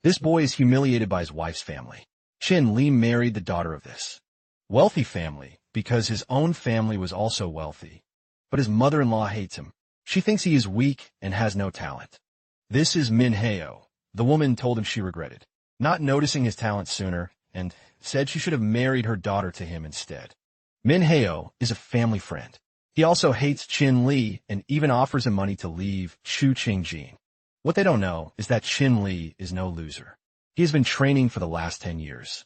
This boy is humiliated by his wife's family. Chin Li married the daughter of this wealthy family because his own family was also wealthy. But his mother-in-law hates him. She thinks he is weak and has no talent. This is Min Heo. The woman told him she regretted not noticing his talent sooner and said she should have married her daughter to him instead. Min Heo is a family friend. He also hates Chin Li and even offers him money to leave Chu Qingjin. What they don't know is that Chin Li is no loser. He has been training for the last 10 years.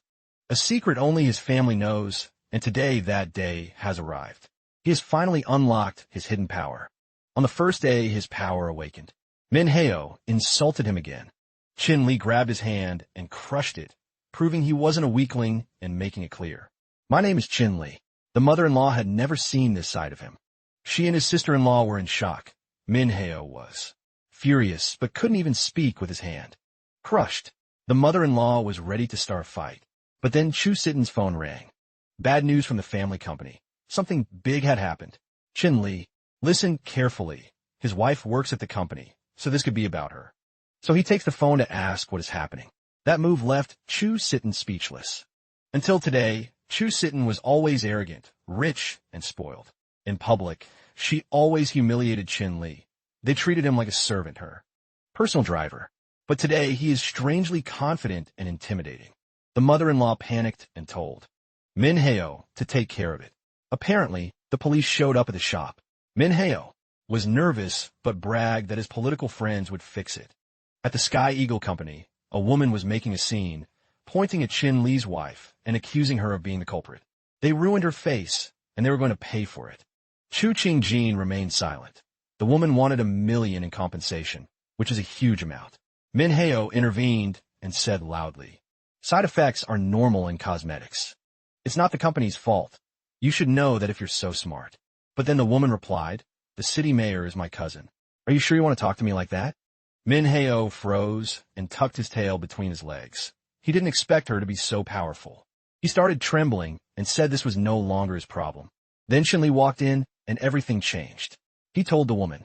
A secret only his family knows, and today that day has arrived. He has finally unlocked his hidden power. On the first day, his power awakened. Min Heo insulted him again. Chin Li grabbed his hand and crushed it, proving he wasn't a weakling and making it clear. My name is Chin Li. The mother-in-law had never seen this side of him. She and his sister-in-law were in shock. Min Heo was furious, but couldn't even speak with his hand. Crushed, the mother-in-law was ready to start a fight. But then Chu Sitten's phone rang. Bad news from the family company. Something big had happened. Chin Li, listen carefully. His wife works at the company, so this could be about her. So he takes the phone to ask what is happening. That move left Chu Sitten speechless. Until today, Chu Sitten was always arrogant, rich, and spoiled. In public, she always humiliated Chin Li. They treated him like a servant, her personal driver. But today, he is strangely confident and intimidating. The mother-in-law panicked and told Min Heo to take care of it. Apparently, the police showed up at the shop. Min Heo was nervous but bragged that his political friends would fix it. At the Sky Eagle Company, a woman was making a scene, pointing at Chin Li's wife and accusing her of being the culprit. They ruined her face, and they were going to pay for it. Chu Qingjin remained silent. The woman wanted $1 million in compensation, which is a huge amount. Min Heo intervened and said loudly, "Side effects are normal in cosmetics. It's not the company's fault. You should know that if you're so smart." But then the woman replied, "The city mayor is my cousin. Are you sure you want to talk to me like that?" Min Heo froze and tucked his tail between his legs. He didn't expect her to be so powerful. He started trembling and said this was no longer his problem. Then Chin Li walked in and everything changed. He told the woman,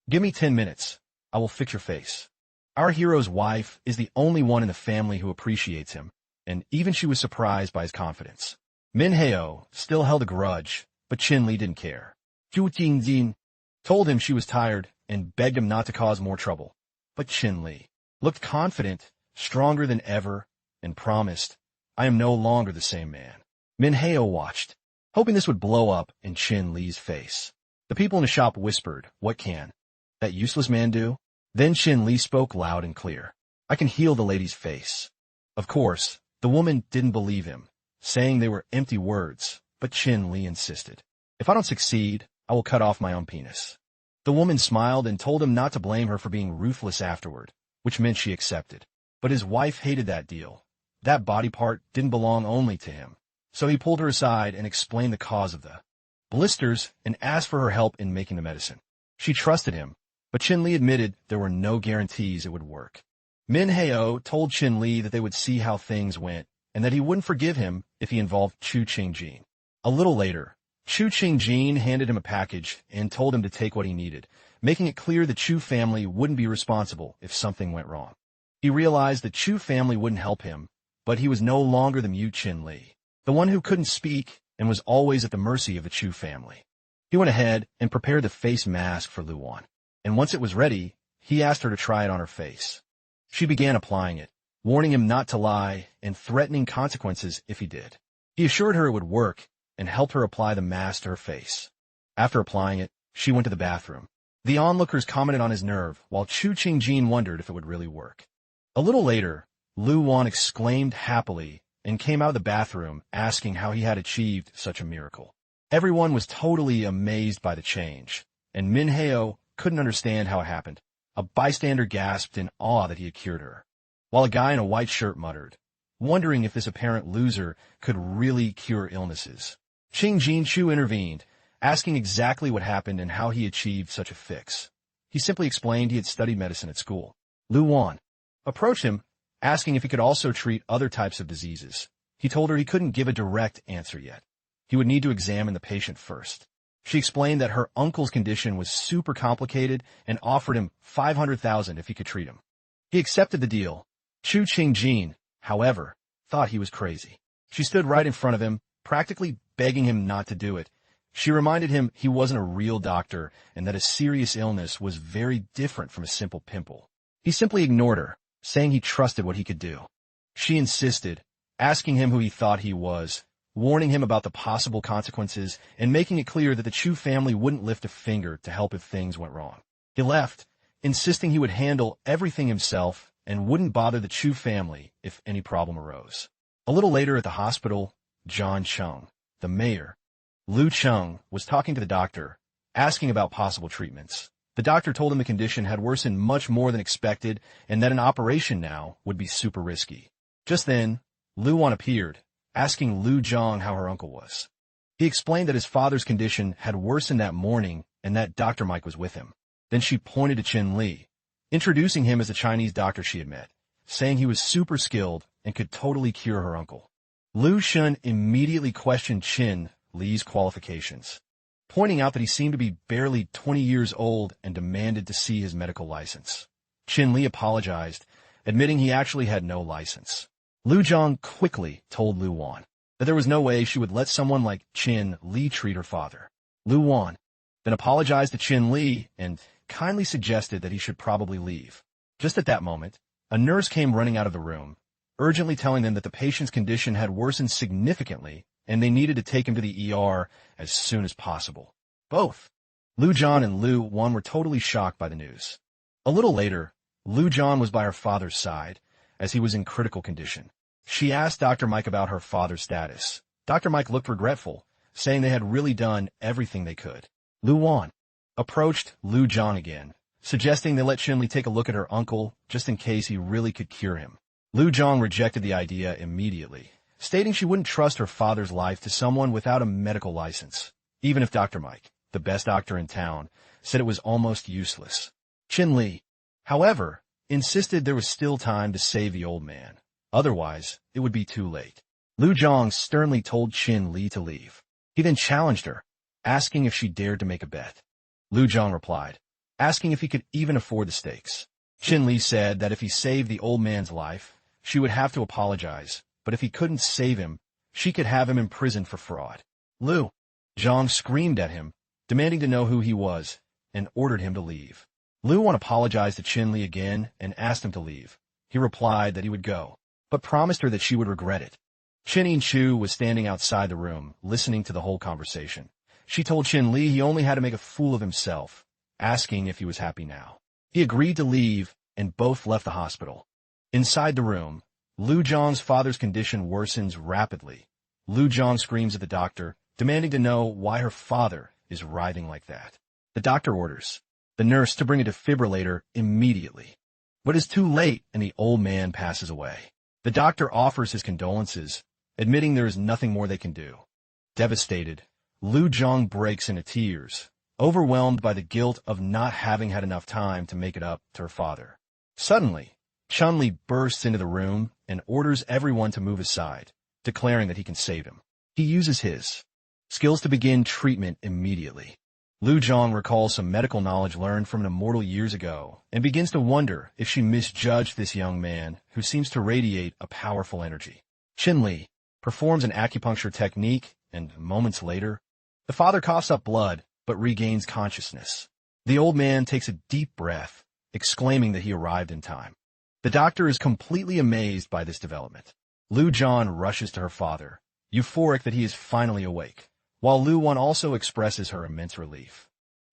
"Give me 10 minutes. I will fix your face." Our hero's wife is the only one in the family who appreciates him, and even she was surprised by his confidence. Min Heo still held a grudge, but Chin Li didn't care. Chu Qingjin told him she was tired and begged him not to cause more trouble. But Chin Li looked confident, stronger than ever, and promised, "I am no longer the same man." Min Heo watched, hoping this would blow up in Chin Li's face. The people in the shop whispered, "What can that useless man do?" Then Chin Li spoke loud and clear, "I can heal the lady's face." Of course, the woman didn't believe him, saying they were empty words, but Chin Li insisted, "If I don't succeed, I will cut off my own penis." The woman smiled and told him not to blame her for being ruthless afterward, which meant she accepted. But his wife hated that deal. That body part didn't belong only to him. So he pulled her aside and explained the cause of the blisters and asked for her help in making the medicine. She trusted him, but Chin Li admitted there were no guarantees it would work. Min Heo told Chin Li that they would see how things went and that he wouldn't forgive him if he involved Chu Qingjin. A little later, Chu Qingjin handed him a package and told him to take what he needed, making it clear the Chu family wouldn't be responsible if something went wrong. He realized the Chu family wouldn't help him, but he was no longer the mute Chin Li, the one who couldn't speak and was always at the mercy of the Chu family. He went ahead and prepared the face mask for Luan, and once it was ready, he asked her to try it on her face. She began applying it, warning him not to lie and threatening consequences if he did. He assured her it would work and helped her apply the mask to her face. After applying it, she went to the bathroom. The onlookers commented on his nerve, while Chu Qingjin wondered if it would really work. A little later, Luan exclaimed happily and came out of the bathroom asking how he had achieved such a miracle. Everyone was totally amazed by the change, and Min Heo couldn't understand how it happened. A bystander gasped in awe that he had cured her, while a guy in a white shirt muttered, wondering if this apparent loser could really cure illnesses. Qingjin Chu intervened, asking exactly what happened and how he achieved such a fix. He simply explained he had studied medicine at school. Luan approached him, asking if he could also treat other types of diseases. He told her he couldn't give a direct answer yet. He would need to examine the patient first. She explained that her uncle's condition was super complicated and offered him $500,000 if he could treat him. He accepted the deal, Chu Qingjin, however, thought he was crazy. She stood right in front of him, practically begging him not to do it. She reminded him he wasn't a real doctor and that a serious illness was very different from a simple pimple. He simply ignored her, saying he trusted what he could do. She insisted, asking him who he thought he was, warning him about the possible consequences, and making it clear that the Chu family wouldn't lift a finger to help if things went wrong. He left, insisting he would handle everything himself and wouldn't bother the Chu family if any problem arose. A little later at the hospital, John Chung, the mayor, Lu Chung, was talking to the doctor, asking about possible treatments. The doctor told him the condition had worsened much more than expected and that an operation now would be super risky. Just then, Lu Wan appeared, asking Lu Zhang how her uncle was. He explained that his father's condition had worsened that morning and that Dr. Mike was with him. Then she pointed to Qin Li, introducing him as a Chinese doctor she had met, saying he was super skilled and could totally cure her uncle. Lu Shun immediately questioned Qin Li's qualifications, pointing out that he seemed to be barely 20 years old and demanded to see his medical license. Qin Li apologized, admitting he actually had no license. Lu Zhang quickly told Lu Wan that there was no way she would let someone like Qin Li treat her father. Lu Wan then apologized to Qin Li and kindly suggested that he should probably leave. Just at that moment, a nurse came running out of the room, urgently telling them that the patient's condition had worsened significantly and they needed to take him to the ER as soon as possible. Both Lu Zhang and Lu Wan were totally shocked by the news. A little later, Lu Zhang was by her father's side, as he was in critical condition. She asked Dr. Mike about her father's status. Dr. Mike looked regretful, saying they had really done everything they could. Lu Wan approached Lu Zhang again, suggesting they let Qin Li take a look at her uncle just in case he really could cure him. Lu Zhang rejected the idea immediately, stating she wouldn't trust her father's life to someone without a medical license, even if Dr. Mike, the best doctor in town, said it was almost useless. Qin Li, however, insisted there was still time to save the old man. Otherwise, it would be too late. Lu Zhang sternly told Qin Li to leave. He then challenged her, asking if she dared to make a bet. Lu Zhang replied, asking if he could even afford the stakes. Qin Li said that if he saved the old man's life, she would have to apologize, but if he couldn't save him, she could have him imprisoned for fraud. Lu Zhang screamed at him, demanding to know who he was, and ordered him to leave. Lu Wan apologized to Qin Li again and asked him to leave. He replied that he would go, but promised her that she would regret it. Qin Chu was standing outside the room, listening to the whole conversation. She told Qin Li he only had to make a fool of himself, asking if he was happy now. He agreed to leave, and both left the hospital. Inside the room, Lu Zhang's father's condition worsens rapidly. Lu Zhang screams at the doctor, demanding to know why her father is writhing like that. The doctor orders the nurse to bring a defibrillator immediately. But it's too late, and the old man passes away. The doctor offers his condolences, admitting there is nothing more they can do. Devastated, Lu Zhang breaks into tears, overwhelmed by the guilt of not having had enough time to make it up to her father. Suddenly, Qin Li bursts into the room and orders everyone to move aside, declaring that he can save him. He uses his skills to begin treatment immediately. Lu Zhang recalls some medical knowledge learned from an immortal years ago and begins to wonder if she misjudged this young man who seems to radiate a powerful energy. Qin Li performs an acupuncture technique, and moments later, the father coughs up blood but regains consciousness. The old man takes a deep breath, exclaiming that he arrived in time. The doctor is completely amazed by this development. Lu Zhang rushes to her father, euphoric that he is finally awake, while Lu Wan also expresses her immense relief.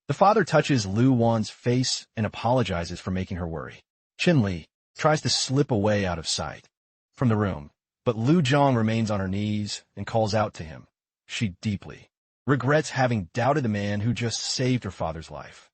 The father touches Lu Wan's face and apologizes for making her worry. Qin Li tries to slip away out of sight from the room, but Lu Zhang remains on her knees and calls out to him. She deeply regrets having doubted the man who just saved her father's life.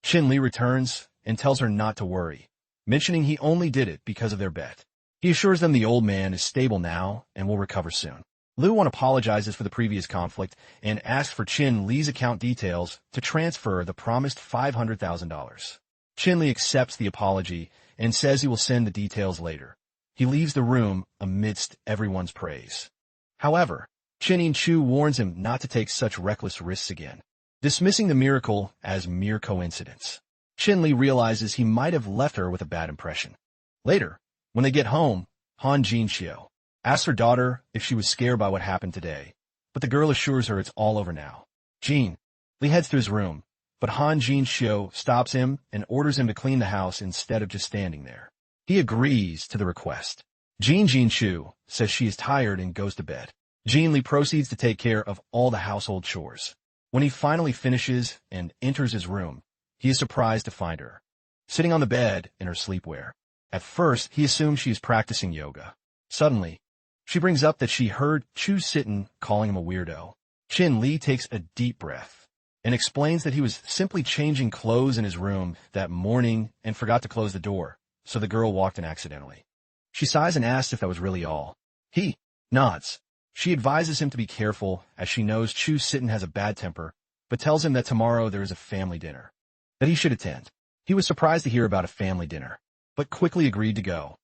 Qin Li returns and tells her not to worry, mentioning he only did it because of their bet. He assures them the old man is stable now and will recover soon. Lu Wan apologizes for the previous conflict and asks for Qin Li's account details to transfer the promised $500,000. Qin Li accepts the apology and says he will send the details later. He leaves the room amidst everyone's praise. However, Qin Chu warns him not to take such reckless risks again, dismissing the miracle as mere coincidence. Qin Li realizes he might have left her with a bad impression. Later, When they get home, Han Jinxiu asks her daughter if she was scared by what happened today, but the girl assures her it's all over now. Jin Lee heads to his room, but Han Jinxiu stops him and orders him to clean the house instead of just standing there. He agrees to the request. Jin Jinxiu says she is tired and goes to bed. Jin Lee proceeds to take care of all the household chores. When he finally finishes and enters his room, he is surprised to find her sitting on the bed in her sleepwear. At first, he assumes she is practicing yoga. Suddenly, she brings up that she heard Chu Sitten calling him a weirdo. Chin Lee takes a deep breath and explains that he was simply changing clothes in his room that morning and forgot to close the door, so the girl walked in accidentally. She sighs and asks if that was really all. He nods. She advises him to be careful, as she knows Chu Sitten has a bad temper, but tells him that tomorrow there is a family dinner that he should attend. He was surprised to hear about a family dinner, but quickly agreed to go.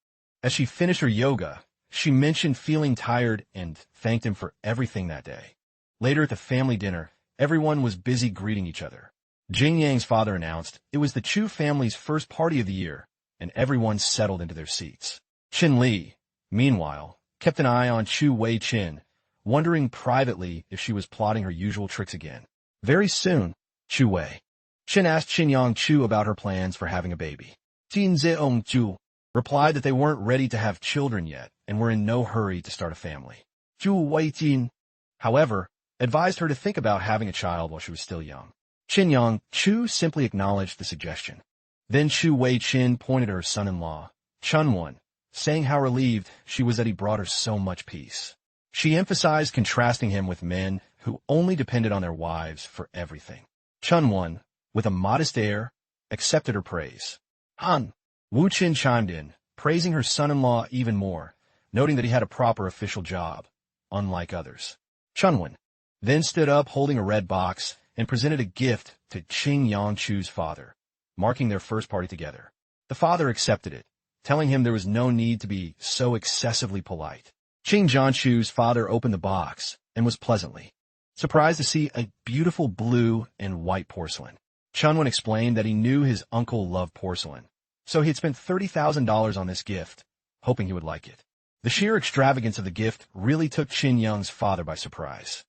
As she finished her yoga, she mentioned feeling tired and thanked him for everything that day. Later at the family dinner, everyone was busy greeting each other. Jing Yang's father announced it was the Chu family's first party of the year, and everyone settled into their seats. Qin Li, meanwhile, kept an eye on Chu Wei Qin, wondering privately if she was plotting her usual tricks again. Very soon, Chu Wei Qin asked Qin Yang Chu about her plans for having a baby. Jin Zeong Ju replied that they weren't ready to have children yet and were in no hurry to start a family. Chu Wei Qin, however, advised her to think about having a child while she was still young. Qin Yang Chu simply acknowledged the suggestion. Then Chu Wei Qin pointed at her son-in-law, Chunwon, saying how relieved she was that he brought her so much peace. She emphasized contrasting him with men who only depended on their wives for everything. Chunwon, with a modest air, accepted her praise. Han Wu Qin chimed in, praising her son-in-law even more, noting that he had a proper official job, unlike others. Chunwon then stood up holding a red box and presented a gift to Qing Yangchu's father, marking their first party together. The father accepted it, telling him there was no need to be so excessively polite. Qing Jianchu's father opened the box and was pleasantly surprised to see a beautiful blue and white porcelain. Chunwon explained that he knew his uncle loved porcelain, so he had spent $30,000 on this gift, hoping he would like it. The sheer extravagance of the gift really took Qin Yang's father by surprise.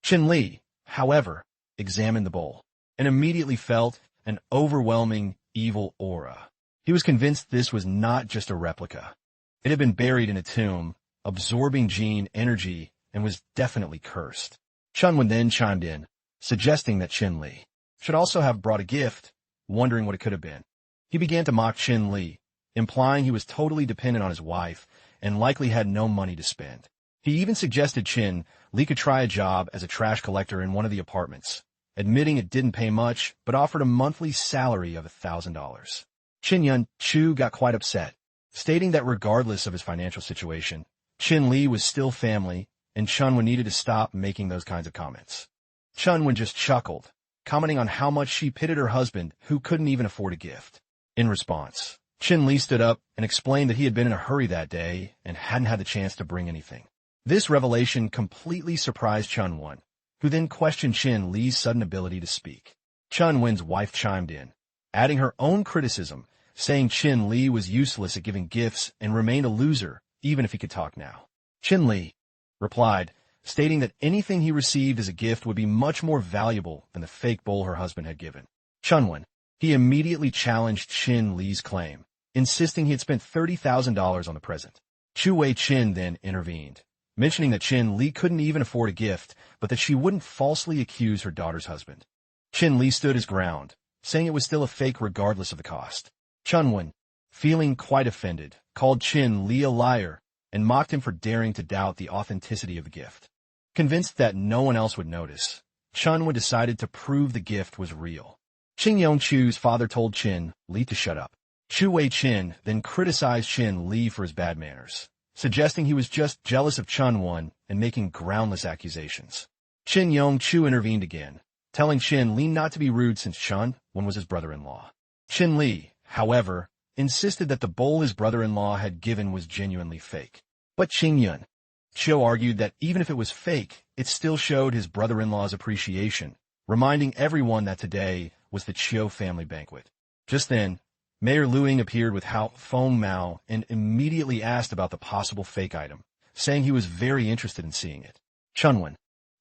Qin Li, however, examined the bowl and immediately felt an overwhelming evil aura. He was convinced this was not just a replica. It had been buried in a tomb, absorbing Jin energy, and was definitely cursed. Chunwon then chimed in, suggesting that Qin Li should also have brought a gift, wondering what it could have been. He began to mock Qin Li, implying he was totally dependent on his wife and likely had no money to spend. He even suggested Qin Li could try a job as a trash collector in one of the apartments, admitting it didn't pay much but offered a monthly salary of $1,000. Qin Yun Chu got quite upset, stating that regardless of his financial situation, Qin Li was still family and Chunwon needed to stop making those kinds of comments. Chunwon just chuckled, commenting on how much she pitied her husband who couldn't even afford a gift. In response, Qin Li stood up and explained that he had been in a hurry that day and hadn't had the chance to bring anything. This revelation completely surprised Chunwon, who then questioned Qin Li's sudden ability to speak. Chunwon's wife chimed in, adding her own criticism, saying Qin Li was useless at giving gifts and remained a loser even if he could talk now. Qin Li replied, stating that anything he received as a gift would be much more valuable than the fake bowl her husband had given. Chunwon, he immediately challenged Qin Li's claim, insisting he had spent $30,000 on the present. Chu Wei Qin then intervened, mentioning that Qin Li couldn't even afford a gift, but that she wouldn't falsely accuse her daughter's husband. Qin Li stood his ground, saying it was still a fake regardless of the cost. Chunwon, feeling quite offended, called Qin Li a liar and mocked him for daring to doubt the authenticity of the gift. Convinced that no one else would notice, Chunwon decided to prove the gift was real. Qing Yongchu's father told Qin Li to shut up. Chu Wei Qin then criticized Qin Li for his bad manners, suggesting he was just jealous of Chunwon and making groundless accusations. Qin Yongchu intervened again, telling Qin Li not to be rude since Chunwon was his brother-in-law. Qin Li, however, insisted that the bowl his brother-in-law had given was genuinely fake. But Qing Yun Chiu argued that even if it was fake, it still showed his brother-in-law's appreciation, reminding everyone that today was the Chiu family banquet. Just then, Mayor Luing appeared with Hao Feng Mao and immediately asked about the possible fake item, saying he was very interested in seeing it. Chunwen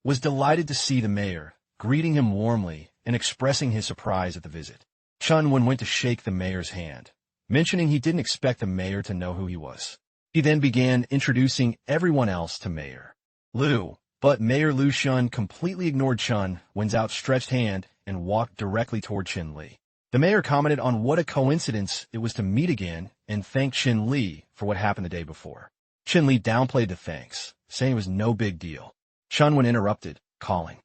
was delighted to see the mayor, greeting him warmly and expressing his surprise at the visit. Chunwen went to shake the mayor's hand, mentioning he didn't expect the mayor to know who he was. He then began introducing everyone else to Mayor Lu, but Mayor Lu Shun completely ignored Chun Wen's outstretched hand and walked directly toward Qin Li. The mayor commented on what a coincidence it was to meet again and thanked Qin Li for what happened the day before. Qin Li downplayed the thanks, saying it was no big deal. Chun Wen interrupted, calling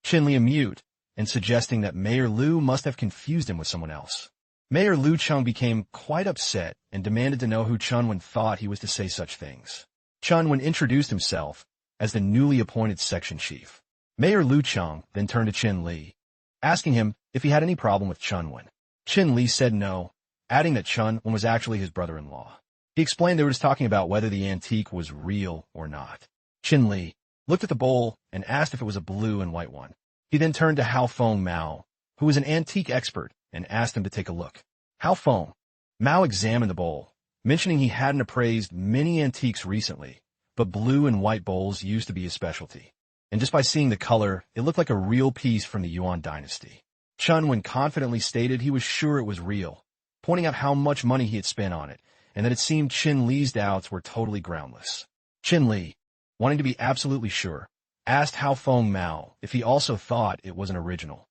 Qin Li a mute and suggesting that Mayor Lu must have confused him with someone else. Mayor Lu Chung became quite upset and demanded to know who Chun Wen thought he was to say such things. Chun Wen introduced himself as the newly appointed section chief. Mayor Lu Chung then turned to Qin Li, asking him if he had any problem with Chun Wen. Qin Li said no, adding that Chun Wen was actually his brother-in-law. He explained they were just talking about whether the antique was real or not. Qin Li looked at the bowl and asked if it was a blue and white one. He then turned to Hao Feng Mao, who was an antique expert, and asked him to take a look. Hao Feng Mao examined the bowl, mentioning he hadn't appraised many antiques recently, but blue and white bowls used to be his specialty. And just by seeing the color, it looked like a real piece from the Yuan dynasty. Chun Wen confidently stated he was sure it was real, pointing out how much money he had spent on it, and that it seemed Qin Li's doubts were totally groundless. Qin Li, wanting to be absolutely sure, asked Hao Feng Mao if he also thought it was an original.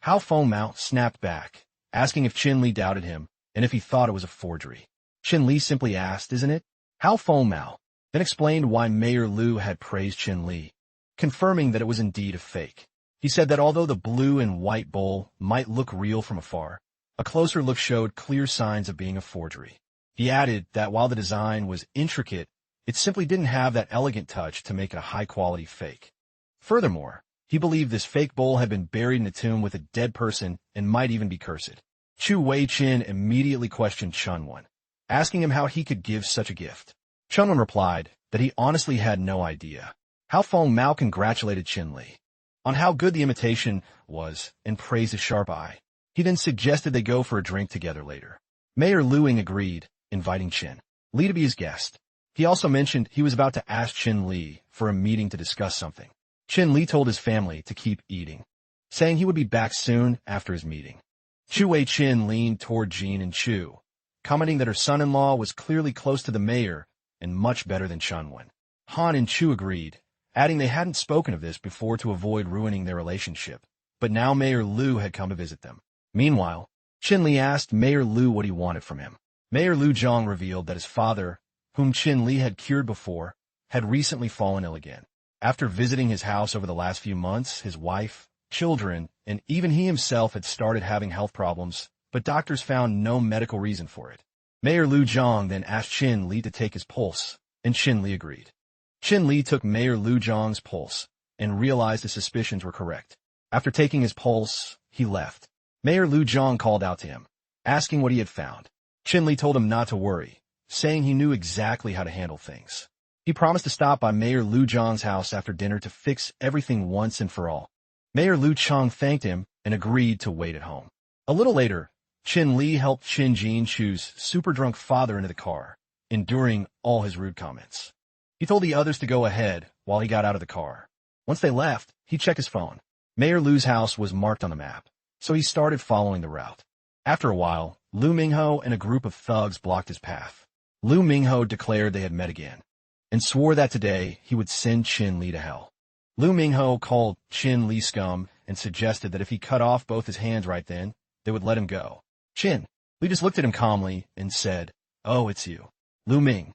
Hao Feng Mao snapped back, asking if Qin Li doubted him and if he thought it was a forgery. Qin Li simply asked, "Isn't it?" Hao Feng Mao then explained why Mayor Lu had praised Qin Li, confirming that it was indeed a fake. He said that although the blue and white bowl might look real from afar, a closer look showed clear signs of being a forgery. He added that while the design was intricate, it simply didn't have that elegant touch to make it a high-quality fake. Furthermore, he believed this fake bowl had been buried in a tomb with a dead person and might even be cursed. Chu Wei-chin immediately questioned Chun Wen, asking him how he could give such a gift. Chun Wen replied that he honestly had no idea. Hao Feng Mao congratulated Qin Li on how good the imitation was and praised his sharp eye. He then suggested they go for a drink together later. Mayor Luing agreed, inviting Qin Li to be his guest. He also mentioned he was about to ask Qin Li for a meeting to discuss something. Qin Li told his family to keep eating, saying he would be back soon after his meeting. Chu Wei-chin leaned toward Jean and Chu, commenting that her son-in-law was clearly close to the mayor and much better than Chun Wen. Han and Chu agreed, adding they hadn't spoken of this before to avoid ruining their relationship, but now Mayor Lu had come to visit them. Meanwhile, Qin Li asked Mayor Lu what he wanted from him. Mayor Lu Zhang revealed that his father, whom Qin Li had cured before, had recently fallen ill again. After visiting his house over the last few months, his wife, children, and even he himself had started having health problems, but doctors found no medical reason for it. Mayor Lu Zhang then asked Qin Li to take his pulse, and Qin Li agreed. Qin Li took Mayor Lu Zhang's pulse and realized his suspicions were correct. After taking his pulse, he left. Mayor Lu Zhang called out to him, asking what he had found. Qin Li told him not to worry, saying he knew exactly how to handle things. He promised to stop by Mayor Lu Zhang's house after dinner to fix everything once and for all. Mayor Lu Chang thanked him and agreed to wait at home. A little later, Qin Li helped Qin Jin Chu's super drunk father into the car, enduring all his rude comments. He told the others to go ahead while he got out of the car. Once they left, he checked his phone. Mayor Lu's house was marked on the map, so he started following the route. After a while, Lu Mingho and a group of thugs blocked his path. Lu Mingho declared they had met again, and swore that today he would send Qin Li to hell. Lu Mingho called Qin Li scum and suggested that if he cut off both his hands right then, they would let him go. Qin Li just looked at him calmly and said, "Oh, it's you." Lu Ming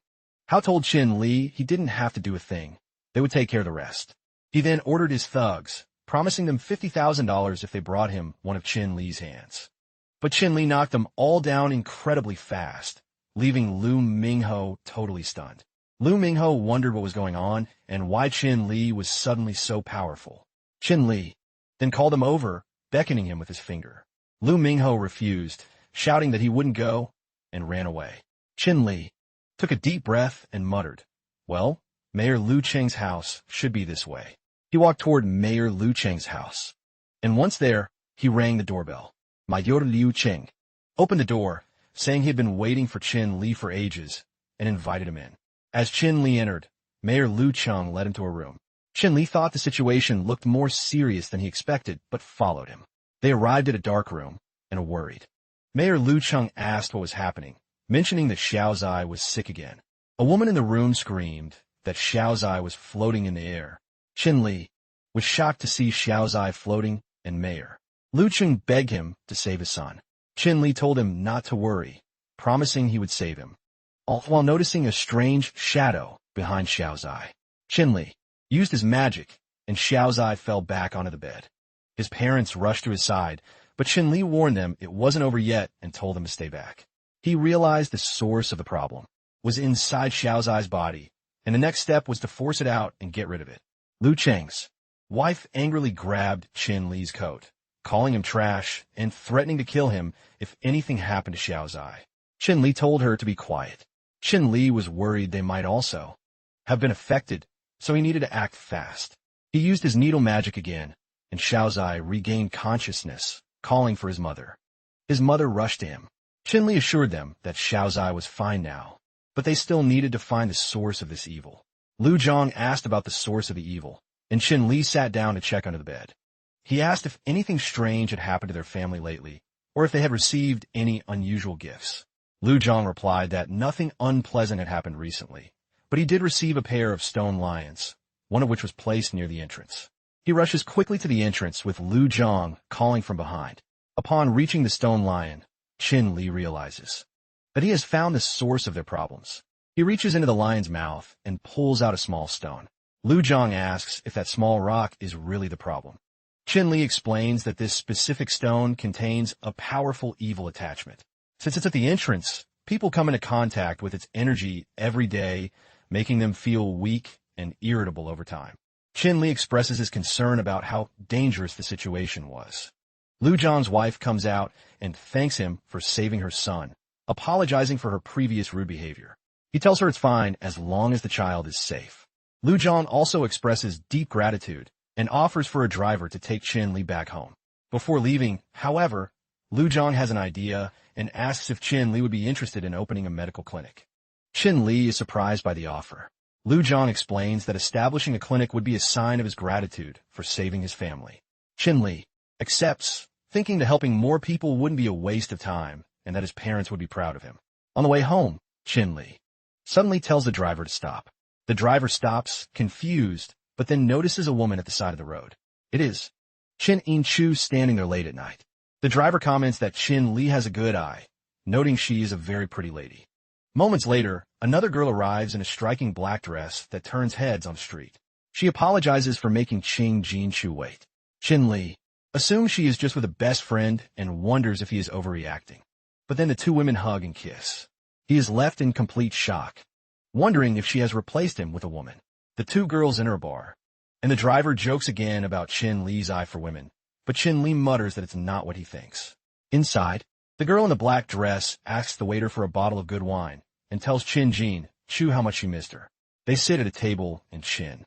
Hao told Qin Li he didn't have to do a thing. They would take care of the rest. He then ordered his thugs, promising them $50,000 if they brought him one of Qin Li's hands. But Qin Li knocked them all down incredibly fast, leaving Lu Mingho totally stunned. Lu Mingho wondered what was going on and why Qin Li was suddenly so powerful. Qin Li then called him over, beckoning him with his finger. Lu Mingho refused, shouting that he wouldn't go, and ran away. Qin Li took a deep breath and muttered, "Well, Mayor Lu Cheng's house should be this way." He walked toward Mayor Lu Cheng's house, and once there, he rang the doorbell. Mayor Liu Cheng opened the door, saying he had been waiting for Chin Li for ages, and invited him in. As Chin Li entered, Mayor Lu Cheng led him to a room. Chin Li thought the situation looked more serious than he expected, but followed him. They arrived at a dark room, and were worried. Mayor Lu Cheng asked what was happening, mentioning that Xiao Zai was sick again. A woman in the room screamed that Xiao Zai was floating in the air. Chin Li was shocked to see Xiao Zai floating, and Mayor Lu Cheng begged him to save his son. Chin Li told him not to worry, promising he would save him, all while noticing a strange shadow behind Xiao Zai. Chin Li used his magic, and Xiao Zai fell back onto the bed. His parents rushed to his side, but Chin Li warned them it wasn't over yet and told them to stay back. He realized the source of the problem was inside Xiao Zai's body, and the next step was to force it out and get rid of it. Lu Cheng's wife angrily grabbed Chin Li's coat, calling him trash and threatening to kill him if anything happened to Xiao Zai. Chin Li told her to be quiet. Chin Li was worried they might also have been affected, so he needed to act fast. He used his needle magic again, and Xiao Zai regained consciousness, calling for his mother. His mother rushed to him. Chin Li assured them that Xiao Zai was fine now, but they still needed to find the source of this evil. Lu Zhang asked about the source of the evil, and Chin Li sat down to check under the bed. He asked if anything strange had happened to their family lately, or if they had received any unusual gifts. Lu Zhang replied that nothing unpleasant had happened recently, but he did receive a pair of stone lions, one of which was placed near the entrance. He rushes quickly to the entrance with Lu Zhang calling from behind. Upon reaching the stone lion, Chin Li realizes that he has found the source of their problems. He reaches into the lion's mouth and pulls out a small stone. Lu Zhang asks if that small rock is really the problem. Chin Li explains that this specific stone contains a powerful evil attachment. Since it's at the entrance, people come into contact with its energy every day, making them feel weak and irritable over time. Chin Li expresses his concern about how dangerous the situation was. Lu Zhang's wife comes out and thanks him for saving her son, apologizing for her previous rude behavior. He tells her it's fine as long as the child is safe. Lu Zhang also expresses deep gratitude and offers for a driver to take Chin Li back home. Before leaving, however, Lu Zhang has an idea and asks if Chin Li would be interested in opening a medical clinic. Chin Li is surprised by the offer. Lu Zhang explains that establishing a clinic would be a sign of his gratitude for saving his family. Chin Li accepts, thinking that helping more people wouldn't be a waste of time and that his parents would be proud of him. On the way home, Chin Li suddenly tells the driver to stop. The driver stops, confused, but then notices a woman at the side of the road. It is Chin In-chu standing there late at night. The driver comments that Chin Li has a good eye, noting she is a very pretty lady. Moments later, another girl arrives in a striking black dress that turns heads on the street. She apologizes for making Qing Jin-chu wait. Chin Li assumes she is just with a best friend and wonders if he is overreacting. But then the two women hug and kiss. He is left in complete shock, wondering if she has replaced him with a woman. The two girls enter a bar, and the driver jokes again about Chin Li's eye for women, but Chin Li mutters that it's not what he thinks. Inside, the girl in the black dress asks the waiter for a bottle of good wine and tells Chin Jin-chu how much she missed her. They sit at a table, and Chin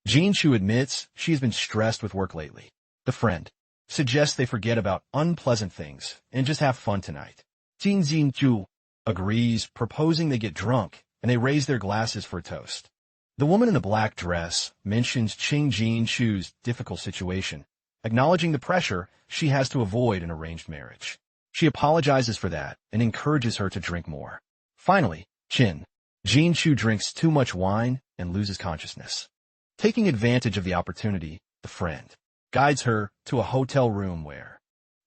Jin-chu admits she has been stressed with work lately. The friend suggests they forget about unpleasant things and just have fun tonight. Jin Jin-chu agrees, proposing they get drunk, and they raise their glasses for a toast. The woman in the black dress mentions Qing Jin-chu's difficult situation, acknowledging the pressure she has to avoid an arranged marriage. She apologizes for that and encourages her to drink more. Finally, Qin Jin-chu drinks too much wine and loses consciousness. Taking advantage of the opportunity, the friend guides her to a hotel room where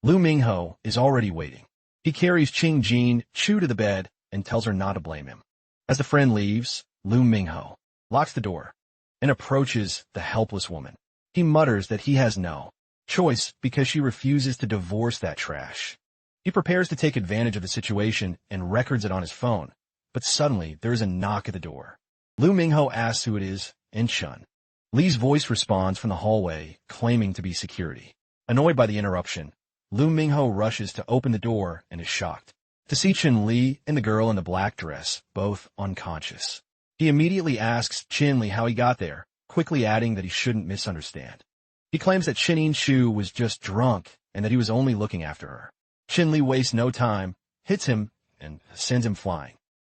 Lu Mingho is already waiting. He carries Qing Jin-chu to the bed and tells her not to blame him. As the friend leaves, Lu Mingho locks the door and approaches the helpless woman. He mutters that he has no choice because she refuses to divorce that trash. He prepares to take advantage of the situation and records it on his phone, but suddenly there is a knock at the door. Lu Mingho asks who it is, and Chun Li's voice responds from the hallway, claiming to be security. Annoyed by the interruption, Lu Mingho rushes to open the door and is shocked to see Chin Li and the girl in the black dress, both unconscious. He immediately asks Chin Li how he got there, quickly adding that he shouldn't misunderstand. He claims that Chin In-chu was just drunk and that he was only looking after her. Chin Li wastes no time, hits him, and sends him flying.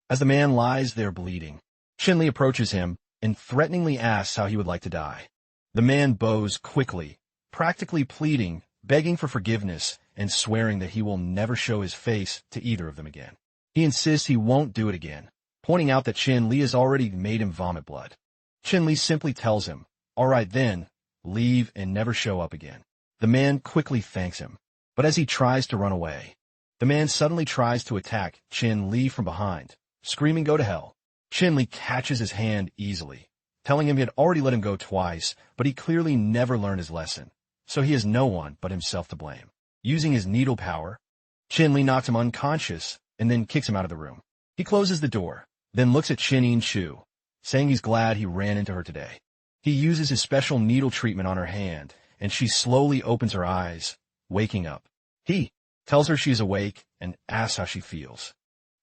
As the man lies there bleeding, Chin Li approaches him and threateningly asks how he would like to die. The man bows quickly, practically pleading, begging for forgiveness, and swearing that he will never show his face to either of them again. He insists he won't do it again, pointing out that Chin Li has already made him vomit blood. Chin Li simply tells him, "All right then, leave and never show up again." The man quickly thanks him, but as he tries to run away, the man suddenly tries to attack Chin Li from behind, screaming, "Go to hell." Chin Li catches his hand easily, telling him he had already let him go twice, but he clearly never learned his lesson, so he has no one but himself to blame. Using his needle power, Chin Li knocks him unconscious and then kicks him out of the room. He closes the door, then looks at Chin Yin-Chu, saying he's glad he ran into her today. He uses his special needle treatment on her hand, and she slowly opens her eyes, waking up. He tells her she is awake and asks how she feels.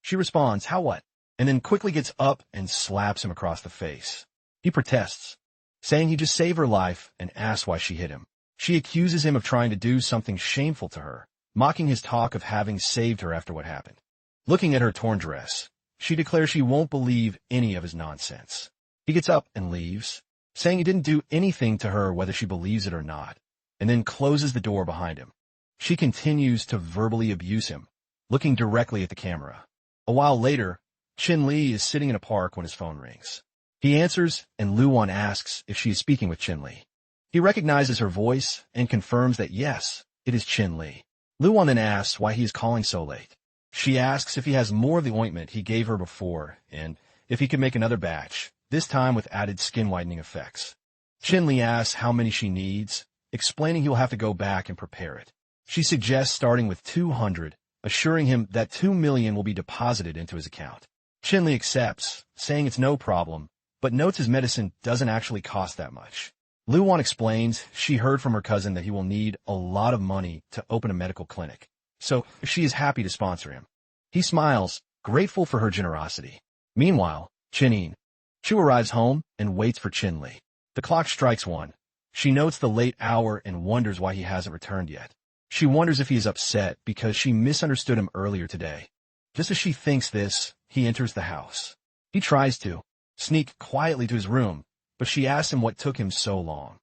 She responds, "How what?" and then quickly gets up and slaps him across the face. He protests, saying he just saved her life, and asks why she hit him. She accuses him of trying to do something shameful to her, mocking his talk of having saved her after what happened. Looking at her torn dress, she declares she won't believe any of his nonsense. He gets up and leaves, saying he didn't do anything to her whether she believes it or not, and then closes the door behind him. She continues to verbally abuse him, looking directly at the camera. A while later, Chin Li is sitting in a park when his phone rings. He answers, and Luan asks if she is speaking with Chin Li. He recognizes her voice and confirms that yes, it is Chin Li. Luan then asks why he is calling so late. She asks if he has more of the ointment he gave her before, and if he could make another batch, this time with added skin whitening effects. Chin Li asks how many she needs, explaining he'll have to go back and prepare it. She suggests starting with 200, assuring him that 2 million will be deposited into his account. Chin Li accepts, saying it's no problem, but notes his medicine doesn't actually cost that much. Luan explains she heard from her cousin that he will need a lot of money to open a medical clinic, so she is happy to sponsor him. He smiles, grateful for her generosity. Meanwhile, Chin Yin-Chu arrives home and waits for Chin Li. The clock strikes 1. She notes the late hour and wonders why he hasn't returned yet. She wonders if he is upset because she misunderstood him earlier today. Just as she thinks this, he enters the house. He tries to sneak quietly to his room, but she asks him what took him so long.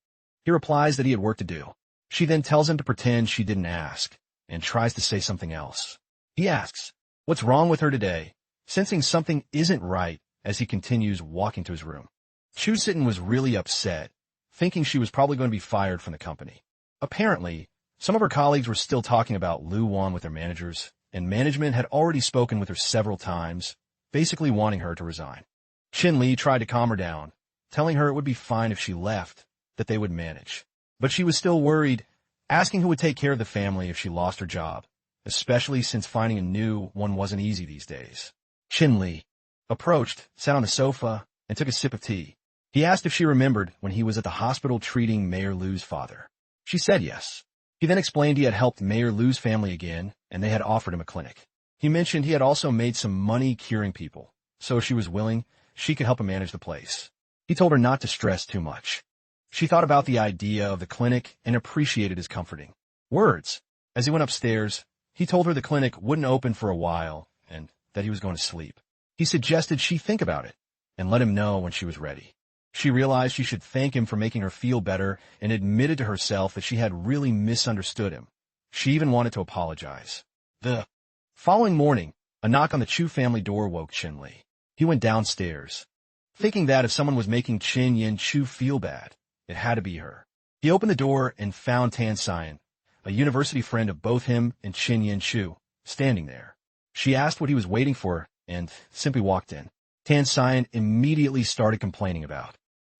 He replies that he had work to do. She then tells him to pretend she didn't ask, and tries to say something else. He asks what's wrong with her today, sensing something isn't right as he continues walking to his room. Chu Sitten was really upset, thinking she was probably going to be fired from the company. Apparently, some of her colleagues were still talking about Luan with their managers, and management had already spoken with her several times, basically wanting her to resign. Chin Li tried to calm her down, telling her it would be fine if she left, that they would manage. But she was still worried, asking who would take care of the family if she lost her job, especially since finding a new one wasn't easy these days. Chin Li approached, sat on the sofa, and took a sip of tea. He asked if she remembered when he was at the hospital treating Mayor Lu's father. She said yes. He then explained he had helped Mayor Lu's family again, and they had offered him a clinic. He mentioned he had also made some money curing people, so if she was willing, she could help him manage the place. He told her not to stress too much. She thought about the idea of the clinic and appreciated his comforting words. As he went upstairs, he told her the clinic wouldn't open for a while and that he was going to sleep. He suggested she think about it and let him know when she was ready. She realized she should thank him for making her feel better and admitted to herself that she had really misunderstood him. She even wanted to apologize. The following morning, a knock on the Chu family door woke Chin Li. He went downstairs, thinking that if someone was making Chin Yin-Chu feel bad, it had to be her. He opened the door and found Tan Sion, a university friend of both him and Chin Yin-Chu, standing there. She asked what he was waiting for and simply walked in. Tan Sion immediately started complaining about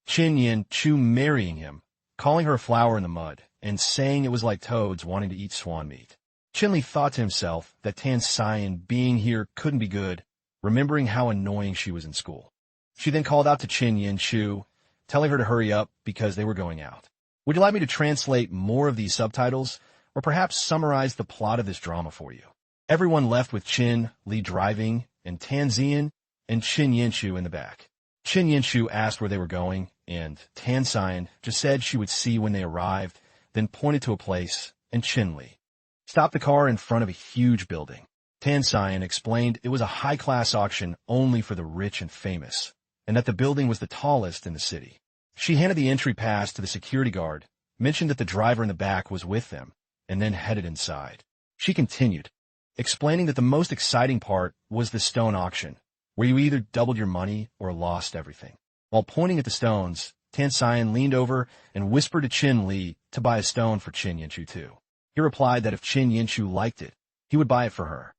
Chin Yin-Chu marrying him, calling her a flower in the mud, and saying it was like toads wanting to eat swan meat. Chin Li thought to himself that Tan Sion being here couldn't be good, remembering how annoying she was in school. She then called out to Chin Yin-Chu, telling her to hurry up because they were going out. Would you like me to translate more of these subtitles, or perhaps summarize the plot of this drama for you? Everyone left with Chin Li driving, and Tan Sion and Chin Yin-Chu in the back. Chin Yin-Chu asked where they were going, and Tan Sion just said she would see when they arrived, then pointed to a place, and Chin Li stopped the car in front of a huge building. Tan Sion explained it was a high-class auction only for the rich and famous, and that the building was the tallest in the city. She handed the entry pass to the security guard, mentioned that the driver in the back was with them, and then headed inside. She continued, explaining that the most exciting part was the stone auction, where you either doubled your money or lost everything. While pointing at the stones, Tan Sion leaned over and whispered to Qin Li to buy a stone for Qin Yanchu too. He replied that if Qin Yanchu liked it, he would buy it for her.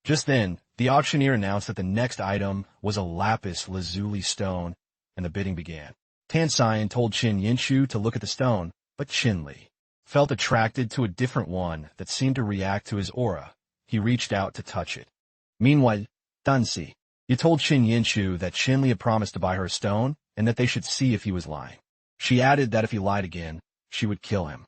Just then, the auctioneer announced that the next item was a lapis lazuli stone, and the bidding began. Tan Sion told Qin Yanchu to look at the stone, but Qin Li felt attracted to a different one that seemed to react to his aura. He reached out to touch it. Meanwhile, Dansi, he told Qin Yanchu that Qin Li had promised to buy her a stone, and that they should see if he was lying. She added that if he lied again, she would kill him.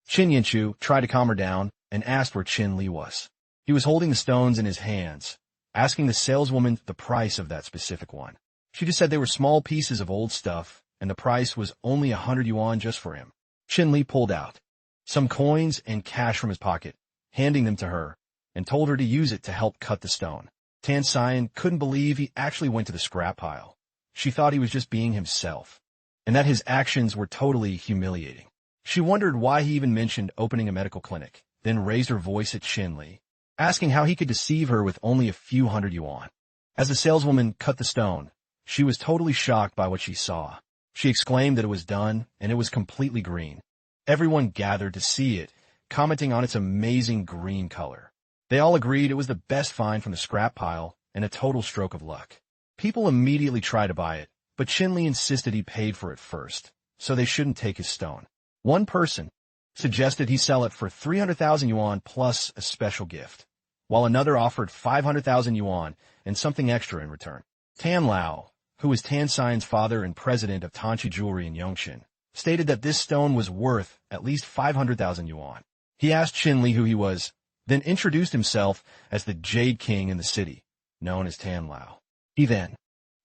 Qin Yanchu tried to calm her down and asked where Qin Li was. He was holding the stones in his hands, asking the saleswoman the price of that specific one. She just said they were small pieces of old stuff, and the price was only 100 yuan just for him. Qin Li pulled out some coins and cash from his pocket, handing them to her, and told her to use it to help cut the stone. Tan Sion couldn't believe he actually went to the scrap pile. She thought he was just being himself, and that his actions were totally humiliating. She wondered why he even mentioned opening a medical clinic, then raised her voice at Qin Li, asking how he could deceive her with only a few hundred yuan. As the saleswoman cut the stone, she was totally shocked by what she saw. She exclaimed that it was done, and it was completely green. Everyone gathered to see it, commenting on its amazing green color. They all agreed it was the best find from the scrap pile, and a total stroke of luck. People immediately tried to buy it, but Qin Li insisted he paid for it first, so they shouldn't take his stone. One person suggested he sell it for 300,000 yuan plus a special gift, while another offered 500,000 yuan and something extra in return. Tan Lao, who was Tan Sion's father and president of Tanchi Jewelry in Yongqin, stated that this stone was worth at least 500,000 yuan. He asked Qin Li who he was, then introduced himself as the Jade King in the city, known as Tan Lao. He then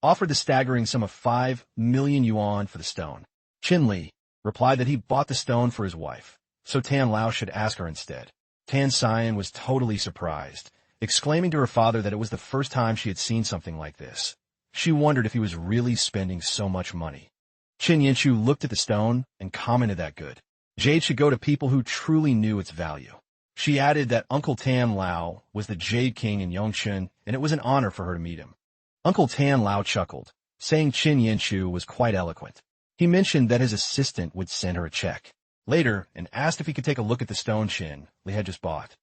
offered the staggering sum of 5 million yuan for the stone. Qin Li replied that he bought the stone for his wife, so Tan Lao should ask her instead. Tan Sion was totally surprised, exclaiming to her father that it was the first time she had seen something like this. She wondered if he was really spending so much money. Qin Yanchu looked at the stone and commented that good jade should go to people who truly knew its value. She added that Uncle Tan Lao was the Jade King in Yongqin, and it was an honor for her to meet him. Uncle Tan Lao chuckled, saying Qin Yanchu was quite eloquent. He mentioned that his assistant would send her a check later and asked if he could take a look at the stone Qin Li had just bought.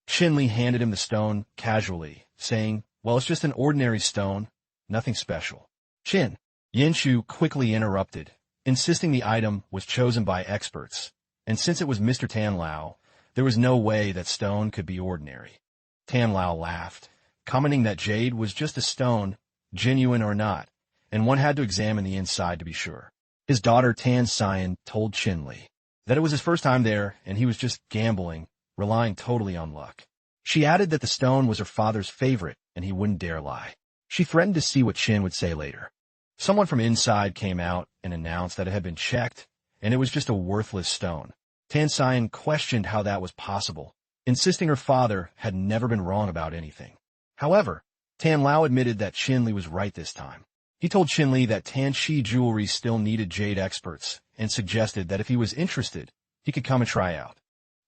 Qin Li handed him the stone casually, saying, "Well, it's just an ordinary stone, nothing special." Qin Yanchu quickly interrupted, insisting the item was chosen by experts, and since it was Mr. Tan Lao, there was no way that stone could be ordinary. Tan Lao laughed, commenting that jade was just a stone, genuine or not, and one had to examine the inside to be sure. His daughter Tan Sion told Qin Li that it was his first time there and he was just gambling, relying totally on luck. She added that the stone was her father's favorite and he wouldn't dare lie. She threatened to see what Qin would say later. Someone from inside came out and announced that it had been checked and it was just a worthless stone. Tan Sion questioned how that was possible, insisting her father had never been wrong about anything. However, Tan Lao admitted that Qin Li was right this time. He told Qin Li that Tanchi Jewelry still needed jade experts and suggested that if he was interested, he could come and try out.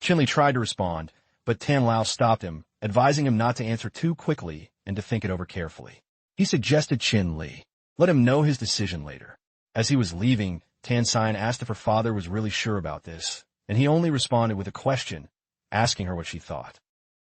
Qin Li tried to respond, but Tan Lao stopped him, advising him not to answer too quickly and to think it over carefully. He suggested Qin Li let him know his decision later. As he was leaving, Tan Sion asked if her father was really sure about this, and he only responded with a question, asking her what she thought.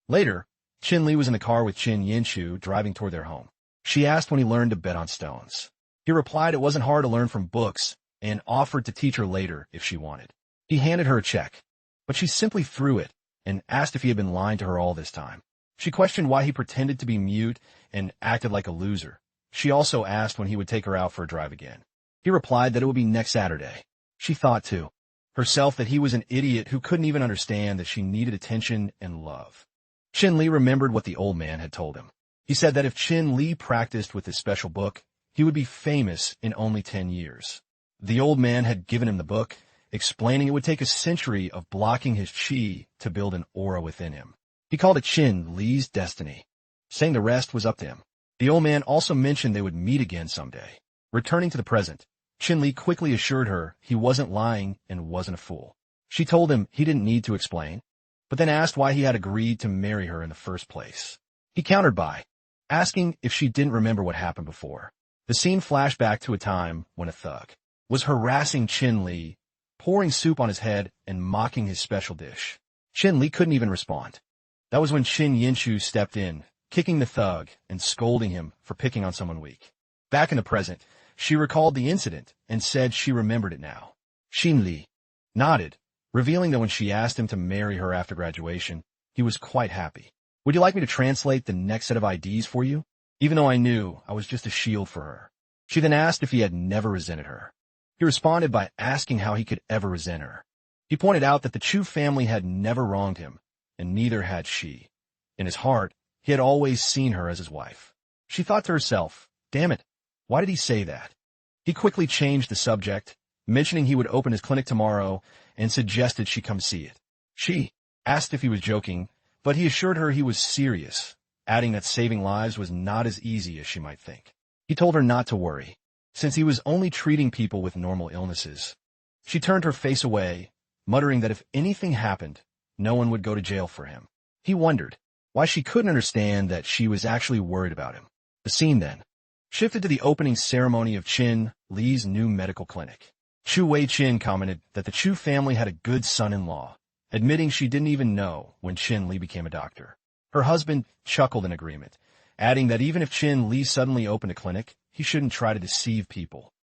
Later, Qin Li was in the car with Qin Yanchu driving toward their home. She asked when he learned to bet on stones. He replied it wasn't hard to learn from books and offered to teach her later if she wanted. He handed her a check, but she simply threw it and asked if he had been lying to her all this time. She questioned why he pretended to be mute and acted like a loser. She also asked when he would take her out for a drive again. He replied that it would be next Saturday. She thought, too, herself that he was an idiot who couldn't even understand that she needed attention and love. Qin Li remembered what the old man had told him. He said that if Qin Li practiced with his special book, he would be famous in only 10 years. The old man had given him the book, explaining it would take a century of blocking his qi to build an aura within him. He called it Qin Li's destiny. saying the rest was up to him. The old man also mentioned they would meet again someday. Returning to the present, Chin-Li quickly assured her he wasn't lying and wasn't a fool. She told him he didn't need to explain, but then asked why he had agreed to marry her in the first place. He countered by asking if she didn't remember what happened before. The scene flashed back to a time when a thug was harassing Chin-Li, pouring soup on his head and mocking his special dish. Chin-Li couldn't even respond. That was when Qin Yinshu stepped in, kicking the thug and scolding him for picking on someone weak. Back in the present, she recalled the incident and said she remembered it now. Chin-Li nodded, revealing that when she asked him to marry her after graduation, he was quite happy. Would you like me to translate the next set of IDs for you? Even though I knew I was just a shield for her. She then asked if he had never resented her. He responded by asking how he could ever resent her. He pointed out that the Chu family had never wronged him, and neither had she. In his heart, he had always seen her as his wife. She thought to herself, damn it, why did he say that? He quickly changed the subject, mentioning he would open his clinic tomorrow and suggested she come see it. She asked if he was joking, but he assured her he was serious, adding that saving lives was not as easy as she might think. He told her not to worry, since he was only treating people with normal illnesses. She turned her face away, muttering that if anything happened, no one would go to jail for him. He wondered why she couldn't understand that she was actually worried about him. The scene then shifted to the opening ceremony of Chin Li's new medical clinic. Chu Wei-Chin commented that the Chu family had a good son-in-law, admitting she didn't even know when Chin Li became a doctor. Her husband chuckled in agreement, adding that even if Chin Li suddenly opened a clinic, he shouldn't try to deceive people.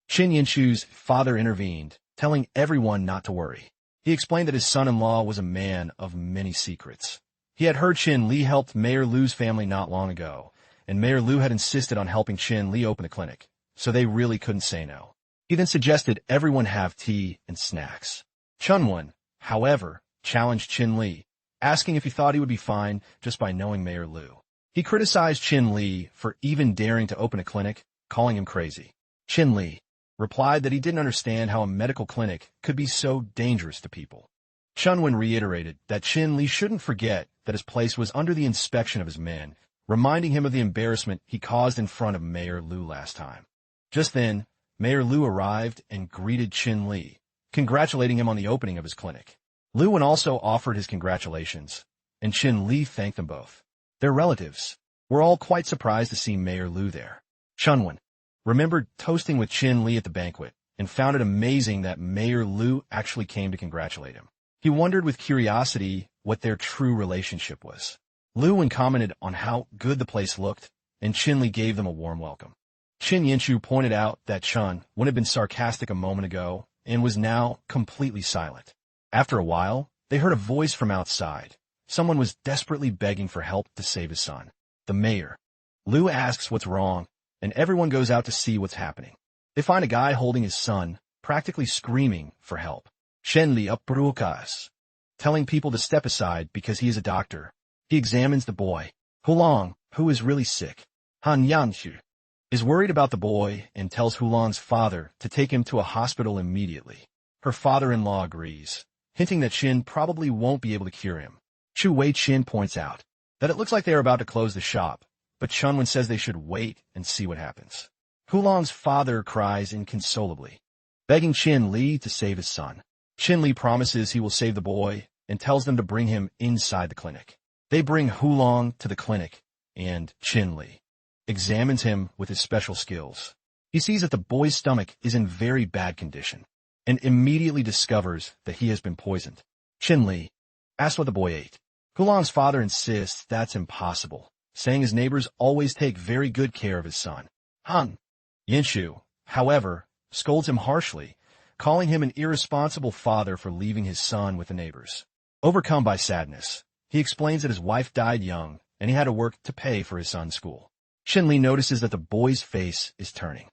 Qin Yinshu's father intervened, telling everyone not to worry. He explained that his son-in-law was a man of many secrets. He had heard Chin Li helped Mayor Lu's family not long ago, and Mayor Lu had insisted on helping Chin Li open a clinic, so they really couldn't say no. He then suggested everyone have tea and snacks. Chunwon, however, challenged Chin Li, asking if he thought he would be fine just by knowing Mayor Lu. He criticized Chin Li for even daring to open a clinic, calling him crazy. Chin Li replied that he didn't understand how a medical clinic could be so dangerous to people. Chunwon reiterated that Chin Li shouldn't forget that his place was under the inspection of his men, reminding him of the embarrassment he caused in front of Mayor Lu last time. Just then, Mayor Lu arrived and greeted Chin Li, congratulating him on the opening of his clinic. Lu also offered his congratulations, and Chin Li thanked them both. Their relatives were all quite surprised to see Mayor Lu there. Chunwon remembered toasting with Chin Li at the banquet and found it amazing that Mayor Lu actually came to congratulate him. He wondered with curiosity what their true relationship was. Lu commented on how good the place looked, and Chin Li gave them a warm welcome. Qin Yinshu pointed out that Chun had been sarcastic a moment ago and was now completely silent. After a while, they heard a voice from outside. Someone was desperately begging for help to save his son. The mayor. Lu asks what's wrong, and everyone goes out to see what's happening. They find a guy holding his son, practically screaming for help. Shen Li uprukas, telling people to step aside because he is a doctor. He examines the boy. Hulong, who is really sick. Han Yanshu is worried about the boy and tells Hulong's father to take him to a hospital immediately. Her father-in-law agrees, hinting that Shin probably won't be able to cure him. Chu Wei-Chin points out that it looks like they are about to close the shop, but Chunwon says they should wait and see what happens. Hulong's father cries inconsolably, begging Chin Li to save his son. Chin Li promises he will save the boy and tells them to bring him inside the clinic. They bring Hulong to the clinic, and Chin Li examines him with his special skills. He sees that the boy's stomach is in very bad condition, and immediately discovers that he has been poisoned. Chin Li asks what the boy ate. Hulong's father insists that's impossible, saying his neighbors always take very good care of his son. Han Yinshu, however, scolds him harshly, calling him an irresponsible father for leaving his son with the neighbors. Overcome by sadness, he explains that his wife died young and he had to work to pay for his son's school. Chin Li notices that the boy's face is turning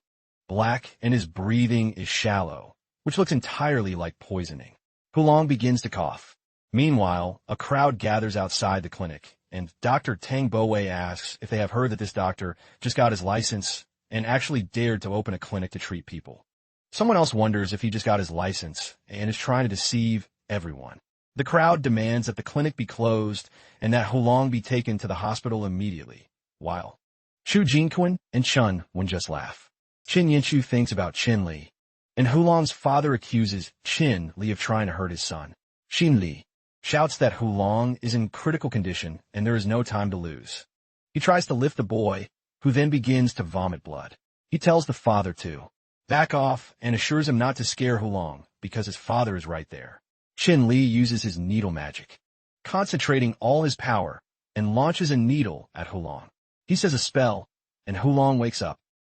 black and his breathing is shallow, which looks entirely like poisoning. Hulong begins to cough. Meanwhile, a crowd gathers outside the clinic, and Dr. Tang Bowei asks if they have heard that this doctor just got his license and actually dared to open a clinic to treat people. Someone else wonders if he just got his license and is trying to deceive everyone. The crowd demands that the clinic be closed and that Hulong be taken to the hospital immediately, while Chu Jinquan and Chun Wen just laugh. Qin Yinshu thinks about Qin Li, and Hulong's father accuses Qin Li of trying to hurt his son. Qin Li shouts that Hulong is in critical condition and there is no time to lose. He tries to lift the boy, who then begins to vomit blood. He tells the father to back off and assures him not to scare Hulong because his father is right there. Qin Li uses his needle magic, concentrating all his power, and launches a needle at Hulong. He says a spell, and Hulong wakes up.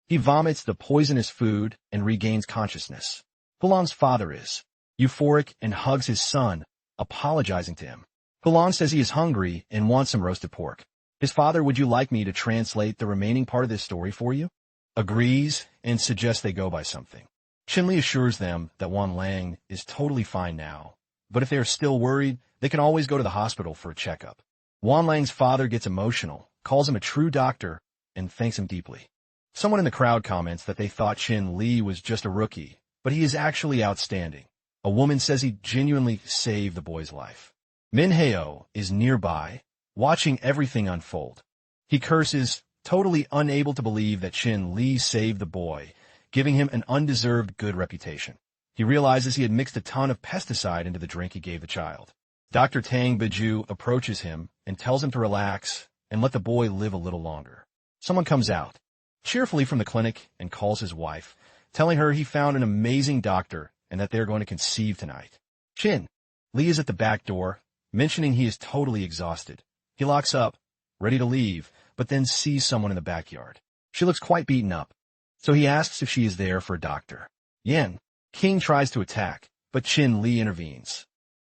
He vomits the poisonous food and regains consciousness. Hulong's father is euphoric and hugs his son, apologizing to him. Hulong says he is hungry and wants some roasted pork. His father, would you like me to translate the remaining part of this story for you? Agrees and suggests they go by something. Qin Li assures them that Wan Lang is totally fine now, but if they are still worried, they can always go to the hospital for a checkup. Wan Lang's father gets emotional, calls him a true doctor, and thanks him deeply. Someone in the crowd comments that they thought Qin Li was just a rookie, but he is actually outstanding. A woman says he genuinely saved the boy's life. Min Heo is nearby, watching everything unfold. He curses, totally unable to believe that Qin Li saved the boy, giving him an undeserved good reputation. He realizes he had mixed a ton of pesticide into the drink he gave the child. Dr. Tang Biju approaches him and tells him to relax and let the boy live a little longer. Someone comes out cheerfully from the clinic and calls his wife, telling her he found an amazing doctor and that they're going to conceive tonight. Qin Li is at the back door, mentioning he is totally exhausted. He locks up, ready to leave, but then sees someone in the backyard. She looks quite beaten up, so he asks if she is there for a doctor. Yan King tries to attack, but Qin Li intervenes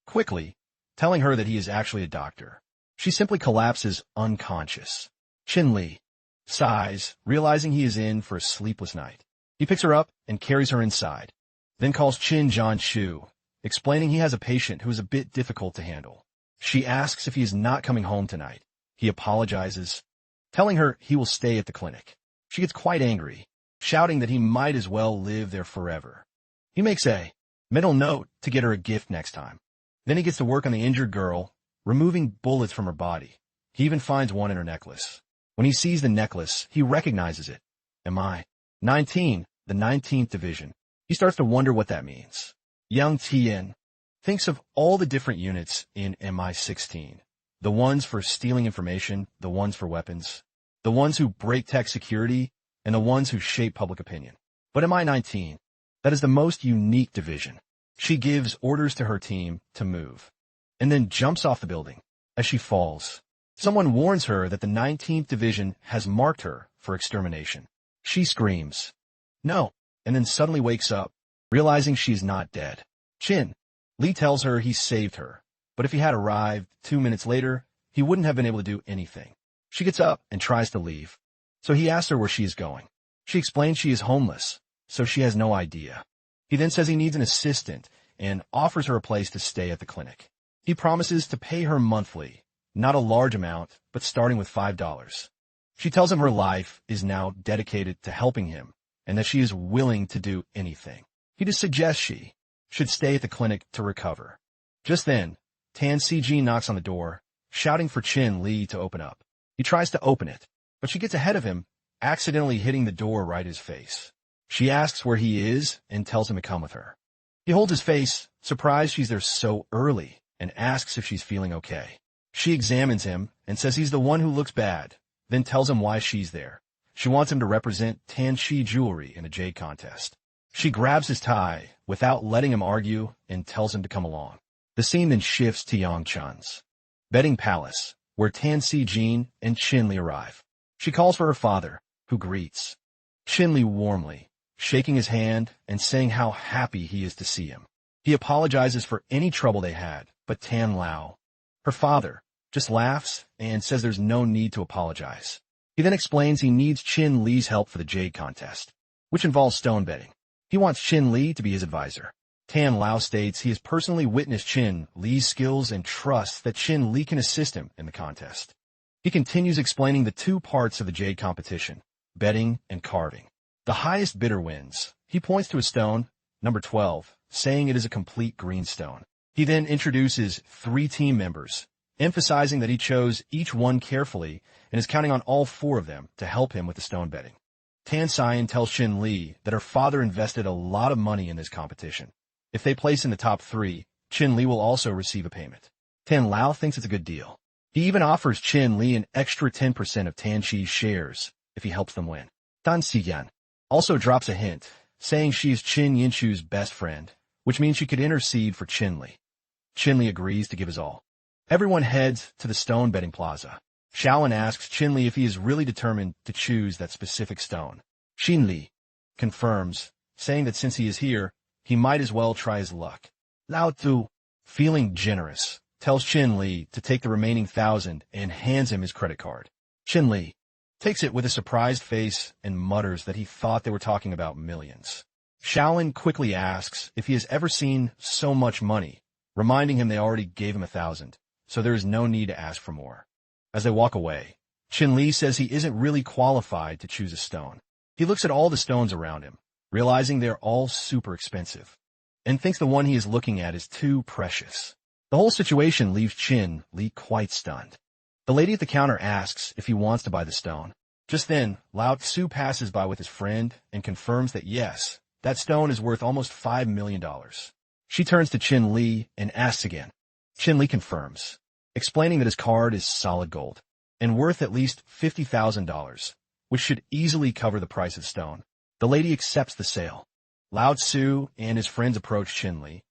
quickly, telling her that he is actually a doctor. She simply collapses unconscious. Qin Li sighs, realizing he is in for a sleepless night. He picks her up and carries her inside, then calls Qin Jianshu, explaining he has a patient who is a bit difficult to handle. She asks if he is not coming home tonight. He apologizes, telling her he will stay at the clinic. She gets quite angry, shouting that he might as well live there forever. He makes a mental note to get her a gift next time. Then he gets to work on the injured girl, removing bullets from her body. He even finds one in her necklace. When he sees the necklace, he recognizes it. MI-19, the 19th Division. He starts to wonder what that means. Yang Tian thinks of all the different units in MI-16. The ones for stealing information, the ones for weapons, the ones who break tech security, and the ones who shape public opinion. But MI-19, that is the most unique division. She gives orders to her team to move, and then jumps off the building. As she falls, someone warns her that the 19th Division has marked her for extermination. She screams, "No," and then suddenly wakes up, realizing she's not dead. Qin Li tells her he saved her, but if he had arrived 2 minutes later, he wouldn't have been able to do anything. She gets up and tries to leave, so he asks her where she is going. She explains she is homeless, so she has no idea. He then says he needs an assistant and offers her a place to stay at the clinic. He promises to pay her monthly, not a large amount, but starting with $5. She tells him her life is now dedicated to helping him and that she is willing to do anything. He just suggests she should stay at the clinic to recover. Just then, Tan Ciji knocks on the door, shouting for Qin Li to open up. He tries to open it, but she gets ahead of him, accidentally hitting the door right in his face. She asks where he is and tells him to come with her. He holds his face, surprised she's there so early, and asks if she's feeling okay. She examines him and says he's the one who looks bad, then tells him why she's there. She wants him to represent Tanshi Jewelry in a jade contest. She grabs his tie without letting him argue and tells him to come along. The scene then shifts to Yangchun's betting palace, where Tan Si-jin and Qin Li arrive. She calls for her father, who greets Qin Li warmly, shaking his hand and saying how happy he is to see him. He apologizes for any trouble they had, but Tan Lao, her father, just laughs and says there's no need to apologize. He then explains he needs Qin Li's help for the jade contest, which involves stone betting. He wants Qin Li to be his advisor. Tan Lao states he has personally witnessed Qin Li's skills and trusts that Qin Li can assist him in the contest. He continues explaining the two parts of the jade competition, betting and carving. The highest bidder wins. He points to a stone, number 12, saying it is a complete green stone. He then introduces 3 team members, emphasizing that he chose each one carefully and is counting on all 4 of them to help him with the stone betting. Tan Xian tells Xin Li that her father invested a lot of money in this competition. If they place in the top 3, Xin Li will also receive a payment. Tan Lao thinks it's a good deal. He even offers Xin Li an extra 10% of Tan Qi's shares if he helps them win. Tan Xiyan also drops a hint, saying she is Qin Yinchu's best friend, which means she could intercede for Qin Li. Qin Li agrees to give his all. Everyone heads to the stone betting plaza. Shaolin asks Qin Li if he is really determined to choose that specific stone. Qin Li confirms, saying that since he is here, he might as well try his luck. Lao Tu, feeling generous, tells Qin Li to take the remaining 1,000 and hands him his credit card. Qin Li takes it with a surprised face and mutters that he thought they were talking about millions. Shaolin quickly asks if he has ever seen so much money, reminding him they already gave him 1,000, so there is no need to ask for more. As they walk away, Qin Li says he isn't really qualified to choose a stone. He looks at all the stones around him, realizing they're all super expensive, and thinks the one he is looking at is too precious. The whole situation leaves Qin Li quite stunned. The lady at the counter asks if he wants to buy the stone. Just then, Lao Tzu passes by with his friend and confirms that yes, that stone is worth almost $5 million. She turns to Qin Li and asks again. Qin Li confirms, explaining that his card is solid gold and worth at least $50,000, which should easily cover the price of the stone. The lady accepts the sale. Lao Tzu and his friends approach Qin Li,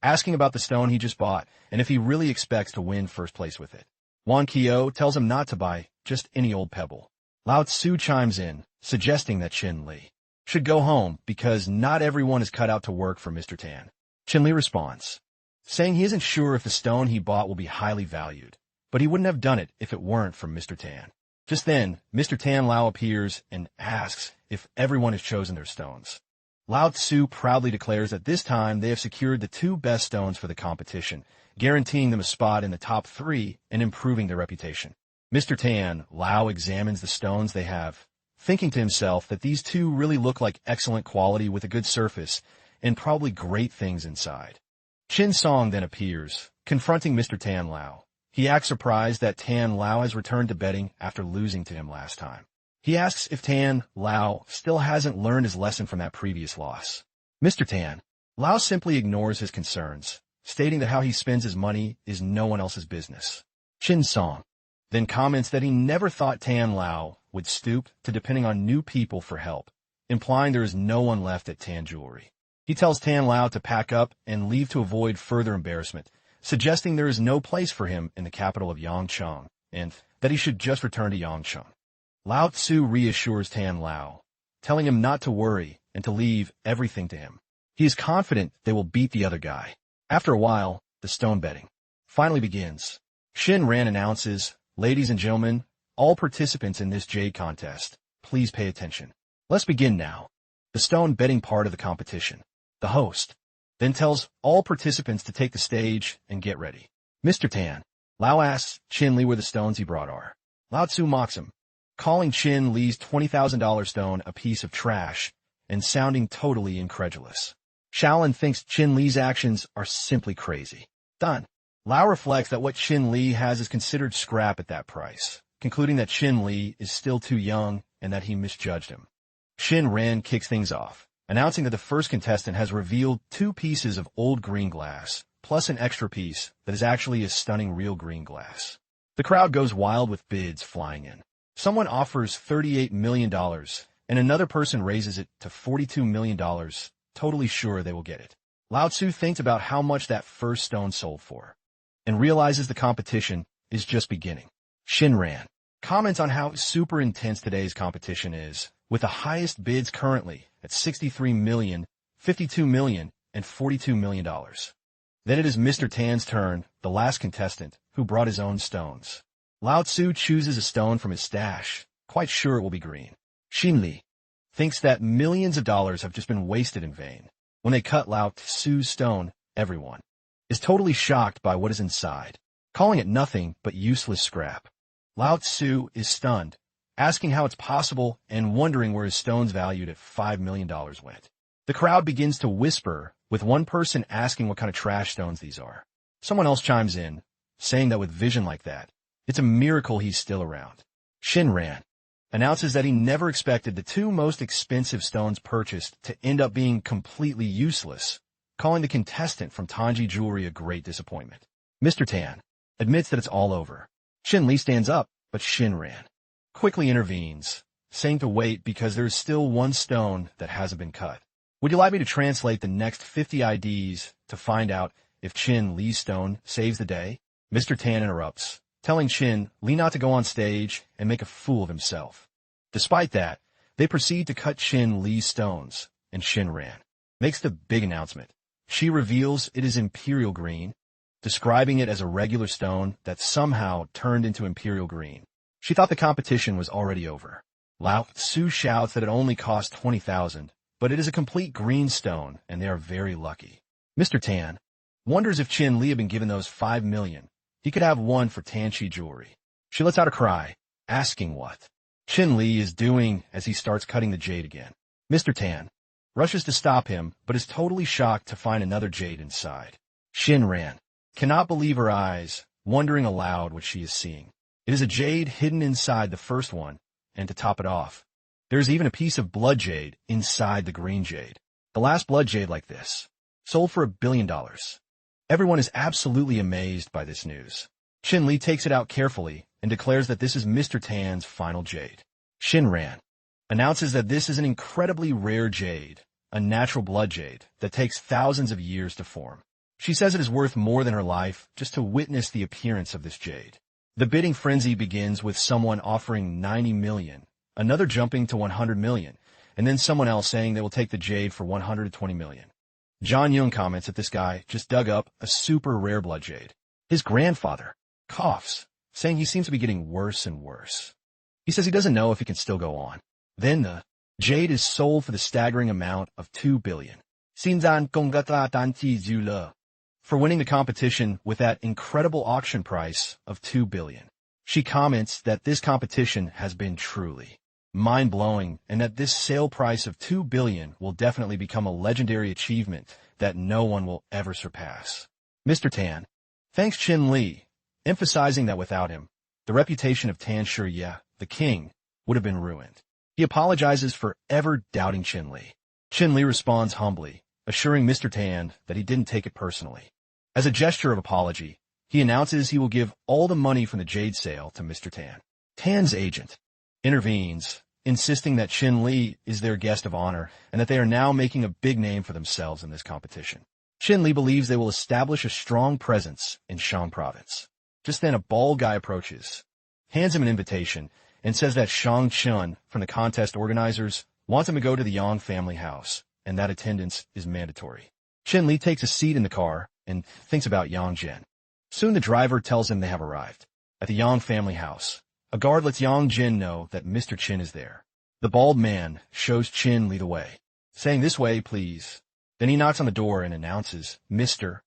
asking about the stone he just bought and if he really expects to win first place with it. Wan Qio tells him not to buy just any old pebble. Lao Tzu chimes in, suggesting that Qin Li should go home because not everyone is cut out to work for Mr. Tan. Qin Li responds, saying he isn't sure if the stone he bought will be highly valued, but he wouldn't have done it if it weren't for Mr. Tan. Just then, Mr. Tan Lao appears and asks if everyone has chosen their stones. Lao Tzu proudly declares that this time they have secured the 2 best stones for the competition, guaranteeing them a spot in the top 3 and improving their reputation. Mr. Tan Lao examines the stones they have, thinking to himself that these 2 really look like excellent quality with a good surface and probably great things inside. Qin Song then appears, confronting Mr. Tan Lao. He acts surprised that Tan Lao has returned to betting after losing to him last time. He asks if Tan Lao still hasn't learned his lesson from that previous loss. Mr. Tan Lao simply ignores his concerns, stating that how he spends his money is no one else's business. Qin Song then comments that he never thought Tan Lao would stoop to depending on new people for help, implying there is no one left at Tan Jewelry. He tells Tan Lao to pack up and leave to avoid further embarrassment, suggesting there is no place for him in the capital of Yangcheng, and that he should just return to Yangcheng. Lao Tzu reassures Tan Lao, telling him not to worry and to leave everything to him. He is confident they will beat the other guy. After a while, the stone betting finally begins. Shin Ran announces, "Ladies and gentlemen, all participants in this jade contest, please pay attention. Let's begin now." The stone betting part of the competition. The host then tells all participants to take the stage and get ready. Mr. Tan Lao asks Qin Li where the stones he brought are. Lao Tzu mocks him, calling Qin Li's $20,000 stone a piece of trash and sounding totally incredulous. Shaolin thinks Qin Li's actions are simply crazy. Done. Lao reflects that what Qin Li has is considered scrap at that price, concluding that Qin Li is still too young and that he misjudged him. Shin Ran kicks things off, announcing that the first contestant has revealed 2 pieces of old green glass, plus an extra piece that is actually a stunning real green glass. The crowd goes wild with bids flying in. Someone offers $38 million, and another person raises it to $42 million, totally sure they will get it. Lao Tzu thinks about how much that first stone sold for, and realizes the competition is just beginning. Shin Ran comments on how super intense today's competition is, with the highest bids currently at $63 million, $52 million, and $42 million. Then it is Mr. Tan's turn, the last contestant, who brought his own stones. Lao Tzu chooses a stone from his stash, quite sure it will be green. Xin Li thinks that millions of dollars have just been wasted in vain. When they cut Lao Tzu's stone, everyone is totally shocked by what is inside, calling it nothing but useless scrap. Lao Tzu is stunned, asking how it's possible and wondering where his stones valued at $5 million went. The crowd begins to whisper, with one person asking what kind of trash stones these are. Someone else chimes in, saying that with vision like that, it's a miracle he's still around. Shinran announces that he never expected the two most expensive stones purchased to end up being completely useless, calling the contestant from Tanji Jewelry a great disappointment. Mr. Tan admits that it's all over. Shin Li stands up, but Shinran quickly intervenes, saying to wait because there is still one stone that hasn't been cut. Would you like me to translate the next 50 IDs to find out if Shin Li's stone saves the day? Mr. Tan interrupts, telling Shin Li not to go on stage and make a fool of himself. Despite that, they proceed to cut Shin Li's stones, and Shinran makes the big announcement. She reveals it is Imperial Green, describing it as a regular stone that somehow turned into Imperial Green. She thought the competition was already over. Lao Tzu shouts that it only cost 20,000, but it is a complete green stone, and they are very lucky. Mr. Tan wonders if Chin Li had been given those 5 million. He could have one for Tanshi Jewelry. She lets out a cry, asking what Chin Li is doing as he starts cutting the jade again. Mr. Tan rushes to stop him, but is totally shocked to find another jade inside. Shinran cannot believe her eyes, wondering aloud what she is seeing. It is a jade hidden inside the first one, and to top it off, there is even a piece of blood jade inside the green jade. The last blood jade like this sold for $1 billion. Everyone is absolutely amazed by this news. Chin Li takes it out carefully and declares that this is Mr. Tan's final jade. Shinran announces that this is an incredibly rare jade, a natural blood jade that takes thousands of years to form. She says it is worth more than her life just to witness the appearance of this jade. The bidding frenzy begins with someone offering 90 million, another jumping to 100 million, and then someone else saying they will take the jade for 120 million. John Young comments that this guy just dug up a super rare blood jade. His grandfather coughs, saying he seems to be getting worse and worse. He says he doesn't know if he can still go on. Then the jade is sold for the staggering amount of 2 billion. For winning the competition with that incredible auction price of 2 billion. She comments that this competition has been truly mind-blowing and that this sale price of 2 billion will definitely become a legendary achievement that no one will ever surpass. Mr. Tan thanks Chin Li, emphasizing that without him, the reputation of Tan Shiye, the king, would have been ruined. He apologizes for ever doubting Chin Li. Chin Li responds humbly, assuring Mr. Tan that he didn't take it personally. As a gesture of apology, he announces he will give all the money from the jade sale to Mr. Tan. Tan's agent intervenes, insisting that Chin Li is their guest of honor and that they are now making a big name for themselves in this competition. Chin Li believes they will establish a strong presence in Shang province. Just then a bald guy approaches, hands him an invitation, and says that Shang Chun from the contest organizers wants him to go to the Yang family house, and that attendance is mandatory. Chin Li takes a seat in the car and thinks about Yang Jin. Soon the driver tells him they have arrived. At the Yang family house, a guard lets Yang Jin know that Mr. Chin is there. The bald man shows Chin Li the way, saying, "This way, please." Then he knocks on the door and announces, "Mr.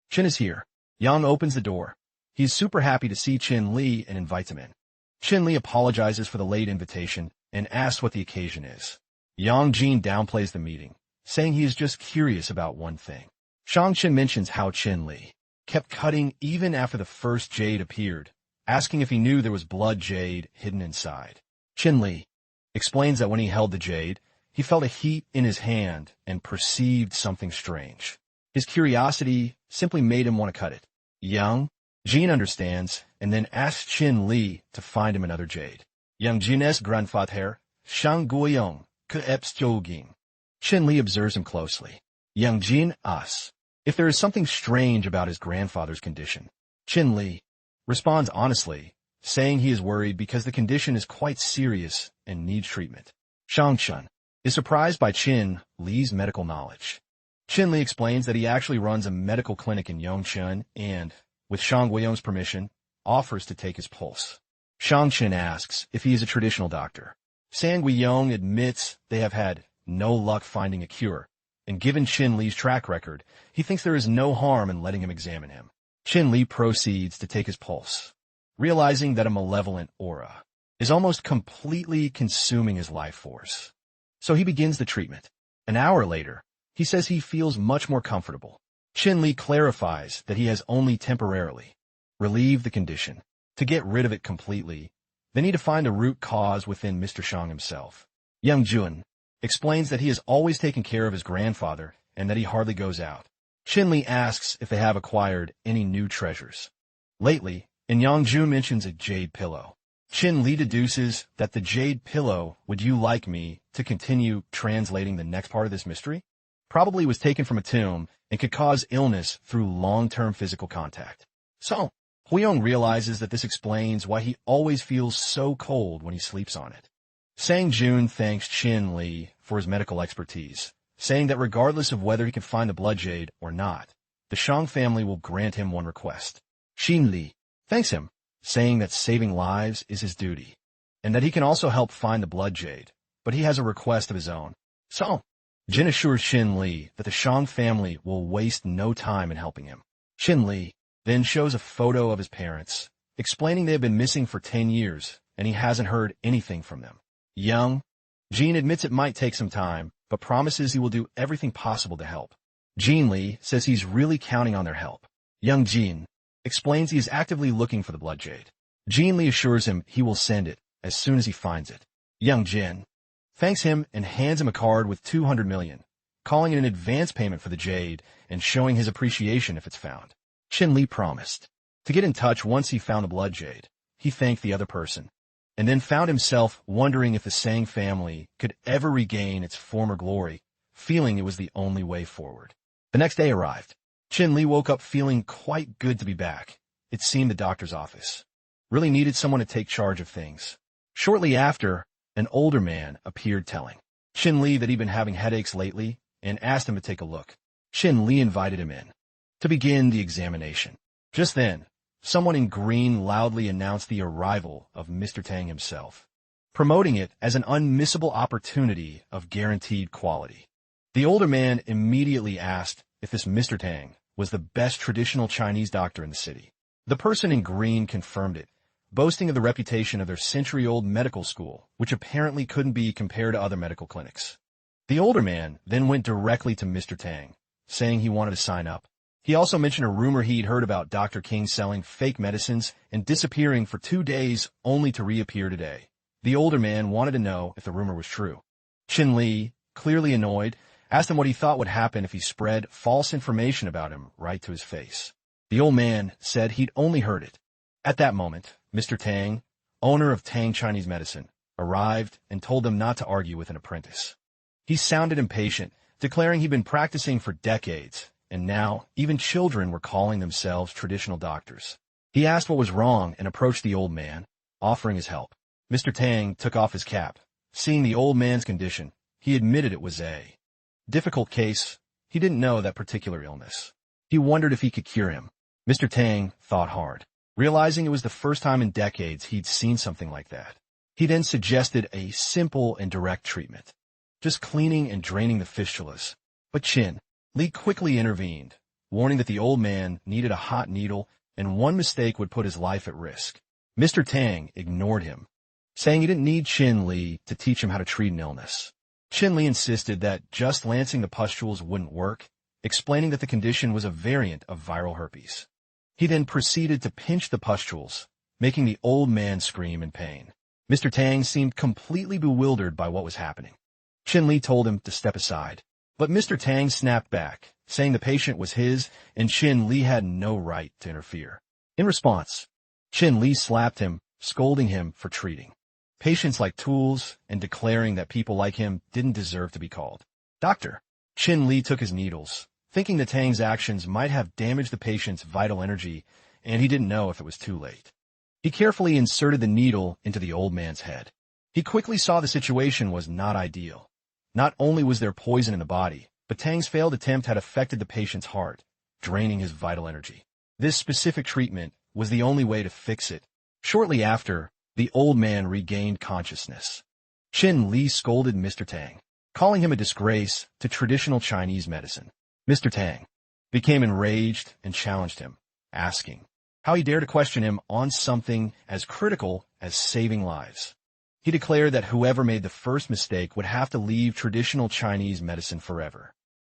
Chin is here." Yang opens the door. He is super happy to see Chin Li and invites him in. Chin Li apologizes for the late invitation and asks what the occasion is. Yang Jin downplays the meeting, saying he is just curious about one thing. Shang Chen mentions how Chin Li kept cutting even after the first jade appeared, asking if he knew there was blood jade hidden inside. Chin Li explains that when he held the jade, he felt a heat in his hand and perceived something strange. His curiosity simply made him want to cut it. Yang Jin understands and then asks Chin Li to find him another jade. Yang Jin's grandfather, Shang Guiyong, Keepsjoging. Chin Li observes him closely. Yang Jin asks if there is something strange about his grandfather's condition. Chin Li responds honestly, saying he is worried because the condition is quite serious and needs treatment. Shang Chun is surprised by Chin Li's medical knowledge. Chin Li explains that he actually runs a medical clinic in Yongchun and, with Shang Guiyong's permission, offers to take his pulse. Shang Chen asks if he is a traditional doctor. Sang Guiyong admits they have had no luck finding a cure, and given Chin Li's track record, he thinks there is no harm in letting him examine him. Chin Li proceeds to take his pulse, realizing that a malevolent aura is almost completely consuming his life force. So he begins the treatment. An hour later, he says he feels much more comfortable. Chin Li clarifies that he has only temporarily relieve the condition. To get rid of it completely, they need to find a root cause within Mr. Shang himself. Young Jun explains that he has always taken care of his grandfather and that he hardly goes out. Qin Li asks if they have acquired any new treasures lately, and Yang Jun mentions a jade pillow. Qin Li deduces that the jade pillow, would you like me to continue translating the next part of this mystery, probably was taken from a tomb and could cause illness through long-term physical contact. So, Huiyong realizes that this explains why he always feels so cold when he sleeps on it. Sang Jun thanks Qin Li for his medical expertise, saying that regardless of whether he can find the blood jade or not, the Shang family will grant him one request. Qin Li thanks him, saying that saving lives is his duty, and that he can also help find the blood jade, but he has a request of his own. So, Jin assures Qin Li that the Shang family will waste no time in helping him. Qin Li then shows a photo of his parents, explaining they have been missing for 10 years, and he hasn't heard anything from them. Young Jin admits it might take some time, but promises he will do everything possible to help. Qin Li says he's really counting on their help. Young Jin explains he is actively looking for the blood jade. Qin Li assures him he will send it as soon as he finds it. Young Jin thanks him and hands him a card with 200 million, calling it an advance payment for the jade and showing his appreciation if it's found. Qin Li promised to get in touch once he found the blood jade. He thanked the other person, and then found himself wondering if the Sang family could ever regain its former glory, feeling it was the only way forward. The next day arrived. Qin Li woke up feeling quite good to be back. It seemed the doctor's office really needed someone to take charge of things. Shortly after, an older man appeared telling Qin Li that he'd been having headaches lately and asked him to take a look. Qin Li invited him in to begin the examination. Just then, someone in green loudly announced the arrival of Mr. Tang himself, promoting it as an unmissable opportunity of guaranteed quality. The older man immediately asked if this Mr. Tang was the best traditional Chinese doctor in the city. The person in green confirmed it, boasting of the reputation of their century-old medical school, which apparently couldn't be compared to other medical clinics. The older man then went directly to Mr. Tang, saying he wanted to sign up. He also mentioned a rumor he'd heard about Dr. King selling fake medicines and disappearing for 2 days only to reappear today. The older man wanted to know if the rumor was true. Qin Li, clearly annoyed, asked him what he thought would happen if he spread false information about him right to his face. The old man said he'd only heard it. At that moment, Mr. Tang, owner of Tang Chinese Medicine, arrived and told them not to argue with an apprentice. He sounded impatient, declaring he'd been practicing for decades, and now even children were calling themselves traditional doctors. He asked what was wrong and approached the old man, offering his help. Mr. Tang took off his cap. Seeing the old man's condition, he admitted it was a difficult case. He didn't know that particular illness. He wondered if he could cure him. Mr. Tang thought hard, realizing it was the first time in decades he'd seen something like that. He then suggested a simple and direct treatment, just cleaning and draining the fistulas. But Qin Li quickly intervened, warning that the old man needed a hot needle and one mistake would put his life at risk. Mr. Tang ignored him, saying he didn't need Qin Li to teach him how to treat an illness. Qin Li insisted that just lancing the pustules wouldn't work, explaining that the condition was a variant of viral herpes. He then proceeded to pinch the pustules, making the old man scream in pain. Mr. Tang seemed completely bewildered by what was happening. Qin Li told him to step aside, but Mr. Tang snapped back, saying the patient was his and Qin Li had no right to interfere. In response, Qin Li slapped him, scolding him for treating patients like tools and declaring that people like him didn't deserve to be called doctor. Qin Li took his needles, thinking that Tang's actions might have damaged the patient's vital energy, and he didn't know if it was too late. He carefully inserted the needle into the old man's head. He quickly saw the situation was not ideal. Not only was there poison in the body, but Tang's failed attempt had affected the patient's heart, draining his vital energy. This specific treatment was the only way to fix it. Shortly after, the old man regained consciousness. Qin Li scolded Mr. Tang, calling him a disgrace to traditional Chinese medicine. Mr. Tang became enraged and challenged him, asking how he dared to question him on something as critical as saving lives. He declared that whoever made the first mistake would have to leave traditional Chinese medicine forever.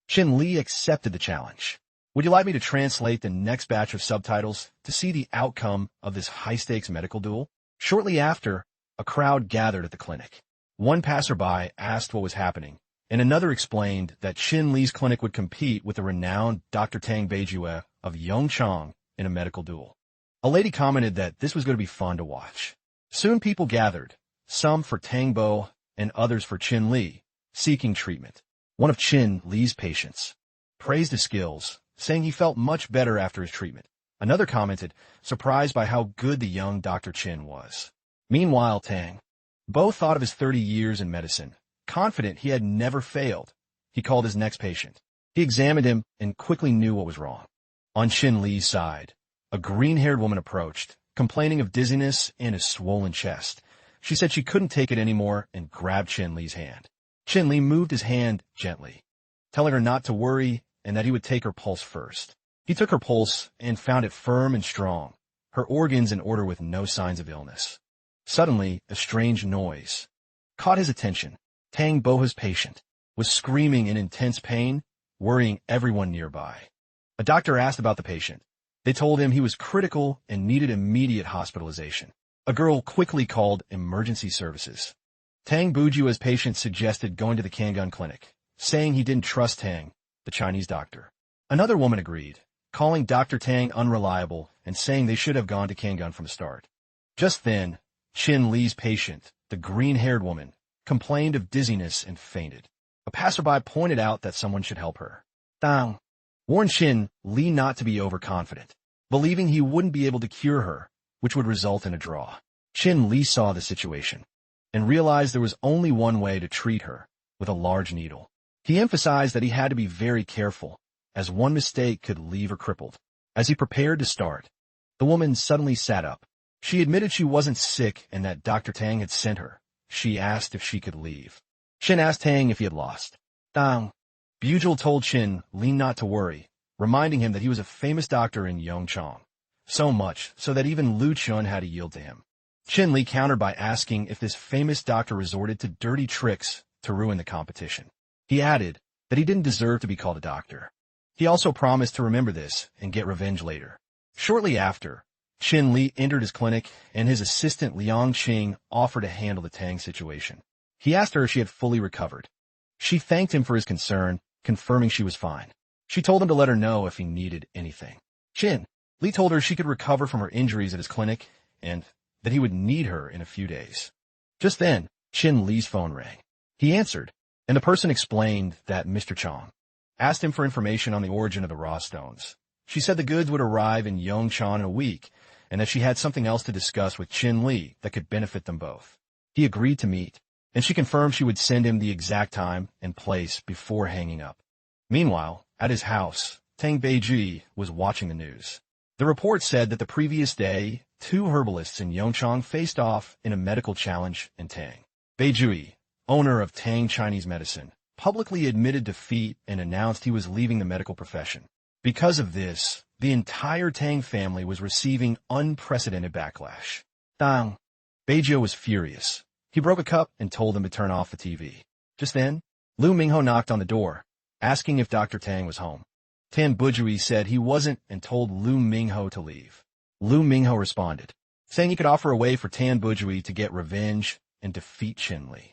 Qin Li accepted the challenge. Would you like me to translate the next batch of subtitles to see the outcome of this high-stakes medical duel? Shortly after, a crowd gathered at the clinic. One passerby asked what was happening, and another explained that Qin Li's clinic would compete with the renowned Dr. Tang Beijue of Yongchang in a medical duel. A lady commented that this was going to be fun to watch. Soon people gathered, some for Tang Bo and others for Qin Li, seeking treatment. One of Qin Li's patients praised his skills, saying he felt much better after his treatment. Another commented, surprised by how good the young Dr. Qin was. Meanwhile, Tang Bo thought of his 30 years in medicine, confident he had never failed. He called his next patient. He examined him and quickly knew what was wrong. On Qin Li's side, a green-haired woman approached, complaining of dizziness and a swollen chest. She said she couldn't take it anymore and grabbed Qin Li's hand. Qin Li moved his hand gently, telling her not to worry and that he would take her pulse first. He took her pulse and found it firm and strong, her organs in order with no signs of illness. Suddenly, a strange noise caught his attention. Tang Bo's patient was screaming in intense pain, worrying everyone nearby. A doctor asked about the patient. They told him he was critical and needed immediate hospitalization. A girl quickly called emergency services. Tang Bujua's patient suggested going to the Kangun clinic, saying he didn't trust Tang, the Chinese doctor. Another woman agreed, calling Dr. Tang unreliable and saying they should have gone to Kangun from the start. Just then, Qin Li's patient, the green-haired woman, complained of dizziness and fainted. A passerby pointed out that someone should help her. Tang warned Qin Li not to be overconfident, believing he wouldn't be able to cure her, which would result in a draw. Qin Li saw the situation and realized there was only one way to treat her, with a large needle. He emphasized that he had to be very careful, as one mistake could leave her crippled. As he prepared to start, the woman suddenly sat up. She admitted she wasn't sick and that Dr. Tang had sent her. She asked if she could leave. Qin asked Tang if he had lost. Tang Bujul told Qin Li not to worry, reminding him that he was a famous doctor in Yongchang, so much so that even Lu Chun had to yield to him. Qin Li countered by asking if this famous doctor resorted to dirty tricks to ruin the competition. He added that he didn't deserve to be called a doctor. He also promised to remember this and get revenge later. Shortly after, Qin Li entered his clinic, and his assistant Liang Qing offered to handle the Tang situation. He asked her if she had fully recovered. She thanked him for his concern, confirming she was fine. She told him to let her know if he needed anything. Qin Li told her she could recover from her injuries at his clinic, and that he would need her in a few days. Just then, Qin Li's phone rang. He answered, and the person explained that Mr. Chang asked him for information on the origin of the raw stones. She said the goods would arrive in Yongchang in a week, and that she had something else to discuss with Qin Li that could benefit them both. He agreed to meet, and she confirmed she would send him the exact time and place before hanging up. Meanwhile, at his house, Tang Beiji was watching the news. The report said that the previous day, 2 herbalists in Yongchang faced off in a medical challenge, and Tang Beiji, owner of Tang Chinese Medicine, publicly admitted defeat and announced he was leaving the medical profession. Because of this, the entire Tang family was receiving unprecedented backlash. Tang Beiji was furious. He broke a cup and told them to turn off the TV. Just then, Lu Mingho knocked on the door, asking if Dr. Tang was home. Tan Bujui said he wasn't and told Lu Mingho to leave. Lu Mingho responded, saying he could offer a way for Tan Bujui to get revenge and defeat Qin Li.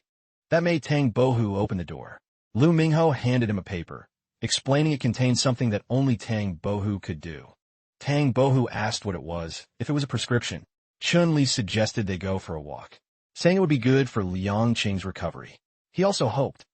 That made Tang Bohu open the door. Lu Mingho handed him a paper, explaining it contained something that only Tang Bohu could do. Tang Bohu asked what it was, if it was a prescription. Qin Li suggested they go for a walk, saying it would be good for Liang Qing's recovery. He also hoped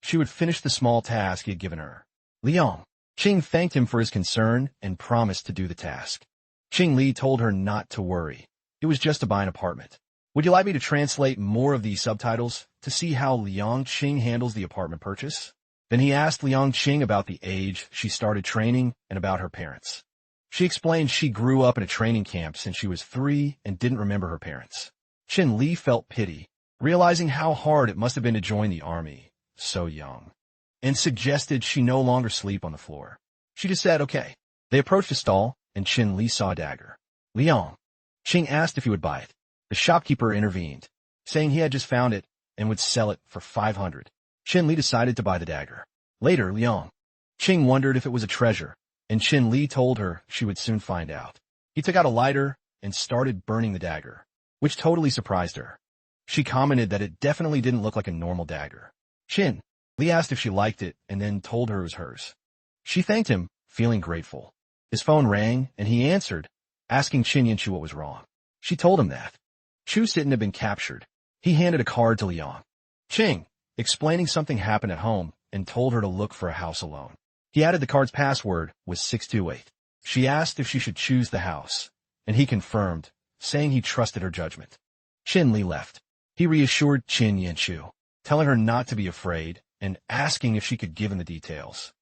she would finish the small task he had given her. Liang Qing thanked him for his concern and promised to do the task. Qing Li told her not to worry. It was just to buy an apartment. Would you like me to translate more of these subtitles to see how Liang Qing handles the apartment purchase? Then he asked Liang Qing about the age she started training and about her parents. She explained she grew up in a training camp since she was 3 and didn't remember her parents. Qin Li felt pity, realizing how hard it must have been to join the army so young, and suggested she no longer sleep on the floor. She just said, okay. They approached a stall, and Qin Li saw a dagger. Liang Qing asked if he would buy it. The shopkeeper intervened, saying he had just found it and would sell it for 500. Qin Li decided to buy the dagger. Later, Liang Qing wondered if it was a treasure, and Qin Li told her she would soon find out. He took out a lighter and started burning the dagger, which totally surprised her. She commented that it definitely didn't look like a normal dagger. Qin Li asked if she liked it and then told her it was hers. She thanked him, feeling grateful. His phone rang, and he answered, asking Qin Yanchu what was wrong. She told him that Chu Sitten had been captured. He handed a card to Liang. Qing, explaining something happened at home, and told her to look for a house alone. He added the card's password was 628. She asked if she should choose the house, and he confirmed, saying he trusted her judgment. Qin Li left. He reassured Qin Yanchu, telling her not to be afraid and asking if she could give him the details.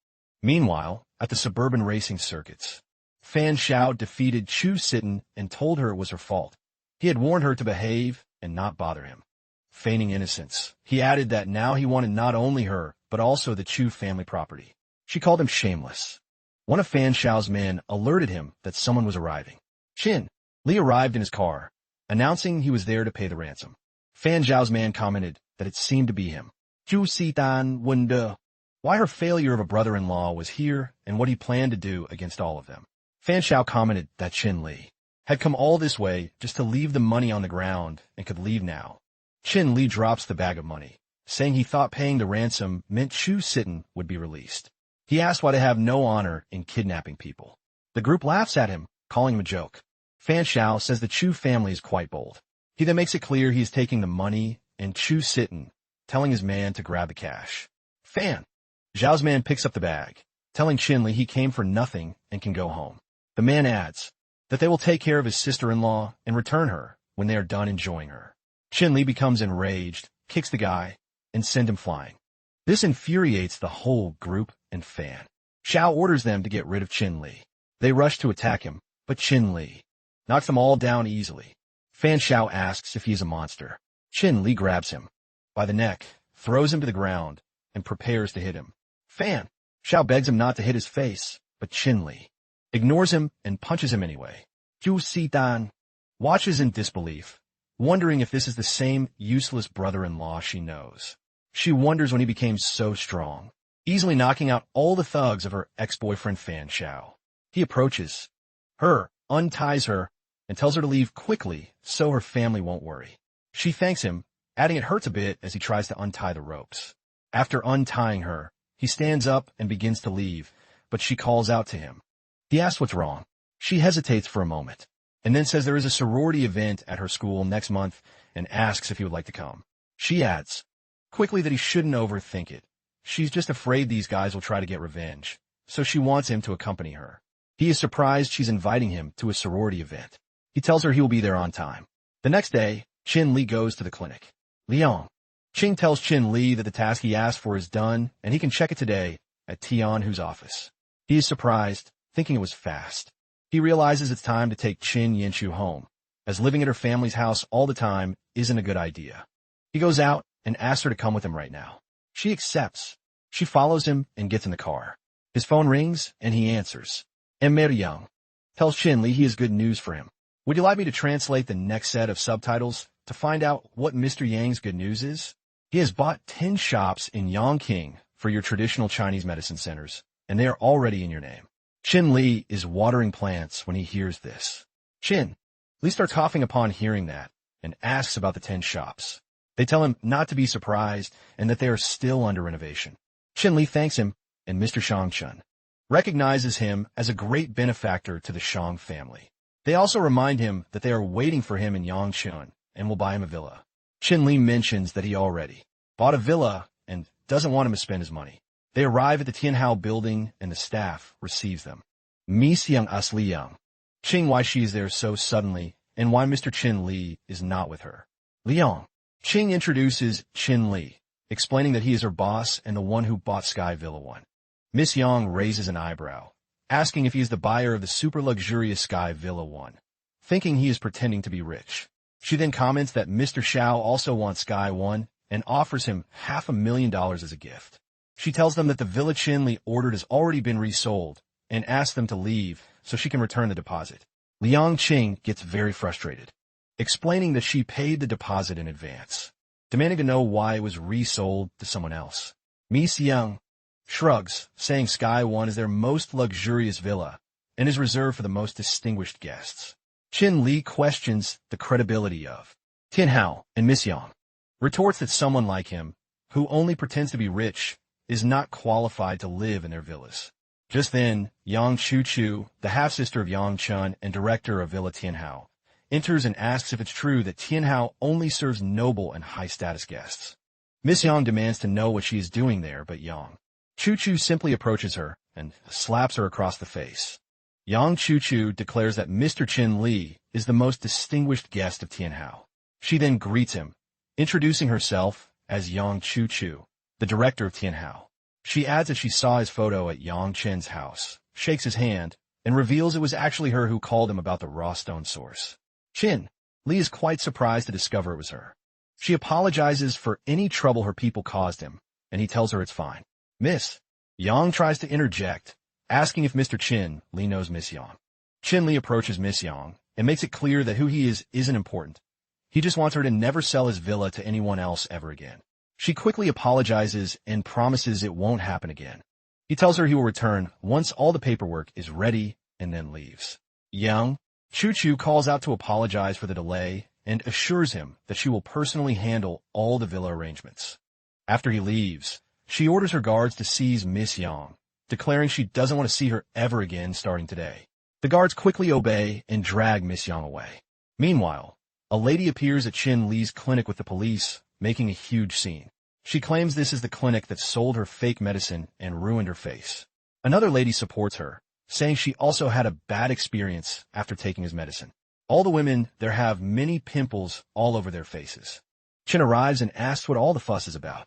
Meanwhile, at the suburban racing circuits, Fan Xiao defeated Chu Sitten and told her it was her fault. He had warned her to behave and not bother him. Feigning innocence, he added that now he wanted not only her, but also the Chu family property. She called him shameless. One of Fan Xiao's men alerted him that someone was arriving. Qin Li arrived in his car, announcing he was there to pay the ransom. Fan Xiao's man commented that it seemed to be him. Zhu Sidan wonder why her failure of a brother-in-law was here and what he planned to do against all of them. Fan Xiao commented that Qin Li had come all this way just to leave the money on the ground and could leave now. Qin Li drops the bag of money, saying he thought paying the ransom meant Chu Sitten would be released. He asked why they have no honor in kidnapping people. The group laughs at him, calling him a joke. Fan Xiao says the Chu family is quite bold. He then makes it clear he is taking the money and Chu Sitten, telling his man to grab the cash. Fan Xiao's man picks up the bag, telling Qin Li he came for nothing and can go home. The man adds that they will take care of his sister-in-law and return her when they are done enjoying her. Qin Li becomes enraged, kicks the guy, and sends him flying. This infuriates the whole group and Fan Xiao orders them to get rid of Qin Li. They rush to attack him, but Qin Li knocks them all down easily. Fan Xiao asks if he is a monster. Qin Li grabs him by the neck, throws him to the ground, and prepares to hit him. Fan Xiao begs him not to hit his face, but Qin Li ignores him and punches him anyway. Zhu Sidan watches in disbelief, wondering if this is the same useless brother-in-law she knows. She wonders when he became so strong, easily knocking out all the thugs of her ex-boyfriend Fan Xiao. He approaches her, unties her, and tells her to leave quickly so her family won't worry. She thanks him, adding it hurts a bit as he tries to untie the ropes. After untying her, he stands up and begins to leave, but she calls out to him. He asks what's wrong. She hesitates for a moment, and then says there is a sorority event at her school next month and asks if he would like to come. She adds quickly that he shouldn't overthink it. She's just afraid these guys will try to get revenge, so she wants him to accompany her. He is surprised she's inviting him to a sorority event. He tells her he will be there on time. The next day, Qin Li goes to the clinic. Liang Qing tells Qin Li that the task he asked for is done and he can check it today at Tianhu's office. He is surprised, thinking it was fast. He realizes it's time to take Qin Yanchu home, as living at her family's house all the time isn't a good idea. He goes out and asks her to come with him right now. She accepts. She follows him and gets in the car. His phone rings and he answers. Emir Yang tells Qin Li he has good news for him. Would you like me to translate the next set of subtitles to find out what Mr. Yang's good news is? He has bought 10 shops in Yongqing for your traditional Chinese medicine centers, and they are already in your name. Qin Li is watering plants when he hears this. Qin Li starts coughing upon hearing that and asks about the 10 shops. They tell him not to be surprised and that they are still under renovation. Qin Li thanks him, and Mr. Shang Chun recognizes him as a great benefactor to the Shang family. They also remind him that they are waiting for him in Yangchun and will buy him a villa. Qin Li mentions that he already bought a villa and doesn't want him to spend his money. They arrive at the Tianhao building and the staff receives them. Miss Young asks Liang Qing why she is there so suddenly and why Mr. Qin Li is not with her. Liang Qing introduces Qin Li, explaining that he is her boss and the one who bought Sky Villa 1. Miss Yang raises an eyebrow, asking if he is the buyer of the super luxurious Sky Villa 1, thinking he is pretending to be rich. She then comments that Mr. Xiao also wants Sky 1 and offers him $500,000 as a gift. She tells them that the Villa Qin Li ordered has already been resold and asks them to leave so she can return the deposit. Liang Qing gets very frustrated, explaining that she paid the deposit in advance, demanding to know why it was resold to someone else. Miss Yang shrugs, saying Sky 1 is their most luxurious villa and is reserved for the most distinguished guests. Chin Li questions the credibility of Tian Hao, and Miss Yang retorts that someone like him, who only pretends to be rich, is not qualified to live in their villas. Just then, Yang Chu-Chu, the half-sister of Yang Chun and director of Villa Tian Hao, enters and asks if it's true that Tian Hao only serves noble and high-status guests. Miss Yang demands to know what she is doing there, but Yang Chu-Chu simply approaches her and slaps her across the face. Yang Chu-Chu declares that Mr. Chin Li is the most distinguished guest of Tian Hao. She then greets him, introducing herself as Yang Chu-Chu, the director of Tian Hao. She adds that she saw his photo at Yang Chen's house, shakes his hand, and reveals it was actually her who called him about the raw stone source. Chin Li is quite surprised to discover it was her. She apologizes for any trouble her people caused him, and he tells her it's fine. Miss Yang tries to interject, asking if Mr. Chin Li knows Miss Yang. Chin Li approaches Miss Yang and makes it clear that who he is isn't important. He just wants her to never sell his villa to anyone else ever again. She quickly apologizes and promises it won't happen again. He tells her he will return once all the paperwork is ready and then leaves. Yang Chu-Chu calls out to apologize for the delay and assures him that she will personally handle all the villa arrangements. After he leaves, she orders her guards to seize Miss Yang, declaring she doesn't want to see her ever again starting today. The guards quickly obey and drag Miss Yang away. Meanwhile, a lady appears at Chin Li's clinic with the police, making a huge scene. She claims this is the clinic that sold her fake medicine and ruined her face. Another lady supports her, saying she also had a bad experience after taking his medicine. All the women there have many pimples all over their faces. Chin arrives and asks what all the fuss is about.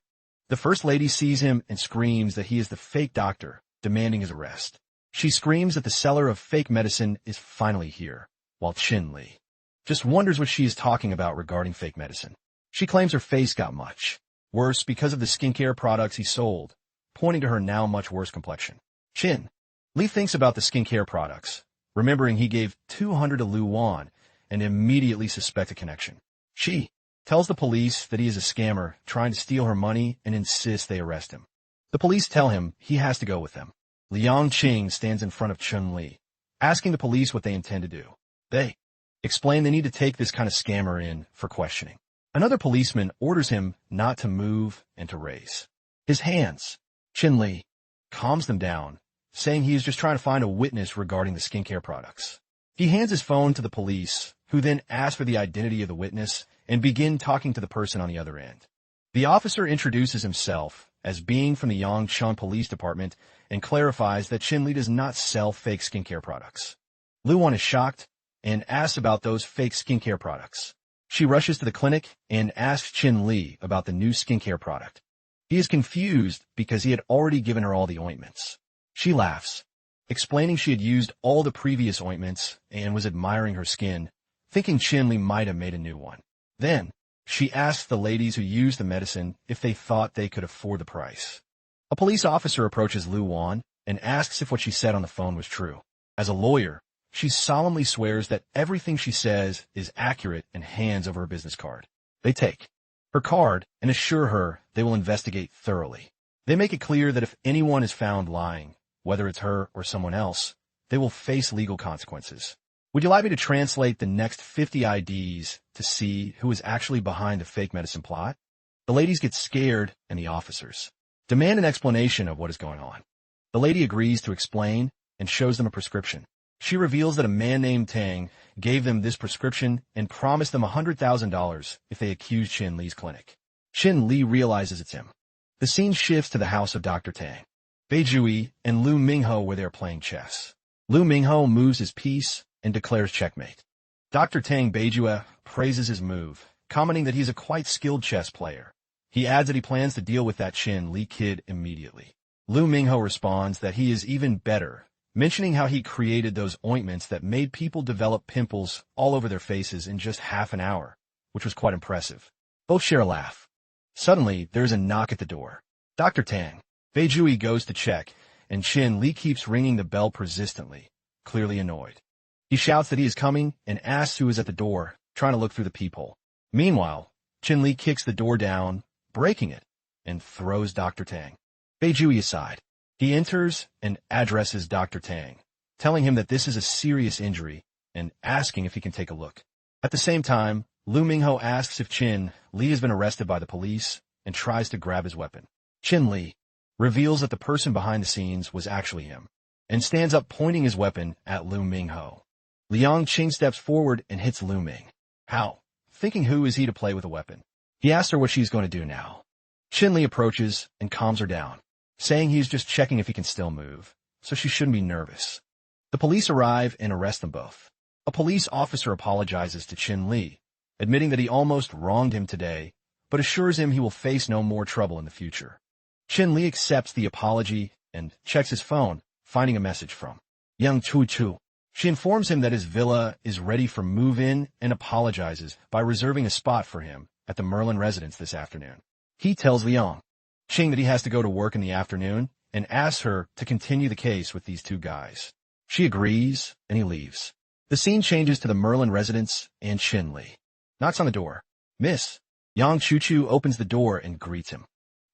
The first lady sees him and screams that he is the fake doctor, demanding his arrest. She screams that the seller of fake medicine is finally here, while Chin Li just wonders what she is talking about regarding fake medicine. She claims her face got much worse because of the skincare products he sold, pointing to her now much worse complexion. Chin Li thinks about the skincare products, remembering he gave 200 to Lu Wan, and immediately suspects a connection. She tells the police that he is a scammer trying to steal her money and insists they arrest him. The police tell him he has to go with them. Liang Qing stands in front of Chun Li, asking the police what they intend to do. They explain they need to take this kind of scammer in for questioning. Another policeman orders him not to move and to raise his hands. Chin Li calms them down, saying he is just trying to find a witness regarding the skincare products. He hands his phone to the police, who then ask for the identity of the witness and begin talking to the person on the other end. The officer introduces himself as being from the Yangchun Police Department and clarifies that Chin Li does not sell fake skincare products. Lu Wan is shocked and asks about those fake skincare products. She rushes to the clinic and asks Chin Li about the new skincare product. He is confused because he had already given her all the ointments. She laughs, explaining she had used all the previous ointments and was admiring her skin, thinking Chin Li might have made a new one. Then, she asks the ladies who used the medicine if they thought they could afford the price. A police officer approaches Lu Wan and asks if what she said on the phone was true. As a lawyer, she solemnly swears that everything she says is accurate and hands over her business card. They take her card and assure her they will investigate thoroughly. They make it clear that if anyone is found lying, whether it's her or someone else, they will face legal consequences. Would you like me to translate the next 50 IDs to see who is actually behind the fake medicine plot? The ladies get scared and the officers demand an explanation of what is going on. The lady agrees to explain and shows them a prescription. She reveals that a man named Tang gave them this prescription and promised them $100,000 if they accuse Chin Li's clinic. Chin Li realizes it's him. The scene shifts to the house of Dr. Tang. Bei Jui and Lu Mingho were there playing chess. Lu Mingho moves his piece and declares checkmate. Dr. Tang Beijue praises his move, commenting that he's a quite skilled chess player. He adds that he plans to deal with that Chin Li kid immediately. Lu Mingho responds that he is even better, mentioning how he created those ointments that made people develop pimples all over their faces in just half an hour, which was quite impressive. Both share a laugh. Suddenly, there's a knock at the door. Dr. Tang Beijue goes to check, and Chin Li keeps ringing the bell persistently, clearly annoyed. He shouts that he is coming and asks who is at the door, trying to look through the peephole. Meanwhile, Chin Li kicks the door down, breaking it, and throws Dr. Tang Beijue aside. He enters and addresses Dr. Tang, telling him that this is a serious injury and asking if he can take a look. At the same time, Lu Mingho asks if Qin Li has been arrested by the police and tries to grab his weapon. Qin Li reveals that the person behind the scenes was actually him and stands up pointing his weapon at Lu Mingho. Liang Qing steps forward and hits Lu Ming. How? Thinking who is he to play with a weapon. He asks her what she's going to do now. Qin Li approaches and calms her down, saying he's just checking if he can still move, so she shouldn't be nervous. The police arrive and arrest them both. A police officer apologizes to Qin Li, admitting that he almost wronged him today, but assures him he will face no more trouble in the future. Qin Li accepts the apology and checks his phone, finding a message from Yang Chu. She informs him that his villa is ready for move-in and apologizes by reserving a spot for him at the Merlin residence this afternoon. He tells Liang Qing that he has to go to work in the afternoon and asks her to continue the case with these two guys. She agrees, and he leaves. The scene changes to the Merlin residence, and Qin Li knocks on the door. Miss. Yang Chu opens the door and greets him.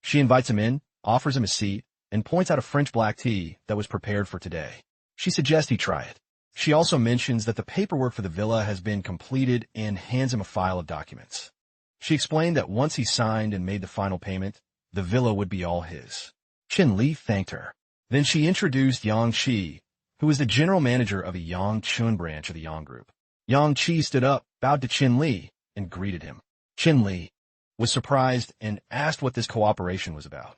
She invites him in, offers him a seat, and points out a French black tea that was prepared for today. She suggests he try it. She also mentions that the paperwork for the villa has been completed and hands him a file of documents. She explained that once he signed and made the final payment, the villa would be all his. Qin Li thanked her. Then she introduced Yang Qi, who was the general manager of the Yang Chun branch of the Yang Group. Yang Qi stood up, bowed to Qin Li, and greeted him. Qin Li was surprised and asked what this cooperation was about.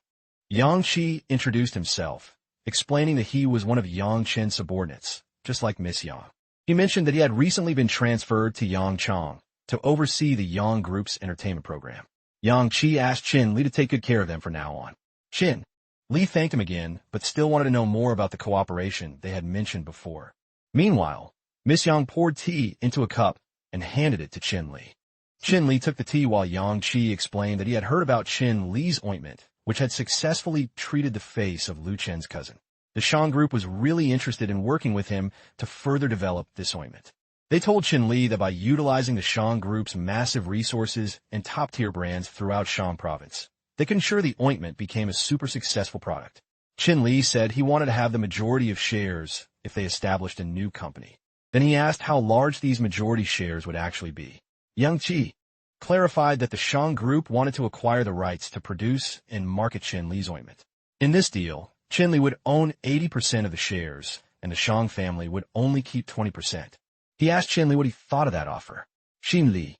Yang Qi introduced himself, explaining that he was one of Yang Chen's subordinates, just like Miss Yang. He mentioned that he had recently been transferred to Yang Chong to oversee the Yang Group's entertainment program. Yang Qi asked Qin Li to take good care of them from now on. Qin Li thanked him again, but still wanted to know more about the cooperation they had mentioned before. Meanwhile, Miss Yang poured tea into a cup and handed it to Qin Li. Qin Li took the tea while Yang Qi explained that he had heard about Qin Li's ointment, which had successfully treated the face of Lu Chen's cousin. The Shang Group was really interested in working with him to further develop this ointment. They told Qin Li that by utilizing the Shang Group's massive resources and top-tier brands throughout Shang Province, they could ensure the ointment became a super successful product. Qin Li said he wanted to have the majority of shares if they established a new company. Then he asked how large these majority shares would actually be. Yang Qi clarified that the Shang Group wanted to acquire the rights to produce and market Qin Li's ointment. In this deal, Qin Li would own 80% of the shares, and the Shang family would only keep 20%. He asked Qin Li what he thought of that offer. Qin Li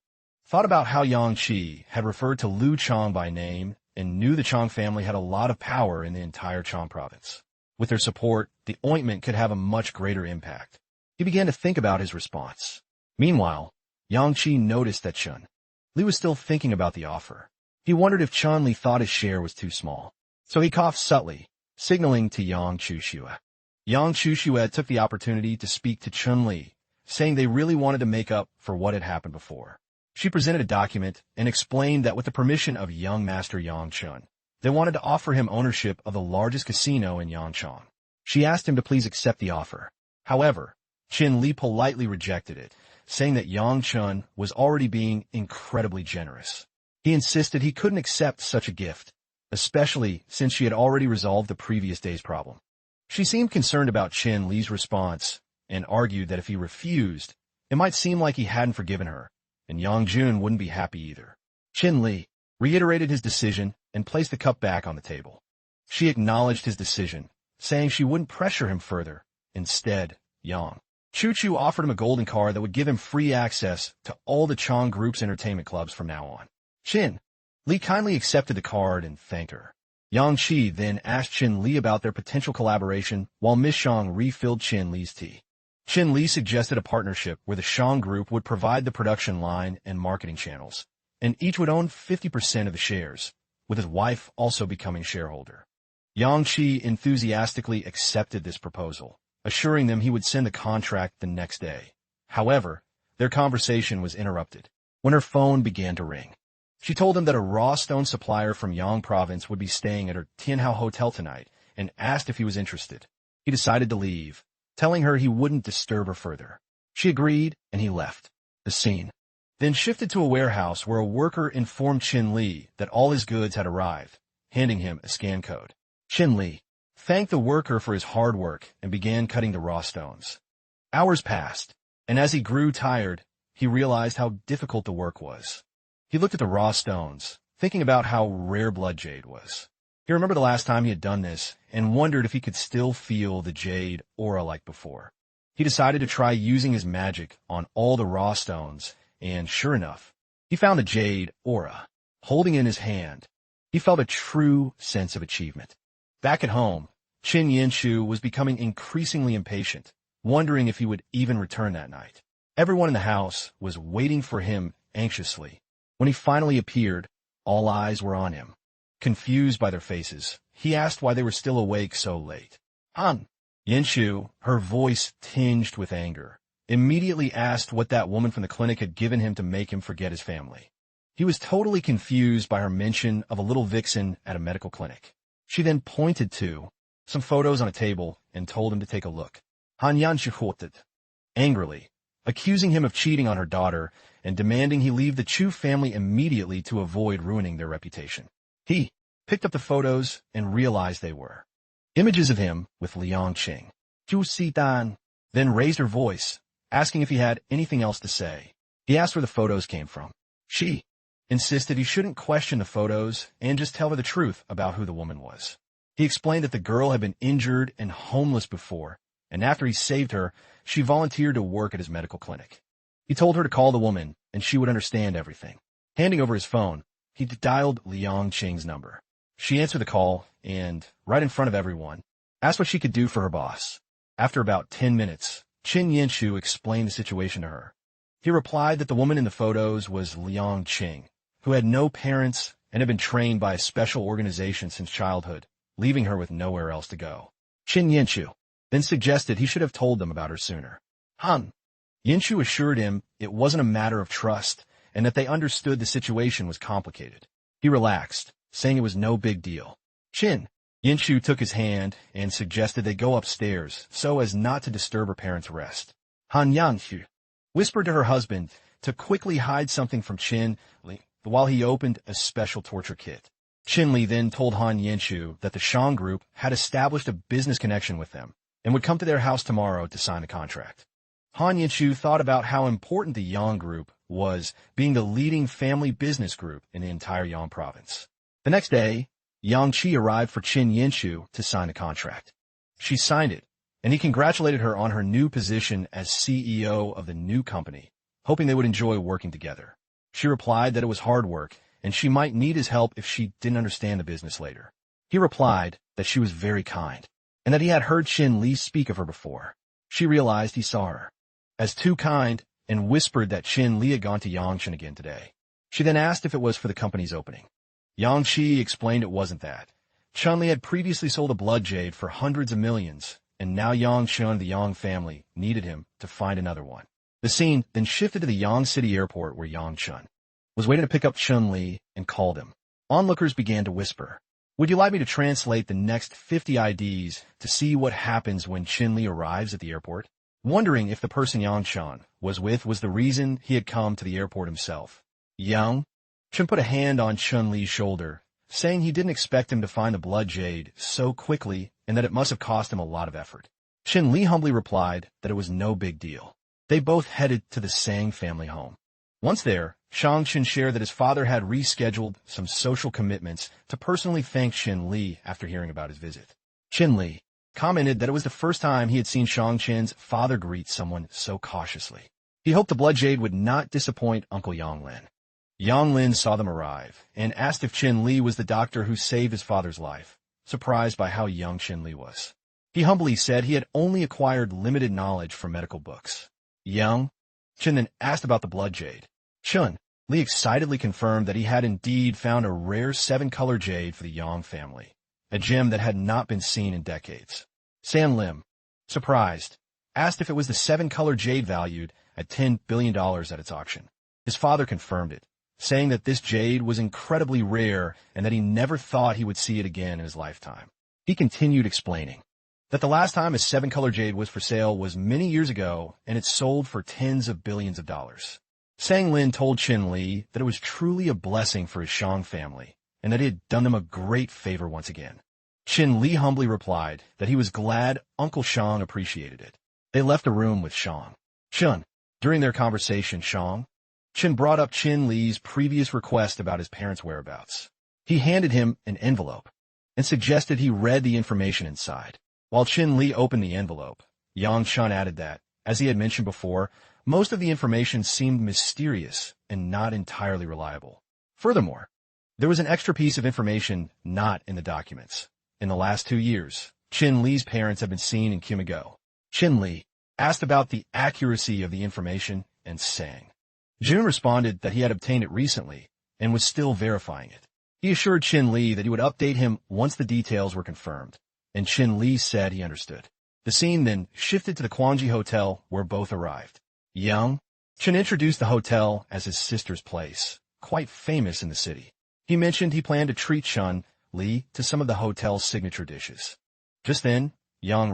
thought about how Yang Qi had referred to Lu Chang by name and knew the Chang family had a lot of power in the entire Chang province. With their support, the ointment could have a much greater impact. He began to think about his response. Meanwhile, Yang Qi noticed that Qin Li was still thinking about the offer. He wondered if Qin Li thought his share was too small. So he coughed subtly, signaling to Yang Chu. Yang Chu took the opportunity to speak to Qin Li, saying they really wanted to make up for what had happened before. She presented a document and explained that with the permission of young master Yang Chun, they wanted to offer him ownership of the largest casino in Yangchang. She asked him to please accept the offer. However, Qin Li politely rejected it, saying that Yang Chun was already being incredibly generous. He insisted he couldn't accept such a gift, especially since she had already resolved the previous day's problem. She seemed concerned about Qin Li's response and argued that if he refused, it might seem like he hadn't forgiven her, and Yang Jun wouldn't be happy either. Qin Li reiterated his decision and placed the cup back on the table. She acknowledged his decision, saying she wouldn't pressure him further. Instead, Yang Chu offered him a golden card that would give him free access to all the Chang Group's entertainment clubs from now on. Qin Li kindly accepted the card and thanked her. Yang Qi then asked Qin Li about their potential collaboration while Miss Shang refilled Qin Li's tea. Qin Li suggested a partnership where the Shang Group would provide the production line and marketing channels, and each would own 50% of the shares, with his wife also becoming shareholder. Yang Qi enthusiastically accepted this proposal, assuring them he would send the contract the next day. However, their conversation was interrupted when her phone began to ring. She told him that a raw stone supplier from Yang Province would be staying at her Tianhao hotel tonight and asked if he was interested. He decided to leave, telling her he wouldn't disturb her further. She agreed, and he left. The scene then shifted to a warehouse where a worker informed Qin Li that all his goods had arrived, handing him a scan code. Qin Li thanked the worker for his hard work and began cutting the raw stones. Hours passed, and as he grew tired, he realized how difficult the work was. He looked at the raw stones, thinking about how rare blood jade was. He remembered the last time he had done this and wondered if he could still feel the jade aura like before. He decided to try using his magic on all the raw stones, and sure enough, he found the jade aura. Holding it in his hand, he felt a true sense of achievement. Back at home, Qin Yinshu was becoming increasingly impatient, wondering if he would even return that night. Everyone in the house was waiting for him anxiously. When he finally appeared, all eyes were on him. Confused by their faces, he asked why they were still awake so late. Han! Yinshu, her voice tinged with anger, immediately asked what that woman from the clinic had given him to make him forget his family. He was totally confused by her mention of a little vixen at a medical clinic. She then pointed to some photos on a table and told him to take a look. Han Yanshu quoted, angrily, accusing him of cheating on her daughter and demanding he leave the Chu family immediately to avoid ruining their reputation. He picked up the photos and realized they were images of him with Liang Qing. Zhu Sidan then raised her voice, asking if he had anything else to say. He asked where the photos came from. She insisted he shouldn't question the photos and just tell her the truth about who the woman was. He explained that the girl had been injured and homeless before, and after he saved her, she volunteered to work at his medical clinic. He told her to call the woman, and she would understand everything. Handing over his phone, he dialed Liang Qing's number. She answered the call and, right in front of everyone, asked what she could do for her boss. After about 10 minutes, Qin Yinshu explained the situation to her. He replied that the woman in the photos was Liang Qing, who had no parents and had been trained by a special organization since childhood, leaving her with nowhere else to go. Qin Yinshu then suggested he should have told them about her sooner. Han! Yinshu assured him it wasn't a matter of trust and that they understood the situation was complicated. He relaxed, saying it was no big deal. Qin Yinshu took his hand and suggested they go upstairs so as not to disturb her parents' rest. Han Yanshu whispered to her husband to quickly hide something from Qin Li while he opened a special torture kit. Qin Li then told Han Yinshu that the Shang group had established a business connection with them and would come to their house tomorrow to sign the contract. Han Yinshu thought about how important the Yang group was, being the leading family business group in the entire Yang province. The next day, Yang Qi arrived for Qin Yinshu to sign the contract. She signed it, and he congratulated her on her new position as CEO of the new company, hoping they would enjoy working together. She replied that it was hard work, and she might need his help if she didn't understand the business later. He replied that she was very kind, and that he had heard Qin Li speak of her before. She realized he saw her as too kind and whispered that Qin Li had gone to Yangshan again today. She then asked if it was for the company's opening. Yang Qi explained it wasn't that. Chun Li had previously sold a blood jade for hundreds of millions, and now Yang Shun, the Yang family, needed him to find another one. The scene then shifted to the Yang City airport where Yang Chun was waiting to pick up Chun Li and called him. Onlookers began to whisper, "Would you like me to translate the next 50 IDs to see what happens when Qin Li arrives at the airport?" Wondering if the person Yang Chun was with was the reason he had come to the airport himself. Yang Chun put a hand on Chun Li's shoulder, saying he didn't expect him to find the blood jade so quickly and that it must have cost him a lot of effort. Qin Li humbly replied that it was no big deal. They both headed to the Sang family home. Once there, Shang Qin shared that his father had rescheduled some social commitments to personally thank Qin Li after hearing about his visit. Qin Li commented that it was the first time he had seen Shang Qin's father greet someone so cautiously. He hoped the blood jade would not disappoint Uncle Yang Lin. Yang Lin saw them arrive and asked if Qin Li was the doctor who saved his father's life, surprised by how young Qin Li was. He humbly said he had only acquired limited knowledge from medical books. Yang Qin then asked about the blood jade. Qin Li excitedly confirmed that he had indeed found a rare 7-color jade for the Yang family, a gem that had not been seen in decades. San Lim, surprised, asked if it was the 7-color jade valued at $10 billion at its auction. His father confirmed it, saying that this jade was incredibly rare and that he never thought he would see it again in his lifetime. He continued explaining that the last time a 7-color jade was for sale was many years ago and it sold for tens of billions of dollars. Sang Lin told Qin Li that it was truly a blessing for his Shang family and that he had done them a great favor once again. Qin Li humbly replied that he was glad Uncle Shang appreciated it. They left the room with Shang. Chun. During their conversation, Qin brought up Qin Li's previous request about his parents' whereabouts. He handed him an envelope and suggested he read the information inside. While Qin Li opened the envelope, Yang Shun added that, as he had mentioned before, most of the information seemed mysterious and not entirely reliable. Furthermore, there was an extra piece of information not in the documents. In the last 2 years, Qin Li's parents have been seen in Kimiko. Qin Li asked about the accuracy of the information and sang. Jun responded that he had obtained it recently and was still verifying it. He assured Qin Li that he would update him once the details were confirmed, and Qin Li said he understood. The scene then shifted to the Quanji Hotel where both arrived. Qin introduced the hotel as his sister's place, quite famous in the city. He mentioned he planned to treat Qin Li to some of the hotel's signature dishes. Just then, Yang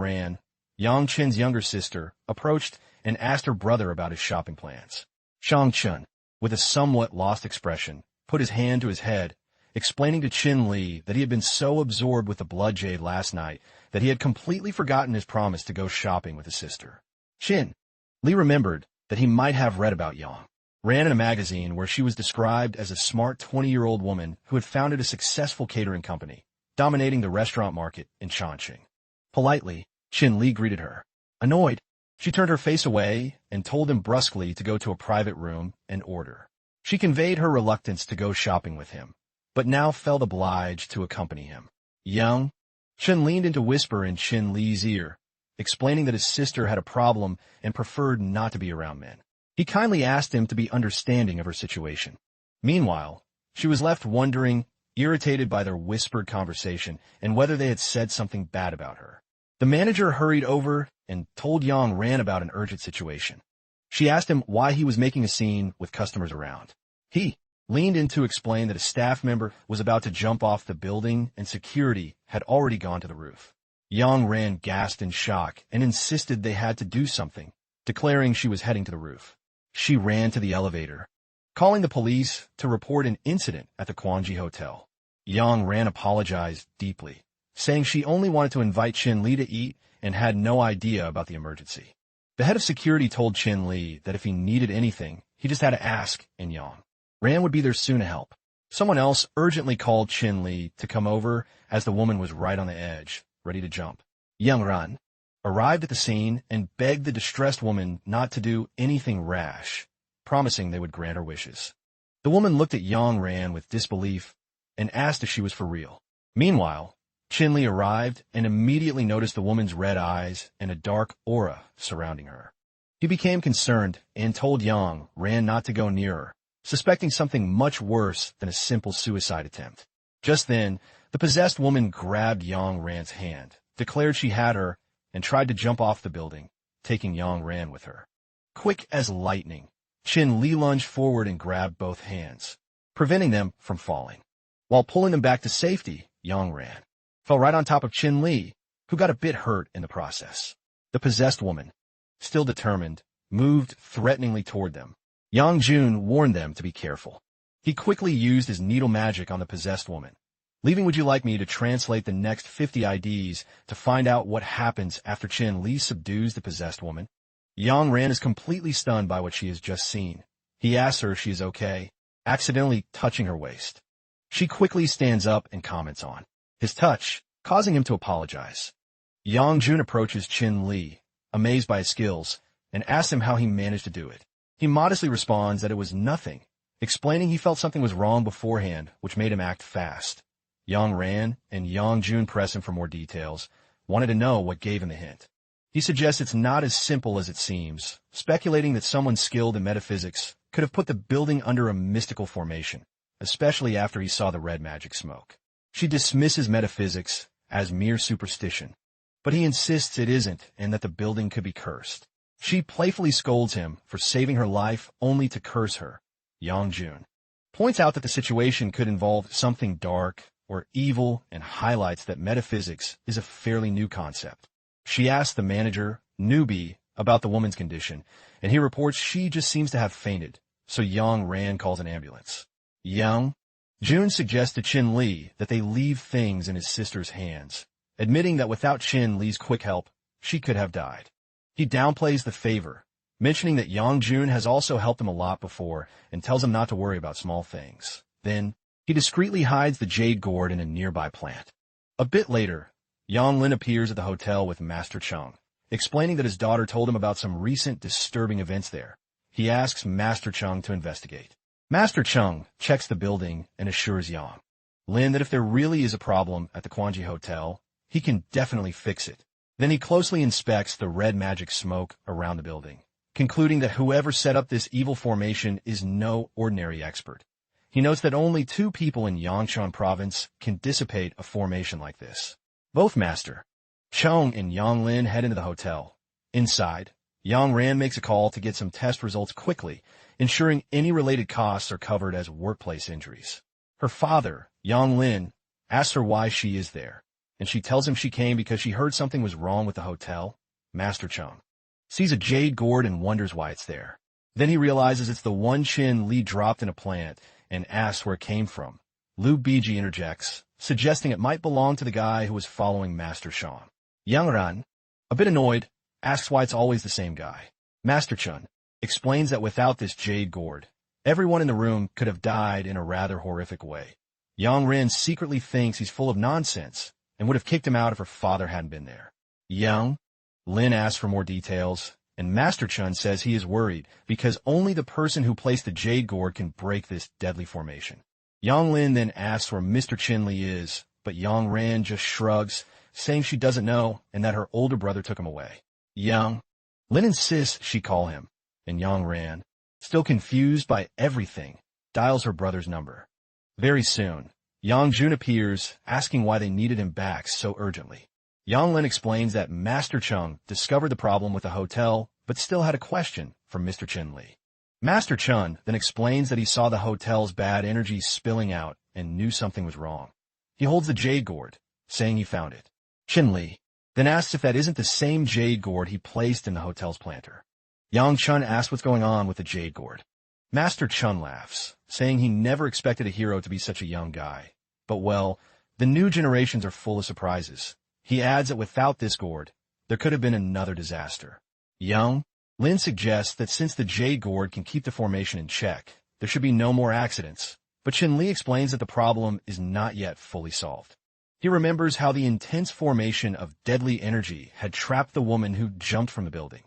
Qin's younger sister, approached and asked her brother about his shopping plans. Shang Qin, with a somewhat lost expression, put his hand to his head, explaining to Qin Li that he had been so absorbed with the blood jade last night that he had completely forgotten his promise to go shopping with his sister. Qin Li remembered that he might have read about Yang Ran in a magazine where she was described as a smart 20-year-old woman who had founded a successful catering company, dominating the restaurant market in Chongqing. Politely, Qin Li greeted her. Annoyed, she turned her face away and told him brusquely to go to a private room and order. She conveyed her reluctance to go shopping with him, but now felt obliged to accompany him. Qin leaned in to whisper in Qin Li's ear, explaining that his sister had a problem and preferred not to be around men. He kindly asked him to be understanding of her situation. Meanwhile, she was left wondering, irritated by their whispered conversation and whether they had said something bad about her. The manager hurried over and told Yang Ran about an urgent situation. She asked him why he was making a scene with customers around. He leaned in to explain that a staff member was about to jump off the building and security had already gone to the roof. Yang Ran gasped in shock and insisted they had to do something, declaring she was heading to the roof. She ran to the elevator, calling the police to report an incident at the Quanji Hotel. Yang Ran apologized deeply, saying she only wanted to invite Qin Li to eat and had no idea about the emergency. The head of security told Qin Li that if he needed anything, he just had to ask, and Yang Ran would be there soon to help. Someone else urgently called Qin Li to come over as the woman was right on the edge, ready to jump. Yang Ran arrived at the scene and begged the distressed woman not to do anything rash, promising they would grant her wishes. The woman looked at Yang Ran with disbelief and asked if she was for real. Meanwhile, Qin Li arrived and immediately noticed the woman's red eyes and a dark aura surrounding her. He became concerned and told Yang Ran not to go near her, suspecting something much worse than a simple suicide attempt. Just then, the possessed woman grabbed Yang Ran's hand, declared she had her, and tried to jump off the building, taking Yang Ran with her. Quick as lightning, Qin Li lunged forward and grabbed both hands, preventing them from falling. While pulling them back to safety, Yang Ran fell right on top of Qin Li, who got a bit hurt in the process. The possessed woman, still determined, moved threateningly toward them. Yang Jun warned them to be careful. He quickly used his needle magic on the possessed woman, leaving would you like me to translate the next 50 IDs to find out what happens after Qin Li subdues the possessed woman? Yang Ran is completely stunned by what she has just seen. He asks her if she is okay, accidentally touching her waist. She quickly stands up and comments on his touch, causing him to apologize. Yang Jun approaches Qin Li, amazed by his skills, and asks him how he managed to do it. He modestly responds that it was nothing, explaining he felt something was wrong beforehand, which made him act fast. Yang Ran and Yang Jun press him for more details, wanted to know what gave him the hint. He suggests it's not as simple as it seems, speculating that someone skilled in metaphysics could have put the building under a mystical formation, especially after he saw the red magic smoke. She dismisses metaphysics as mere superstition, but he insists it isn't and that the building could be cursed. She playfully scolds him for saving her life only to curse her. Yang Jun points out that the situation could involve something dark or evil and highlights that metaphysics is a fairly new concept. She asks the manager, Newbie, about the woman's condition, and he reports she just seems to have fainted, so Yang Ran calls an ambulance. Yang Jun suggests to Qin Li that they leave things in his sister's hands, admitting that without Qin Li's quick help, she could have died. He downplays the favor, mentioning that Yang Jun has also helped him a lot before and tells him not to worry about small things. Then, he discreetly hides the jade gourd in a nearby plant. A bit later, Yang Lin appears at the hotel with Master Chung, explaining that his daughter told him about some recent disturbing events there. He asks Master Chung to investigate. Master Chung checks the building and assures Yang Lin that if there really is a problem at the Quanji Hotel, he can definitely fix it. Then he closely inspects the red magic smoke around the building, concluding that whoever set up this evil formation is no ordinary expert. He notes that only 2 people in Yangshan province can dissipate a formation like this. Both Master Chung and Yang Lin head into the hotel. Inside, Yang Ran makes a call to get some test results quickly, ensuring any related costs are covered as workplace injuries. Her father, Yang Lin, asks her why she is there, and she tells him she came because she heard something was wrong with the hotel. Master Chung sees a jade gourd and wonders why it's there. Then he realizes it's the one Qin Li dropped in a plant and asks where it came from. Liu Biji interjects, suggesting it might belong to the guy who was following Master Chung. Yang Ran, a bit annoyed, asks why it's always the same guy. Master Chung explains that without this jade gourd, everyone in the room could have died in a rather horrific way. Yang Ran secretly thinks he's full of nonsense and would have kicked him out if her father hadn't been there. Yang Lin asks for more details, and Master Chun says he is worried because only the person who placed the jade gourd can break this deadly formation. Yang Lin then asks where Mr. Qin Li is, but Yang Ran just shrugs, saying she doesn't know and that her older brother took him away. Yang Lin insists she call him, and Yang Ran, still confused by everything, dials her brother's number. Very soon, Yang Jun appears, asking why they needed him back so urgently. Yang Lin explains that Master Chung discovered the problem with the hotel, but still had a question for Mr. Qin Li. Master Chun then explains that he saw the hotel's bad energy spilling out and knew something was wrong. He holds the jade gourd, saying he found it. Qin Li then asks if that isn't the same jade gourd he placed in the hotel's planter. Yang Chun asks what's going on with the jade gourd. Master Chun laughs, saying he never expected a hero to be such a young guy. But well, the new generations are full of surprises. He adds that without this gourd, there could have been another disaster. Yang Lin suggests that since the jade gourd can keep the formation in check, there should be no more accidents. But Qin Li explains that the problem is not yet fully solved. He remembers how the intense formation of deadly energy had trapped the woman who jumped from the building.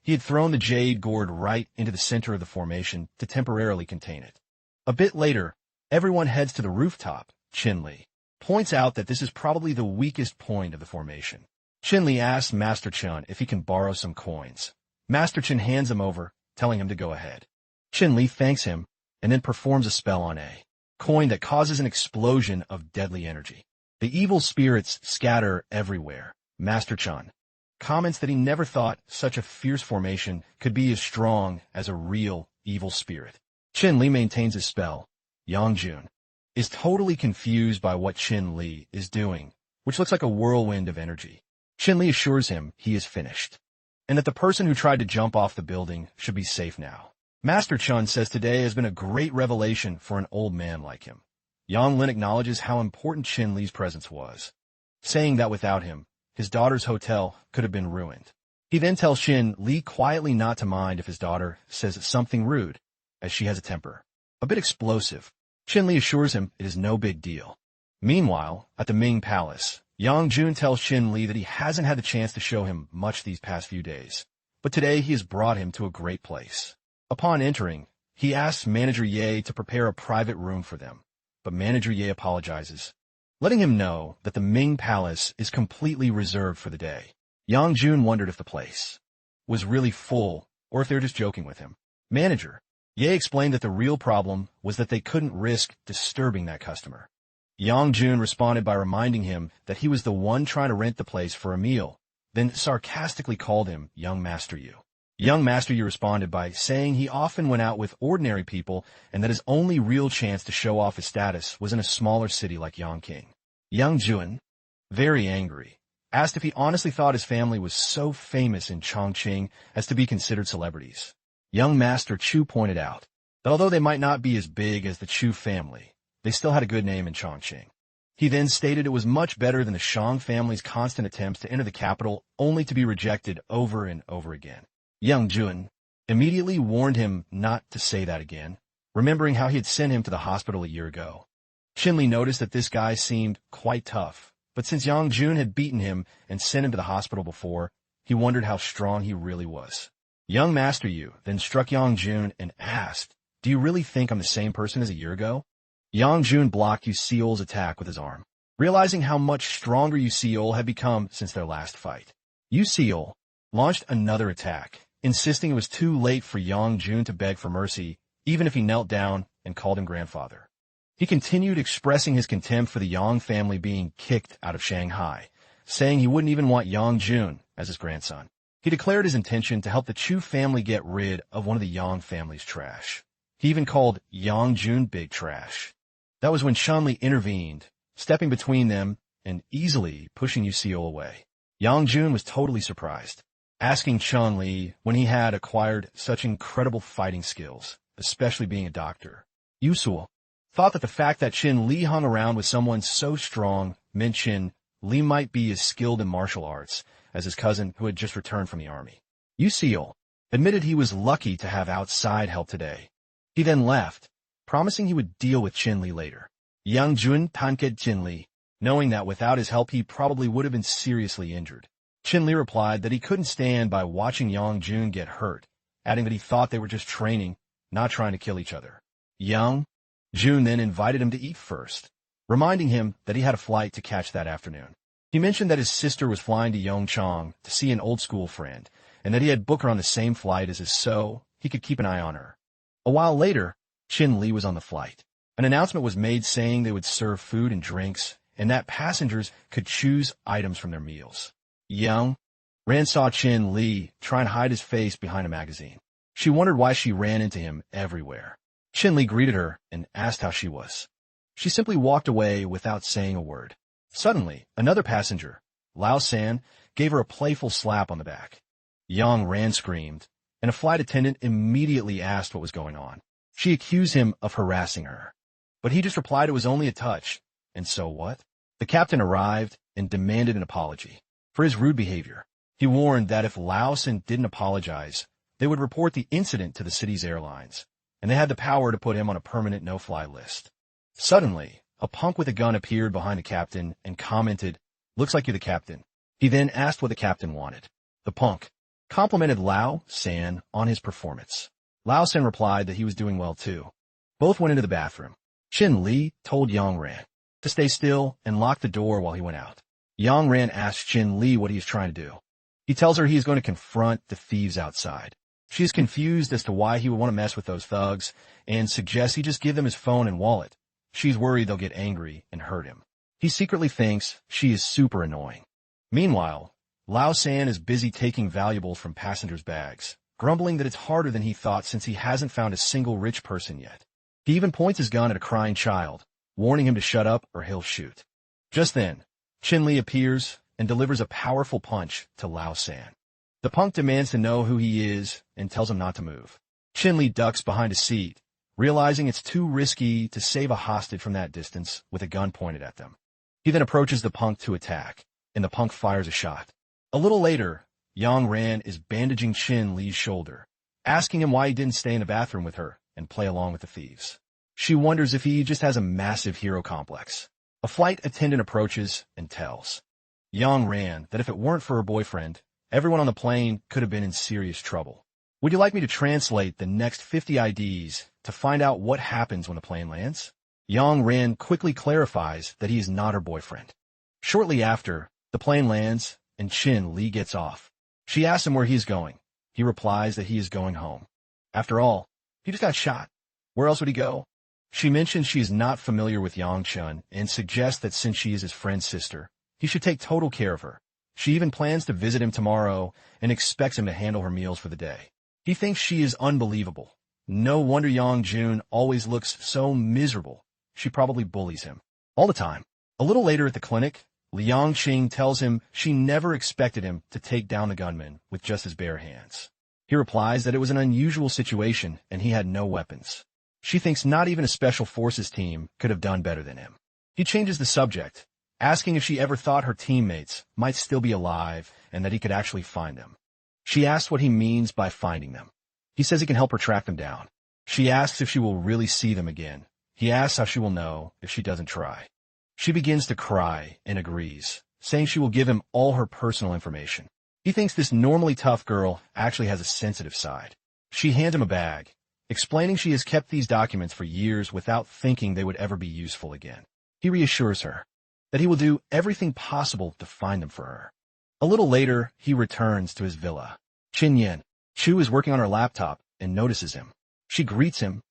He had thrown the jade gourd right into the center of the formation to temporarily contain it. A bit later, everyone heads to the rooftop. Qin Li points out that this is probably the weakest point of the formation. Qin Li asks Master Chun if he can borrow some coins. Master Chun hands him over, telling him to go ahead. Qin Li thanks him and then performs a spell on a coin that causes an explosion of deadly energy. The evil spirits scatter everywhere. Master Chun comments that he never thought such a fierce formation could be as strong as a real evil spirit. Qin Li maintains his spell. Yang Jun is totally confused by what Qin Li is doing, which looks like a whirlwind of energy. Qin Li assures him he is finished, and that the person who tried to jump off the building should be safe now. Master Chun says today has been a great revelation for an old man like him. Yang Lin acknowledges how important Qin Li's presence was, saying that without him, his daughter's hotel could have been ruined. He then tells Qin Li quietly not to mind if his daughter says something rude, as she has a temper a bit explosive. Qin Li assures him it is no big deal. Meanwhile, at the Ming Palace, Yang Jun tells Qin Li that he hasn't had the chance to show him much these past few days, but today he has brought him to a great place. Upon entering, he asks Manager Ye to prepare a private room for them, but Manager Ye apologizes, letting him know that the Ming Palace is completely reserved for the day. Yang Jun wondered if the place was really full or if they were just joking with him. Manager Ye explained that the real problem was that they couldn't risk disturbing that customer. Yang Jun responded by reminding him that he was the one trying to rent the place for a meal, then sarcastically called him Young Master Yu. Young Master Yu responded by saying he often went out with ordinary people and that his only real chance to show off his status was in a smaller city like Yongqing. Yang Jun, very angry, asked if he honestly thought his family was so famous in Chongqing as to be considered celebrities. Young Master Chu pointed out that although they might not be as big as the Chu family, they still had a good name in Chongqing. He then stated it was much better than the Shang family's constant attempts to enter the capital only to be rejected over and over again. Young Jun immediately warned him not to say that again, remembering how he had sent him to the hospital a year ago. Qinli noticed that this guy seemed quite tough, but since Yang Jun had beaten him and sent him to the hospital before, he wondered how strong he really was. Young Master Yu then struck Yang Jun and asked, "Do you really think I'm the same person as a year ago?" Yang Jun blocked Yu Seol's attack with his arm, realizing how much stronger Yu Seol had become since their last fight. Yu Seol launched another attack, insisting it was too late for Yang Jun to beg for mercy, even if he knelt down and called him grandfather. He continued expressing his contempt for the Yang family being kicked out of Shanghai, saying he wouldn't even want Yang Jun as his grandson. He declared his intention to help the Chu family get rid of one of the Yang family's trash. He even called Yang Jun big trash. That was when Chun-Li intervened, stepping between them and easily pushing Yu Seol away. Yang Jun was totally surprised, asking Chun-Li when he had acquired such incredible fighting skills, especially being a doctor. Yu Seol thought that the fact that Qin-Li hung around with someone so strong meant Qin-Li might be as skilled in martial arts as his cousin who had just returned from the army. Yu Seol admitted he was lucky to have outside help today. He then left, promising he would deal with Qin-Li later. Yang Jun tanked Qin-Li, knowing that without his help he probably would have been seriously injured. Qin-Li replied that he couldn't stand by watching Yang Jun get hurt, adding that he thought they were just training, not trying to kill each other. Yang Jun then invited him to eat first, reminding him that he had a flight to catch that afternoon. He mentioned that his sister was flying to Yongchang to see an old school friend, and that he had booked her on the same flight as his so he could keep an eye on her. A while later, Qin-Li was on the flight. An announcement was made saying they would serve food and drinks, and that passengers could choose items from their meals. Yang Ran saw Qin-Li try and hide his face behind a magazine. She wondered why she ran into him everywhere. Qin-Li greeted her and asked how she was. She simply walked away without saying a word. Suddenly, another passenger, Lao San, gave her a playful slap on the back. Yang Ran screamed, and a flight attendant immediately asked what was going on. She accused him of harassing her, but he just replied it was only a touch. And so what? The captain arrived and demanded an apology for his rude behavior. He warned that if Lao San didn't apologize, they would report the incident to the city's airlines, and they had the power to put him on a permanent no-fly list. Suddenly, a punk with a gun appeared behind the captain and commented, "Looks like you're the captain." He then asked what the captain wanted. The punk complimented Lao San on his performance. Lao San replied that he was doing well too. Both went into the bathroom. Qin-Li told Yang Ran to stay still and lock the door while he went out. Yang Ran asked Qin-Li what he is trying to do. He tells her he is going to confront the thieves outside. She is confused as to why he would want to mess with those thugs and suggests he just give them his phone and wallet. She's worried they'll get angry and hurt him. He secretly thinks she is super annoying. Meanwhile, Lao San is busy taking valuables from passengers' bags, grumbling that it's harder than he thought since he hasn't found a single rich person yet. He even points his gun at a crying child, warning him to shut up or he'll shoot. Just then, Qin-Li appears and delivers a powerful punch to Lao San. The punk demands to know who he is and tells him not to move. Qin-Li ducks behind a seat, realizing it's too risky to save a hostage from that distance with a gun pointed at them. He then approaches the punk to attack, and the punk fires a shot. A little later, Yang Ran is bandaging Qin-Li's shoulder, asking him why he didn't stay in the bathroom with her and play along with the thieves. She wonders if he just has a massive hero complex. A flight attendant approaches and tells Yang Ran that if it weren't for her boyfriend, everyone on the plane could have been in serious trouble. Would you like me to translate the next 50 IDs to find out what happens when the plane lands? Yang Ran quickly clarifies that he is not her boyfriend. Shortly after, the plane lands and Qin-Li gets off. She asks him where he's going. He replies that he is going home. After all, he just got shot. Where else would he go? She mentions she is not familiar with Yang Chun and suggests that since she is his friend's sister, he should take total care of her. She even plans to visit him tomorrow and expects him to handle her meals for the day. He thinks she is unbelievable. No wonder Yang Jun always looks so miserable. She probably bullies him all the time. A little later at the clinic, Liang Qing tells him she never expected him to take down the gunman with just his bare hands. He replies that it was an unusual situation and he had no weapons. She thinks not even a special forces team could have done better than him. He changes the subject, asking if she ever thought her teammates might still be alive and that he could actually find them. She asks what he means by finding them. He says he can help her track them down. She asks if she will really see them again. He asks how she will know if she doesn't try. She begins to cry and agrees, saying she will give him all her personal information. He thinks this normally tough girl actually has a sensitive side. She hands him a bag, explaining she has kept these documents for years without thinking they would ever be useful again. He reassures her that he will do everything possible to find them for her. A little later, he returns to his villa. Chin Yen Chu is working on her laptop and notices him. She greets him,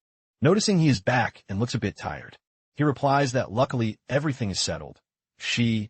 noticing he is back and looks a bit tired. He replies that luckily everything is settled. She,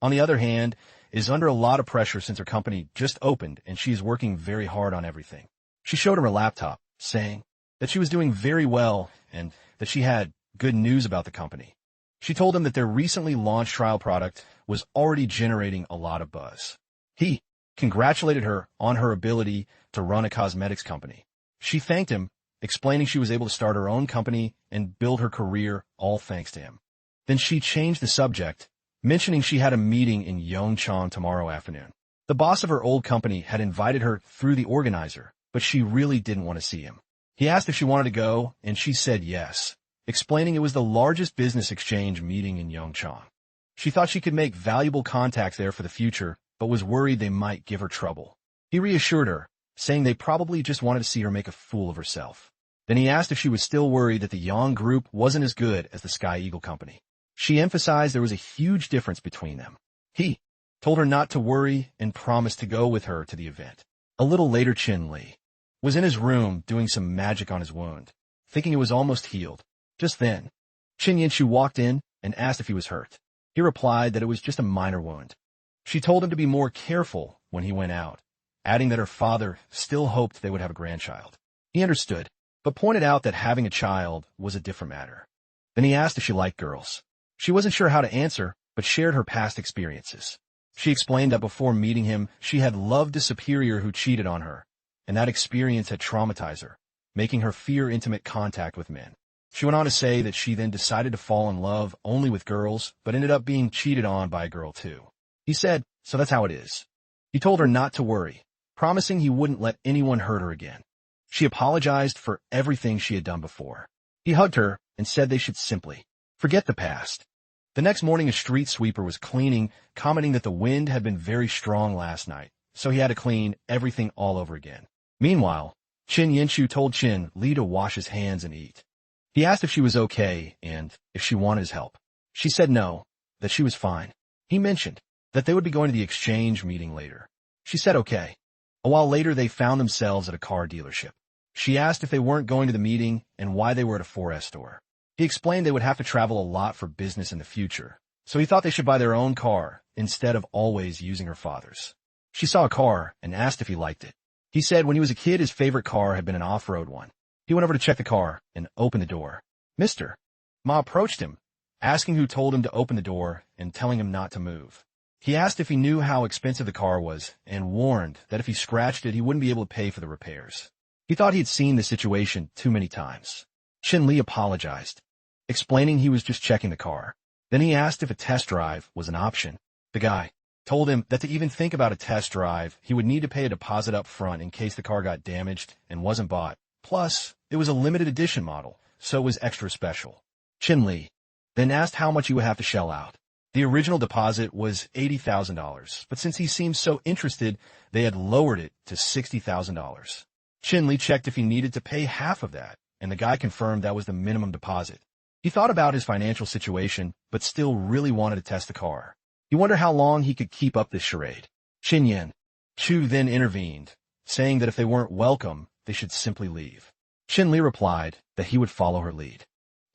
on the other hand, is under a lot of pressure since her company just opened and she is working very hard on everything. She showed him her laptop, saying that she was doing very well and that she had good news about the company. She told him that their recently launched trial product was already generating a lot of buzz. He congratulated her on her ability to run a cosmetics company. She thanked him, explaining she was able to start her own company and build her career all thanks to him. Then she changed the subject, mentioning she had a meeting in Yongchang tomorrow afternoon. The boss of her old company had invited her through the organizer, but she really didn't want to see him. He asked if she wanted to go, and she said yes, explaining it was the largest business exchange meeting in Yongchang. She thought she could make valuable contacts there for the future, but was worried they might give her trouble. He reassured her, saying they probably just wanted to see her make a fool of herself. Then he asked if she was still worried that the Yang Group wasn't as good as the Sky Eagle Company. She emphasized there was a huge difference between them. He told her not to worry and promised to go with her to the event. A little later, Chin Li was in his room doing some magic on his wound, thinking it was almost healed. Just then, Chin Yanshu walked in and asked if he was hurt. He replied that it was just a minor wound. She told him to be more careful when he went out, adding that her father still hoped they would have a grandchild. He understood, but pointed out that having a child was a different matter. Then he asked if she liked girls. She wasn't sure how to answer, but shared her past experiences. She explained that before meeting him, she had loved a superior who cheated on her, and that experience had traumatized her, making her fear intimate contact with men. She went on to say that she then decided to fall in love only with girls, but ended up being cheated on by a girl too. He said, so that's how it is. He told her not to worry, promising he wouldn't let anyone hurt her again. She apologized for everything she had done before. He hugged her and said they should simply forget the past. The next morning, a street sweeper was cleaning, commenting that the wind had been very strong last night, so he had to clean everything all over again. Meanwhile, Chin Yanshu told Chin Li to wash his hands and eat. He asked if she was okay and if she wanted his help. She said no, that she was fine. He mentioned that they would be going to the exchange meeting later. She said okay. A while later, they found themselves at a car dealership. She asked if they weren't going to the meeting and why they were at a 4S store. He explained they would have to travel a lot for business in the future, so he thought they should buy their own car instead of always using her father's. She saw a car and asked if he liked it. He said when he was a kid, his favorite car had been an off-road one. He went over to check the car and opened the door. Mr. Ma approached him, asking who told him to open the door and telling him not to move. He asked if he knew how expensive the car was and warned that if he scratched it, he wouldn't be able to pay for the repairs. He thought he had seen the situation too many times. Chin Li apologized, explaining he was just checking the car. Then he asked if a test drive was an option. The guy told him that to even think about a test drive, he would need to pay a deposit up front in case the car got damaged and wasn't bought. Plus, it was a limited edition model, so it was extra special. Chin Li then asked how much he would have to shell out. The original deposit was $80,000, but since he seemed so interested, they had lowered it to $60,000. Chin Li checked if he needed to pay half of that, and the guy confirmed that was the minimum deposit. He thought about his financial situation, but still really wanted to test the car. He wondered how long he could keep up this charade. Chin Yen Chu then intervened, saying that if they weren't welcome, they should simply leave. Chin Li replied that he would follow her lead.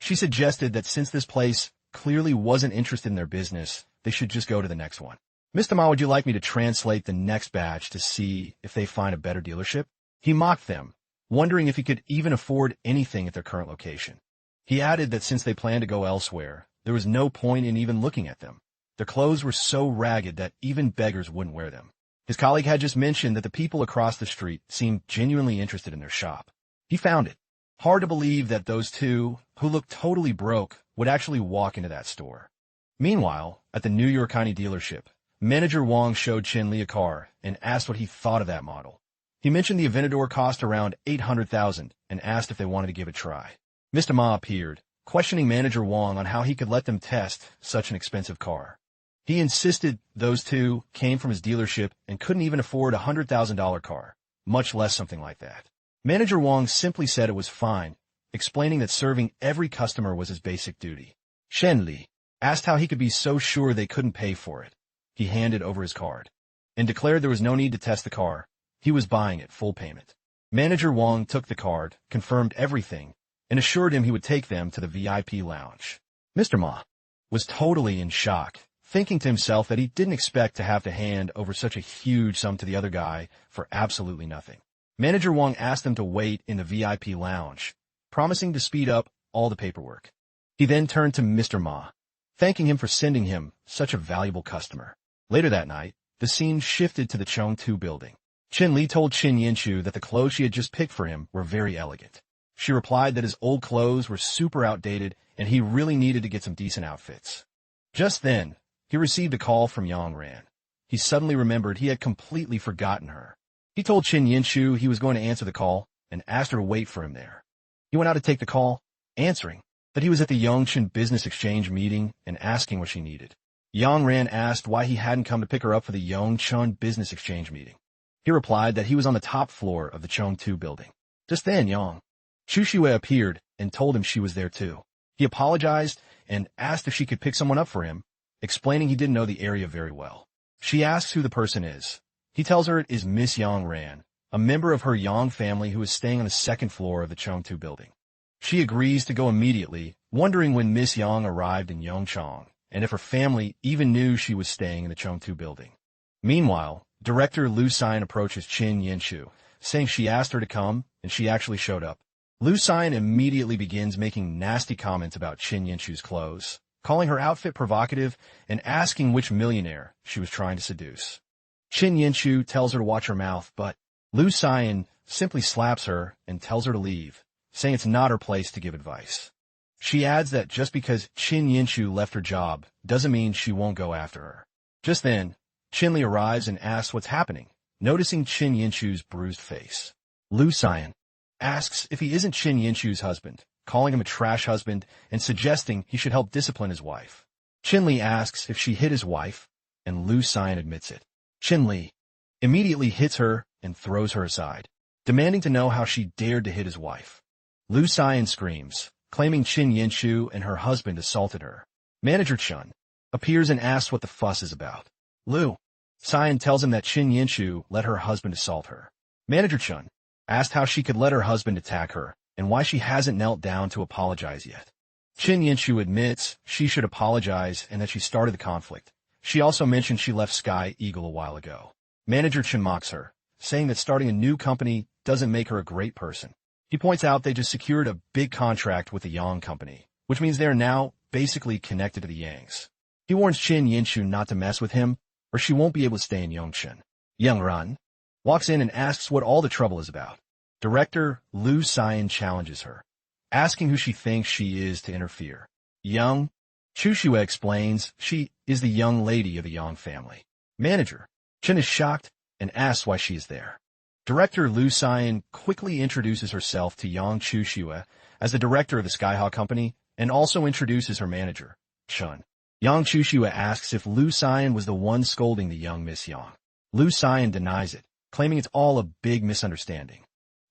She suggested that since this place clearly wasn't interested in their business, they should just go to the next one. Mr. Ma, would you like me to translate the next batch to see if they find a better dealership? He mocked them, wondering if he could even afford anything at their current location. He added that since they planned to go elsewhere, there was no point in even looking at them. Their clothes were so ragged that even beggars wouldn't wear them. His colleague had just mentioned that the people across the street seemed genuinely interested in their shop. He found it. Hard to believe that those two, who looked totally broke, would actually walk into that store. Meanwhile, at the New York County dealership, Manager Wong showed Chin Li a car and asked what he thought of that model. He mentioned the Aventador cost around $800,000 and asked if they wanted to give it a try. Mr. Ma appeared, questioning Manager Wong on how he could let them test such an expensive car. He insisted those two came from his dealership and couldn't even afford a $100,000 car, much less something like that. Manager Wong simply said it was fine, explaining that serving every customer was his basic duty. Chen Li asked how he could be so sure they couldn't pay for it. He handed over his card and declared there was no need to test the car. He was buying it full payment. Manager Wong took the card, confirmed everything, and assured him he would take them to the VIP lounge. Mr. Ma was totally in shock, thinking to himself that he didn't expect to have to hand over such a huge sum to the other guy for absolutely nothing. Manager Wong asked them to wait in the VIP lounge, promising to speed up all the paperwork. He then turned to Mr. Ma, thanking him for sending him such a valuable customer. Later that night, the scene shifted to the Chengtu building. Chen Li told Qin Yinshu that the clothes she had just picked for him were very elegant. She replied that his old clothes were super outdated and he really needed to get some decent outfits. Just then, he received a call from Yang Ran. He suddenly remembered he had completely forgotten her. He told Qin Yinshu he was going to answer the call and asked her to wait for him there. He went out to take the call, answering that he was at the Yongchen Business Exchange meeting and asking what she needed. Yang Ran asked why he hadn't come to pick her up for the Yongchen Business Exchange meeting. He replied that he was on the top floor of the Chengtu building. Just then, Yang Chushue appeared and told him she was there too. He apologized and asked if she could pick someone up for him, explaining he didn't know the area very well. She asks who the person is. He tells her it is Miss Yang Ran, a member of her Yang family who is staying on the second floor of the Chengtu building. She agrees to go immediately, wondering when Miss Yang arrived in Yongchang, and if her family even knew she was staying in the Chengtu building. Meanwhile, Director Lu Xian approaches Qin Yinshu, saying she asked her to come, and she actually showed up. Lu Xian immediately begins making nasty comments about Qin Yinshu's clothes, calling her outfit provocative and asking which millionaire she was trying to seduce. Qin Yinshu tells her to watch her mouth, but Lu Xian simply slaps her and tells her to leave, saying it's not her place to give advice. She adds that just because Qin Yinshu left her job doesn't mean she won't go after her. Just then, Qin Li arrives and asks what's happening, noticing Qin Yinshu's bruised face. Lu Xian asks if he isn't Qin Yinshu's husband, calling him a trash husband and suggesting he should help discipline his wife. Qin Li asks if she hit his wife, and Lu Xian admits it. Qin Li immediately hits her and throws her aside, demanding to know how she dared to hit his wife. Lu Xian screams, claiming Qin Yinshu and her husband assaulted her. Manager Chun appears and asks what the fuss is about. Lu Xian tells him that Qin Yinshu let her husband assault her. Manager Chun asked how she could let her husband attack her and why she hasn't knelt down to apologize yet. Qin Yinshu admits she should apologize and that she started the conflict. She also mentioned she left Sky Eagle a while ago. Manager Chun mocks her, saying that starting a new company doesn't make her a great person. He points out they just secured a big contract with the Yang company, which means they are now basically connected to the Yangs. He warns Qin Yinshu not to mess with him, or she won't be able to stay in Yongchen. Yang Ran walks in and asks what all the trouble is about. Director Lu Xian challenges her, asking who she thinks she is to interfere. Yang Chushue explains she is the young lady of the Yang family. Manager Chen is shocked and asks why she is there. Director Lu Xian quickly introduces herself to Yang Chushue as the director of the Skyhawk company and also introduces her manager, Chun. Yang Chushue asks if Lu Xian was the one scolding the young Miss Yang. Lu Xian denies it, claiming it's all a big misunderstanding.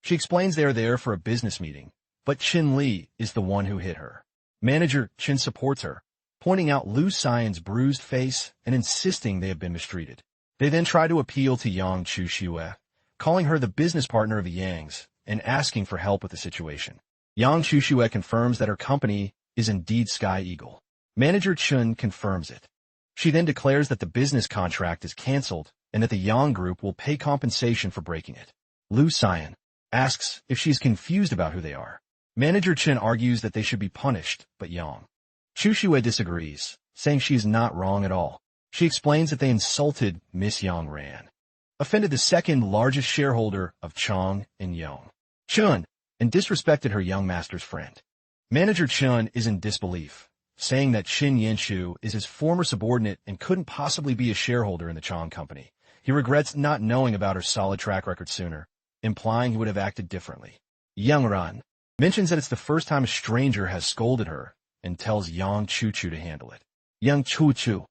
She explains they are there for a business meeting, but Qin Li is the one who hit her. Manager Chen supports her, pointing out Lu Xian's bruised face and insisting they have been mistreated. They then try to appeal to Yang Chushue, calling her the business partner of the Yangs and asking for help with the situation. Yang Chushue confirms that her company is indeed Sky Eagle. Manager Chun confirms it. She then declares that the business contract is canceled and that the Yang group will pay compensation for breaking it. Lu Xian asks if she's confused about who they are. Manager Chen argues that they should be punished, but Yang Chushue disagrees, saying she is not wrong at all. She explains that they insulted Miss Yang Ran, offended the second largest shareholder of Chong and Yang. Chun and disrespected her young master's friend. Manager Chun is in disbelief, saying that Shin Yinshu is his former subordinate and couldn't possibly be a shareholder in the Chong company. He regrets not knowing about her solid track record sooner, implying he would have acted differently. Young Ran mentions that it's the first time a stranger has scolded her and tells Yang Chu-Chu to handle it. Yang Chu-Chu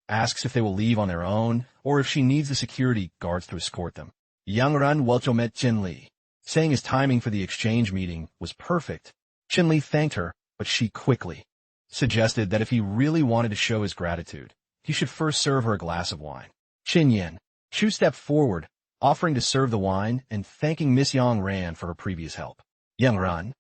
asks if they will leave on their own or if she needs the security guards to escort them. Yang Ran welcomed Chin Li, saying his timing for the exchange meeting was perfect. Chin Li thanked her, but she quickly suggested that if he really wanted to show his gratitude, he should first serve her a glass of wine. Chin Yen Chu stepped forward, offering to serve the wine and thanking Miss Yang Ran for her previous help. Yang Ran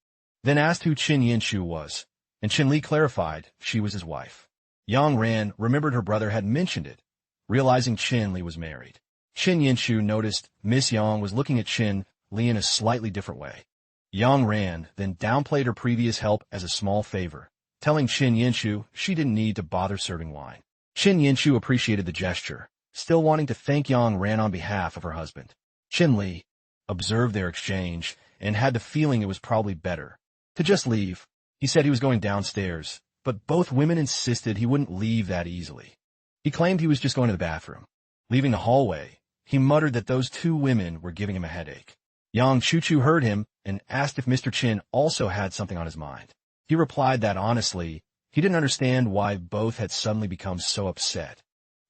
then asked who Chin Yinshu was, and Chin Li clarified she was his wife. Yang Ran remembered her brother had mentioned it, realizing Chin Li was married. Chin Yinshu noticed Miss Yang was looking at Chin Li in a slightly different way. Yang Ran then downplayed her previous help as a small favor, telling Chin Yinshu she didn't need to bother serving wine. Chin Yinshu appreciated the gesture, still wanting to thank Yang Ran on behalf of her husband. Chin Li observed their exchange and had the feeling it was probably better to just leave. He said he was going downstairs, but both women insisted he wouldn't leave that easily. He claimed he was just going to the bathroom. Leaving the hallway, he muttered that those two women were giving him a headache. Yang Chu-Chu heard him and asked if Mr. Chin also had something on his mind. He replied that honestly, he didn't understand why both had suddenly become so upset.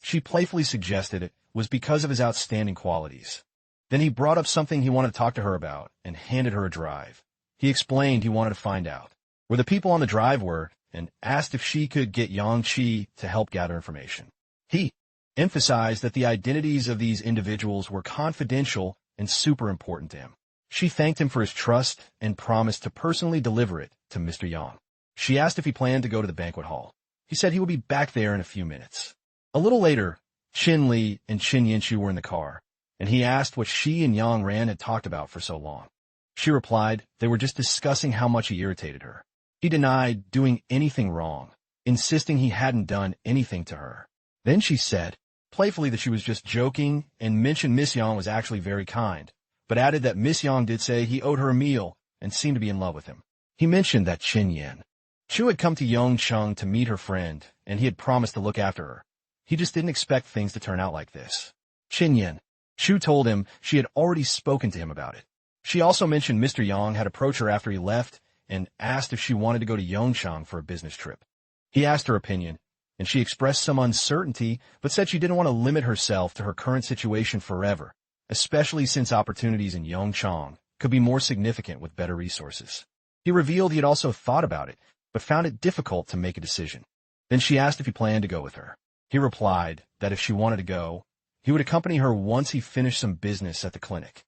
She playfully suggested it was because of his outstanding qualities. Then he brought up something he wanted to talk to her about and handed her a drive. He explained he wanted to find out where the people on the drive were and asked if she could get Yang Chi to help gather information. He emphasized that the identities of these individuals were confidential and super important to him. She thanked him for his trust and promised to personally deliver it to Mr. Yang. She asked if he planned to go to the banquet hall. He said he would be back there in a few minutes. A little later, Chin Li and Chin Yinshu were in the car, and he asked what she and Yang Ran had talked about for so long. She replied they were just discussing how much he irritated her. He denied doing anything wrong, insisting he hadn't done anything to her. Then she said, playfully, that she was just joking and mentioned Miss Yang was actually very kind, but added that Miss Yang did say he owed her a meal and seemed to be in love with him. He mentioned that Chin Yen Chu had come to Yongcheng to meet her friend, and he had promised to look after her. He just didn't expect things to turn out like this. Chin Yen Chu told him she had already spoken to him about it. She also mentioned Mr. Yang had approached her after he left and asked if she wanted to go to Yongcheng for a business trip. He asked her opinion, and she expressed some uncertainty, but said she didn't want to limit herself to her current situation forever, especially since opportunities in Yongcheng could be more significant with better resources. He revealed he had also thought about it, but found it difficult to make a decision. Then she asked if he planned to go with her. He replied that if she wanted to go, he would accompany her once he finished some business at the clinic.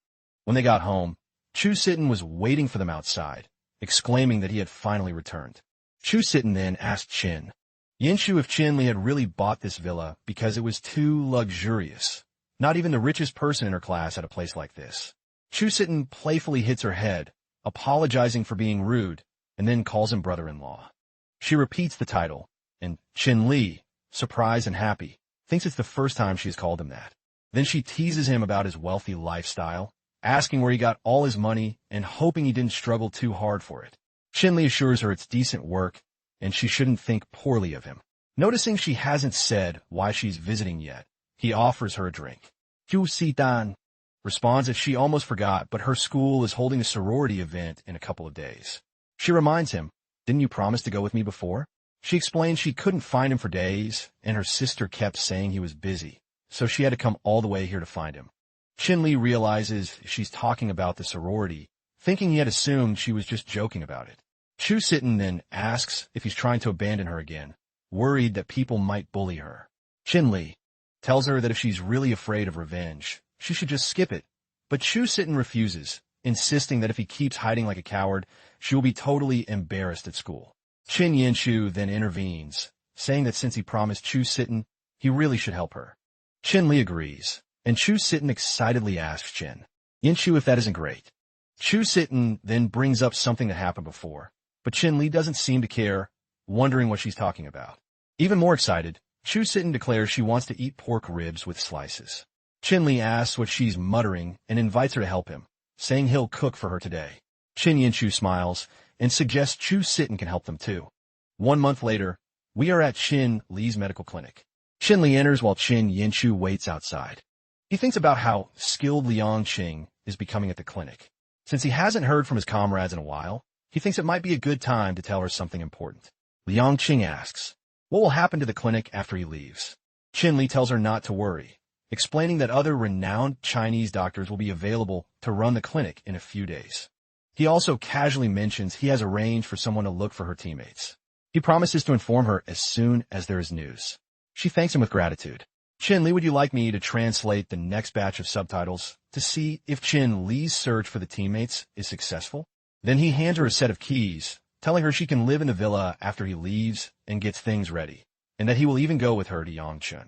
When they got home, Chu Sitten was waiting for them outside, exclaiming that he had finally returned. Chu Sitten then asked Chin Yinshu if Chin Li had really bought this villa because it was too luxurious. Not even the richest person in her class had a place like this. Chu Sitten playfully hits her head, apologizing for being rude, and then calls him brother-in-law. She repeats the title, and Chin Li, surprised and happy, thinks it's the first time she's called him that. Then she teases him about his wealthy lifestyle, asking where he got all his money and hoping he didn't struggle too hard for it. Chin Li assures her it's decent work, and she shouldn't think poorly of him. Noticing she hasn't said why she's visiting yet, he offers her a drink. Ju Si-dan responds that she almost forgot, but her school is holding a sorority event in a couple of days. She reminds him, didn't you promise to go with me before? She explains she couldn't find him for days, and her sister kept saying he was busy, so she had to come all the way here to find him. Chin Li realizes she's talking about the sorority, thinking he had assumed she was just joking about it. Chu Sitten then asks if he's trying to abandon her again, worried that people might bully her. Chin Li tells her that if she's really afraid of revenge, she should just skip it, but Chu Sitten refuses, insisting that if he keeps hiding like a coward, she will be totally embarrassed at school. Chin Yinshu then intervenes, saying that since he promised Chu Sitten, he really should help her. Chin Li agrees, and Chu Sitten excitedly asks Chin Yinshu if that isn't great. Chu Sitten then brings up something that happened before, but Chin Li doesn't seem to care, wondering what she's talking about. Even more excited, Chu Sitten declares she wants to eat pork ribs with slices. Chin Li asks what she's muttering and invites her to help him, saying he'll cook for her today. Qin Yanchu smiles and suggests Chu Sitten can help them too. 1 month later, we are at Qin Li's medical clinic. Qin Li enters while Qin Yanchu waits outside. He thinks about how skilled Liang Qing is becoming at the clinic. Since he hasn't heard from his comrades in a while, he thinks it might be a good time to tell her something important. Liang Qing asks, what will happen to the clinic after he leaves? Qin Li tells her not to worry, explaining that other renowned Chinese doctors will be available to run the clinic in a few days. He also casually mentions he has arranged for someone to look for her teammates. He promises to inform her as soon as there is news. She thanks him with gratitude. Qin Li, would you like me to translate the next batch of subtitles to see if Qin Li's search for the teammates is successful? Then he hands her a set of keys, telling her she can live in the villa after he leaves and gets things ready, and that he will even go with her to Yangchun.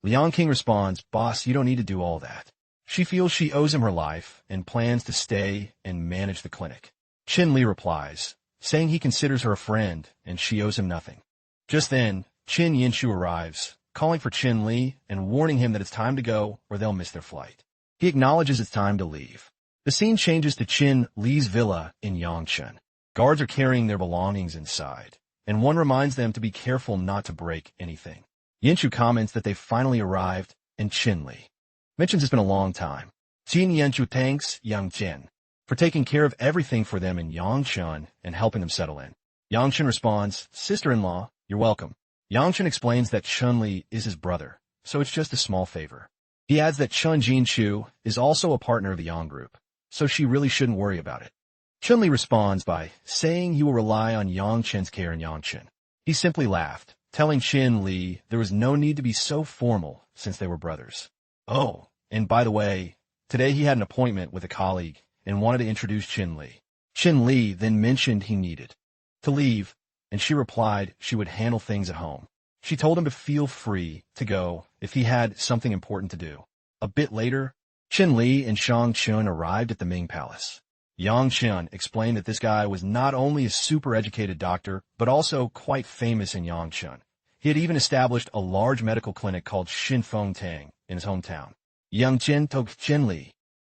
Liang Qing responds, boss, you don't need to do all that. She feels she owes him her life and plans to stay and manage the clinic. Qin Li replies, saying he considers her a friend and she owes him nothing. Just then, Qin Yanchu arrives, calling for Qin Li and warning him that it's time to go or they'll miss their flight. He acknowledges it's time to leave. The scene changes to Qin Li's villa in Yangchun. Guards are carrying their belongings inside, and one reminds them to be careful not to break anything. Yanchu comments that they've finally arrived, and Qin Li mentions it's been a long time. Qin Yanchu thanks Yang Chen for taking care of everything for them in Yangchun and helping them settle in. Yang Chen responds, sister-in-law, you're welcome. Yang Chen explains that Chun Li is his brother, so it's just a small favor. He adds that Chun Jinchu is also a partner of the Yang group, so she really shouldn't worry about it. Chun Li responds by saying he will rely on Yang Chen's care in Yangchun. He simply laughed, telling Qin Li there was no need to be so formal since they were brothers. Oh, and by the way, today he had an appointment with a colleague and wanted to introduce Qin Li. Qin Li then mentioned he needed to leave, and she replied she would handle things at home. She told him to feel free to go if he had something important to do. A bit later, Qin Li and Shang Chun arrived at the Ming Palace. Yang Chen explained that this guy was not only a super-educated doctor, but also quite famous in Yangchun. He had even established a large medical clinic called Xinfeng Tang in his hometown. Yang Chen told Qin Li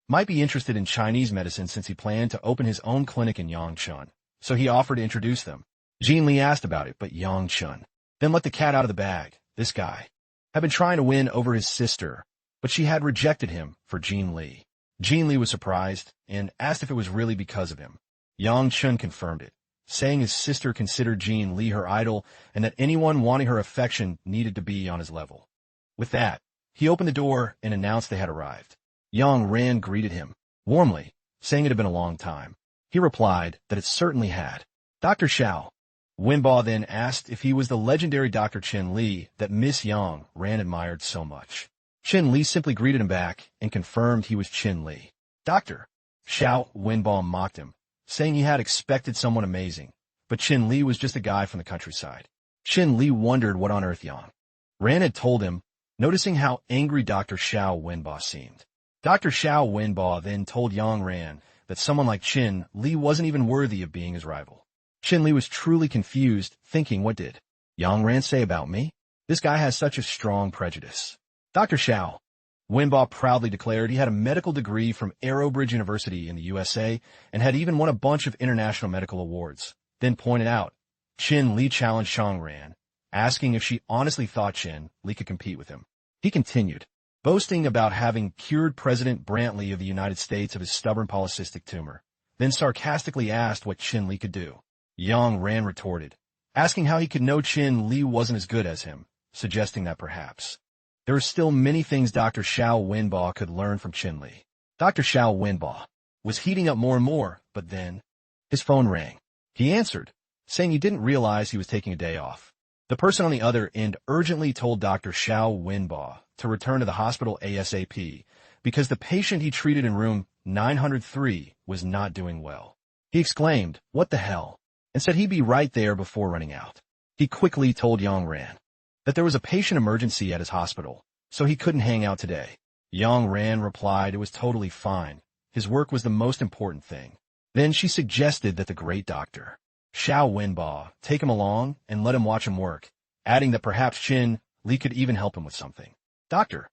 might be interested in Chinese medicine since he planned to open his own clinic in Yangchun, so he offered to introduce them. Jin Li asked about it, but Yang Chen then let the cat out of the bag. This guy had been trying to win over his sister, but she had rejected him for Jin Li. Jin Li was surprised and asked if it was really because of him. Yang Chen confirmed it, saying his sister considered Jin Li her idol and that anyone wanting her affection needed to be on his level. With that, he opened the door and announced they had arrived. Yang Ran greeted him warmly, saying it had been a long time. He replied that it certainly had. Dr. Xiao Wenbo then asked if he was the legendary Dr. Qin Li that Miss Yang Ran admired so much. Qin Li simply greeted him back and confirmed he was Qin Li. Dr. Xiao Wenbo mocked him, saying he had expected someone amazing, but Qin Li was just a guy from the countryside. Qin Li wondered what on earth Yang Ran had told him, noticing how angry Dr. Xiao Wenbo seemed. Dr. Xiao Wenbo then told Yang Ran that someone like Qin Li wasn't even worthy of being his rival. Qin Li was truly confused, thinking, what did Yang Ran say about me? This guy has such a strong prejudice. Dr. Xiao Wenbo proudly declared he had a medical degree from Aerobridge University in the USA and had even won a bunch of international medical awards, then pointed out Qin Li challenged Shang Ran, asking if she honestly thought Qin Li could compete with him. He continued, boasting about having cured President Brantley of the United States of his stubborn polycystic tumor, then sarcastically asked what Qin Li could do. Yang Ran retorted, asking how he could know Qin Li wasn't as good as him, suggesting that perhaps there are still many things Dr. Xiao Wenbo could learn from Qin Li. Dr. Xiao Wenbo was heating up more and more, but then his phone rang. He answered, saying he didn't realize he was taking a day off. The person on the other end urgently told Dr. Xiao Wenbo to return to the hospital ASAP because the patient he treated in room 903 was not doing well. He exclaimed, "What the hell?" and said he'd be right there before running out. He quickly told Yang Ran that there was a patient emergency at his hospital, so he couldn't hang out today. Yang Ran replied it was totally fine. His work was the most important thing. Then she suggested that the great Dr. Xiao Wenbo take him along and let him watch him work, adding that perhaps Qin Li could even help him with something. Dr.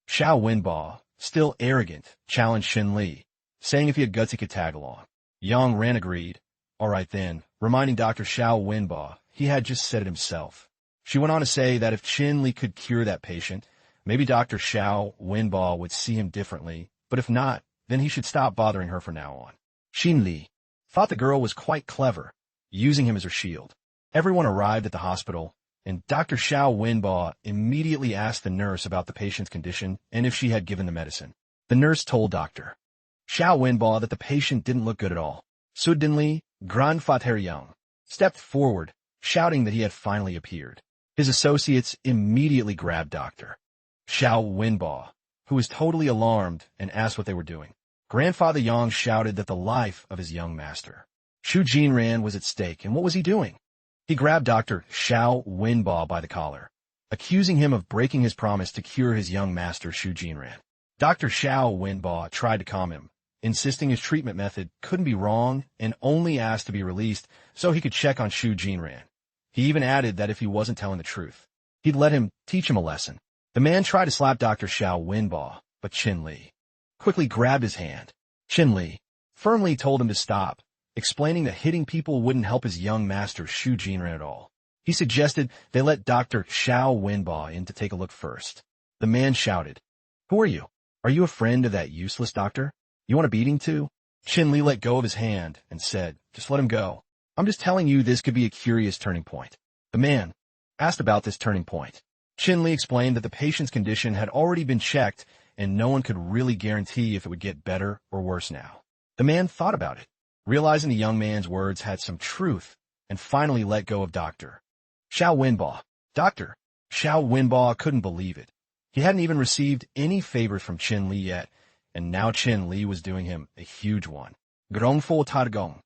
Xiao Wenbo, still arrogant, challenged Qin Li, saying if he had guts he could tag along. Yang Ran agreed. All right then, reminding Dr. Xiao Wenba, he had just said it himself. She went on to say that if Qin Li could cure that patient, maybe Dr. Xiao Wenba would see him differently, but if not, then he should stop bothering her from now on. Qin Li thought the girl was quite clever, using him as her shield. Everyone arrived at the hospital, and Dr. Xiao Wenba immediately asked the nurse about the patient's condition and if she had given the medicine. The nurse told Dr. Xiao Wenba that the patient didn't look good at all. Suddenly, Grandfather Yang stepped forward, shouting that he had finally appeared. His associates immediately grabbed Dr. Xiao Wenba, who was totally alarmed, and asked what they were doing. Grandfather Yang shouted that the life of his young master, Shu Jinran, was at stake, and what was he doing? He grabbed Dr. Xiao Wenba by the collar, accusing him of breaking his promise to cure his young master Shu Jinran. Dr. Xiao Wenba tried to calm him, insisting his treatment method couldn't be wrong and only asked to be released so he could check on Shu Jinran. He even added that if he wasn't telling the truth, he'd let him teach him a lesson. The man tried to slap Dr. Xiao Wenba, but Qin Li quickly grabbed his hand. Qin Li firmly told him to stop, explaining that hitting people wouldn't help his young master Shu Jinran at all. He suggested they let Dr. Xiao Wenba in to take a look first. The man shouted, "Who are you? Are you a friend of that useless doctor? You want a beating too?" Qin Li let go of his hand and said, "Just let him go. I'm just telling you this could be a curious turning point." The man asked about this turning point. Qin Li explained that the patient's condition had already been checked and no one could really guarantee if it would get better or worse now. The man thought about it, realizing the young man's words had some truth, and finally let go of Dr. Xiao Wenba. Dr. Xiao Wenba couldn't believe it. He hadn't even received any favors from Qin Li yet, and now Qin Li was doing him a huge one. Grongful Tadgong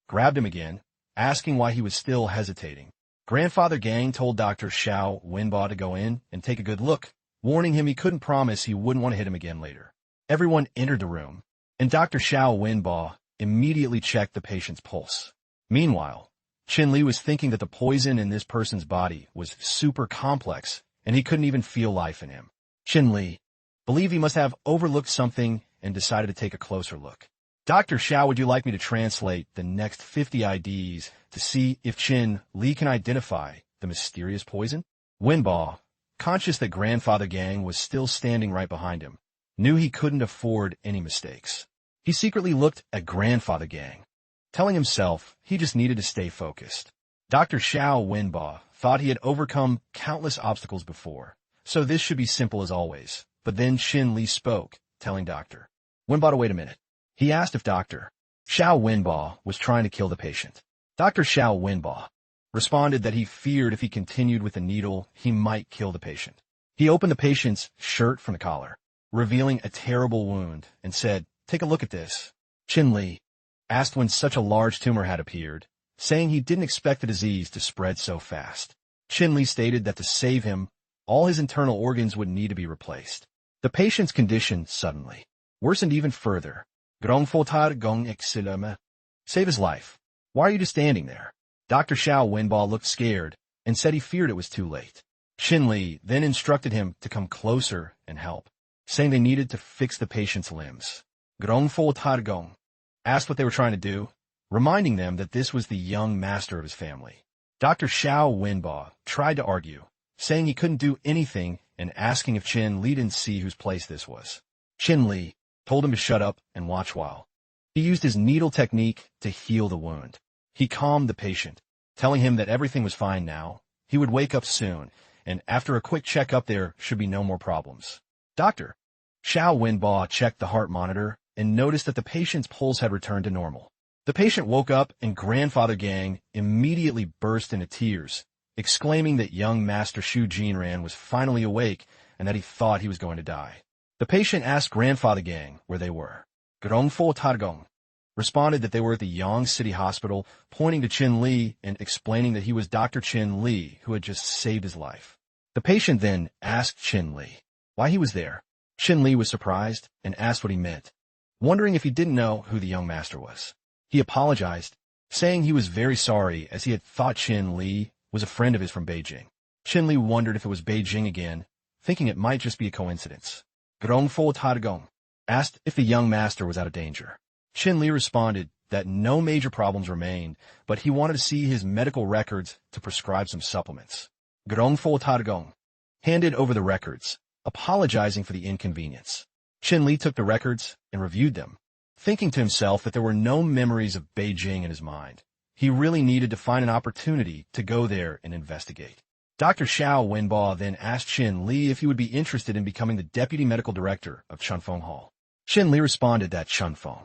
grabbed him again, asking why he was still hesitating. Grandfather Gang told Dr. Xiao Wenba to go in and take a good look, warning him he couldn't promise he wouldn't want to hit him again later. Everyone entered the room, and Dr. Xiao Wenba immediately checked the patient's pulse. Meanwhile, Qin Li was thinking that the poison in this person's body was super complex, and he couldn't even feel life in him. Qin Li believed he must have overlooked something and decided to take a closer look. "Dr. Xiao, would you like me to translate the next 50 IDs to see if Qin Li can identify the mysterious poison?" Wenba, conscious that Grandfather Gang was still standing right behind him, knew he couldn't afford any mistakes. He secretly looked at Grandfather Gang, telling himself he just needed to stay focused. Dr. Xiao Wenba thought he had overcome countless obstacles before, so this should be simple as always. But then Qin Li spoke, telling Dr. Wenba to wait a minute. He asked if Dr. Xiao Wenba was trying to kill the patient. Dr. Xiao Wenba responded that he feared if he continued with the needle, he might kill the patient. He opened the patient's shirt from the collar, revealing a terrible wound, and said, "Take a look at this." Qin Li asked when such a large tumor had appeared, saying he didn't expect the disease to spread so fast. Qin Li stated that to save him, all his internal organs would need to be replaced. The patient's condition suddenly worsened even further. Save his life. Why are you just standing there? Dr. Xiao Wenba looked scared and said he feared it was too late. Qin Li then instructed him to come closer and help, saying they needed to fix the patient's limbs. Grongful Targong asked what they were trying to do, reminding them that this was the young master of his family. Dr. Xiao Wenba tried to argue, saying he couldn't do anything and asking if Qin Li didn't see whose place this was. Qin Li told him to shut up and watch while he used his needle technique to heal the wound. He calmed the patient, telling him that everything was fine now, he would wake up soon, and after a quick checkup there should be no more problems. Dr. Xiao Wenba checked the heart monitor and noticed that the patient's pulse had returned to normal. The patient woke up and Grandfather Gang immediately burst into tears, exclaiming that young Master Shu Jinran was finally awake and that he thought he was going to die. The patient asked Grandfather Gang where they were. Grongfo Targong responded that they were at the Yang City Hospital, pointing to Qin Li and explaining that he was Dr. Qin Li who had just saved his life. The patient then asked Qin Li why he was there. Qin Li was surprised and asked what he meant, wondering if he didn't know who the young master was. He apologized, saying he was very sorry as he had thought Qin Li was a friend of his from Beijing. Qin Li wondered if it was Beijing again, thinking it might just be a coincidence. Grongfo Targong asked if the young master was out of danger. Qin Li responded that no major problems remained, but he wanted to see his medical records to prescribe some supplements. Grongful Targong handed over the records, apologizing for the inconvenience. Qin Li took the records and reviewed them, thinking to himself that there were no memories of Beijing in his mind. He really needed to find an opportunity to go there and investigate. Dr. Xiao Wenbo then asked Qin Li if he would be interested in becoming the deputy medical director of Chunfeng Hall. Qin Li responded that Chunfeng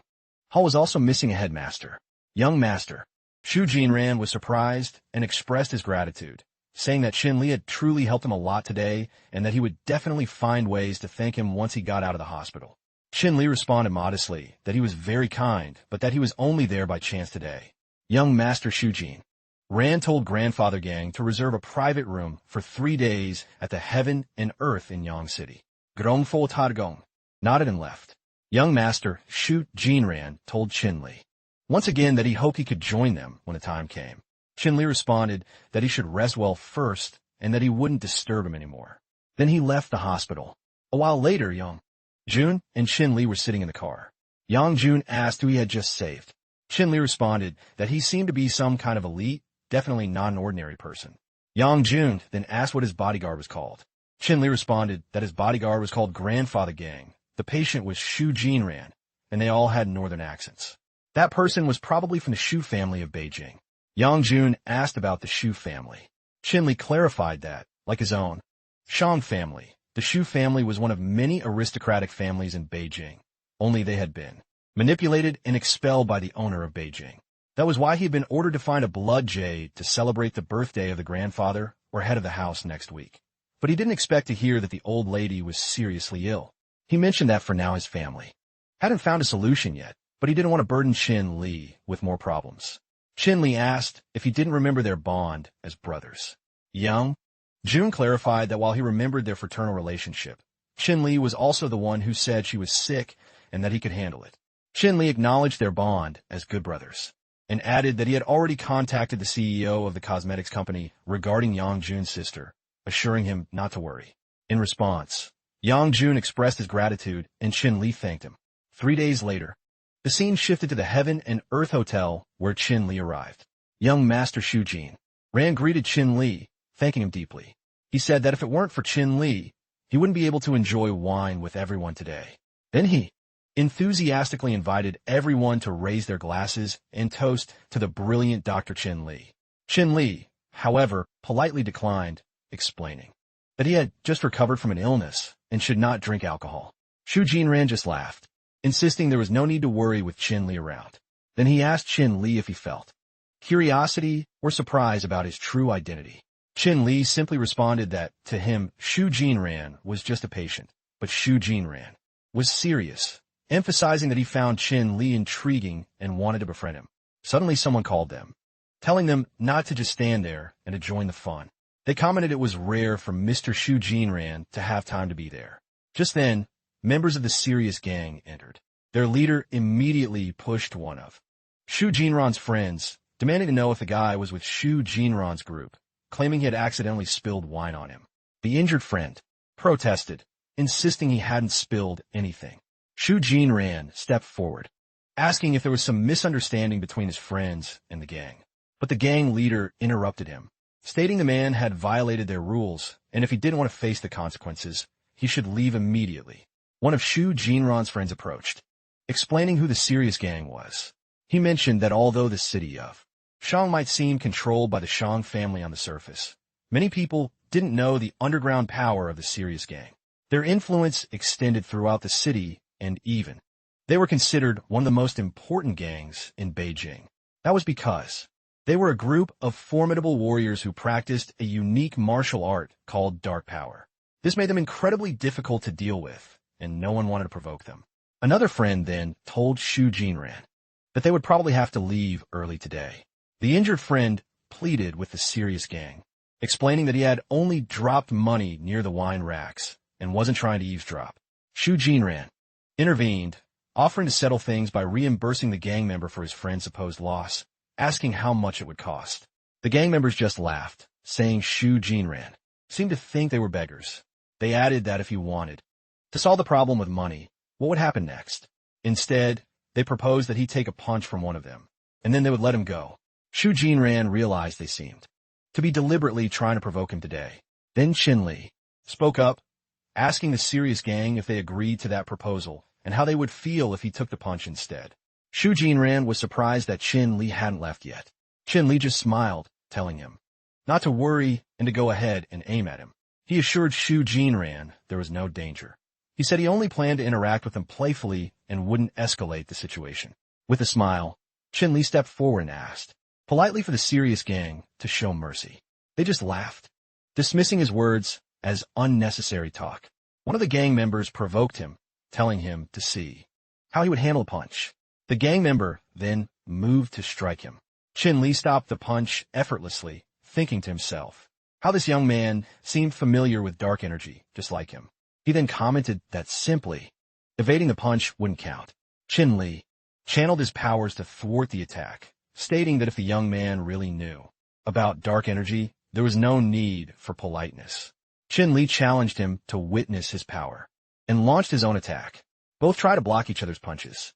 Hall was also missing a headmaster. Young master Xu Jinran was surprised and expressed his gratitude, saying that Qin Li had truly helped him a lot today and that he would definitely find ways to thank him once he got out of the hospital. Qin Li responded modestly that he was very kind, but that he was only there by chance today. Young master Xu Jin Ran told Grandfather Gang to reserve a private room for 3 days at the Heaven and Earth in Yang City. Grongfo Targong nodded and left. Young master Xu Jinran told Qin Li once again that he hoped he could join them when the time came. Qin Li responded that he should rest well first and that he wouldn't disturb him anymore. Then he left the hospital. A while later, Yang Jun and Qin Li were sitting in the car. Yang Jun asked who he had just saved. Qin Li responded that he seemed to be some kind of elite, definitely not an ordinary person. Yang Jun then asked what his bodyguard was called. Qin Li responded that his bodyguard was called Grandfather Gang. The patient was Xu Jinran, and they all had northern accents. That person was probably from the Xu family of Beijing. Yang Jun asked about the Xu family. Qin Li clarified that, like his own Shang family, the Xu family was one of many aristocratic families in Beijing, only they had been manipulated and expelled by the owner of Beijing. That was why he had been ordered to find a blood jade to celebrate the birthday of the grandfather or head of the house next week. But he didn't expect to hear that the old lady was seriously ill. He mentioned that for now his family hadn't found a solution yet, but he didn't want to burden Qin Li with more problems. Qin Li asked if he didn't remember their bond as brothers. Yang Jun clarified that while he remembered their fraternal relationship, Qin Li was also the one who said she was sick and that he could handle it. Qin Li acknowledged their bond as good brothers, and added that he had already contacted the CEO of the cosmetics company regarding Yang Jun's sister, assuring him not to worry. In response, Yang Jun expressed his gratitude and Qin Li thanked him. 3 days later, the scene shifted to the Heaven and Earth Hotel where Qin Li arrived. Young Master Xu Jin Ran greeted Qin Li, thanking him deeply. He said that if it weren't for Qin Li, he wouldn't be able to enjoy wine with everyone today. Then he enthusiastically invited everyone to raise their glasses and toast to the brilliant Dr. Qin Li. Qin Li, however, politely declined, explaining that he had just recovered from an illness and should not drink alcohol. Xu Jinran just laughed, insisting there was no need to worry with Qin Li around. Then he asked Qin Li if he felt curiosity or surprise about his true identity. Qin Li simply responded that, to him, Xu Jinran was just a patient, but Xu Jinran was serious, emphasizing that he found Qin Li intriguing and wanted to befriend him. Suddenly someone called them, telling them not to just stand there and to join the fun. They commented it was rare for Mr. Xu Jinran to have time to be there. Just then, members of the serious gang entered. Their leader immediately pushed one of Xu Jinran's friends, demanding to know if the guy was with Xu Jinran's group, claiming he had accidentally spilled wine on him. The injured friend protested, insisting he hadn't spilled anything. Xu Jinran stepped forward, asking if there was some misunderstanding between his friends and the gang. But the gang leader interrupted him, stating the man had violated their rules, and if he didn't want to face the consequences, he should leave immediately. One of Xu Jinran's friends approached, explaining who the serious gang was. He mentioned that although the city of Shang might seem controlled by the Shang family on the surface, many people didn't know the underground power of the serious gang. Their influence extended throughout the city, and even they were considered one of the most important gangs in Beijing. That was because they were a group of formidable warriors who practiced a unique martial art called dark power. This made them incredibly difficult to deal with, and no one wanted to provoke them. Another friend then told Xu Jinran that they would probably have to leave early today. The injured friend pleaded with the serious gang, explaining that he had only dropped money near the wine racks and wasn't trying to eavesdrop. Xu Jinran intervened, offering to settle things by reimbursing the gang member for his friend's supposed loss, asking how much it would cost. The gang members just laughed, saying Xu Jinran seemed to think they were beggars. They added that if he wanted to solve the problem with money, what would happen next? Instead, They proposed that he take a punch from one of them, and then they would let him go. Shu Jinran realized they seemed to be deliberately trying to provoke him today. Then Qin Li spoke up, asking the serious gang if they agreed to that proposal and how they would feel if he took the punch instead. Shu Jinran was surprised that Qin Li hadn't left yet. Qin Li just smiled, telling him not to worry and to go ahead and aim at him. He assured Shu Jinran there was no danger. He said he only planned to interact with him playfully and wouldn't escalate the situation. With a smile, Qin Li stepped forward and asked, politely for the serious gang to show mercy. They just laughed, dismissing his words as unnecessary talk. One of the gang members provoked him, telling him to see how he would handle a punch. The gang member then moved to strike him. Qin Li stopped the punch effortlessly, thinking to himself how this young man seemed familiar with dark energy, just like him. He then commented that simply evading the punch wouldn't count. Qin Li channeled his powers to thwart the attack, stating that if the young man really knew about dark energy, there was no need for politeness. Qin Li challenged him to witness his power and launched his own attack. Both tried to block each other's punches.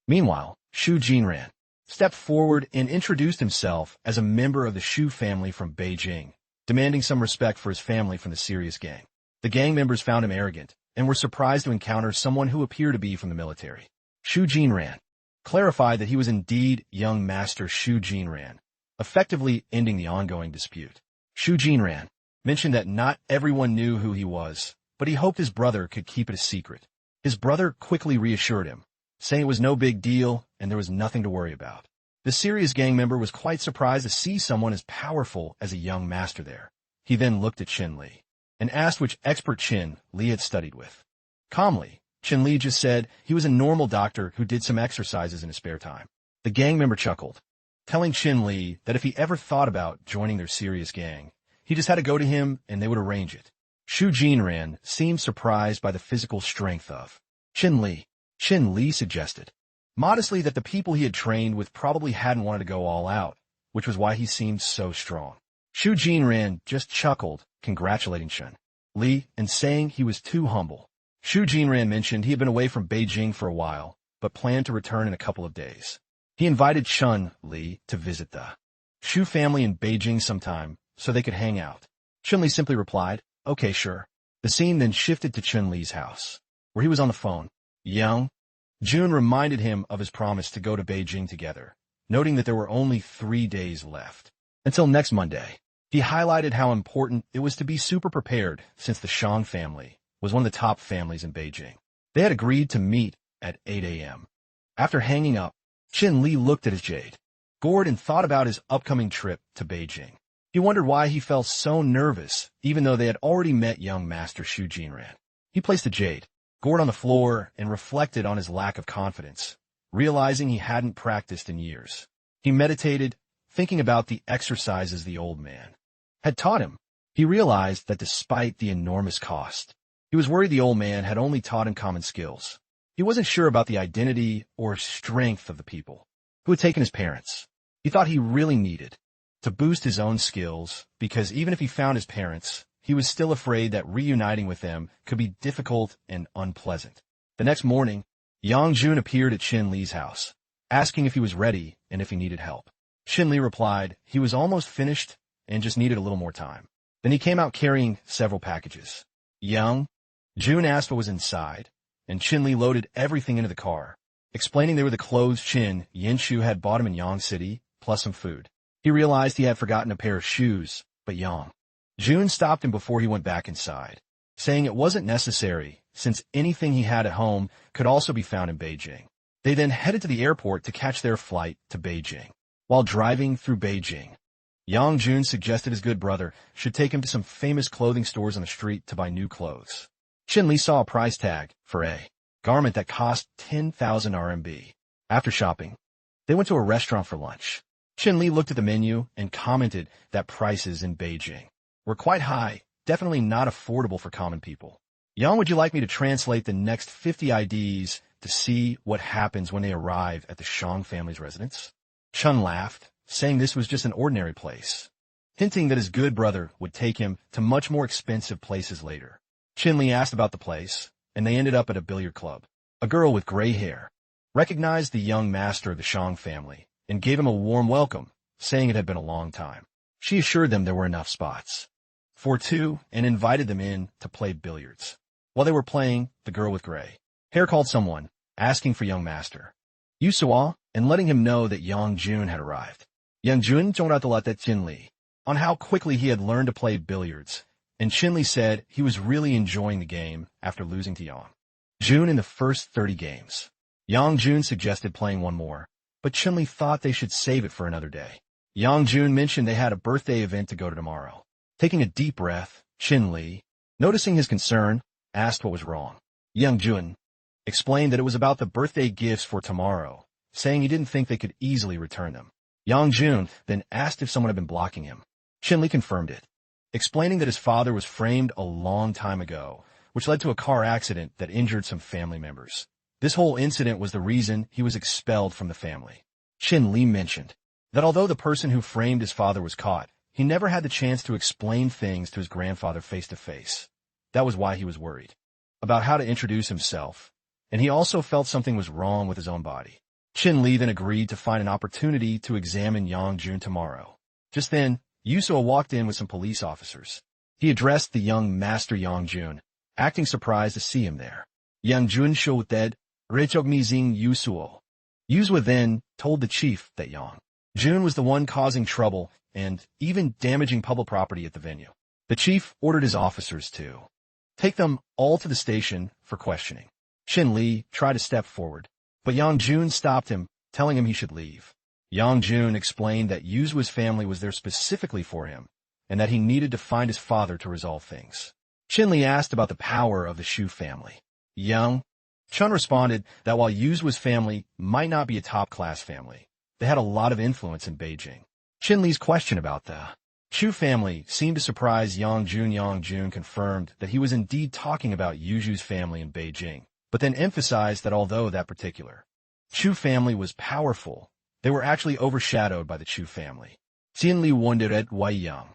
Meanwhile, Shu Jinran stepped forward and introduced himself as a member of the Shu family from Beijing, demanding some respect for his family from the serious gang. The gang members found him arrogant and were surprised to encounter someone who appeared to be from the military. Shu Jinran clarified that he was indeed young Master Shu Jinran, effectively ending the ongoing dispute. Shu Jinran mentioned that not everyone knew who he was, but he hoped his brother could keep it a secret. His brother quickly reassured him, saying it was no big deal and there was nothing to worry about. The serious gang member was quite surprised to see someone as powerful as a young master there. He then looked at Qin Li and asked which expert Qin Li had studied with. Calmly, Qin Li just said he was a normal doctor who did some exercises in his spare time. The gang member chuckled, telling Qin Li that if he ever thought about joining their serious gang, he just had to go to him and they would arrange it. Shu Jinran seemed surprised by the physical strength of Qin Li. Qin Li suggested modestly that the people he had trained with probably hadn't wanted to go all out, which was why he seemed so strong. Shu Jinran just chuckled, congratulating Qin Li and saying he was too humble. Shu Jinran mentioned he had been away from Beijing for a while, but planned to return in a couple of days. He invited Qin Li to visit the Shu family in Beijing sometime so they could hang out. Qin Li simply replied, okay, sure. The scene then shifted to Qin Li's house, where he was on the phone. Yang Jun reminded him of his promise to go to Beijing together, noting that there were only 3 days left until next Monday. He highlighted how important it was to be super prepared since the Shang family was one of the top families in Beijing. They had agreed to meet at 8 a.m. After hanging up, Qin Li looked at his jade gourd and thought about his upcoming trip to Beijing. He wondered why he felt so nervous, even though they had already met young Master Shu Jinran. He placed the jade gourd on the floor and reflected on his lack of confidence, realizing he hadn't practiced in years. He meditated, thinking about the exercises the old man had taught him. He realized that despite the enormous cost, he was worried the old man had only taught him common skills. He wasn't sure about the identity or strength of the people who had taken his parents. He thought he really needed to boost his own skills because even if he found his parents, he was still afraid that reuniting with them could be difficult and unpleasant. The next morning, Yang Jun appeared at Qin Li's house, asking if he was ready and if he needed help. Qin Li replied he was almost finished and just needed a little more time. Then he came out carrying several packages. Yang Jun asked what was inside, and Qin Li loaded everything into the car, explaining they were the clothes Qin Yinshu had bought him in Yang City, plus some food. He realized he had forgotten a pair of shoes, but Yang Jun stopped him before he went back inside, saying it wasn't necessary since anything he had at home could also be found in Beijing. They then headed to the airport to catch their flight to Beijing. While driving through Beijing, Yang Jun suggested his good brother should take him to some famous clothing stores on the street to buy new clothes. Qin Li saw a price tag for a garment that cost 10,000 RMB. After shopping, they went to a restaurant for lunch. Qin Li looked at the menu and commented that prices in Beijing were quite high, definitely not affordable for common people. Yang, would you like me to translate the next 50 IDs to see what happens when they arrive at the Shang family's residence? Chun laughed, saying this was just an ordinary place, hinting that his good brother would take him to much more expensive places later. Qin Li asked about the place, and they ended up at a billiard club. A girl with gray hair recognized the young master of the Shang family and gave him a warm welcome, saying it had been a long time. She assured them there were enough spots for two and invited them in to play billiards. While they were playing, the girl with gray hair called someone, asking for young master Yusuo and letting him know that Yang Jun had arrived. Yang Jun congratulated Qin Li on how quickly he had learned to play billiards, and Qin Li said he was really enjoying the game after losing to Yang Jun in the first 30 games. Yang Jun suggested playing one more, but Qin Li thought they should save it for another day. Yang Jun mentioned they had a birthday event to go to tomorrow. Taking a deep breath, Qin Li, noticing his concern, asked what was wrong. Yang Jun explained that it was about the birthday gifts for tomorrow, saying he didn't think they could easily return them. Yang Jun then asked if someone had been blocking him. Qin Li confirmed it, explaining that his father was framed a long time ago, which led to a car accident that injured some family members. This whole incident was the reason he was expelled from the family. Qin Li mentioned that although the person who framed his father was caught, he never had the chance to explain things to his grandfather face to face. That was why he was worried about how to introduce himself, and he also felt something was wrong with his own body. Qin Li then agreed to find an opportunity to examine Yang Jun tomorrow. Just then, Yusuo walked in with some police officers. He addressed the young master Yang Jun, acting surprised to see him there. Yang Jun shouted, recognizing Yusuo. Yusuo then told the chief that Yang Jun was the one causing trouble and even damaging public property at the venue. The chief ordered his officers to take them all to the station for questioning. Qin Li tried to step forward, but Yang Jun stopped him, telling him he should leave. Yang Jun explained that Yusuo's family was there specifically for him, and that he needed to find his father to resolve things. Qin Li asked about the power of the Shu family. Yang Chun responded that while Yusuo's family might not be a top-class family, they had a lot of influence in Beijing. Qin Li's question about the Shu family seemed to surprise Yang Jun. Yang Jun confirmed that he was indeed talking about Yusuo's family in Beijing, but then emphasized that although that particular Shu family was powerful, they were actually overshadowed by the Chu family. Qin Li wondered why Yang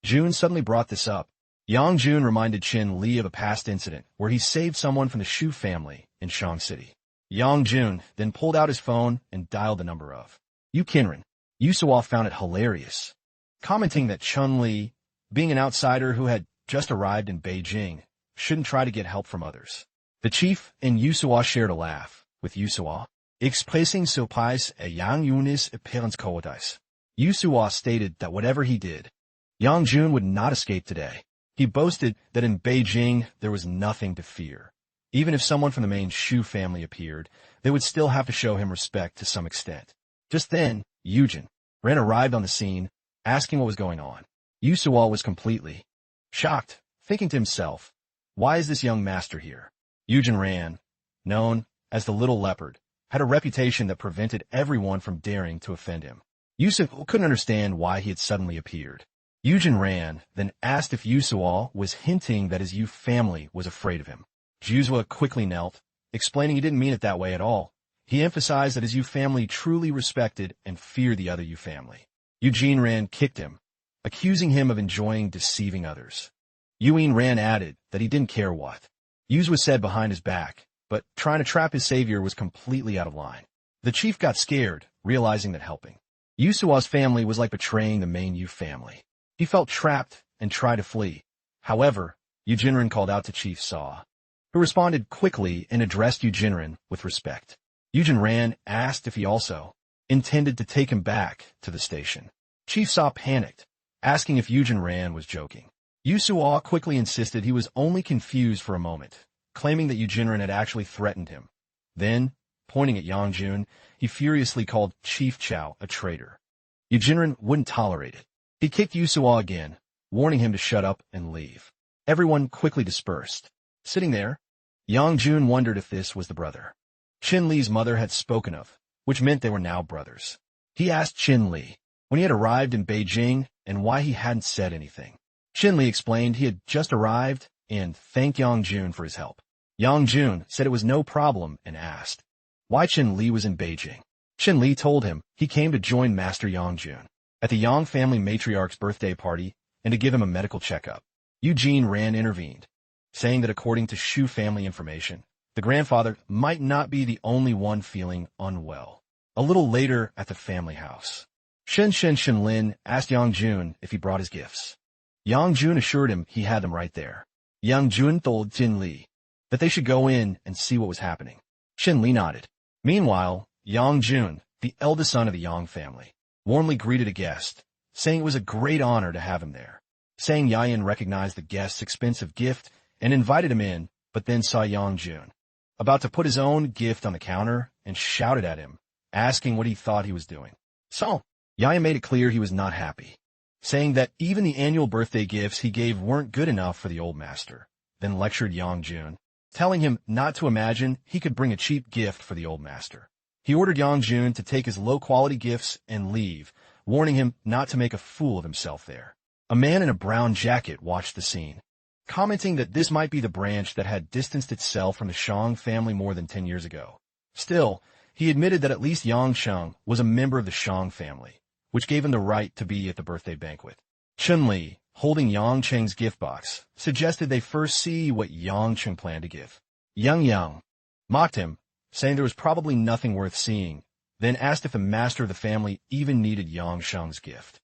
Jun suddenly brought this up. Yang Jun reminded Qin Li of a past incident where he saved someone from the Shu family in Shang City. Yang Jun then pulled out his phone and dialed the number of Yu Qinren. Yusuo found it hilarious, commenting that Qin Li, being an outsider who had just arrived in Beijing, shouldn't try to get help from others. The chief and Yusuo shared a laugh, with Yusuo expressing surprise at Yang Jun's appearance cowardice. Yusuo stated that whatever he did, Yang Jun would not escape today. He boasted that in Beijing there was nothing to fear. Even if someone from the main Shu family appeared, they would still have to show him respect to some extent. Just then, Yujin Ren arrived on the scene, asking what was going on. Yusuo was completely shocked, thinking to himself, why is this young master here? Yujin Ran, known as the Little Leopard, had a reputation that prevented everyone from daring to offend him. Yusuo couldn't understand why he had suddenly appeared. Yujin Ran then asked if Yusuo was hinting that his Yu family was afraid of him. Yusuo quickly knelt, explaining he didn't mean it that way at all. He emphasized that his Yu family truly respected and feared the other Yu family. Eugene Ran kicked him, accusing him of enjoying deceiving others. Yuin Ran added that he didn't care what Yusuo said behind his back, but trying to trap his savior was completely out of line. The chief got scared, realizing that helping Yusuo's family was like betraying the main Yu family. He felt trapped and tried to flee. However, Yujinren called out to Chief Saw, who responded quickly and addressed Yujinren with respect. Yujinren asked if he also intended to take him back to the station. Chief Saw panicked, asking if Yujinren was joking. Yusuo quickly insisted he was only confused for a moment, claiming that Yujinren had actually threatened him. Then, pointing at Yang Jun, he furiously called Chief Chao a traitor. Yujinren wouldn't tolerate it. He kicked Yusuo again, warning him to shut up and leave. Everyone quickly dispersed. Sitting there, Yang Jun wondered if this was the brother Qin Li's mother had spoken of, which meant they were now brothers. He asked Qin Li when he had arrived in Beijing and why he hadn't said anything. Qin Li explained he had just arrived and thanked Yang Jun for his help. Yang Jun said it was no problem and asked why Qin Li was in Beijing. Qin Li told him he came to join Master Yang Jun at the Yang family matriarch's birthday party and to give him a medical checkup. Eugene Ran intervened, saying that according to Shu family information, The grandfather might not be the only one feeling unwell. A little later at the family house, Shen Lin asked Yang Jun if he brought his gifts. Yang Jun assured him he had them right there. Yang Jun told Jin Li that they should go in and see what was happening. Shin Li nodded. Meanwhile, Yang Jun, the eldest son of the Yang family, warmly greeted a guest, saying it was a great honor to have him there. Sang Yayan recognized the guest's expensive gift and invited him in, but then saw Yang Jun about to put his own gift on the counter and shouted at him, asking what he thought he was doing. So, Yayan made it clear he was not happy, saying that even the annual birthday gifts he gave weren't good enough for the old master, then lectured Yang Jun, telling him not to imagine he could bring a cheap gift for the old master. He ordered Yang Jun to take his low-quality gifts and leave, warning him not to make a fool of himself there. A man in a brown jacket watched the scene, commenting that this might be the branch that had distanced itself from the Shang family more than 10 years ago. Still, he admitted that at least Yang Sheng was a member of the Shang family, which gave him the right to be at the birthday banquet. Chun Li, holding Yang Cheng's gift box, suggested they first see what Yang Cheng planned to give. Yang mocked him, saying there was probably nothing worth seeing, then asked if the master of the family even needed Yang Sheng's gift.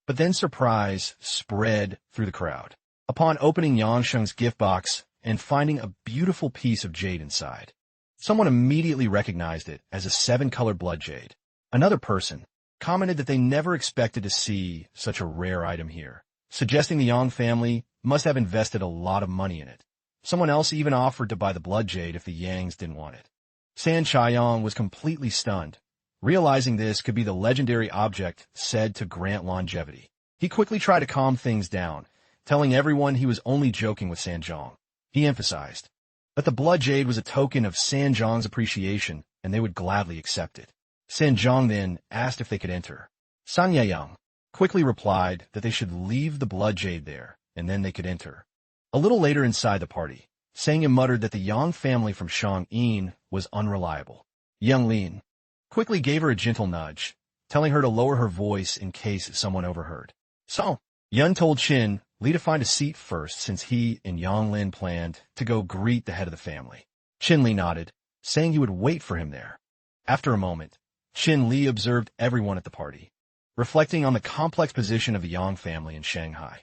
But then surprise spread through the crowd upon opening Yang Sheng's gift box and finding a beautiful piece of jade inside. Someone immediately recognized it as a 7-color blood jade. Another person commented that they never expected to see such a rare item here, suggesting the Yang family must have invested a lot of money in it. Someone else even offered to buy the blood jade if the Yangs didn't want it. San Chaiyong was completely stunned, realizing this could be the legendary object said to grant longevity. He quickly tried to calm things down, telling everyone he was only joking with Sanjiang. He emphasized that the blood jade was a token of Sanjiang's appreciation and they would gladly accept it. Sanjiang then asked if they could enter. San Yaiyang quickly replied that they should leave the blood jade there and then they could enter. A little later inside the party, Sang Yin muttered that the Yang family from Shang-in was unreliable. Yang Lin quickly gave her a gentle nudge, telling her to lower her voice in case someone overheard. So, Yun told Qin Li to find a seat first since he and Yang Lin planned to go greet the head of the family. Qin Li nodded, saying he would wait for him there. After a moment, Qin Li observed everyone at the party, reflecting on the complex position of the Yang family in Shanghai.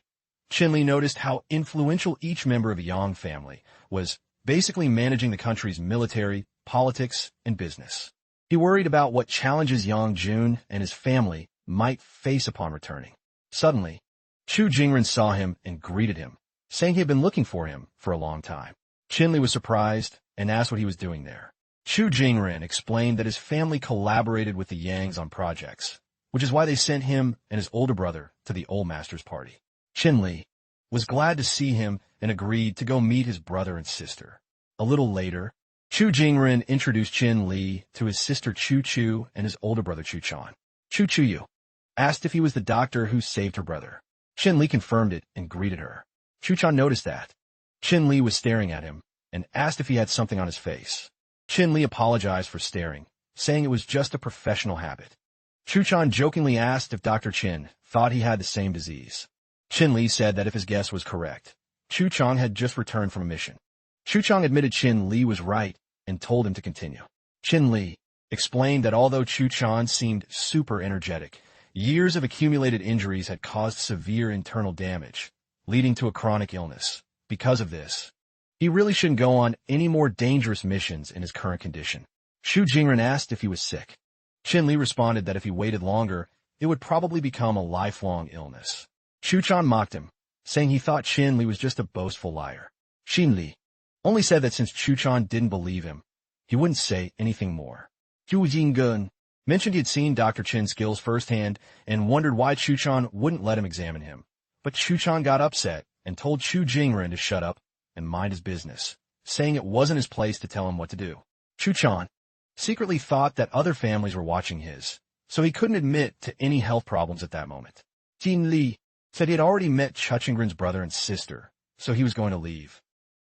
Qin Li noticed how influential each member of the Yang family was, basically managing the country's military, politics, and business. He worried about what challenges Yang Jun and his family might face upon returning. Suddenly, Chu Jingren saw him and greeted him, saying he had been looking for him for a long time. Qin Li was surprised and asked what he was doing there. Chu Jingren explained that his family collaborated with the Yangs on projects, which is why they sent him and his older brother to the old master's party. Qin Li was glad to see him and agreed to go meet his brother and sister. A little later, Chu Jingren introduced Qin Li to his sister Chu Chu and his older brother Chu Chan. Chu Chu asked if he was the doctor who saved her brother. Qin Li confirmed it and greeted her. Chu Chan noticed that. Qin Li was staring at him and asked if he had something on his face. Qin Li apologized for staring, saying it was just a professional habit. Chu Chan jokingly asked if Dr. Qin thought he had the same disease. Qin Li said that if his guess was correct, Chu Chang had just returned from a mission. Chu Chang admitted Qin Li was right and told him to continue. Qin Li explained that although Chu Chang seemed super energetic, years of accumulated injuries had caused severe internal damage, leading to a chronic illness. Because of this, he really shouldn't go on any more dangerous missions in his current condition. Xu Jingren asked if he was sick. Qin Li responded that if he waited longer, it would probably become a lifelong illness. Chu Chan mocked him, saying he thought Qin Li was just a boastful liar. Qin Li only said that since Chu Chan didn't believe him, he wouldn't say anything more. Zhu Jinggen mentioned he had seen Dr. Chin's skills firsthand and wondered why Chu Chan wouldn't let him examine him. But Chu Chan got upset and told Chu Jingren to shut up and mind his business, saying it wasn't his place to tell him what to do. Chu Chan secretly thought that other families were watching his, so he couldn't admit to any health problems at that moment. Qin Li said he had already met Chuchingren's brother and sister, so he was going to leave.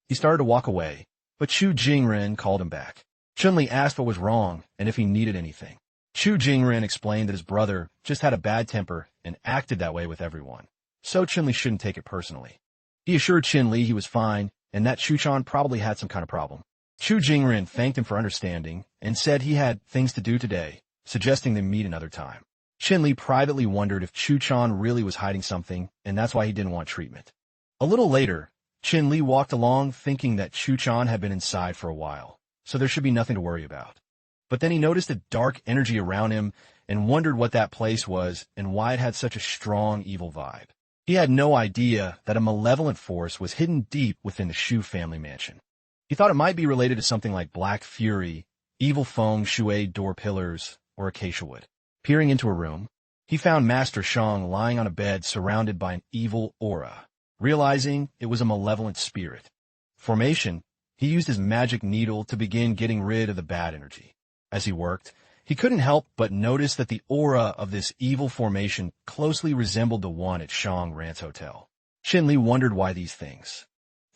He started to walk away, but Chu Jingren called him back. Chun Li asked what was wrong and if he needed anything. Chu Jingren explained that his brother just had a bad temper and acted that way with everyone, so Chun Li shouldn't take it personally. He assured Qin Li he was fine and that Chu Chan probably had some kind of problem. Chu Jingren thanked him for understanding and said he had things to do today, suggesting they meet another time. Qin Li privately wondered if Chu Chan really was hiding something, and that's why he didn't want treatment. A little later, Qin Li walked along thinking that Chu Chan had been inside for a while, so there should be nothing to worry about. But then he noticed a dark energy around him and wondered what that place was and why it had such a strong evil vibe. He had no idea that a malevolent force was hidden deep within the Shu family mansion. He thought it might be related to something like Black Fury, evil feng shui door pillars, or acacia wood. Peering into a room, he found Master Shang lying on a bed surrounded by an evil aura. Realizing it was a malevolent spirit. Formation, he used his magic needle to begin getting rid of the bad energy. As he worked, he couldn't help but notice that the aura of this evil formation closely resembled the one at Shang Rant's hotel. Qin Li wondered why these things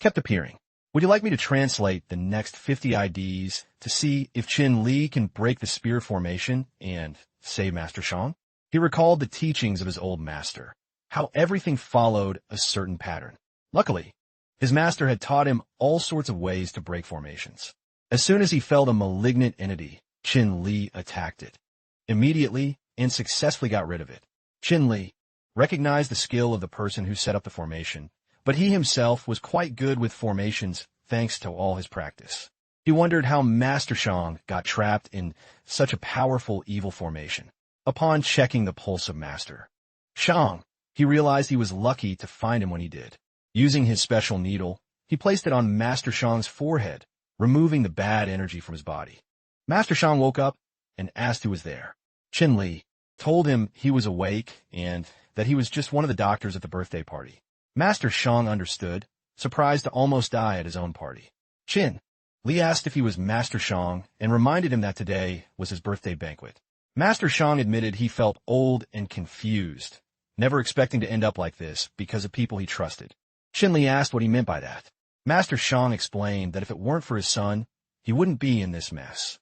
kept appearing. Would you like me to translate the next 50 IDs to see if Qin Li can break the spirit formation and save Master Shang? He recalled the teachings of his old master, how everything followed a certain pattern. Luckily, his master had taught him all sorts of ways to break formations. As soon as he felt a malignant entity, Qin Li attacked it. Immediately and successfully got rid of it. Qin Li recognized the skill of the person who set up the formation, but he himself was quite good with formations thanks to all his practice. He wondered how Master Shang got trapped in such a powerful evil formation. Upon checking the pulse of Master Shang, he realized he was lucky to find him when he did. Using his special needle, he placed it on Master Shang's forehead, removing the bad energy from his body. Master Shang woke up and asked who was there. Qin Li told him he was awake and that he was just one of the doctors at the birthday party. Master Shang understood, surprised to almost die at his own party. Qin Li asked if he was Master Shang and reminded him that today was his birthday banquet. Master Shang admitted he felt old and confused, never expecting to end up like this because of people he trusted. Qin Li asked what he meant by that. Master Shang explained that if it weren't for his son, he wouldn't be in this mess.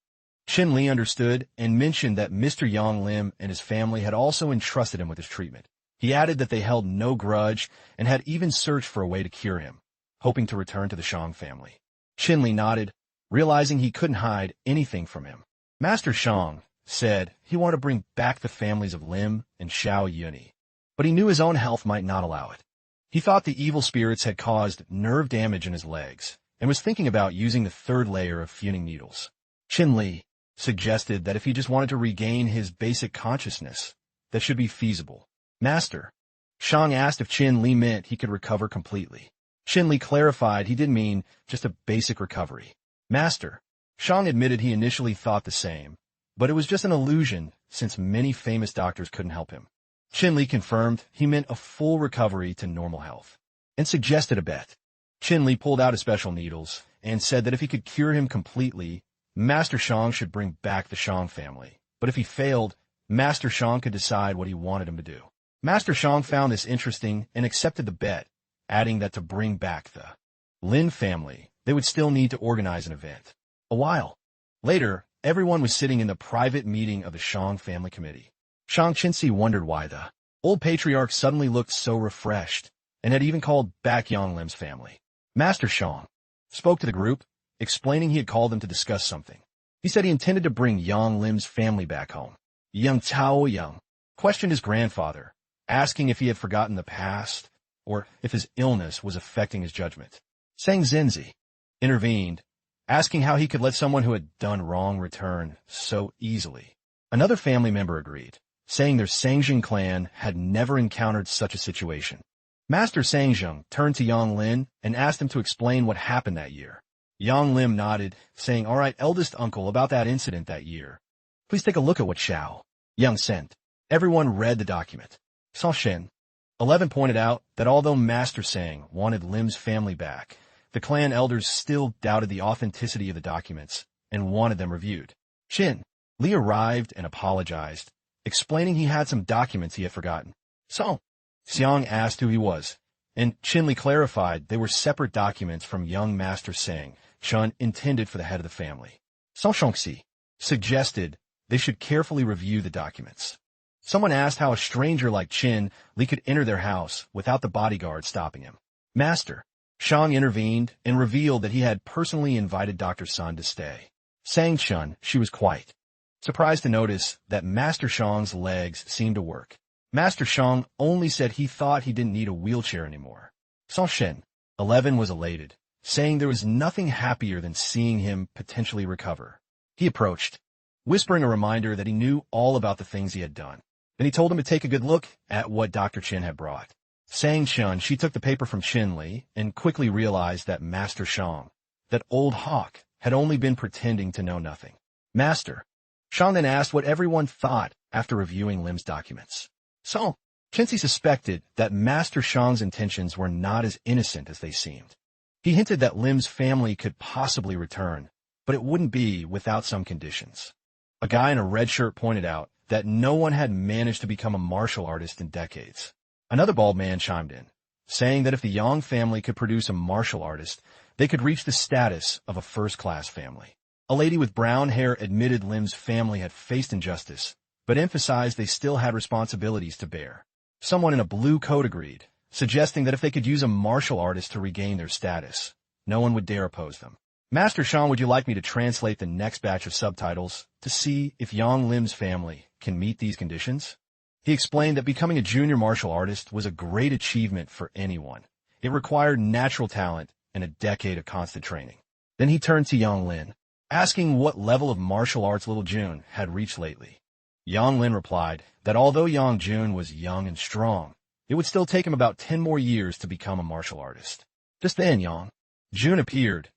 Qin Li understood and mentioned that Mr. Yang Lim and his family had also entrusted him with his treatment. He added that they held no grudge and had even searched for a way to cure him, hoping to return to the Shang family. Qin Li nodded, realizing he couldn't hide anything from him. Master Shang said he wanted to bring back the families of Lim and Xiao Yuni, but he knew his own health might not allow it. He thought the evil spirits had caused nerve damage in his legs and was thinking about using the third layer of funing needles. Qin Li suggested that if he just wanted to regain his basic consciousness, that should be feasible. Master Shang asked if Qin Li meant he could recover completely. Qin Li clarified he didn't mean just a basic recovery. Master Shang admitted he initially thought the same, but it was just an illusion since many famous doctors couldn't help him. Qin Li confirmed he meant a full recovery to normal health and suggested a bet. Qin Li pulled out his special needles and said that if he could cure him completely, Master Shang should bring back the Shang family. But if he failed, Master Shang could decide what he wanted him to do. Master Shang found this interesting and accepted the bet, adding that to bring back the Lin family, they would still need to organize an event. A while later, everyone was sitting in the private meeting of the Shang family committee. Shang Qinsi wondered why the old patriarch suddenly looked so refreshed and had even called back Yang Lim's family. Master Shang spoke to the group, explaining he had called them to discuss something. He said he intended to bring Yang Lim's family back home. Yang Cao Yang questioned his grandfather, asking if he had forgotten the past or if his illness was affecting his judgment. Sang Zenzi intervened, asking how he could let someone who had done wrong return so easily. Another family member agreed, saying their Sangjing clan had never encountered such a situation. Master Sangjing turned to Yang Lin and asked him to explain what happened that year. Yang Lim nodded, saying, "All right, eldest uncle, about that incident that year. Please take a look at what Xiao Yang sent." Everyone read the document. Sao Shen 11 pointed out that although Master Sang wanted Lim's family back, the clan elders still doubted the authenticity of the documents and wanted them reviewed. Qin Li arrived and apologized, explaining he had some documents he had forgotten. So, Xiang asked who he was, and Qin Li clarified they were separate documents from young Master Sang Chun intended for the head of the family. Sao Shongxi suggested they should carefully review the documents. Someone asked how a stranger like Qin Li could enter their house without the bodyguard stopping him. Master Shang intervened and revealed that he had personally invited Dr. Sun to stay. Sang Chun, she was quite surprised to notice that Master Shang's legs seemed to work. Master Shang only said he thought he didn't need a wheelchair anymore. Song Shen, 11, was elated, saying there was nothing happier than seeing him potentially recover. He approached, whispering a reminder that he knew all about the things he had done. Then he told him to take a good look at what Dr. Chen had brought. Sang Chun, she took the paper from Chin Li and quickly realized that Master Shang, that old hawk, had only been pretending to know nothing. Master Shang then asked what everyone thought after reviewing Lim's documents. So, Chensi suspected that Master Shang's intentions were not as innocent as they seemed. He hinted that Lim's family could possibly return, but it wouldn't be without some conditions. A guy in a red shirt pointed out that no one had managed to become a martial artist in decades. Another bald man chimed in, saying that if the Yang family could produce a martial artist, they could reach the status of a first-class family. A lady with brown hair admitted Lim's family had faced injustice, but emphasized they still had responsibilities to bear. Someone in a blue coat agreed, suggesting that if they could use a martial artist to regain their status, no one would dare oppose them. Master Shang, would you like me to translate the next batch of subtitles to see if Yang Lim's family can meet these conditions? He explained that becoming a junior martial artist was a great achievement for anyone. It required natural talent and a decade of constant training. Then he turned to Yang Lin, asking what level of martial arts little Jun had reached lately. Yang Lin replied that although Yang Jun was young and strong, it would still take him about 10 more years to become a martial artist. Just then, Yang Jun appeared,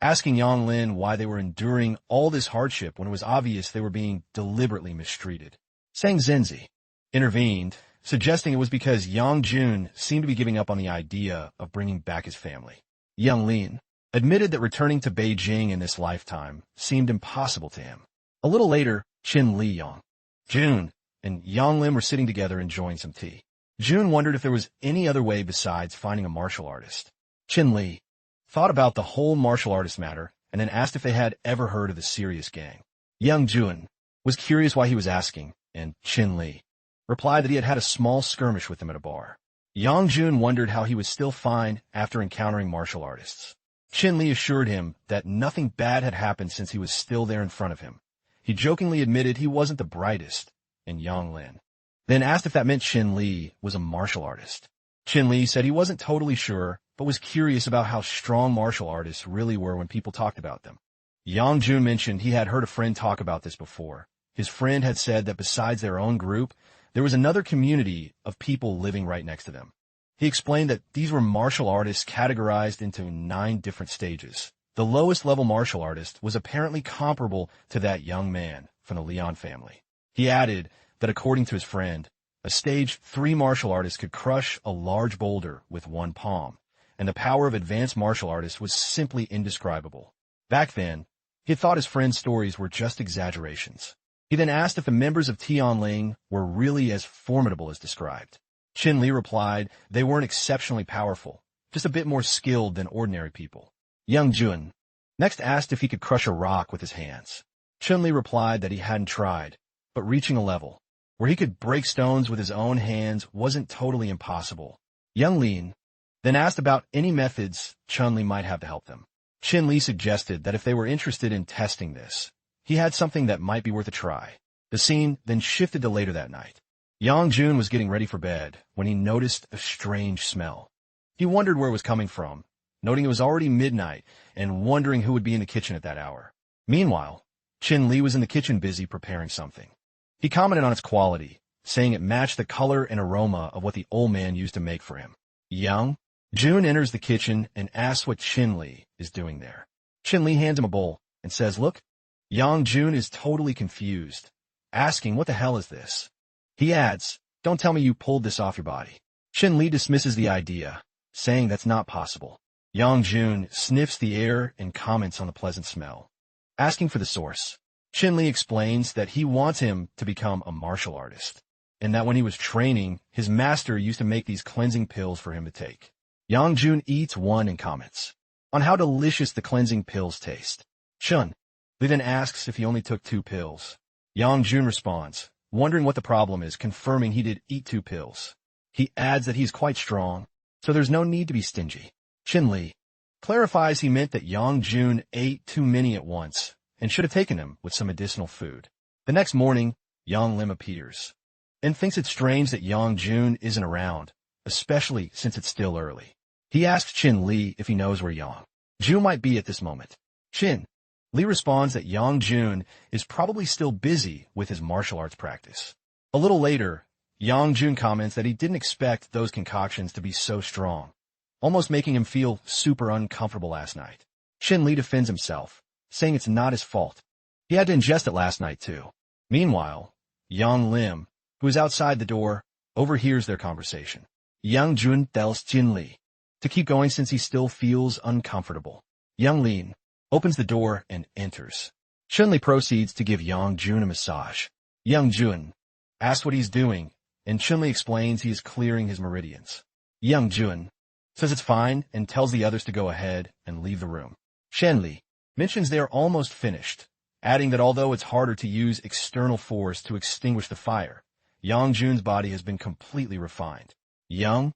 asking Yang Lin why they were enduring all this hardship when it was obvious they were being deliberately mistreated. Sang Zenzi intervened, suggesting it was because Yang Jun seemed to be giving up on the idea of bringing back his family. Yang Lin admitted that returning to Beijing in this lifetime seemed impossible to him. A little later, Qin Li, Yang Jun, and Yang Lim were sitting together enjoying some tea. Jun wondered if there was any other way besides finding a martial artist. Qin Li thought about the whole martial artist matter and then asked if they had ever heard of the Serious Gang. Yang Jun was curious why he was asking, and Qin Li replied that he had had a small skirmish with them at a bar. Yang Jun wondered how he was still fine after encountering martial artists. Qin Li assured him that nothing bad had happened since he was still there in front of him. He jokingly admitted he wasn't the brightest, and Yang Lin then asked if that meant Qin Li was a martial artist. Qin Li said he wasn't totally sure, but was curious about how strong martial artists really were when people talked about them. Yang Jun mentioned he had heard a friend talk about this before. His friend had said that besides their own group, there was another community of people living right next to them. He explained that these were martial artists categorized into 9 different stages. The lowest level martial artist was apparently comparable to that young man from the Leon family. He added that according to his friend, a stage 3 martial artist could crush a large boulder with one palm, and the power of advanced martial artists was simply indescribable. Back then, he had thought his friend's stories were just exaggerations. He then asked if the members of Tianling were really as formidable as described. Qin Li replied they weren't exceptionally powerful, just a bit more skilled than ordinary people. Yang Jun next asked if he could crush a rock with his hands. Qin Li replied that he hadn't tried, but reaching a level where he could break stones with his own hands wasn't totally impossible. Yang Lin then asked about any methods Chun Li might have to help them. Qin Li suggested that if they were interested in testing this, he had something that might be worth a try. The scene then shifted to later that night. Yang Jun was getting ready for bed when he noticed a strange smell. He wondered where it was coming from, noting it was already midnight and wondering who would be in the kitchen at that hour. Meanwhile, Qin Li was in the kitchen busy preparing something. He commented on its quality, saying it matched the color and aroma of what the old man used to make for him. Yang Jun enters the kitchen and asks what Qin Li is doing there. Qin Li hands him a bowl and says, "Look." Yang Jun is totally confused, asking, "What the hell is this?" He adds, "Don't tell me you pulled this off your body." Qin Li dismisses the idea, saying that's not possible. Yang Jun sniffs the air and comments on the pleasant smell. Asking for the source, Qin Li explains that he wants him to become a martial artist, and that when he was training, his master used to make these cleansing pills for him to take. Yang Jun eats one and comments on how delicious the cleansing pills taste. Qin Li then asks if he only took 2 pills. Yang Jun responds, wondering what the problem is, confirming he did eat 2 pills. He adds that he's quite strong, so there's no need to be stingy. Chin Li clarifies he meant that Yang Jun ate too many at once and should have taken him with some additional food. The next morning, Yang Lim appears and thinks it's strange that Yang Jun isn't around, especially since it's still early. He asks Chin Li if he knows where Yang Jun might be at this moment. Chin Li responds that Yang Jun is probably still busy with his martial arts practice. A little later, Yang Jun comments that he didn't expect those concoctions to be so strong, almost making him feel super uncomfortable last night. Chin Li defends himself, saying it's not his fault. He had to ingest it last night too. Meanwhile, Yang Lim, who is outside the door, overhears their conversation. Yang Jun tells Chin Li to keep going since he still feels uncomfortable. Yang Lin opens the door and enters. Chin Li proceeds to give Yang Jun a massage. Yang Jun asks what he's doing, and Chin Li explains he is clearing his meridians. Yang Jun says it's fine and tells the others to go ahead and leave the room. Chin Li mentions they are almost finished, adding that although it's harder to use external force to extinguish the fire, Yang Jun's body has been completely refined. Yang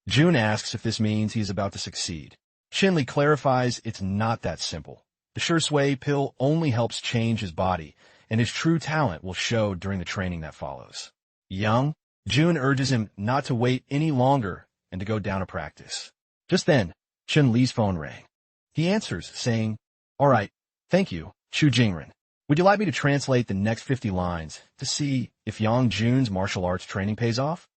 Jun asks if this means he is about to succeed. Chin Li clarifies it's not that simple. The Shui pill only helps change his body, and his true talent will show during the training that follows. Yang Jun urges him not to wait any longer and to go down to practice. Just then, Chin Li's phone rang. He answers, saying, "All right, thank you, Chu Jingren. Would you like me to translate the next 50 lines to see if Yang Jun's martial arts training pays off?"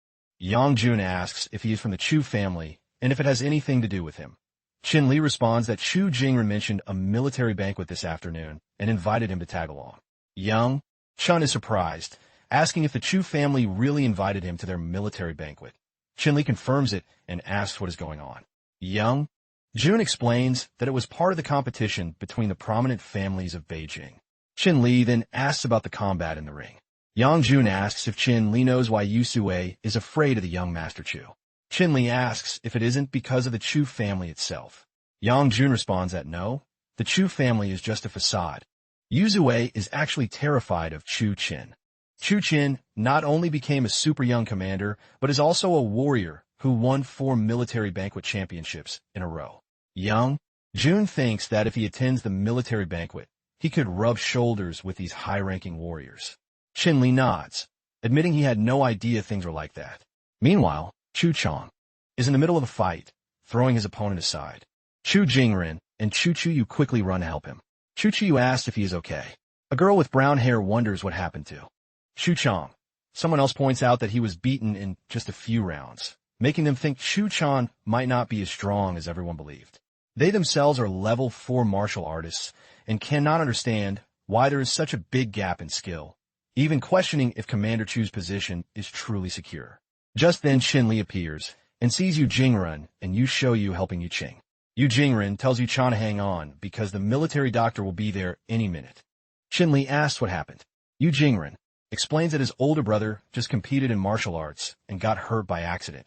Yang Jun asks if he is from the Chu family and if it has anything to do with him. Chin Li responds that Chu Jingren mentioned a military banquet this afternoon and invited him to tag along. Yang Chun is surprised, asking if the Chu family really invited him to their military banquet. Chin Li confirms it and asks what is going on. Yang Jun explains that it was part of the competition between the prominent families of Beijing. Chin Li then asks about the combat in the ring. Yang Jun asks if Chin Li knows why Yu Sui is afraid of the young Master Chu. Chin Li asks if it isn't because of the Chu family itself. Yang Jun responds that no, the Chu family is just a facade. Yu Sui is actually terrified of Chu Qin. Chu Qin not only became a super young commander, but is also a warrior who won 4 military banquet championships in a row. Yang Jun thinks that if he attends the military banquet, he could rub shoulders with these high-ranking warriors. Chin Li nods, admitting he had no idea things were like that. Meanwhile, Chu Chong is in the middle of a fight, throwing his opponent aside. Chu Jingren and Chu Chuyu quickly run to help him. Chu Chuyu asks if he is okay. A girl with brown hair wonders what happened to Chu Chong. Someone else points out that he was beaten in just a few rounds, making them think Chu Chong might not be as strong as everyone believed. They themselves are level 4 martial artists and cannot understand why there is such a big gap in skill, even questioning if Commander Chu's position is truly secure. Just then Chin Li appears and sees Yu Jingren and Yu Shouyu helping Yu Qing. Yu Jingren tells Yu Chan to hang on because the military doctor will be there any minute. Chin Li asks what happened. Yu Jingren explains that his older brother just competed in martial arts and got hurt by accident.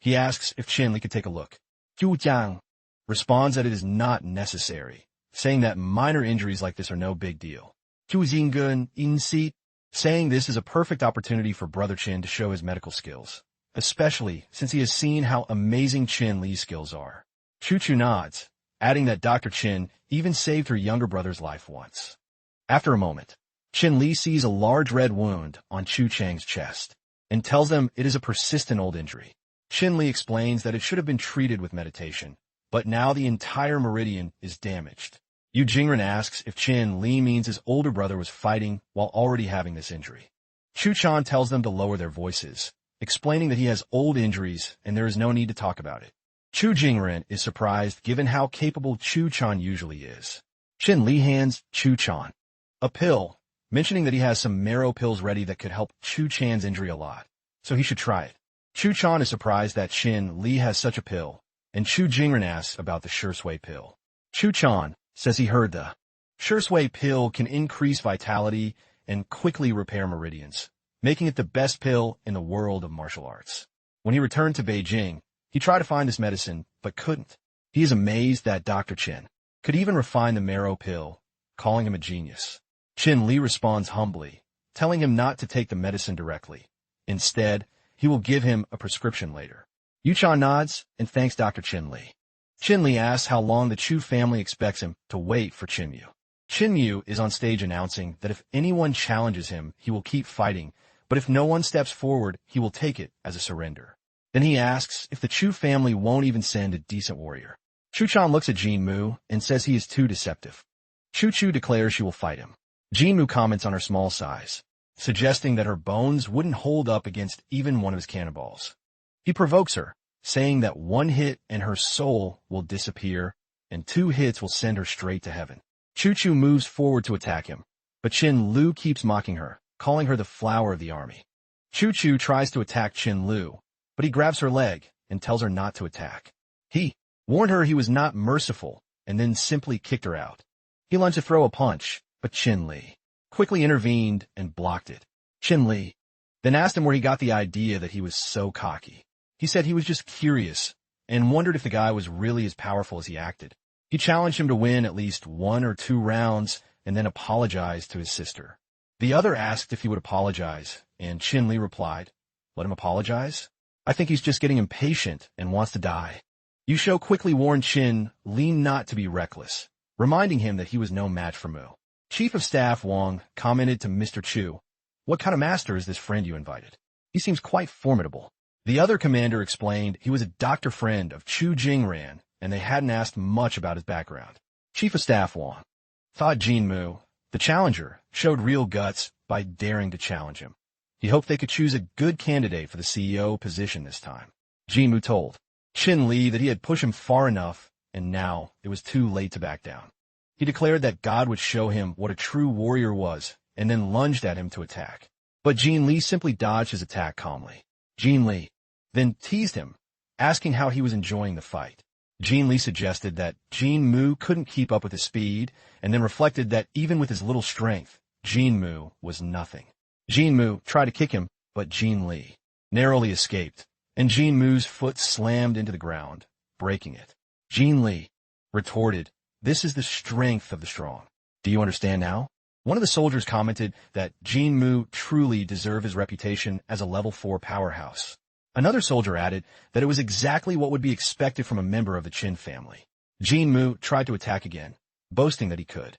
He asks if Chin Li could take a look. Yu Jiang responds that it is not necessary, saying that minor injuries like this are no big deal. Chu Jingren insists, saying this is a perfect opportunity for Brother Chin to show his medical skills, especially since he has seen how amazing Chin Li's skills are. Chu Chu nods, adding that Dr. Chin even saved her younger brother's life once. After a moment, Chin Li sees a large red wound on Chu Chang's chest and tells them it is a persistent old injury. Chin Li explains that it should have been treated with meditation, but now the entire meridian is damaged. Yu Jingren asks if Chin Li means his older brother was fighting while already having this injury. Chu Chan tells them to lower their voices, explaining that he has old injuries and there is no need to talk about it. Chu Jingren is surprised given how capable Chu Chan usually is. Chin Li hands Chu Chan a pill, mentioning that he has some marrow pills ready that could help Chu Chan's injury a lot, so he should try it. Chu Chan is surprised that Chin Li has such a pill, and Chu Jingren asks about the Shui pill. Chu Chan says he heard the Shui pill can increase vitality and quickly repair meridians, making it the best pill in the world of martial arts. When he returned to Beijing, he tried to find this medicine, but couldn't. He is amazed that Dr. Chin could even refine the marrow pill, calling him a genius. Chin Li responds humbly, telling him not to take the medicine directly. Instead, he will give him a prescription later. Yu Chan nods and thanks Dr. Chin Li. Qin Li asks how long the Chu family expects him to wait for Qin Yu. Qin Yu is on stage announcing that if anyone challenges him, he will keep fighting, but if no one steps forward, he will take it as a surrender. Then he asks if the Chu family won't even send a decent warrior. Chu-chan looks at Jin-mu and says he is too deceptive. Chu-chu declares she will fight him. Jin-mu comments on her small size, suggesting that her bones wouldn't hold up against even one of his cannonballs. He provokes her, saying that 1 hit and her soul will disappear, and 2 hits will send her straight to heaven. Chu-chu moves forward to attack him, but Qin-lu keeps mocking her, calling her the flower of the army. Chu-chu tries to attack Qin-lu, but he grabs her leg and tells her not to attack. He warned her he was not merciful, and then simply kicked her out. He lunged to throw a punch, but Qin-li quickly intervened and blocked it. Qin-li then asked him where he got the idea that he was so cocky. He said he was just curious and wondered if the guy was really as powerful as he acted. He challenged him to win at least 1 or 2 rounds and then apologized to his sister. The other asked if he would apologize, and Qin-li replied, "Let him apologize? I think he's just getting impatient and wants to die." Yusho quickly warned Qin-li not to be reckless, reminding him that he was no match for Mu. Chief of Staff Wang commented to Mr. Chu, "What kind of master is this friend you invited? He seems quite formidable." The other commander explained he was a doctor friend of Chu Jingran, and they hadn't asked much about his background. Chief of Staff Wang thought Jin-mu, the challenger, showed real guts by daring to challenge him. He hoped they could choose a good candidate for the CEO position this time. Jin-mu told Qin-li that he had pushed him far enough, and now it was too late to back down. He declared that God would show him what a true warrior was, and then lunged at him to attack. But Jin-li simply dodged his attack calmly. Jin-li then teased him, asking how he was enjoying the fight. Jin-li suggested that Jin-mu couldn't keep up with his speed, and then reflected that even with his little strength, Jin-mu was nothing. Jin-mu tried to kick him, but Jin-li narrowly escaped, and Jin-mu's foot slammed into the ground, breaking it. Jin-li retorted, "This is the strength of the strong. Do you understand now?" One of the soldiers commented that Jin-mu truly deserved his reputation as a level 4 powerhouse. Another soldier added that it was exactly what would be expected from a member of the Qin family. Jin-mu tried to attack again, boasting that he could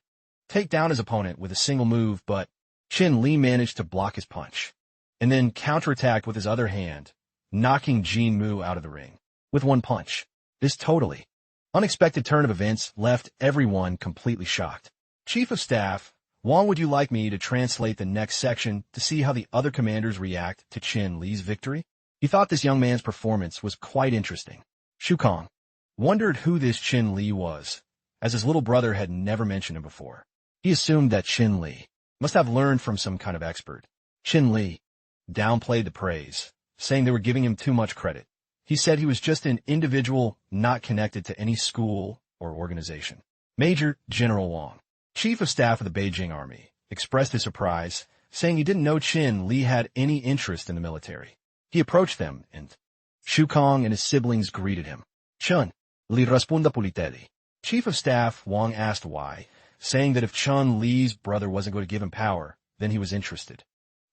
take down his opponent with a single move, but Qin-li managed to block his punch, and then counterattacked with his other hand, knocking Jin-mu out of the ring with 1 punch. This totally unexpected turn of events left everyone completely shocked. Chief of Staff, Wang, would you like me to translate the next section to see how the other commanders react to Qin-li's victory? He thought this young man's performance was quite interesting. Shu Kong wondered who this Qin-li was, as his little brother had never mentioned him before. He assumed that Qin-li must have learned from some kind of expert. Qin-li downplayed the praise, saying they were giving him too much credit. He said he was just an individual not connected to any school or organization. Major General Wang, Chief of Staff of the Beijing Army, expressed his surprise, saying he didn't know Qin-li had any interest in the military. He approached them, and Shu Kong and his siblings greeted him. Chun Li responda pulitedi. Chief of Staff Wang asked why, saying that if Chun-li's brother wasn't going to give him power, then he was interested.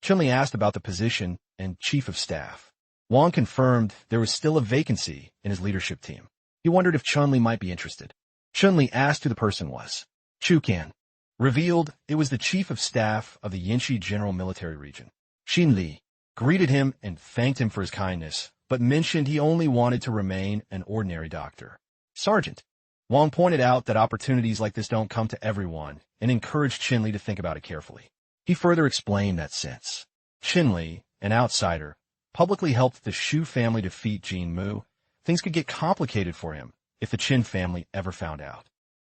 Chun-li asked about the position and Chief of Staff. Wang confirmed there was still a vacancy in his leadership team. He wondered if Chun-li might be interested. Chun-li asked who the person was. Chu Kan revealed it was the Chief of Staff of the Yinshi General Military Region. Xin-li greeted him and thanked him for his kindness, but mentioned he only wanted to remain an ordinary doctor. Sergeant Wang pointed out that opportunities like this don't come to everyone and encouraged Qin-li to think about it carefully. He further explained that since Qin-li, an outsider, publicly helped the Shu family defeat Jin-mu, things could get complicated for him if the Qin family ever found out.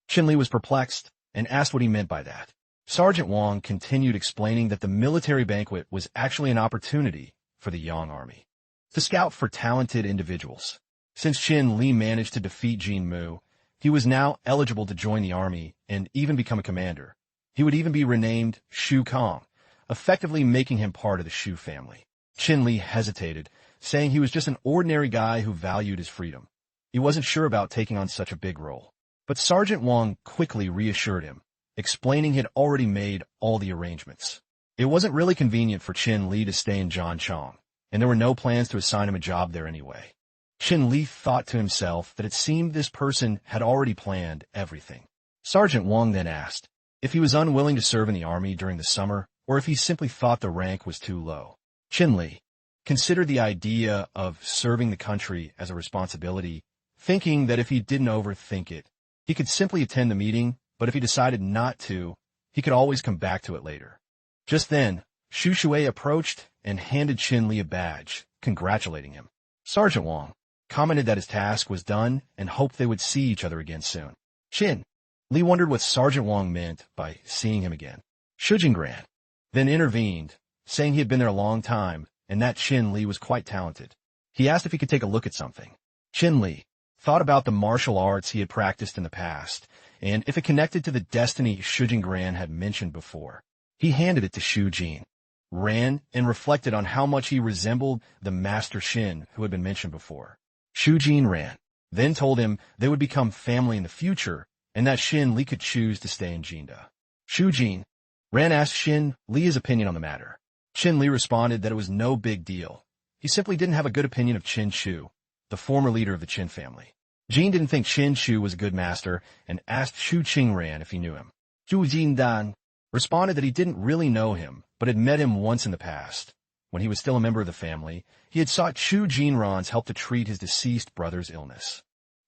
Qin-li was perplexed and asked what he meant by that. Sergeant Wang continued explaining that the military banquet was actually an opportunity for the Yang army to scout for talented individuals. Since Qin-li managed to defeat Jin-mu, he was now eligible to join the army and even become a commander. He would even be renamed Shu Kong, effectively making him part of the Shu family. Qin-li hesitated, saying he was just an ordinary guy who valued his freedom. He wasn't sure about taking on such a big role. But Sergeant Wang quickly reassured him, explaining he had already made all the arrangements. It wasn't really convenient for Qin-li to stay in Zhanchang, and there were no plans to assign him a job there anyway. Qin Li thought to himself that it seemed this person had already planned everything. Sergeant Wang then asked if he was unwilling to serve in the army during the summer or if he simply thought the rank was too low. Qin Li considered the idea of serving the country as a responsibility, thinking that if he didn't overthink it, he could simply attend the meeting, but if he decided not to, he could always come back to it later. Just then, Xu Shui approached and handed Qin Li a badge, congratulating him. Sergeant Wang commented that his task was done and hoped they would see each other again soon. Qin Li wondered what Sergeant Wang meant by seeing him again. Xu Jingran then intervened, saying he had been there a long time and that Qin Li was quite talented. He asked if he could take a look at something. Qin Li thought about the martial arts he had practiced in the past, and if it connected to the destiny Xu Jingran had mentioned before. He handed it to Xu Jin, ran and reflected on how much he resembled the Master Shin who had been mentioned before. Xu Jin ran, then told him they would become family in the future and that Qin Li could choose to stay in Jinda. Xu Jin ran asked Qin Li his opinion on the matter. Qin Li responded that it was no big deal. He simply didn't have a good opinion of Qin Shu, the former leader of the Qin family. Jin didn't think Qin Shu was a good master and asked Xu Qingran if he knew him. Zhu Jindan responded that he didn't really know him, but had met him once in the past. When he was still a member of the family, he had sought Xu Jinran's help to treat his deceased brother's illness.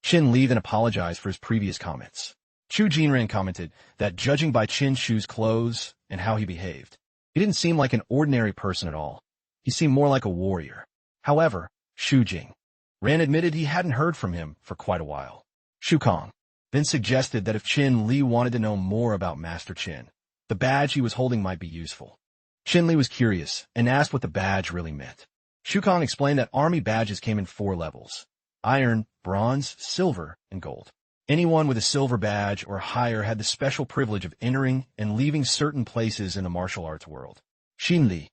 Qin Li then apologized for his previous comments. Xu Jinran commented that judging by Qin Shu's clothes and how he behaved, he didn't seem like an ordinary person at all. He seemed more like a warrior. However, Xu Jingran admitted he hadn't heard from him for quite a while. Xu Kong then suggested that if Qin Li wanted to know more about Master Qin, the badge he was holding might be useful. Qin Li was curious and asked what the badge really meant. Xu Kong explained that army badges came in 4 levels: iron, bronze, silver, and gold. Anyone with a silver badge or higher had the special privilege of entering and leaving certain places in the martial arts world. Qin Li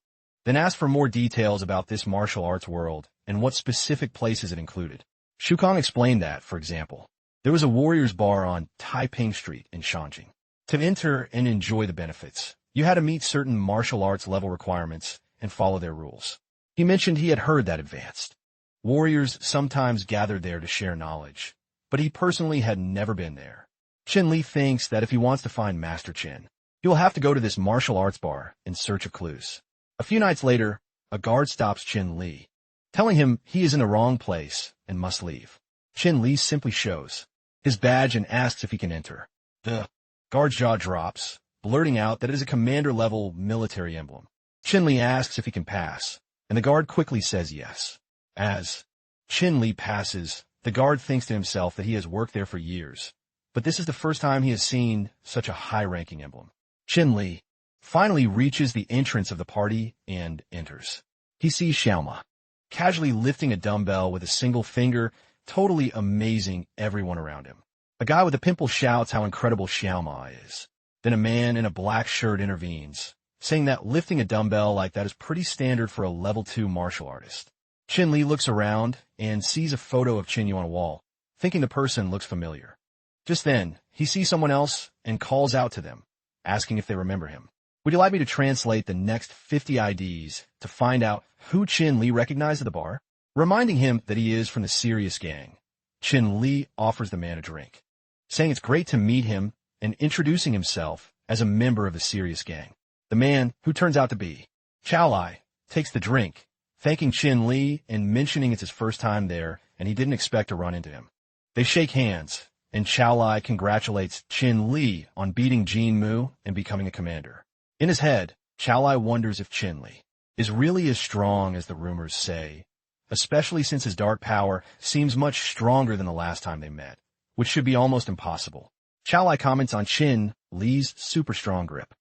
then asked for more details about this martial arts world and what specific places it included. Xu Kong explained that, for example, there was a warrior's bar on Taiping Street in Shanjing. To enter and enjoy the benefits, you had to meet certain martial arts level requirements and follow their rules. He mentioned he had heard that advanced warriors sometimes gathered there to share knowledge, but he personally had never been there. Qin Li thinks that if he wants to find Master Qin, he will have to go to this martial arts bar in search of clues. A few nights later, a guard stops Qin Li, telling him he is in the wrong place and must leave. Qin Li simply shows his badge and asks if he can enter. The guard's jaw drops, blurting out that it is a commander-level military emblem. Qin Li asks if he can pass, and the guard quickly says yes. As Qin Li passes, the guard thinks to himself that he has worked there for years, but this is the first time he has seen such a high-ranking emblem. Qin Li finally reaches the entrance of the party and enters. He sees Xiaoma casually lifting a dumbbell with a single finger, totally amazing everyone around him. A guy with a pimple shouts how incredible Xiaoma is. Then a man in a black shirt intervenes, saying that lifting a dumbbell like that is pretty standard for a level 2 martial artist. Qin Li looks around and sees a photo of Qin Yu on a wall, thinking the person looks familiar. Just then, he sees someone else and calls out to them, asking if they remember him. Would you like me to translate the next 50 IDs to find out who Qin Li recognized at the bar? Reminding him that he is from the Serious Gang, Qin Li offers the man a drink, saying it's great to meet him and introducing himself as a member of the Serious Gang. The man, who turns out to be Chao Lai, takes the drink, thanking Qin Li and mentioning it's his first time there and he didn't expect to run into him. They shake hands, and Chao Lai congratulates Qin Li on beating Jin Mu and becoming a commander. In his head, Chao Lai wonders if Qin Li is really as strong as the rumors say, especially since his dark power seems much stronger than the last time they met, which should be almost impossible. Chao Lai comments on Qin Li's super strong grip,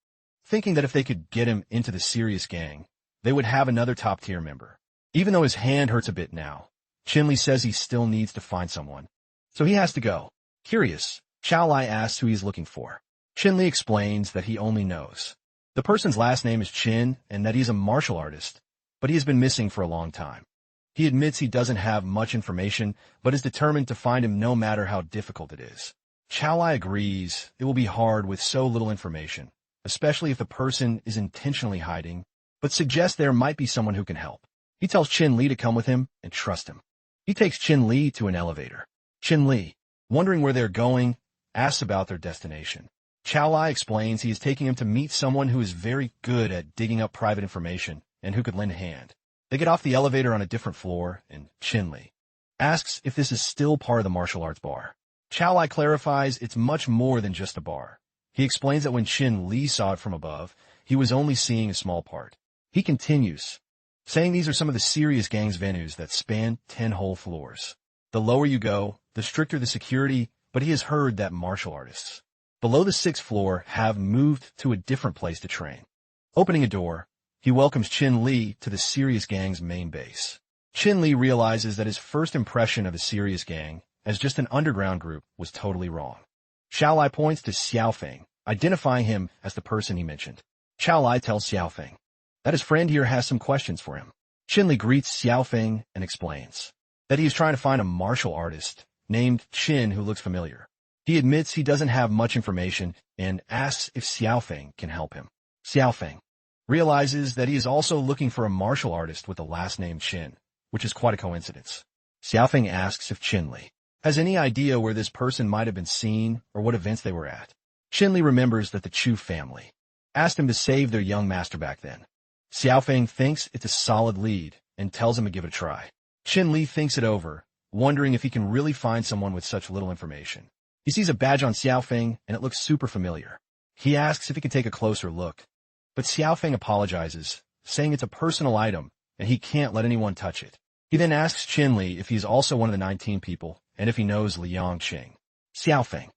thinking that if they could get him into the Serious Gang, they would have another top-tier member. Even though his hand hurts a bit now, Qin Li says he still needs to find someone, so he has to go. Curious, Chao Lai asks who he's looking for. Qin Li explains that he only knows the person's last name is Qin and that he's a martial artist, but he has been missing for a long time. He admits he doesn't have much information, but is determined to find him no matter how difficult it is. Chao Lai agrees it will be hard with so little information, especially if the person is intentionally hiding, but suggests there might be someone who can help. He tells Qin Li to come with him and trust him. He takes Qin Li to an elevator. Qin Li, wondering where they're going, asks about their destination. Chao Lai explains he is taking him to meet someone who is very good at digging up private information and who could lend a hand. They get off the elevator on a different floor, and Qin Li asks if this is still part of the martial arts bar. Chao Lai clarifies it's much more than just a bar. He explains that when Qin Li saw it from above, he was only seeing a small part. He continues, saying these are some of the serious gang's venues that span 10 whole floors. The lower you go, the stricter the security, but he has heard that martial artists below the 6th floor have moved to a different place to train. Opening a door, he welcomes Qin Li to the serious gang's main base. Qin Li realizes that his first impression of the serious gang as just an underground group was totally wrong. Xiao Lai points to Xiaofeng, identifying him as the person he mentioned. Xiao Lai tells Xiaofeng that his friend here has some questions for him. Qin Li greets Xiaofeng and explains that he is trying to find a martial artist named Qin who looks familiar. He admits he doesn't have much information and asks if Xiaofeng can help him. Xiaofeng realizes that he is also looking for a martial artist with the last name Qin, which is quite a coincidence. Xiaofeng asks if Qin Li has any idea where this person might have been seen or what events they were at. Qin Li remembers that the Chu family asked him to save their young master back then. Xiaofeng thinks it's a solid lead and tells him to give it a try. Qin Li thinks it over, wondering if he can really find someone with such little information. He sees a badge on Xiaofeng and it looks super familiar. He asks if he can take a closer look, but Xiaofeng apologizes, saying it's a personal item and he can't let anyone touch it. He then asks Qin Li if he's also one of the 19 people and if he knows Liang Qing. Xiaofeng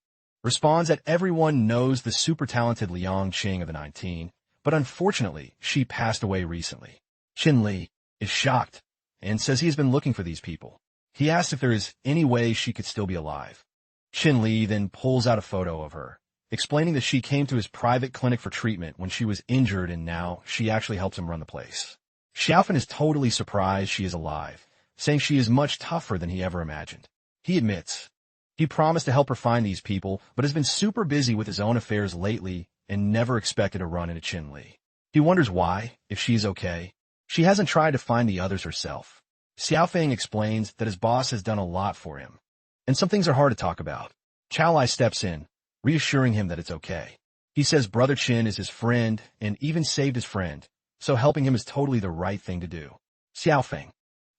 responds that everyone knows the super talented Liang Qing of the 19, but unfortunately, she passed away recently. Qin Li is shocked and says he has been looking for these people. He asks if there is any way she could still be alive. Qin Li then pulls out a photo of her, explaining that she came to his private clinic for treatment when she was injured and now she actually helps him run the place. Xiaofeng is totally surprised she is alive, saying she is much tougher than he ever imagined. He admits he promised to help her find these people, but has been super busy with his own affairs lately and never expected a run into Qin Li. He wonders why, if she is okay. She hasn't tried to find the others herself. Xiaofeng explains that his boss has done a lot for him, and some things are hard to talk about. Chao Lai steps in, reassuring him that it's okay. He says Brother Qin is his friend and even saved his friend, so helping him is totally the right thing to do. Xiaofeng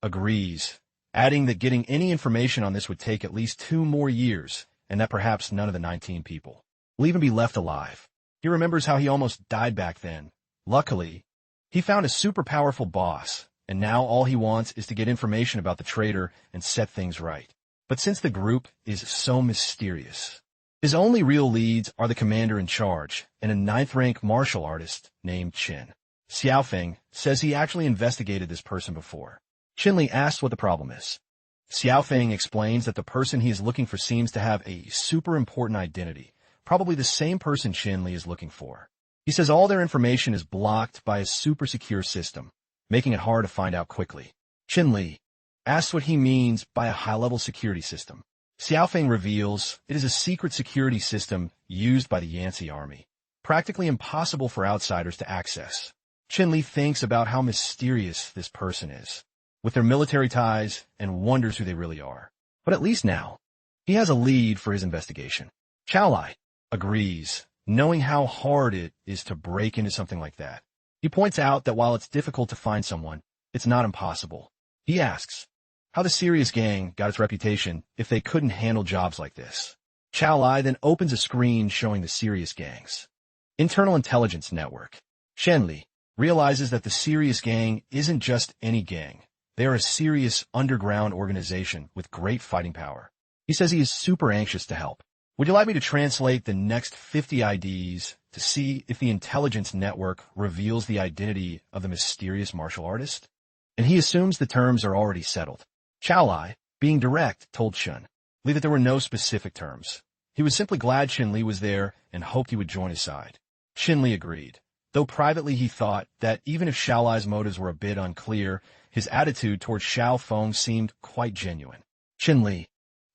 agrees, adding that getting any information on this would take at least 2 more years and that perhaps none of the 19 people will even be left alive. He remembers how he almost died back then. Luckily, he found a super powerful boss, and now all he wants is to get information about the traitor and set things right. But since the group is so mysterious, his only real leads are the commander in charge and a 9th rank martial artist named Qin. Xiaofeng says he actually investigated this person before. Qin Li asks what the problem is. Xiaofeng explains that the person he is looking for seems to have a super important identity, probably the same person Qin Li is looking for. He says all their information is blocked by a super secure system, making it hard to find out quickly. Qin Li asks what he means by a high-level security system. Xiaofeng reveals it is a secret security system used by the Yanxi army, practically impossible for outsiders to access. Qin Li thinks about how mysterious this person is, with their military ties, and wonders who they really are. But at least now, he has a lead for his investigation. Chao Lai agrees, knowing how hard it is to break into something like that. He points out that while it's difficult to find someone, it's not impossible. He asks how the serious gang got its reputation if they couldn't handle jobs like this. Chao Lai then opens a screen showing the serious gang's internal intelligence network. Qin Li realizes that the serious gang isn't just any gang. They are a serious underground organization with great fighting power. He says he is super anxious to help. Would you like me to translate the next 50 IDs to see if the intelligence network reveals the identity of the mysterious martial artist? And he assumes the terms are already settled. Chao Lai, being direct, told Qin Li that there were no specific terms. He was simply glad Qin Li was there and hoped he would join his side. Qin Li agreed, though privately he thought that even if Xiao Lai's motives were a bit unclear, his attitude towards Xiaofeng seemed quite genuine. Qin Li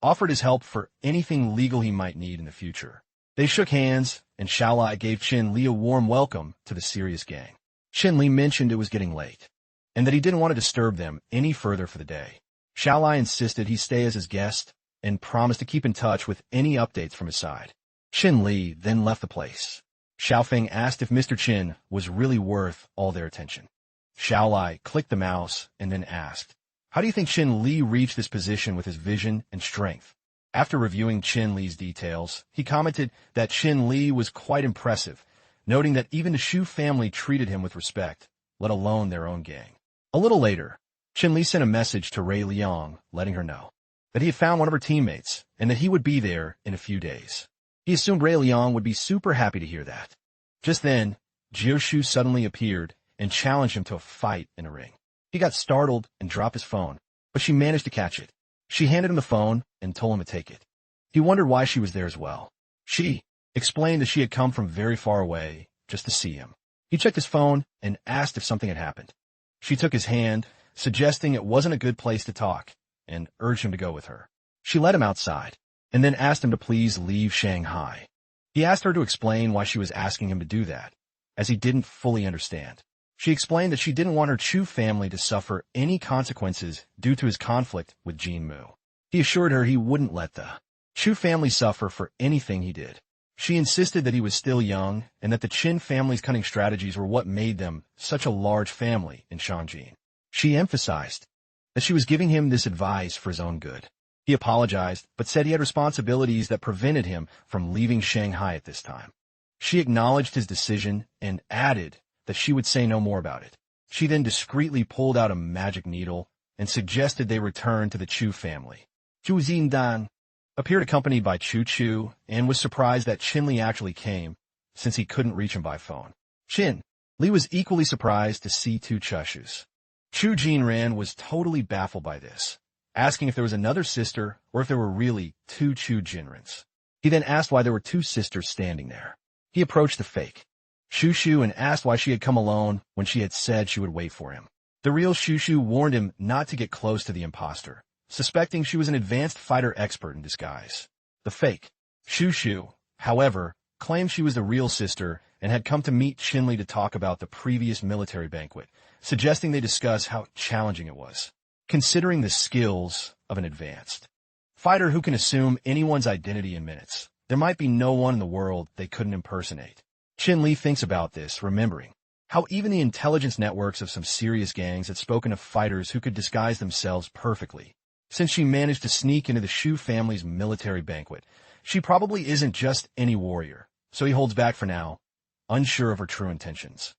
offered his help for anything legal he might need in the future. They shook hands, and Xiao Lai gave Qin Li a warm welcome to the serious gang. Qin Li mentioned it was getting late, and that he didn't want to disturb them any further for the day. Xiaolai insisted he stay as his guest and promised to keep in touch with any updates from his side. Qin Li then left the place. Xiaofeng asked if Mr. Qin was really worth all their attention. Xiaolai clicked the mouse and then asked, "How do you think Qin Li reached this position with his vision and strength?" After reviewing Qin Li's details, he commented that Qin Li was quite impressive, noting that even the Shu family treated him with respect, let alone their own gang. A little later, Qin Li sent a message to Ray Liang, letting her know that he had found one of her teammates and that he would be there in a few days. He assumed Ray Liang would be super happy to hear that. Just then, Jiu Shu suddenly appeared and challenged him to a fight in a ring. He got startled and dropped his phone, but she managed to catch it. She handed him the phone and told him to take it. He wondered why she was there as well. She explained that she had come from very far away just to see him. He checked his phone and asked if something had happened. She took his hand, suggesting it wasn't a good place to talk, and urged him to go with her. She led him outside, and then asked him to please leave Shanghai. He asked her to explain why she was asking him to do that, as he didn't fully understand. She explained that she didn't want her Chu family to suffer any consequences due to his conflict with Jin Mu. He assured her he wouldn't let the Chu family suffer for anything he did. She insisted that he was still young and that the Qin family's cunning strategies were what made them such a large family in Shangjin. She emphasized that she was giving him this advice for his own good. He apologized, but said he had responsibilities that prevented him from leaving Shanghai at this time. She acknowledged his decision and added that she would say no more about it. She then discreetly pulled out a magic needle and suggested they return to the Chu family. Zhu Xindan appeared accompanied by Chu Chu and was surprised that Qin Li actually came, since he couldn't reach him by phone. Qin Li was equally surprised to see two Chushus. Chu Jinran was totally baffled by this, asking if there was another sister or if there were really two Chu Jinrans. He then asked why there were two sisters standing there. He approached the fake Shushu and asked why she had come alone when she had said she would wait for him. The real Shushu warned him not to get close to the imposter, suspecting she was an advanced fighter expert in disguise. The fake Shushu, however, claimed she was the real sister and had come to meet Qin Li to talk about the previous military banquet, suggesting they discuss how challenging it was. Considering the skills of an advanced fighter who can assume anyone's identity in minutes, there might be no one in the world they couldn't impersonate. Qin Li thinks about this, remembering how even the intelligence networks of some serious gangs had spoken of fighters who could disguise themselves perfectly. Since she managed to sneak into the Shu family's military banquet, she probably isn't just any warrior, so he holds back for now, unsure of her true intentions.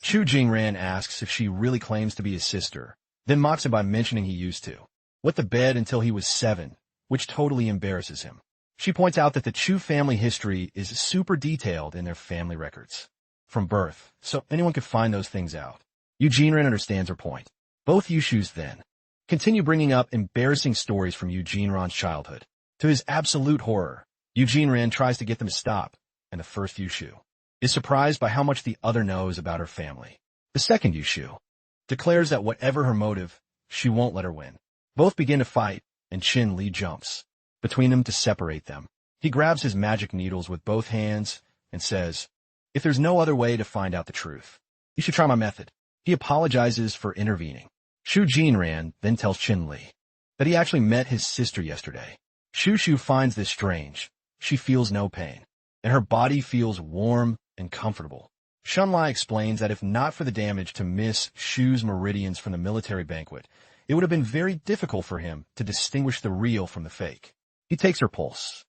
Chu Jingran asks if she really claims to be his sister, then mocks him by mentioning he used to wet the bed until he was 7, which totally embarrasses him. She points out that the Chu family history is super detailed in their family records from birth, so anyone could find those things out. Eugene-Ren understands her point. Both Yushus then continue bringing up embarrassing stories from Eugene-Ran's childhood. To his absolute horror, Eugene-Ren tries to get them to stop, and the first Yushu is surprised by how much the other knows about her family. The second Yushu declares that whatever her motive, she won't let her win. Both begin to fight, and Qin Li jumps between them to separate them. He grabs his magic needles with both hands and says, "If there's no other way to find out the truth, you should try my method." He apologizes for intervening. Shu Jinran then tells Qin Li that he actually met his sister yesterday. Shu finds this strange. She feels no pain, and her body feels warm and comfortable. Shunlai explains that if not for the damage to Miss Shu's meridians from the military banquet, it would have been very difficult for him to distinguish the real from the fake. He takes her pulse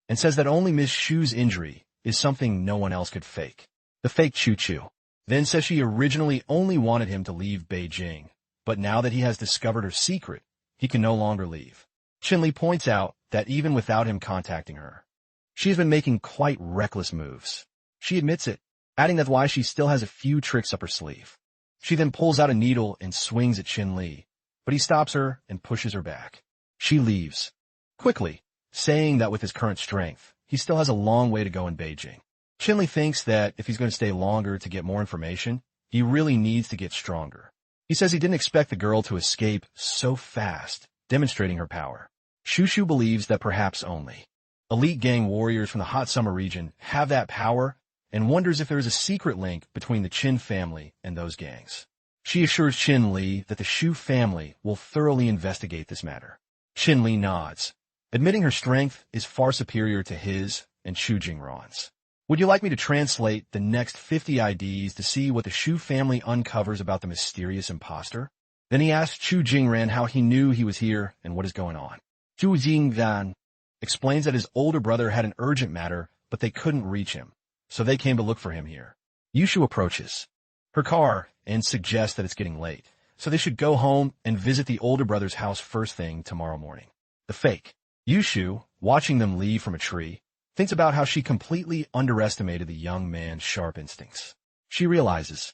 and says that only Miss Shu's injury is something no one else could fake. The fake Chu then says she originally only wanted him to leave Beijing, but now that he has discovered her secret, he can no longer leave. Qin Li points out that even without him contacting her, she has been making quite reckless moves. She admits it, adding that's why she still has a few tricks up her sleeve. She then pulls out a needle and swings at Qin Li, but he stops her and pushes her back. She leaves quickly, saying that with his current strength, he still has a long way to go in Beijing. Qin Li thinks that if he's going to stay longer to get more information, he really needs to get stronger. He says he didn't expect the girl to escape so fast, demonstrating her power. Shushu believes that perhaps only elite gang warriors from the hot summer region have that power and wonders if there is a secret link between the Qin family and those gangs. She assures Qin Li that the Shu family will thoroughly investigate this matter. Qin Li nods, admitting her strength is far superior to his and Shu Jingran's. Would you like me to translate the next 50 IDs to see what the Shu family uncovers about the mysterious imposter? Then he asked Shu Jingran how he knew he was here and what is going on. Shu Jingran explains that his older brother had an urgent matter, but they couldn't reach him, so they came to look for him here. Yushu approaches her car and suggests that it's getting late, so they should go home and visit the older brother's house first thing tomorrow morning. The fake Yushu, watching them leave from a tree, thinks about how she completely underestimated the young man's sharp instincts. She realizes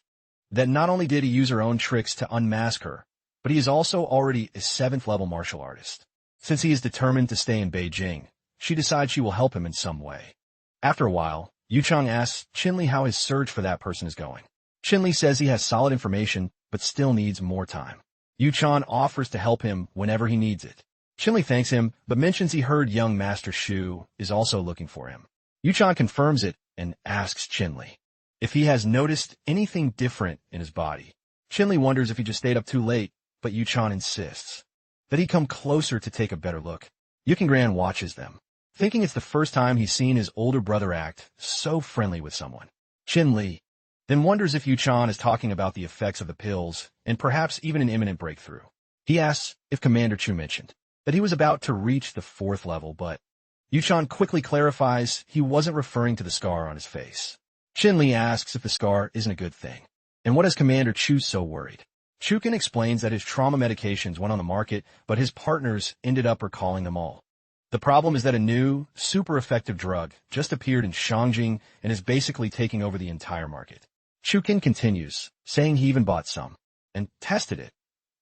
that not only did he use her own tricks to unmask her, but he is also already a 7th-level martial artist. Since he is determined to stay in Beijing, she decides she will help him in some way. After a while, Yuchang asks Qin Li how his search for that person is going. Qin Li says he has solid information, but still needs more time. Yuchang offers to help him whenever he needs it. Qin Li thanks him, but mentions he heard young Master Shu is also looking for him. Yuchang confirms it and asks Qin Li if he has noticed anything different in his body. Qin Li wonders if he just stayed up too late, but Yuchang insists that he come closer to take a better look. Yuqingran watches them, thinking it's the first time he's seen his older brother act so friendly with someone. Qin Li then wonders if Yuchang is talking about the effects of the pills and perhaps even an imminent breakthrough. He asks if Commander Chu mentioned that he was about to reach the 4th level, but Yuchang quickly clarifies he wasn't referring to the scar on his face. Qin Li asks if the scar isn't a good thing, and what has Commander Chu so worried? Chukin explains that his trauma medications went on the market, but his partners ended up recalling them all. The problem is that a new, super effective drug just appeared in Shangjing and is basically taking over the entire market. Chukin continues, saying he even bought some and tested it.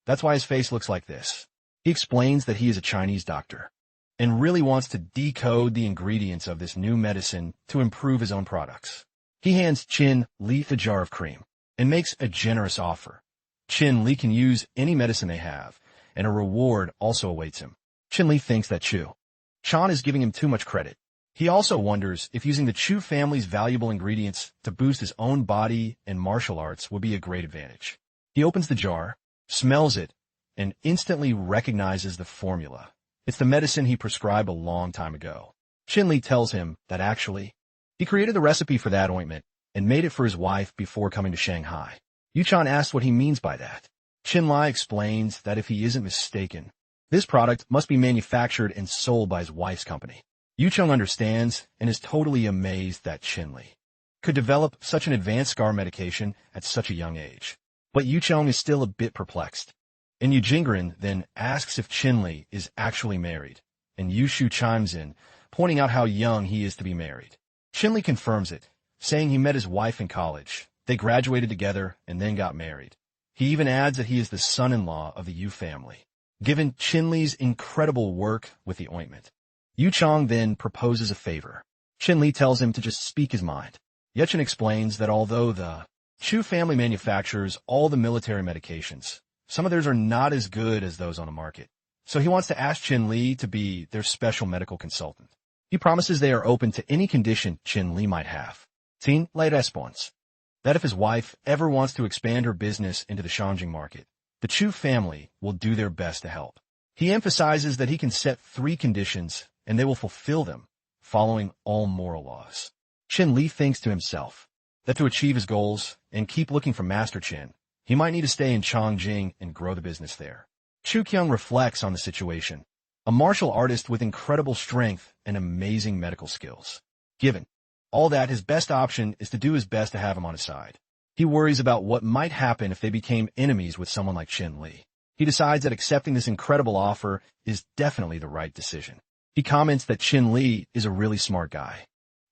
That's why his face looks like this. He explains that he is a Chinese doctor and really wants to decode the ingredients of this new medicine to improve his own products. He hands Qin Li a jar of cream and makes a generous offer. Qin Li can use any medicine they have, and a reward also awaits him. Qin Li thinks that Chu Chan is giving him too much credit. He also wonders if using the Chu family's valuable ingredients to boost his own body and martial arts would be a great advantage. He opens the jar, smells it, and instantly recognizes the formula. It's the medicine he prescribed a long time ago. Qin Li tells him that actually, he created the recipe for that ointment and made it for his wife before coming to Shanghai. Yuchang asks what he means by that. Qin Li explains that if he isn't mistaken, this product must be manufactured and sold by his wife's company. Yuchang understands and is totally amazed that Qin Li could develop such an advanced scar medication at such a young age. But Yuchang is still a bit perplexed. And Yu Jingran then asks if Qin Li is actually married, and Yushu chimes in, pointing out how young he is to be married. Qin Li confirms it, saying he met his wife in college. They graduated together and then got married. He even adds that he is the son-in-law of the Yu family, given Qin Li's incredible work with the ointment. Yuchang then proposes a favor. Qin Li tells him to just speak his mind. Yuchang explains that although the Chu family manufactures all the military medications, some of theirs are not as good as those on the market. So he wants to ask Qin Li to be their special medical consultant. He promises they are open to any condition Qin Li might have. Tin Li responds that if his wife ever wants to expand her business into the Shangjing market, the Chu family will do their best to help. He emphasizes that he can set 3 conditions and they will fulfill them, following all moral laws. Qin Li thinks to himself that to achieve his goals and keep looking for Master Qin, he might need to stay in Chongqing and grow the business there. Chu Kyung reflects on the situation, a martial artist with incredible strength and amazing medical skills. Given all that, his best option is to do his best to have him on his side. He worries about what might happen if they became enemies with someone like Qin Li. He decides that accepting this incredible offer is definitely the right decision. He comments that Qin Li is a really smart guy.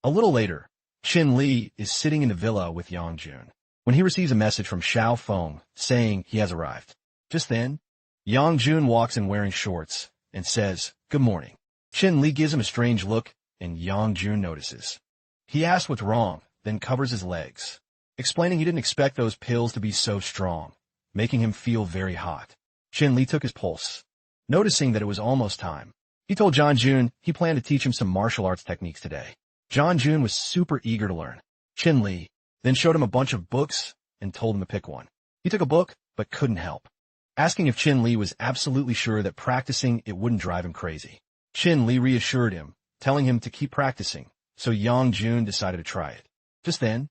A little later, Qin Li is sitting in the villa with Yang Jun when he receives a message from Xiao Feng saying he has arrived. Just then, Yang Jun walks in wearing shorts and says, "Good morning." Qin Li gives him a strange look, and Yang Jun notices. He asks what's wrong, then covers his legs, explaining he didn't expect those pills to be so strong, making him feel very hot. Qin Li took his pulse, noticing that it was almost time. He told John Jun he planned to teach him some martial arts techniques today. John Jun was super eager to learn. Qin Li then showed him a bunch of books and told him to pick one. He took a book, but couldn't help. Asking if Chin Li was absolutely sure that practicing it wouldn't drive him crazy. Chin Li reassured him, telling him to keep practicing, so Yang Jun decided to try it. Just then,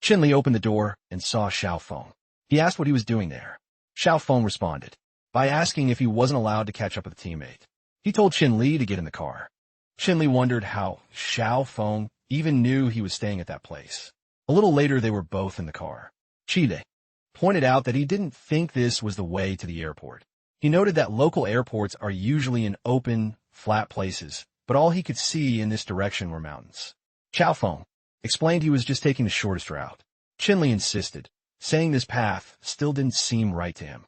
Chin Li opened the door and saw Xiao Feng. He asked what he was doing there. Xiao Feng responded by asking if he wasn't allowed to catch up with a teammate. He told Chin Li to get in the car. Chin Li wondered how Xiao Feng even knew he was staying at that place. A little later, they were both in the car. Chide pointed out that he didn't think this was the way to the airport. He noted that local airports are usually in open, flat places, but all he could see in this direction were mountains. Xiao Feng explained he was just taking the shortest route. Chin Li insisted, saying this path still didn't seem right to him.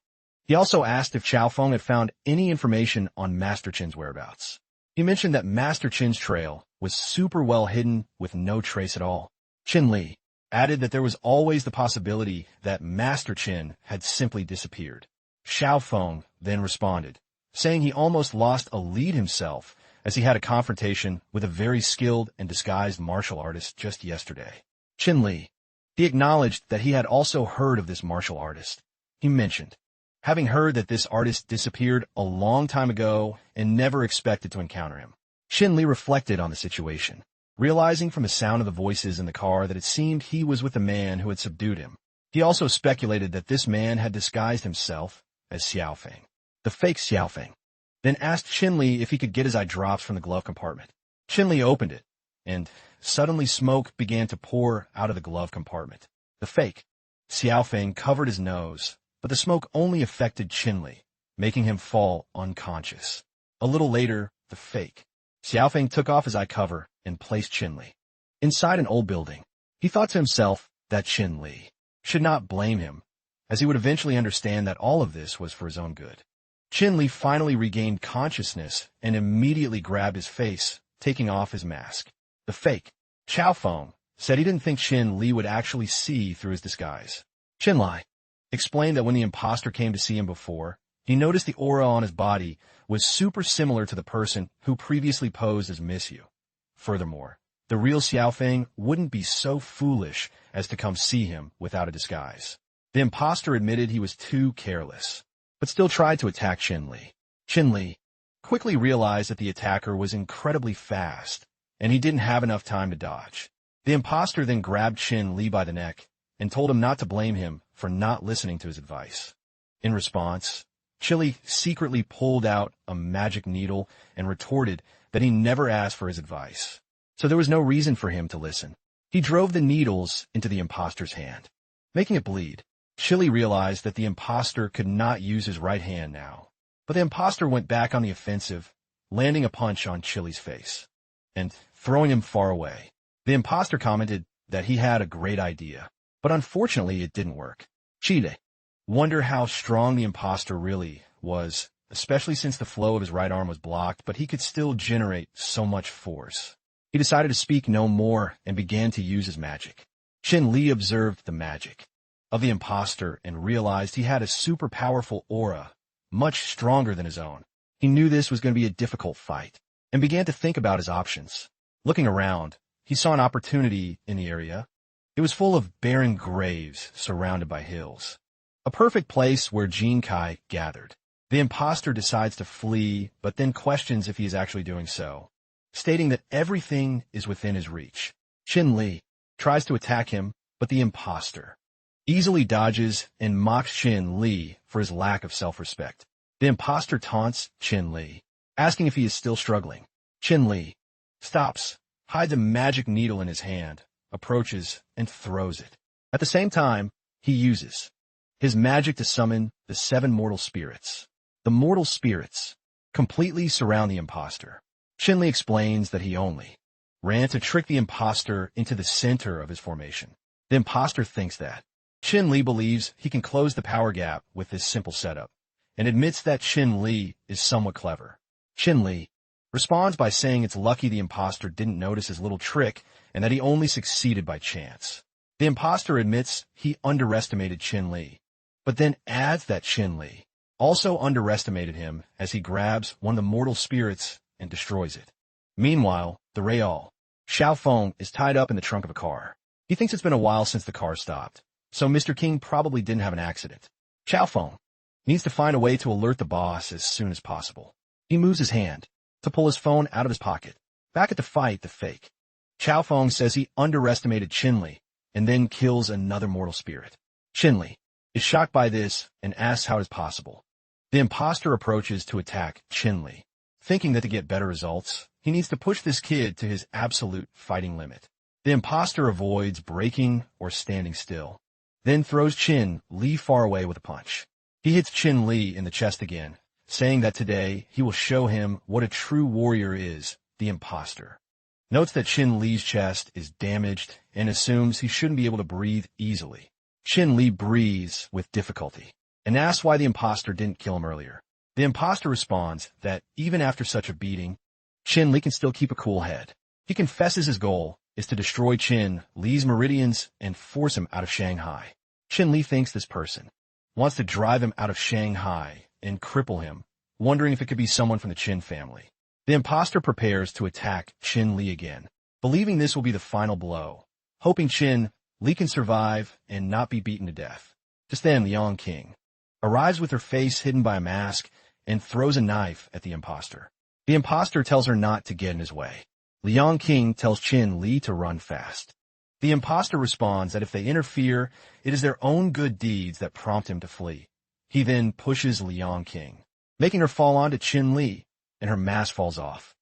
He also asked if Xiao Feng had found any information on Master Chin's whereabouts. He mentioned that Master Chin's trail was super well hidden with no trace at all. Chin Li added that there was always the possibility that Master Chin had simply disappeared. Xiao Feng then responded, saying he almost lost a lead himself as he had a confrontation with a very skilled and disguised martial artist just yesterday. Chin Li, he acknowledged that he had also heard of this martial artist. He mentioned having heard that this artist disappeared a long time ago and never expected to encounter him. Chin Li reflected on the situation, realizing from the sound of the voices in the car that it seemed he was with the man who had subdued him. He also speculated that this man had disguised himself as Xiao Feng, the fake Xiao Feng, then asked Chin Li if he could get his eye drops from the glove compartment. Chin Li opened it, and suddenly smoke began to pour out of the glove compartment. The fake Xiao Feng covered his nose, but the smoke only affected Chin Li, making him fall unconscious. A little later, the fake Xiao Feng took off his eye cover and placed Chin Li inside an old building. He thought to himself that Chin Li should not blame him, as he would eventually understand that all of this was for his own good. Chin Li finally regained consciousness and immediately grabbed his face, taking off his mask. The fake Xiao Feng said he didn't think Chin Li would actually see through his disguise. Chin Li explained that when the imposter came to see him before, he noticed the aura on his body was super similar to the person who previously posed as Miss Yu. Furthermore, the real Xiao Feng wouldn't be so foolish as to come see him without a disguise. The imposter admitted he was too careless, but still tried to attack Chin Li. Chin Li quickly realized that the attacker was incredibly fast, and he didn't have enough time to dodge. The imposter then grabbed Chin Li by the neck and told him not to blame him for not listening to his advice. In response, Chin Li secretly pulled out a magic needle and retorted that he never asked for his advice, so there was no reason for him to listen. He drove the needles into the imposter's hand, making it bleed. Chin Li realized that the imposter could not use his right hand now, but the imposter went back on the offensive, landing a punch on Chin Li's face and throwing him far away. The imposter commented that he had a great idea, but unfortunately it didn't work. Chide wondered how strong the imposter really was, especially since the flow of his right arm was blocked, but he could still generate so much force. He decided to speak no more and began to use his magic. Chin Li observed the magic of the imposter and realized he had a super powerful aura, much stronger than his own. He knew this was going to be a difficult fight and began to think about his options. Looking around, he saw an opportunity in the area. It was full of barren graves surrounded by hills, a perfect place where Jin Kai gathered. The imposter decides to flee, but then questions if he is actually doing so, stating that everything is within his reach. Chin Li tries to attack him, but the imposter easily dodges and mocks Chin Li for his lack of self-respect. The imposter taunts Chin Li, asking if he is still struggling. Chin Li stops, hides a magic needle in his hand, approaches, and throws it. At the same time, he uses his magic to summon the 7 mortal spirits. The mortal spirits completely surround the imposter. Chin Li explains that he only ran to trick the imposter into the center of his formation. The imposter thinks that Chin Li believes he can close the power gap with this simple setup, and admits that Chin Li is somewhat clever. Chin Li responds by saying it's lucky the imposter didn't notice his little trick and that he only succeeded by chance. The imposter admits he underestimated Chin Li, but then adds that Chin Li also underestimated him as he grabs one of the mortal spirits and destroys it. Meanwhile, the Real Xiao Feng is tied up in the trunk of a car. He thinks it's been a while since the car stopped, so Mr. King probably didn't have an accident. Xiaofeng needs to find a way to alert the boss as soon as possible. He moves his hand to pull his phone out of his pocket. Back at the fight, the fake Xiaofeng says he underestimated Qinli and then kills another mortal spirit. Qinli is shocked by this and asks how it is possible. The imposter approaches to attack Qinli, thinking that to get better results, he needs to push this kid to his absolute fighting limit. The imposter avoids breaking or standing still, then throws Qin Li far away with a punch. He hits Qin Li in the chest again, saying that today he will show him what a true warrior is, the imposter. Notes that Qin Li's chest is damaged and assumes he shouldn't be able to breathe easily. Qin Li breathes with difficulty and asks why the imposter didn't kill him earlier. The imposter responds that even after such a beating, Qin Li can still keep a cool head. He confesses his goal is to destroy Qin Li's meridians and force him out of Shanghai. Qin Li thinks this person wants to drive him out of Shanghai and cripple him, wondering if it could be someone from the Qin family. The imposter prepares to attack Qin Li again, believing this will be the final blow, hoping Qin Li can survive and not be beaten to death. Just then, Liang King arrives with her face hidden by a mask and throws a knife at the imposter. The imposter tells her not to get in his way. Liang King tells Qin Li to run fast. The imposter responds that if they interfere, it is their own good deeds that prompt him to flee. He then pushes Liang King, making her fall onto Qin Li, and her mask falls off.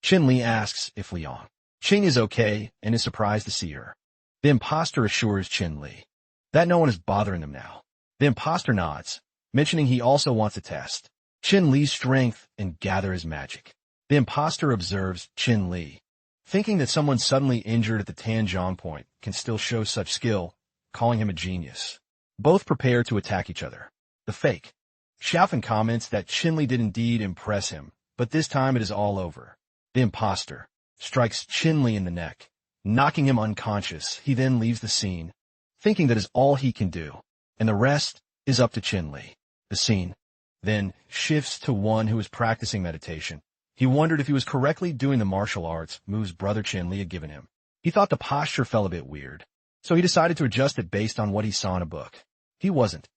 Qin Li asks if Liang Qing is okay and is surprised to see her. The imposter assures Qin Li that no one is bothering them now. The imposter nods, mentioning he also wants to test Qin Li's strength and gather his magic. The imposter observes Qin Li, thinking that someone suddenly injured at the Tanjiang point can still show such skill, calling him a genius. Both prepare to attack each other. The fake Xiaofeng comments that Qin Li did indeed impress him, but this time it is all over. The imposter strikes Qin Li in the neck, knocking him unconscious. He then leaves the scene, thinking that is all he can do, and the rest is up to Qin Li. The scene then shifts to one who is practicing meditation. He wondered if he was correctly doing the martial arts moves brother Qin Li had given him. He thought the posture felt a bit weird, so he decided to adjust it based on what he saw in a book. He wasn't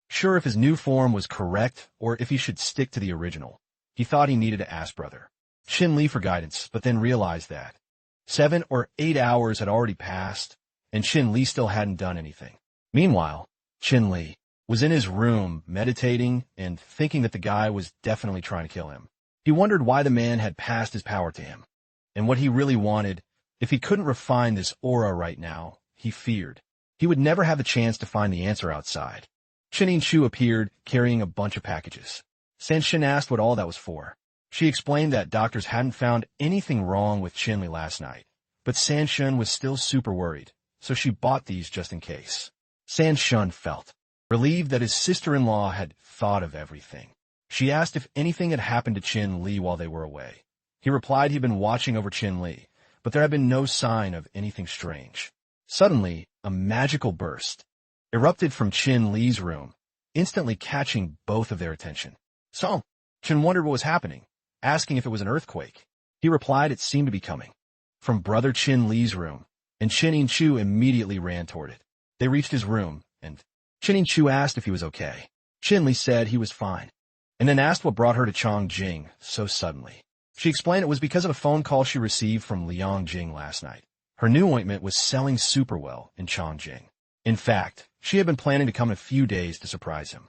sure if his new form was correct or if he should stick to the original. He thought he needed to ask brother Qin Li for guidance, but then realized that 7 or 8 hours had already passed, and Qin Li still hadn't done anything. Meanwhile, Qin Li was in his room meditating and thinking that the guy was definitely trying to kill him. He wondered why the man had passed his power to him, and what he really wanted. If he couldn't refine this aura right now, he feared he would never have the chance to find the answer outside. Chen Chu appeared, carrying a bunch of packages. San Shin asked what all that was for. She explained that doctors hadn't found anything wrong with Qin Li last night, but San Shun was still super worried, so she bought these just in case. San Shun felt relieved that his sister-in-law had thought of everything. She asked if anything had happened to Qin Li while they were away. He replied he'd been watching over Qin Li, but there had been no sign of anything strange. Suddenly, a magical burst erupted from Qin Li's room, instantly catching both of their attention. So, Qin wondered what was happening, asking if it was an earthquake. He replied it seemed to be coming from brother Qin Li's room, and Chen Chu immediately ran toward it. They reached his room, and Chen Chu asked if he was okay. Qin Li said he was fine, and then asked what brought her to Chongqing so suddenly. She explained it was because of a phone call she received from Liang Jing last night. Her new ointment was selling super well in Chongqing. In fact, she had been planning to come in a few days to surprise him.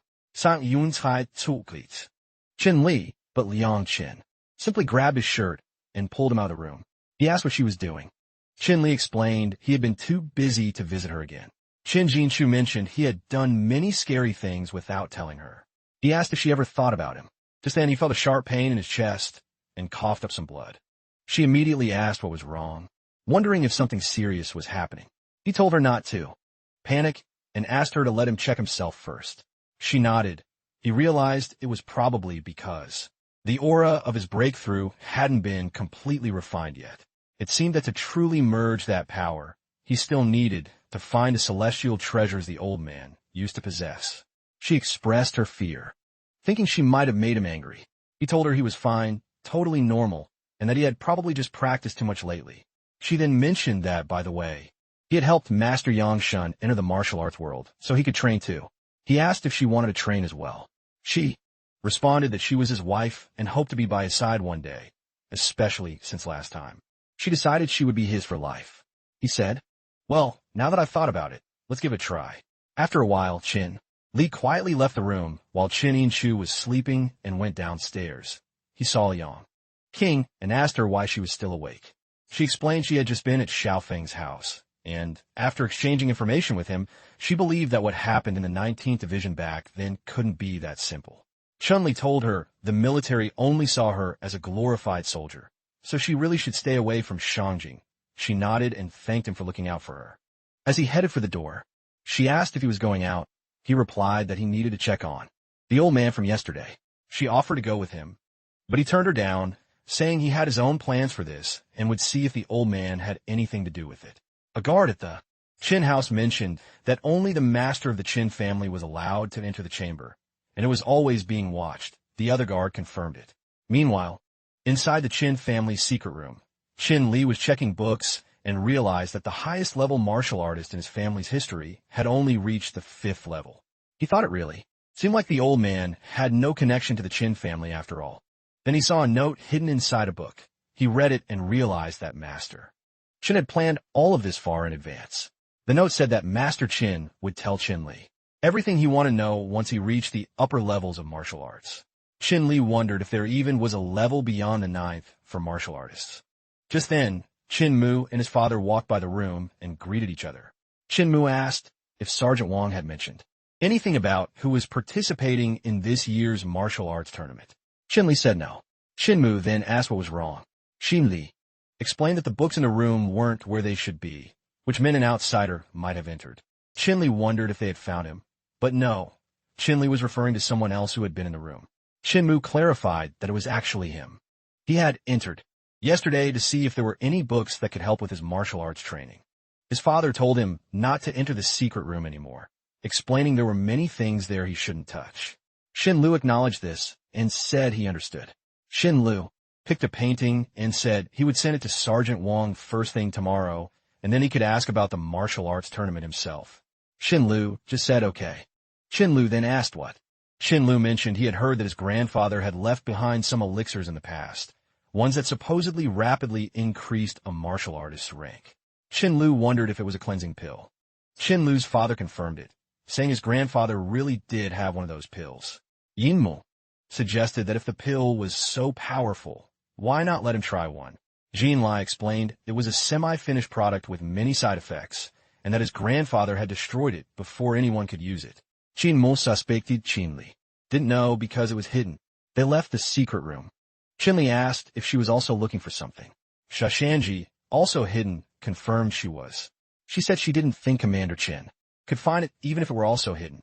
Qin Li, but Liang Qin, simply grabbed his shirt and pulled him out of the room. He asked what she was doing. Qin Li explained he had been too busy to visit her again. Chen Jinchu mentioned he had done many scary things without telling her. He asked if she ever thought about him. Just then he felt a sharp pain in his chest and coughed up some blood. She immediately asked what was wrong, wondering if something serious was happening. He told her not to panic and asked her to let him check himself first. She nodded. He realized it was probably because the aura of his breakthrough hadn't been completely refined yet. It seemed that to truly merge that power, he still needed to find the celestial treasures the old man used to possess. She expressed her fear, thinking she might have made him angry. He told her he was fine, totally normal, and that he had probably just practiced too much lately. She then mentioned that, by the way, he had helped Master Yang Shun enter the martial arts world, so he could train too. He asked if she wanted to train as well. She responded that she was his wife and hoped to be by his side one day, especially since last time. She decided she would be his for life. He said, "Well, now that I've thought about it, let's give it a try." After a while, Chin Li quietly left the room while Chin Yin-chu was sleeping and went downstairs. He saw Yang King and asked her why she was still awake. She explained she had just been at Xiao Feng's house, and after exchanging information with him, she believed that what happened in the 19th Division back then couldn't be that simple. Chun-Li told her the military only saw her as a glorified soldier, so she really should stay away from Shangjing. She nodded and thanked him for looking out for her. As he headed for the door, she asked if he was going out. He replied that he needed to check on the old man from yesterday. She offered to go with him, but he turned her down, saying he had his own plans for this and would see if the old man had anything to do with it. A guard at the Qin house mentioned that only the master of the Qin family was allowed to enter the chamber, and it was always being watched. The other guard confirmed it. Meanwhile, inside the Qin family's secret room, Qin Li was checking books and realized that the highest level martial artist in his family's history had only reached the 5th level. He thought it really seemed like the old man had no connection to the Qin family after all. Then he saw a note hidden inside a book. He read it and realized that Master Qin had planned all of this far in advance. The note said that Master Qin would tell Qin Li everything he wanted to know once he reached the upper levels of martial arts. Qin Li wondered if there even was a level beyond the 9th for martial artists. Just then, Qin Mu and his father walked by the room and greeted each other. Qin Mu asked if Sergeant Wang had mentioned anything about who was participating in this year's martial arts tournament. Qin Li said no. Qin Mu then asked what was wrong. Qin Li explained that the books in the room weren't where they should be, which meant an outsider might have entered. Qin Li wondered if they had found him, but no. Qin Li was referring to someone else who had been in the room. Qin Mu clarified that it was actually him. He had entered yesterday to see if there were any books that could help with his martial arts training. His father told him not to enter the secret room anymore, explaining there were many things there he shouldn't touch. Xin Lu acknowledged this and said he understood. Xin Lu picked a painting and said he would send it to Sergeant Wang first thing tomorrow, and then he could ask about the martial arts tournament himself. Xin Lu just said okay. Xin Lu then asked what. Xin Lu mentioned he had heard that his grandfather had left behind some elixirs in the past, ones that supposedly rapidly increased a martial artist's rank. Xin Lu wondered if it was a cleansing pill. Xin Lu's father confirmed it, saying his grandfather really did have one of those pills. Yinmu suggested that if the pill was so powerful, why not let him try one? Jin Lai explained it was a semi-finished product with many side effects, and that his grandfather had destroyed it before anyone could use it. Qin Mu suspected Qin Li didn't know because it was hidden. They left the secret room. Qin Li asked if she was also looking for something. Shashanji, also hidden, confirmed she was. She said she didn't think Commander Qin could find it even if it were also hidden.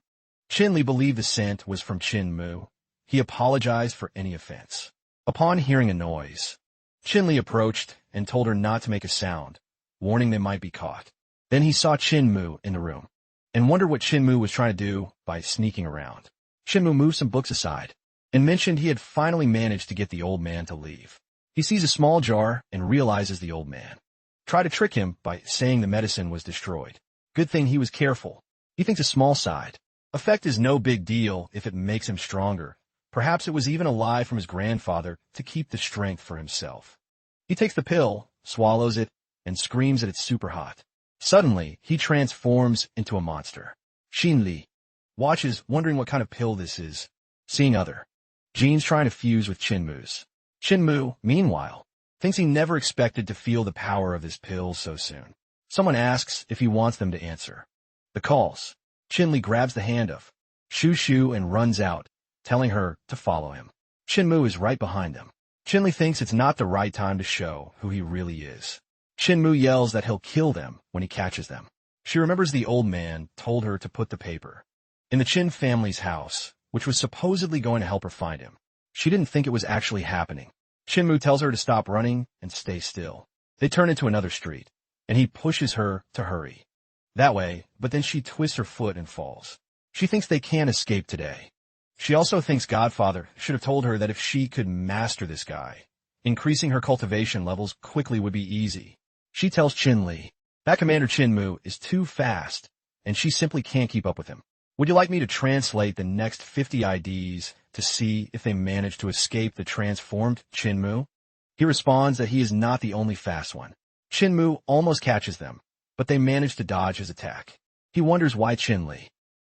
Qin Li believed the scent was from Qin Mu. He apologized for any offense. Upon hearing a noise, Qin Li approached and told her not to make a sound, warning they might be caught. Then he saw Qin Mu in the room and wondered what Qin Mu was trying to do by sneaking around. Qin Mu moved some books aside and mentioned he had finally managed to get the old man to leave. He sees a small jar and realizes the old man tried to trick him by saying the medicine was destroyed. Good thing he was careful. He thinks a small side effect is no big deal if it makes him stronger. Perhaps it was even a lie from his grandfather to keep the strength for himself. He takes the pill, swallows it, and screams that it's super hot. Suddenly, he transforms into a monster. Xin Li watches, wondering what kind of pill this is. Seeing other genes trying to fuse with Qin Mu's. Qin Mu, meanwhile, thinks he never expected to feel the power of this pill so soon. Someone asks if he wants them to answer. The calls. Qin Li grabs the hand of Shu Shu and runs out, telling her to follow him. Qin Mu is right behind them. Qin Li thinks it's not the right time to show who he really is. Qin Mu yells that he'll kill them when he catches them. She remembers the old man told her to put the paper in the Qin family's house, which was supposedly going to help her find him. She didn't think it was actually happening. Qin Mu tells her to stop running and stay still. They turn into another street, and he pushes her to hurry. That way, but then she twists her foot and falls. She thinks they can't escape today. She also thinks Godfather should have told her that if she could master this guy, increasing her cultivation levels quickly would be easy. She tells Qin Li that Commander Qin Mu is too fast, and she simply can't keep up with him. Would you like me to translate the next 50 IDs to see if they manage to escape the transformed Chinmu? He responds that he is not the only fast one. Chinmu almost catches them, but they manage to dodge his attack. He wonders why Chin-Li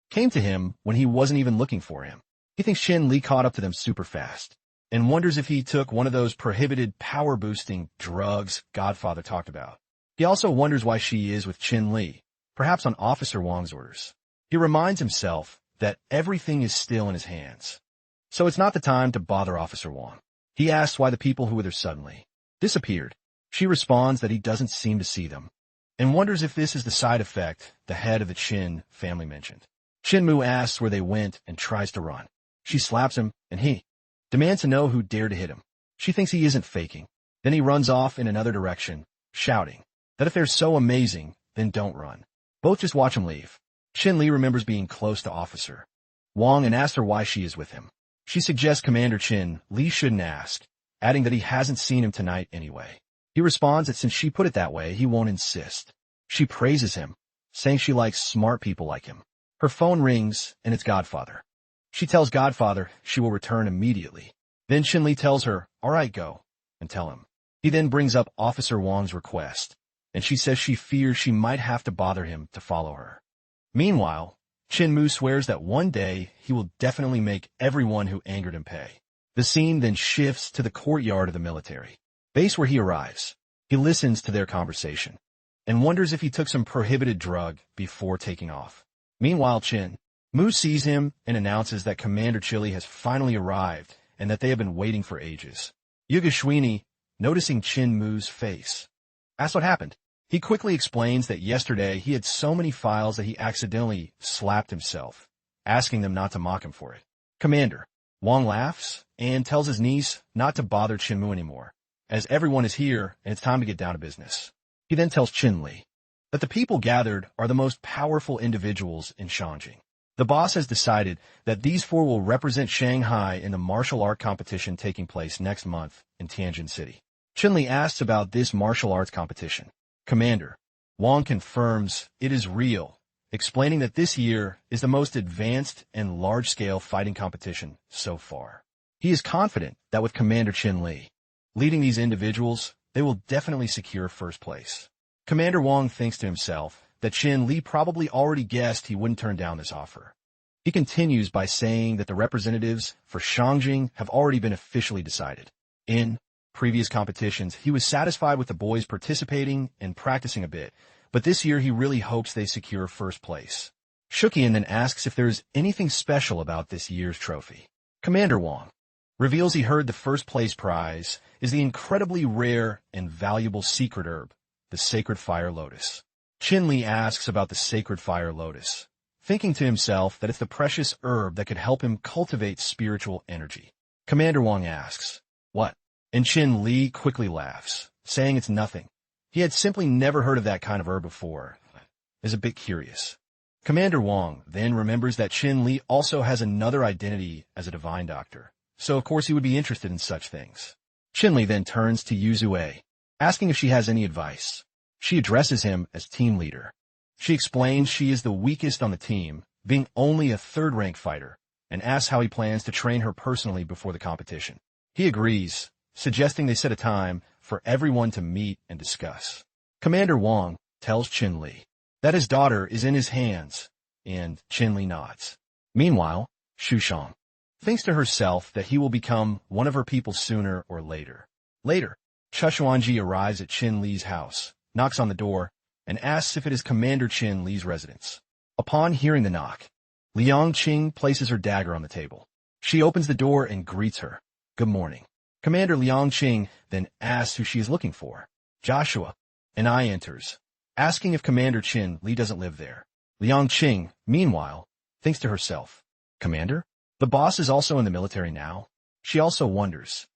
came to him when he wasn't even looking for him. He thinks Chin-Li caught up to them super fast, and wonders if he took one of those prohibited power-boosting drugs Godfather talked about. He also wonders why she is with Chin-Li, perhaps on Officer Wong's orders. He reminds himself that everything is still in his hands. So it's not the time to bother Officer Wong. He asks why the people who were there suddenly disappeared. She responds that he doesn't seem to see them, and wonders if this is the side effect the head of the Chin family mentioned. Chinmu asks where they went and tries to run. She slaps him, and he demands to know who dared to hit him. She thinks he isn't faking. Then he runs off in another direction, shouting that if they're so amazing, then don't run. Both just watch him leave. Chin-Li remembers being close to Officer Wong and asks her why she is with him. She suggests Commander Chin-Li shouldn't ask, adding that he hasn't seen him tonight anyway. He responds that since she put it that way, he won't insist. She praises him, saying she likes smart people like him. Her phone rings, and it's Godfather. She tells Godfather she will return immediately. Then Chin-Li tells her, all right, go, and tell him. He then brings up Officer Wong's request, and she says she fears she might have to bother him to follow her. Meanwhile, Chin-Mu swears that one day he will definitely make everyone who angered him pay. The scene then shifts to the courtyard of the military base where he arrives. He listens to their conversation and wonders if he took some prohibited drug before taking off. Meanwhile, Chin-Mu sees him and announces that Commander Chili has finally arrived and that they have been waiting for ages. Yugashwini, noticing Chin-Mu's face, asks what happened. He quickly explains that yesterday he had so many files that he accidentally slapped himself, asking them not to mock him for it. Commander Wong laughs and tells his niece not to bother Chin-Mu anymore, as everyone is here and it's time to get down to business. He then tells Chin-Li that the people gathered are the most powerful individuals in Shangjing. The boss has decided that these four will represent Shanghai in the martial art competition taking place next month in Tianjin City. Chin-Li asks about this martial arts competition. Commander Wong confirms it is real, explaining that this year is the most advanced and large-scale fighting competition so far. He is confident that with Commander Chin-Li leading these individuals, they will definitely secure first place. Commander Wong thinks to himself that Chin-Li probably already guessed he wouldn't turn down this offer. He continues by saying that the representatives for Shangjing have already been officially decided. In previous competitions, he was satisfied with the boys participating and practicing a bit, but this year he really hopes they secure first place. Shukian then asks if there is anything special about this year's trophy. Commander Wong reveals he heard the first place prize is the incredibly rare and valuable secret herb, the Sacred Fire Lotus. Chin-Li asks about the Sacred Fire Lotus, thinking to himself that it's the precious herb that could help him cultivate spiritual energy. Commander Wong asks, what? And Chin-Li quickly laughs, saying it's nothing. He had simply never heard of that kind of herb before. Is a bit curious. Commander Wong then remembers that Chin-Li also has another identity as a divine doctor, so of course he would be interested in such things. Chin-Li then turns to Yuzue, asking if she has any advice. She addresses him as team leader. She explains she is the weakest on the team, being only a third-rank fighter, and asks how he plans to train her personally before the competition. He agrees, suggesting they set a time for everyone to meet and discuss. Commander Wong tells Chin-Li that his daughter is in his hands, and Chin-Li nods. Meanwhile, Shushang thinks to herself that he will become one of her people sooner or later. Later, Chushuanji arrives at Chin-Li's house, knocks on the door, and asks if it is Commander Chin-Li's residence. Upon hearing the knock, Liang Qing places her dagger on the table. She opens the door and greets her. Good morning. Commander Liang Qing then asks who she is looking for. Joshua, an eye enters, asking if Commander Chin-Li doesn't live there. Liang Qing, meanwhile, thinks to herself, Commander? The boss is also in the military now. She also wonders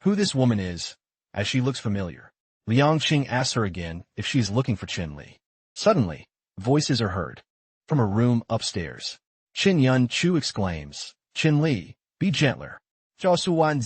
who this woman is, as she looks familiar. Liang Qing asks her again if she is looking for Chin-Li. Suddenly, voices are heard from a room upstairs. Qin Yun Chu exclaims, Chin-Li, be gentler. Saying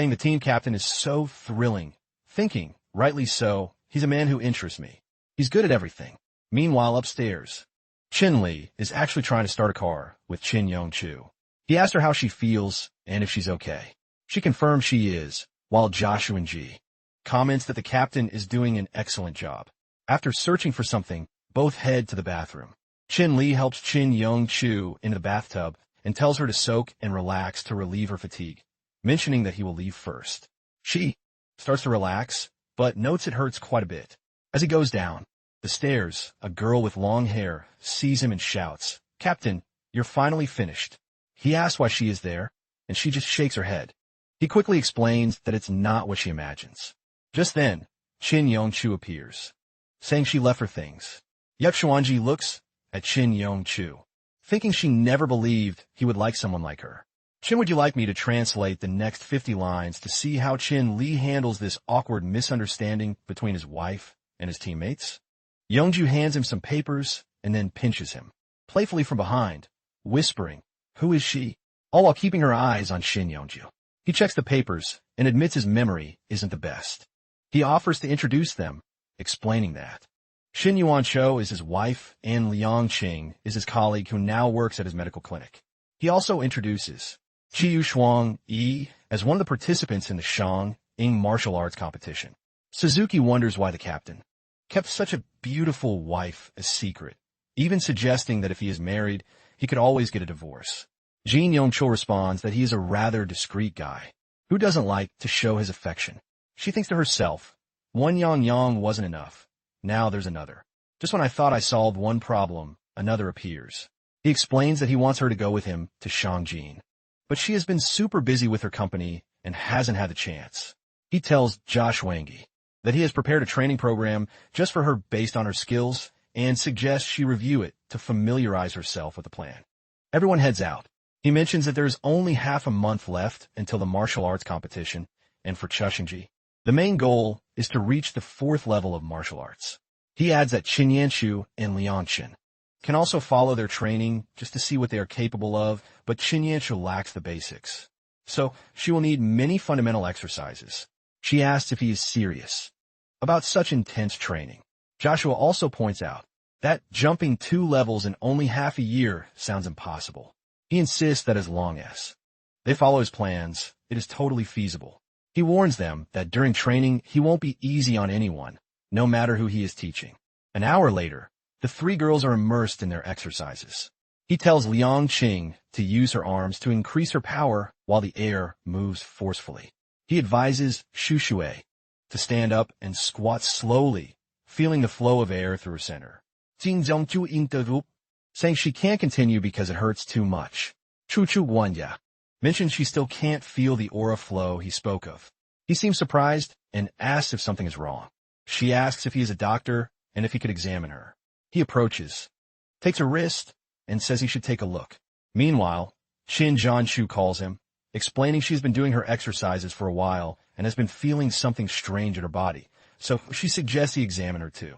the team captain is so thrilling, thinking, rightly so, he's a man who interests me. He's good at everything. Meanwhile, upstairs, Chin Li is actually trying to start a car with Chin Yong-chu. He asked her how she feels and if she's okay. She confirms she is, while Joshua and Ji comments that the captain is doing an excellent job. After searching for something, both head to the bathroom. Chin Li helps Chin Yong-chu into the bathtub and tells her to soak and relax to relieve her fatigue, mentioning that he will leave first. She starts to relax, but notes it hurts quite a bit. As he goes down the stairs, a girl with long hair sees him and shouts, "Captain, you're finally finished." He asks why she is there, and she just shakes her head. He quickly explains that it's not what she imagines. Just then, Chin Yong-chu appears, saying she left her things. Yep, Xuanji looks at Chin Yong-chu, thinking she never believed he would like someone like her. Chin, would you like me to translate the next 50 lines to see how Chin Li handles this awkward misunderstanding between his wife and his teammates? Yongju hands him some papers and then pinches him, playfully from behind, whispering, "Who is she?" all while keeping her eyes on Shin Yongju. He checks the papers and admits his memory isn't the best. He offers to introduce them, explaining that Shin Yuan-cho is his wife and Liang Qing is his colleague who now works at his medical clinic. He also introduces Chiyu Shuang Yi as one of the participants in the Shang-ing martial arts competition. Suzuki wonders why the captain kept such a beautiful wife a secret, even suggesting that if he is married, he could always get a divorce. Jin Yongchul responds that he is a rather discreet guy who doesn't like to show his affection. She thinks to herself, one yang wasn't enough. Now there's another. Just when I thought I solved one problem, another appears. He explains that he wants her to go with him to Shangjin, but she has been super busy with her company and hasn't had the chance. He tells Josh Wangi that he has prepared a training program just for her based on her skills and suggests she review it to familiarize herself with the plan. Everyone heads out. He mentions that there's only half a month left until the martial arts competition, and for Chushingji, the main goal is to reach the 4th level of martial arts. He adds that Qin Yanshu and Liangqin can also follow their training just to see what they are capable of, but Qin Yanshu lacks the basics, so she will need many fundamental exercises. She asks if he is serious about such intense training. Joshua also points out that jumping 2 levels in only half a year sounds impossible. He insists that as long as they follow his plans, it is totally feasible. He warns them that during training, he won't be easy on anyone, no matter who he is teaching. An hour later, the 3 girls are immersed in their exercises. He tells Liang Qing to use her arms to increase her power while the air moves forcefully. He advises Shu Shui to stand up and squat slowly, feeling the flow of air through her center. Jing Zhongju interrupt, saying she can't continue because it hurts too much. Chu Chu Guanya mentions she still can't feel the aura flow he spoke of. He seems surprised and asks if something is wrong. She asks if he is a doctor and if he could examine her. He approaches, takes her wrist, and says he should take a look. Meanwhile, Qin Jianshu calls him, explaining she's been doing her exercises for a while and has been feeling something strange in her body, so she suggests he examine her too.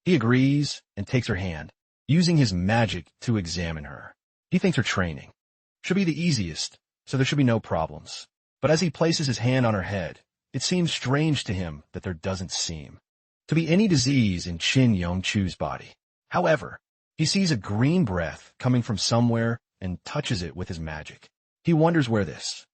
He agrees and takes her hand, using his magic to examine her. He thinks her training should be the easiest, so there should be no problems. But as he places his hand on her head, it seems strange to him that there doesn't seem to be any disease in Qin Yongchu's body. However, he sees a green breath coming from somewhere and touches it with his magic. He wonders where this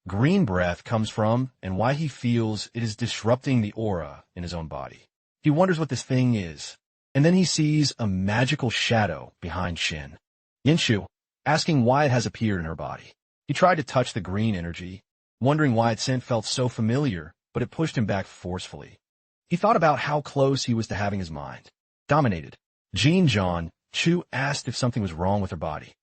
green breath comes from and why he feels it is disrupting the aura in his own body. He wonders what this thing is, and then he sees a magical shadow behind Shin Yinshu, asking why it has appeared in her body. He tried to touch the green energy, wondering why its scent felt so familiar, but it pushed him back forcefully. He thought about how close he was to having his mind dominated. Jean John Chu asked if something was wrong with her body,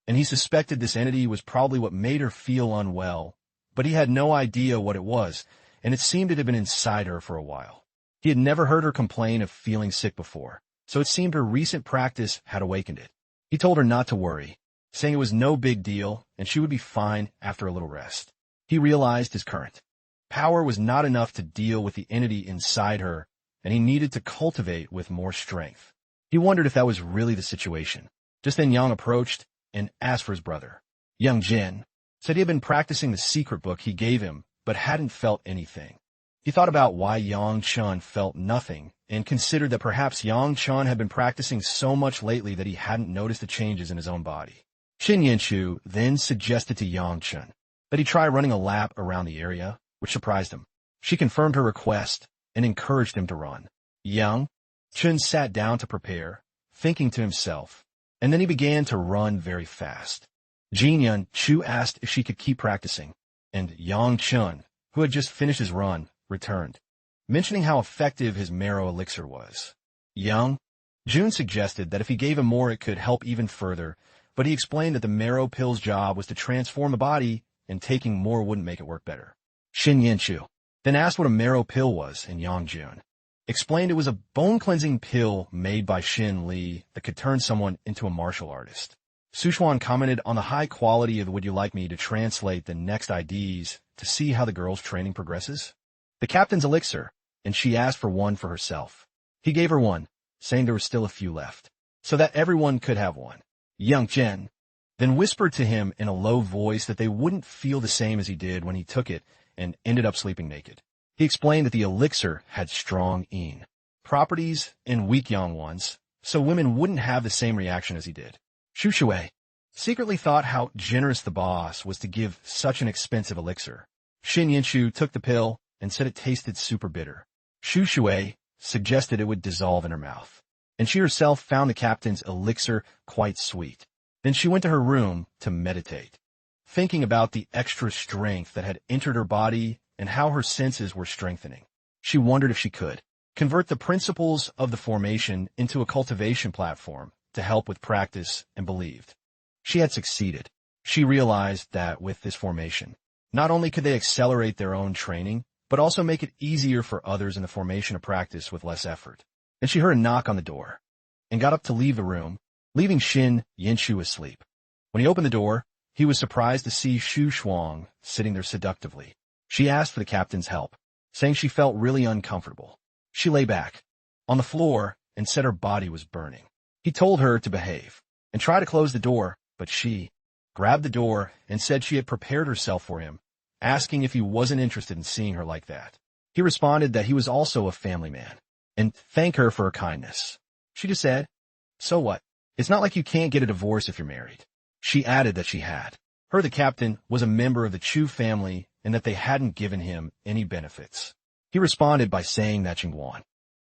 and he suspected this entity was probably what made her feel unwell, but he had no idea what it was, and it seemed it had been inside her for a while. He had never heard her complain of feeling sick before, so it seemed her recent practice had awakened it. He told her not to worry, saying it was no big deal and she would be fine after a little rest. He realized his current power was not enough to deal with the entity inside her, and he needed to cultivate with more strength. He wondered if that was really the situation. Just then Yang approached and asked for his brother. Young Jin said he had been practicing the secret book he gave him, but hadn't felt anything. He thought about why Yang Chun felt nothing and considered that perhaps Yang Chun had been practicing so much lately that he hadn't noticed the changes in his own body. Shin Yanchu then suggested to Yang Chun that he try running a lap around the area, which surprised him. She confirmed her request and encouraged him to run. Yang Chun sat down to prepare, thinking to himself, and then he began to run very fast. Jin Yun Chu asked if she could keep practicing, and Yang Chun, who had just finished his run, returned, mentioning how effective his marrow elixir was. Yang Jun suggested that if he gave him more it could help even further, but he explained that the marrow pill's job was to transform the body, and taking more wouldn't make it work better. Shin Yanchu then asked what a marrow pill was, and Yang Jun explained it was a bone-cleansing pill made by Shin Lee that could turn someone into a martial artist. Sushuan commented on the high quality of Would You Like Me to translate the next IDs to see how the girl's training progresses? The captain's elixir, and she asked for one for herself. He gave her one, saying there were still a few left, so that everyone could have one. Yang Chen then whispered to him in a low voice that they wouldn't feel the same as he did when he took it and ended up sleeping naked. He explained that the elixir had strong yin properties and weak yang ones, so women wouldn't have the same reaction as he did. Shu Shui secretly thought how generous the boss was to give such an expensive elixir. Shin Yanchu took the pill and said it tasted super bitter. Shu Shui suggested it would dissolve in her mouth, and she herself found the captain's elixir quite sweet. Then she went to her room to meditate, thinking about the extra strength that had entered her body and how her senses were strengthening. She wondered if she could convert the principles of the formation into a cultivation platform to help with practice, and believed she had succeeded. She realized that with this formation, not only could they accelerate their own training, but also make it easier for others in the formation of practice with less effort. And she heard a knock on the door, and got up to leave the room, leaving Shin Yanchu asleep. When he opened the door, he was surprised to see Shu Shuang sitting there seductively. She asked for the captain's help, saying she felt really uncomfortable. She lay back on the floor and said her body was burning. He told her to behave and try to close the door, but she grabbed the door and said she had prepared herself for him, asking if he wasn't interested in seeing her like that. He responded that he was also a family man, and thanked her for her kindness. She just said, "So what? It's not like you can't get a divorce if you're married." She added that she had. Her, the captain, was a member of the Chu family and that they hadn't given him any benefits. He responded by saying that Jingguan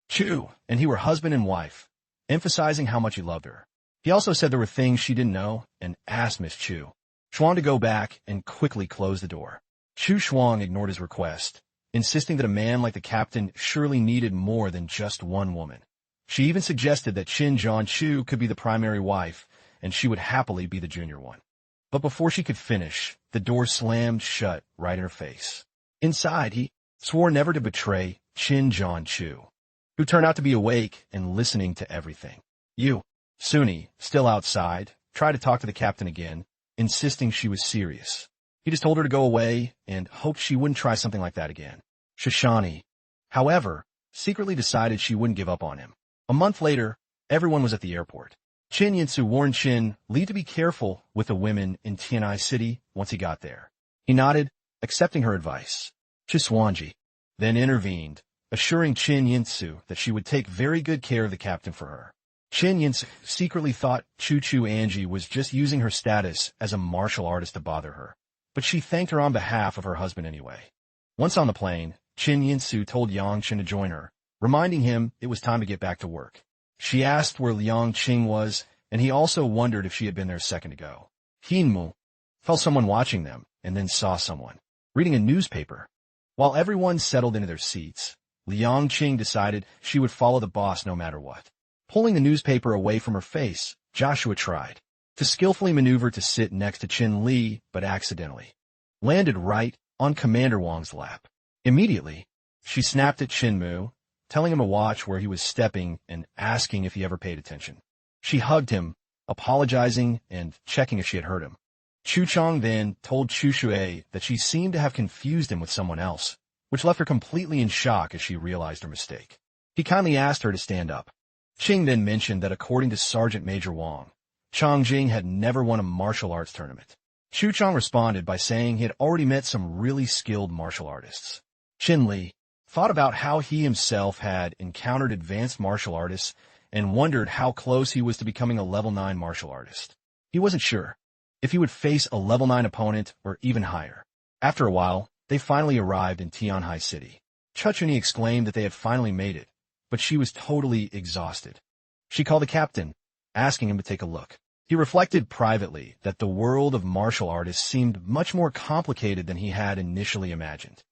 Chu and he were husband and wife, emphasizing how much he loved her. He also said there were things she didn't know and asked Miss Chu Shuang to go back and quickly close the door. Chu Shuang ignored his request, insisting that a man like the captain surely needed more than just one woman. She even suggested that Qin Zhan Chu could be the primary wife, and she would happily be the junior one. But before she could finish, the door slammed shut right in her face. Inside, he swore never to betray Qin Zhan Chu, who turned out to be awake and listening to everything. Suni, still outside, tried to talk to the captain again, insisting she was serious. He just told her to go away and hoped she wouldn't try something like that again. Shoshani, however, secretly decided she wouldn't give up on him. A month later, everyone was at the airport. Qin Yinsu warned Qin Li to be careful with the women in Tianai City once he got there. He nodded, accepting her advice. Chiswanji then intervened, assuring Qin Yinsu that she would take very good care of the captain for her. Qin Yinsu secretly thought Chu Angie was just using her status as a martial artist to bother her, but she thanked her on behalf of her husband anyway. Once on the plane, Qin Yinsu told Yang Qin to join her, reminding him it was time to get back to work. She asked where Liang Qing was, and he also wondered if she had been there a second ago. Hinmu felt someone watching them, and then saw someone reading a newspaper. While everyone settled into their seats, Liang Qing decided she would follow the boss no matter what. Pulling the newspaper away from her face, Joshua tried to skillfully maneuver to sit next to Qin Li, but accidentally landed right on Commander Wang's lap. Immediately, she snapped at Qinmu, telling him to watch where he was stepping and asking if he ever paid attention. She hugged him, apologizing and checking if she had hurt him. Chu Chong then told Chu Shui that she seemed to have confused him with someone else, which left her completely in shock as she realized her mistake. He kindly asked her to stand up. Qing then mentioned that according to Sergeant Major Wang, Changjing had never won a martial arts tournament. Chu Chong responded by saying he had already met some really skilled martial artists. Qin Li thought about how he himself had encountered advanced martial artists and wondered how close he was to becoming a level 9 martial artist. He wasn't sure if he would face a level 9 opponent or even higher. After a while, they finally arrived in Tianhai City. Chuchuni exclaimed that they had finally made it, but she was totally exhausted. She called the captain, asking him to take a look. He reflected privately that the world of martial artists seemed much more complicated than he had initially imagined.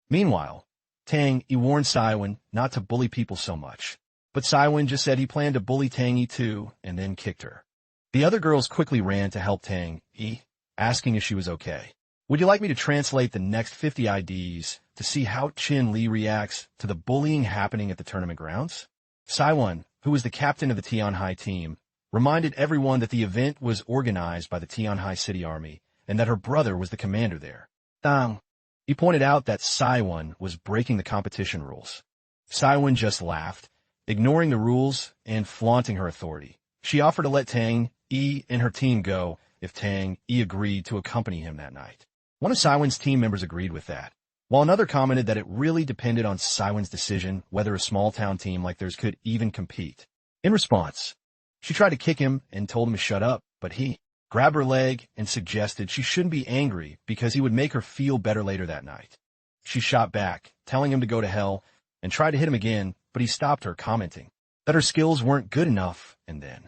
Meanwhile, Tang Yi warned Saiwen not to bully people so much, but Saiwen just said he planned to bully Tang Yi too and then kicked her. The other girls quickly ran to help Tang Yi, asking if she was okay. Would you like me to translate the next 50 IDs to see how Qin Li reacts to the bullying happening at the tournament grounds? Saiwen, who was the captain of the Tianhai team, reminded everyone that the event was organized by the Tianhai City Army and that her brother was the commander there. He pointed out that Saiwen was breaking the competition rules. Saiwen just laughed, ignoring the rules and flaunting her authority. She offered to let Tang Yi and her team go if Tang Yi agreed to accompany him that night. One of Saiwen's team members agreed with that, while another commented that it really depended on Saiwen's decision whether a small-town team like theirs could even compete. In response, she tried to kick him and told him to shut up, but he grabbed her leg and suggested she shouldn't be angry because he would make her feel better later that night. She shot back, telling him to go to hell, and tried to hit him again, but he stopped her, commenting that her skills weren't good enough, and then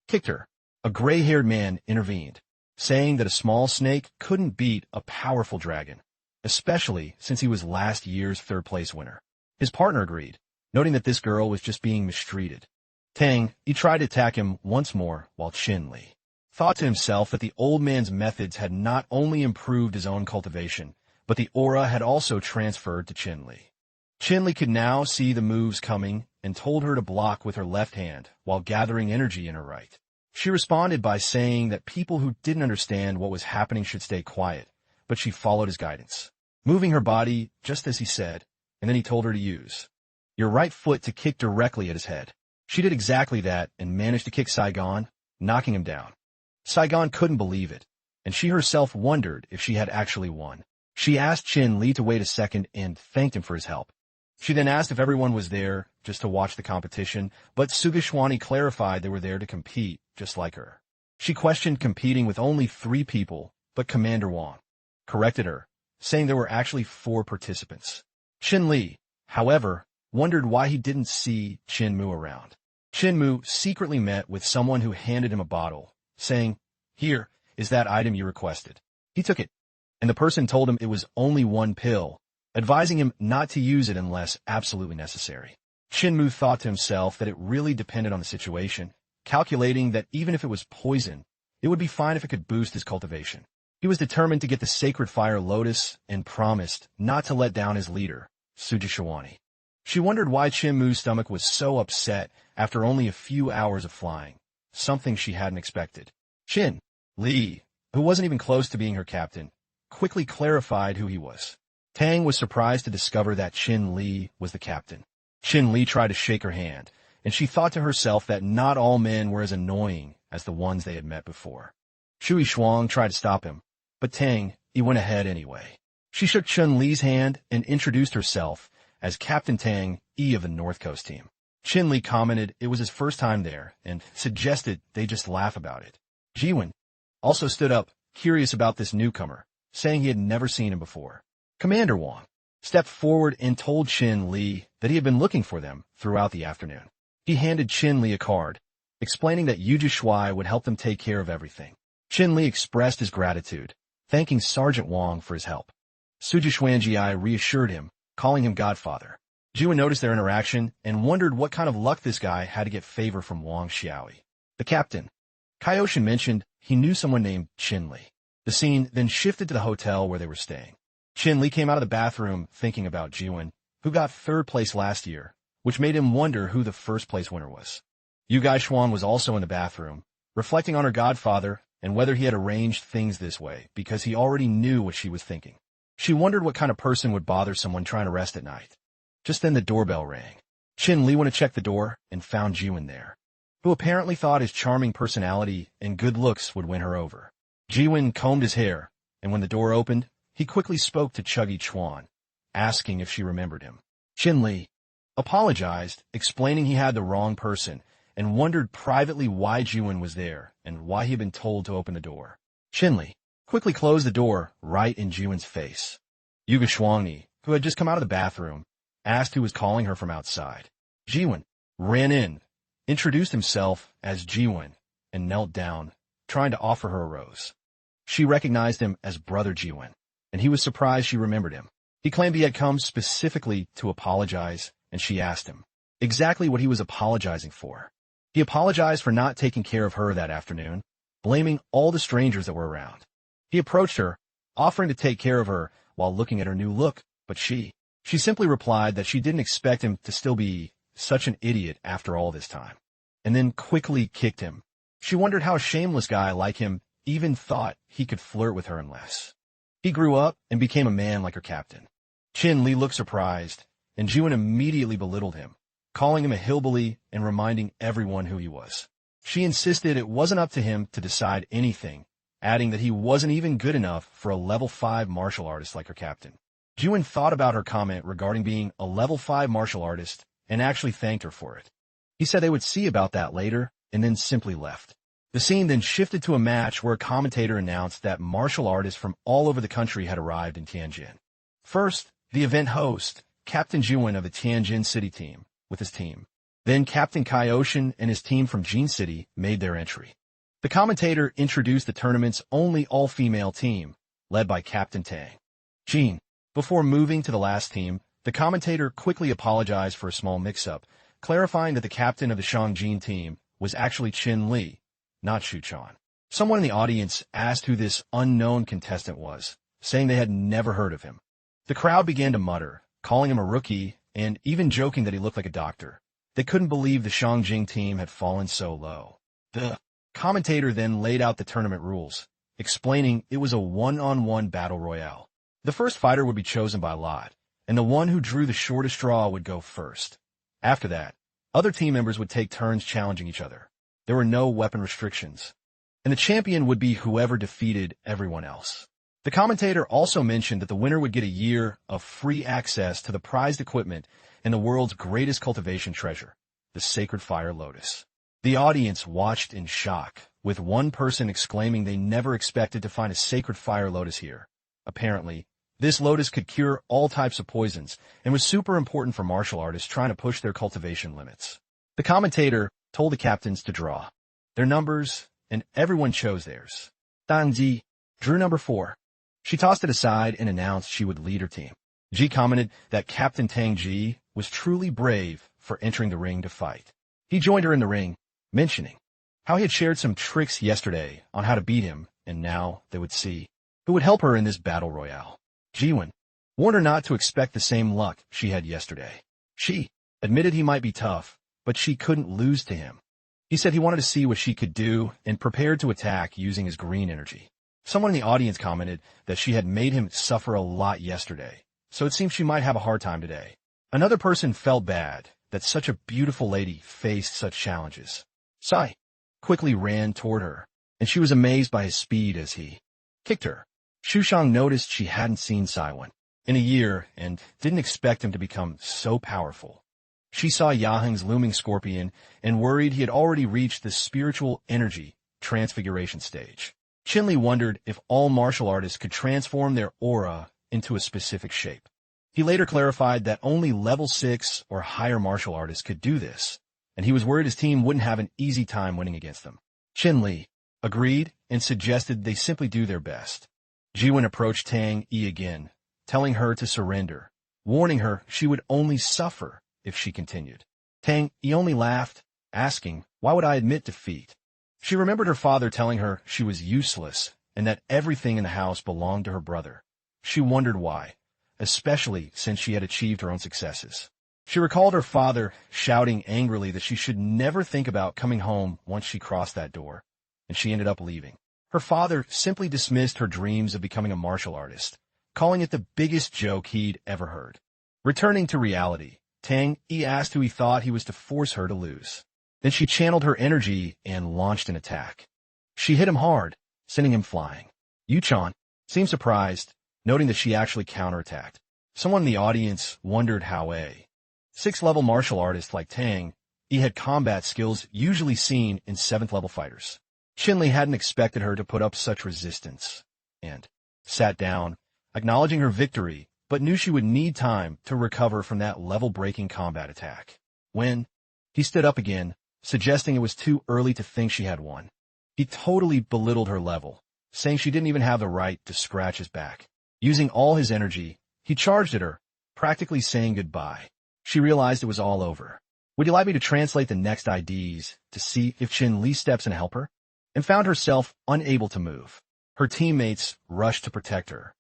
kicked her. A gray-haired man intervened, saying that a small snake couldn't beat a powerful dragon, especially since he was last year's third-place winner. His partner agreed, noting that this girl was just being mistreated. Tang Yi tried to attack him once more, while Qin Li thought to himself that the old man's methods had not only improved his own cultivation, but the aura had also transferred to Qin Li. Qin Li could now see the moves coming and told her to block with her left hand while gathering energy in her right. She responded by saying that people who didn't understand what was happening should stay quiet, but she followed his guidance, moving her body just as he said, and then he told her to use your right foot to kick directly at his head. She did exactly that and managed to kick Saigon, knocking him down. Saigon couldn't believe it, and she herself wondered if she had actually won. She asked Qin Li to wait a second and thanked him for his help. She then asked if everyone was there just to watch the competition, but Sugishwani clarified they were there to compete, just like her. She questioned competing with only 3 people, but Commander Wang corrected her, saying there were actually 4 participants. Qin Li, however, wondered why he didn't see Qin Mu around. Qin Mu secretly met with someone who handed him a bottle, saying, "Here is that item you requested." He took it, and the person told him it was only 1 pill, advising him not to use it unless absolutely necessary. Qin Mu thought to himself that it really depended on the situation, calculating that even if it was poison, it would be fine if it could boost his cultivation. He was determined to get the sacred fire lotus and promised not to let down his leader, Sugishwani. She wondered why Qin Mu's stomach was so upset after only a few hours of flying, something she hadn't expected. Qin Li, who wasn't even close to being her captain, quickly clarified who he was. Tang was surprised to discover that Qin Li was the captain. Qin Li tried to shake her hand, and she thought to herself that not all men were as annoying as the ones they had met before. Shui Shuang tried to stop him, but Tang Yi went ahead anyway. She shook Qin Li's hand and introduced herself as Captain Tang Yi of the North Coast team. Qin Li commented it was his first time there and suggested they just laugh about it. Jiwen also stood up, curious about this newcomer, saying he had never seen him before. Commander Wang stepped forward and told Qin Li that he had been looking for them throughout the afternoon. He handed Qin Li a card, explaining that Yuji Shuai would help them take care of everything. Qin Li expressed his gratitude, thanking Sergeant Wang for his help. Suji Xuanjiai reassured him, calling him Godfather. Jiwen noticed their interaction and wondered what kind of luck this guy had to get favor from Wang Xiaoi. The captain, Kaioshin, mentioned he knew someone named Qin Li. The scene then shifted to the hotel where they were staying. Qin Li came out of the bathroom thinking about Jiwen, who got 3rd place last year, which made him wonder who the 1st place winner was. Yu Gai Xuan was also in the bathroom, reflecting on her godfather and whether he had arranged things this way because he already knew what she was thinking. She wondered what kind of person would bother someone trying to rest at night. Just then the doorbell rang. Qin Li went to check the door and found Jiwen there, who apparently thought his charming personality and good looks would win her over. Jiwen combed his hair, and when the door opened, he quickly spoke to Chuggy Chuan, asking if she remembered him. Chin Li apologized, explaining he had the wrong person, and wondered privately why Jiwon was there and why he had been told to open the door. Chin Li quickly closed the door right in Jiwon's face. Yuga Shuangni, who had just come out of the bathroom, asked who was calling her from outside. Jiwon ran in, introduced himself as Jiwon, and knelt down, trying to offer her a rose. She recognized him as Brother Jiwon, and he was surprised she remembered him. He claimed he had come specifically to apologize, and she asked him exactly what he was apologizing for. He apologized for not taking care of her that afternoon, blaming all the strangers that were around. He approached her, offering to take care of her while looking at her new look, but she simply replied that she didn't expect him to still be such an idiot after all this time, and then quickly kicked him. She wondered how a shameless guy like him even thought he could flirt with her unless he grew up and became a man like her captain. Chin Li looked surprised, and Jiwon immediately belittled him, calling him a hillbilly and reminding everyone who he was. She insisted it wasn't up to him to decide anything, adding that he wasn't even good enough for a level 5 martial artist like her captain. Jiwon thought about her comment regarding being a level 5 martial artist and actually thanked her for it. He said they would see about that later and then simply left. The scene then shifted to a match where a commentator announced that martial artists from all over the country had arrived in Tianjin. First, the event host, Captain Jiwon of the Tianjin City team, with his team. Then Captain Kai Ocean and his team from Jin City made their entry. The commentator introduced the tournament's only all-female team, led by Captain Tang. Jin. Before moving to the last team, the commentator quickly apologized for a small mix-up, clarifying that the captain of the Shangjin team was actually Chin Li, not Shu Chan. Someone in the audience asked who this unknown contestant was, saying they had never heard of him. The crowd began to mutter, calling him a rookie and even joking that he looked like a doctor. They couldn't believe the Shangjin team had fallen so low. The commentator then laid out the tournament rules, explaining it was a one-on-one battle royale. The first fighter would be chosen by lot, and the one who drew the shortest straw would go first. After that, other team members would take turns challenging each other. There were no weapon restrictions, and the champion would be whoever defeated everyone else. The commentator also mentioned that the winner would get a year of free access to the prized equipment and the world's greatest cultivation treasure, the Sacred Fire Lotus. The audience watched in shock, with one person exclaiming they never expected to find a Sacred Fire Lotus here. Apparently, this lotus could cure all types of poisons and was super important for martial artists trying to push their cultivation limits. The commentator told the captains to draw their numbers, and everyone chose theirs. Tang Ji drew number 4. She tossed it aside and announced she would lead her team. Ji commented that Captain Tang Ji was truly brave for entering the ring to fight. He joined her in the ring, mentioning how he had shared some tricks yesterday on how to beat him, and now they would see who would help her in this battle royale. Jiwon warned her not to expect the same luck she had yesterday. She admitted he might be tough, but she couldn't lose to him. He said he wanted to see what she could do and prepared to attack using his green energy. Someone in the audience commented that she had made him suffer a lot yesterday, so it seems she might have a hard time today. Another person felt bad that such a beautiful lady faced such challenges. Sai quickly ran toward her, and she was amazed by his speed as he kicked her. Shushang noticed she hadn't seen Saiwan in a year and didn't expect him to become so powerful. She saw Yaheng's looming scorpion and worried he had already reached the spiritual energy transfiguration stage. Chin Li wondered if all martial artists could transform their aura into a specific shape. He later clarified that only level 6 or higher martial artists could do this, and he was worried his team wouldn't have an easy time winning against them. Chin Li agreed and suggested they simply do their best. Jiwon approached Tang Yi again, telling her to surrender, warning her she would only suffer if she continued. Tang Yi only laughed, asking, "Why would I admit defeat?" She remembered her father telling her she was useless and that everything in the house belonged to her brother. She wondered why, especially since she had achieved her own successes. She recalled her father shouting angrily that she should never think about coming home once she crossed that door, and she ended up leaving. Her father simply dismissed her dreams of becoming a martial artist, calling it the biggest joke he'd ever heard. Returning to reality, Tang Yi asked who he thought he was to force her to lose. Then she channeled her energy and launched an attack. She hit him hard, sending him flying. Yu Chan seemed surprised, noting that she actually counterattacked. Someone in the audience wondered how a 6th-level martial artist like Tang Yi had combat skills usually seen in 7th-level fighters. Qinli hadn't expected her to put up such resistance, and sat down, acknowledging her victory, but knew she would need time to recover from that level-breaking combat attack. When he stood up again, suggesting it was too early to think she had won, he totally belittled her level, saying she didn't even have the right to scratch his back. Using all his energy, he charged at her, practically saying goodbye. She realized it was all over. Would you like me to translate the next IDs to see if Qinli steps in to help her? And found herself unable to move. Her teammates rushed to protect her,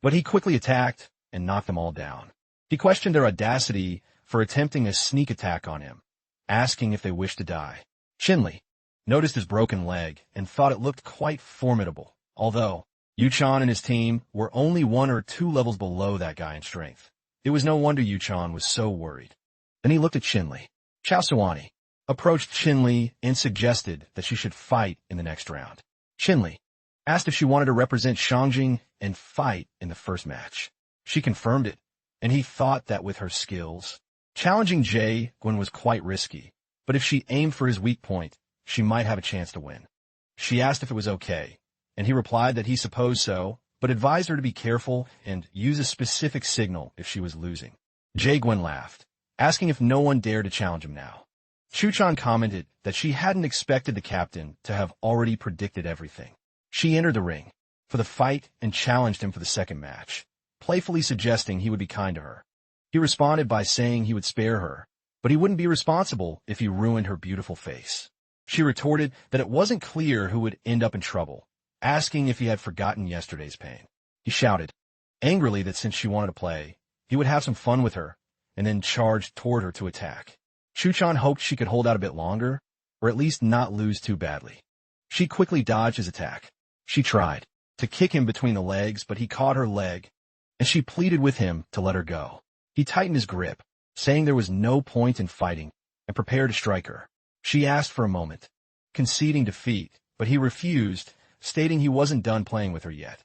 but he quickly attacked and knocked them all down. He questioned their audacity for attempting a sneak attack on him, asking if they wished to die. Qinli noticed his broken leg and thought it looked quite formidable, although Yuchan and his team were only 1 or 2 levels below that guy in strength. It was no wonder Yuchan was so worried. Then he looked at Qinli. Chao Suwani approached Qinli and suggested that she should fight in the next round. Qinli asked if she wanted to represent Shangjing and fight in the first match. She confirmed it, and he thought that with her skills, challenging Jae Gwen was quite risky, but if she aimed for his weak point, she might have a chance to win. She asked if it was okay, and he replied that he supposed so, but advised her to be careful and use a specific signal if she was losing. Jae Gwen laughed, asking if no one dared to challenge him now. Chuchan commented that she hadn't expected the captain to have already predicted everything. She entered the ring for the fight and challenged him for the second match, playfully suggesting he would be kind to her. He responded by saying he would spare her, but he wouldn't be responsible if he ruined her beautiful face. She retorted that it wasn't clear who would end up in trouble, asking if he had forgotten yesterday's pain. He shouted angrily that since she wanted to play, he would have some fun with her, and then charged toward her to attack. Chuchan hoped she could hold out a bit longer, or at least not lose too badly. She quickly dodged his attack. She tried to kick him between the legs, but he caught her leg, and she pleaded with him to let her go. He tightened his grip, saying there was no point in fighting, and prepared to strike her. She asked for a moment, conceding defeat, but he refused, stating he wasn't done playing with her yet.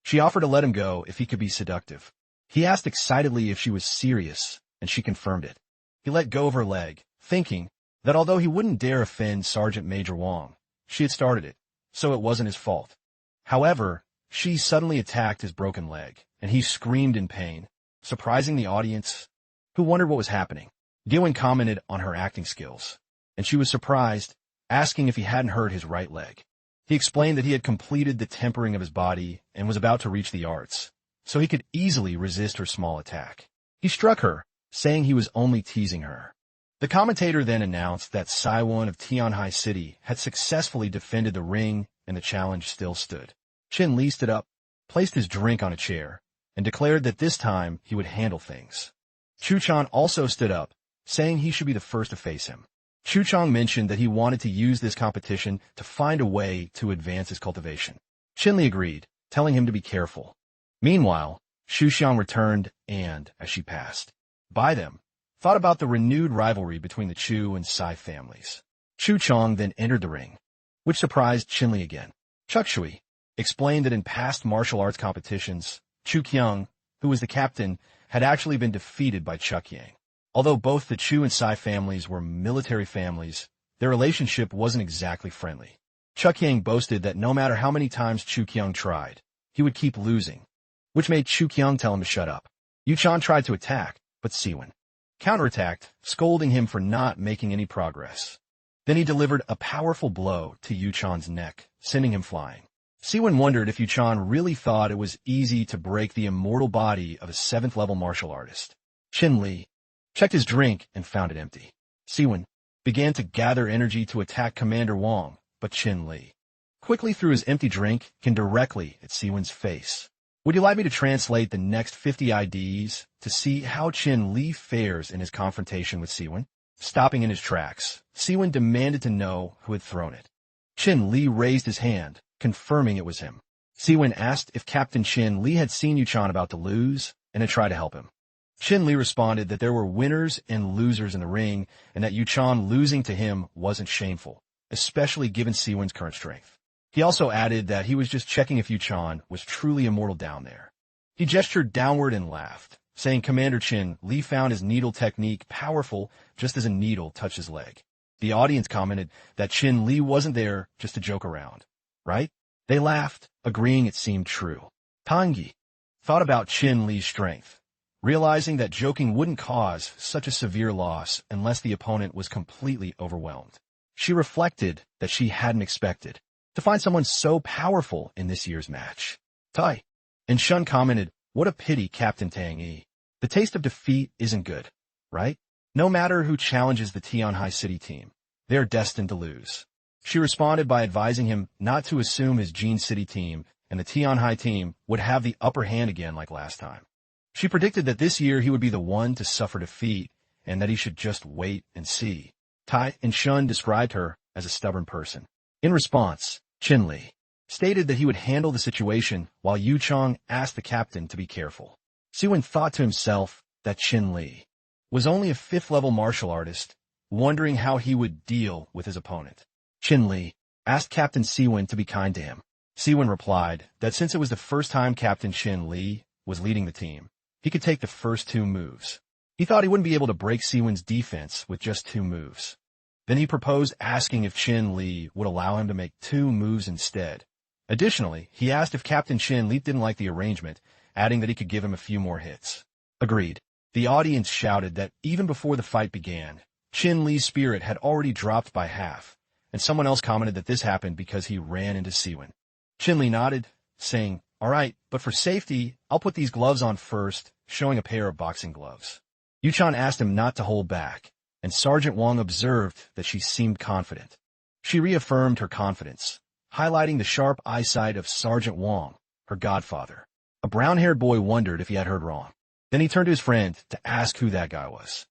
She offered to let him go if he could be seductive. He asked excitedly if she was serious, and she confirmed it. He let go of her leg, thinking that although he wouldn't dare offend Sergeant Major Wong, she had started it, so it wasn't his fault. However, she suddenly attacked his broken leg, and he screamed in pain, surprising the audience, who wondered what was happening. Gilwen commented on her acting skills, and she was surprised, asking if he hadn't hurt his right leg. He explained that he had completed the tempering of his body and was about to reach the arts, so he could easily resist her small attack. He struck her, saying he was only teasing her. The commentator then announced that Saiwon of Tianhai City had successfully defended the ring and the challenge still stood. Qinli stood up, placed his drink on a chair, and declared that this time he would handle things. Chuchan also stood up, saying he should be the first to face him. Chuchang mentioned that he wanted to use this competition to find a way to advance his cultivation. Qinli agreed, telling him to be careful. Meanwhile, Xuxiang returned and, as she passed by them, thought about the renewed rivalry between the Chu and Sai families. Chu Chong then entered the ring, which surprised Qinli again. Chuk Shui explained that in past martial arts competitions, Chu Qiang, who was the captain, had actually been defeated by Chuk Yang. Although both the Chu and Sai families were military families, their relationship wasn't exactly friendly. Chuk Yang boasted that no matter how many times Chu Qiang tried, he would keep losing, which made Chu Qiang tell him to shut up. Yu Chan tried to attack, but Siwen counterattacked, scolding him for not making any progress. Then he delivered a powerful blow to Yu Chan's neck, sending him flying. Siwen wondered if Yu Chan really thought it was easy to break the immortal body of a 7th-level martial artist. Qinli checked his drink and found it empty. Siwen began to gather energy to attack Commander Wong, but Qinli quickly threw his empty drink directly at Siwen's face. Would you like me to translate the next 50 IDs to see how Qinli fares in his confrontation with Siwen? Stopping in his tracks, Siwen demanded to know who had thrown it. Qinli raised his hand, confirming it was him. Siwen asked if Captain Qinli had seen Yu Chan about to lose and had tried to help him. Qinli responded that there were winners and losers in the ring and that Yu Chan losing to him wasn't shameful, especially given Siwen's current strength. He also added that he was just checking if Yu Chan was truly immortal down there. He gestured downward and laughed, saying Commander Qin Li found his needle technique powerful just as a needle touched his leg. The audience commented that Qin Li wasn't there just to joke around, right? They laughed, agreeing it seemed true. Tangi thought about Qin Li's strength, realizing that joking wouldn't cause such a severe loss unless the opponent was completely overwhelmed. She reflected that she hadn't expected to find someone so powerful in this year's match. Tai and Shun commented, "What a pity, Captain Tang Yi. The taste of defeat isn't good, right? No matter who challenges the Tianhai City team, they are destined to lose." She responded by advising him not to assume his Jin City team and the Tianhai team would have the upper hand again like last time. She predicted that this year he would be the one to suffer defeat and that he should just wait and see. Tai and Shun described her as a stubborn person. In response, Qin Li stated that he would handle the situation while Yu Chong asked the captain to be careful. Siwen thought to himself that Qin Li was only a 5th-level martial artist, wondering how he would deal with his opponent. Qin Li asked Captain Siwen to be kind to him. Siwen replied that since it was the first time Captain Qin Li was leading the team, he could take the first 2 moves. He thought he wouldn't be able to break Siwen's defense with just 2 moves. Then he proposed asking if Qin Li would allow him to make 2 moves instead. Additionally, he asked if Captain Qin Li didn't like the arrangement, adding that he could give him a few more hits. Agreed. The audience shouted that even before the fight began, Qin Li's spirit had already dropped by half, and someone else commented that this happened because he ran into Siwen. Qin Li nodded, saying, "All right, but for safety, I'll put these gloves on first," showing a pair of boxing gloves. Yuchan asked him not to hold back, and Sergeant Wang observed that she seemed confident. She reaffirmed her confidence, highlighting the sharp eyesight of Sergeant Wang, her godfather. A brown-haired boy wondered if he had heard wrong. Then he turned to his friend to ask who that guy was.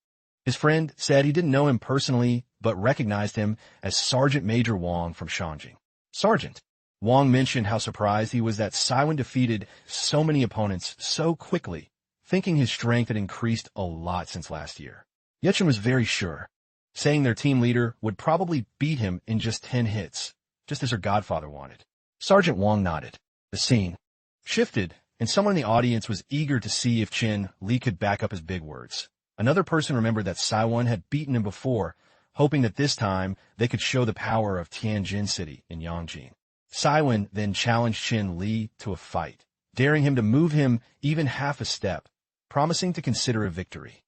His friend said he didn't know him personally, but recognized him as Sergeant Major Wang from Shanjing. Sergeant Wang mentioned how surprised he was that Siwen defeated so many opponents so quickly, thinking his strength had increased a lot since last year. Yechun was very sure, saying their team leader would probably beat him in just 10 hits, just as her godfather wanted. Sergeant Wang nodded. The scene shifted, and someone in the audience was eager to see if Qin Li could back up his big words. Another person remembered that Siwen had beaten him before, hoping that this time they could show the power of Tianjin City in Yangjin. Siwen then challenged Qin Li to a fight, daring him to move him even half a step, promising to consider a victory.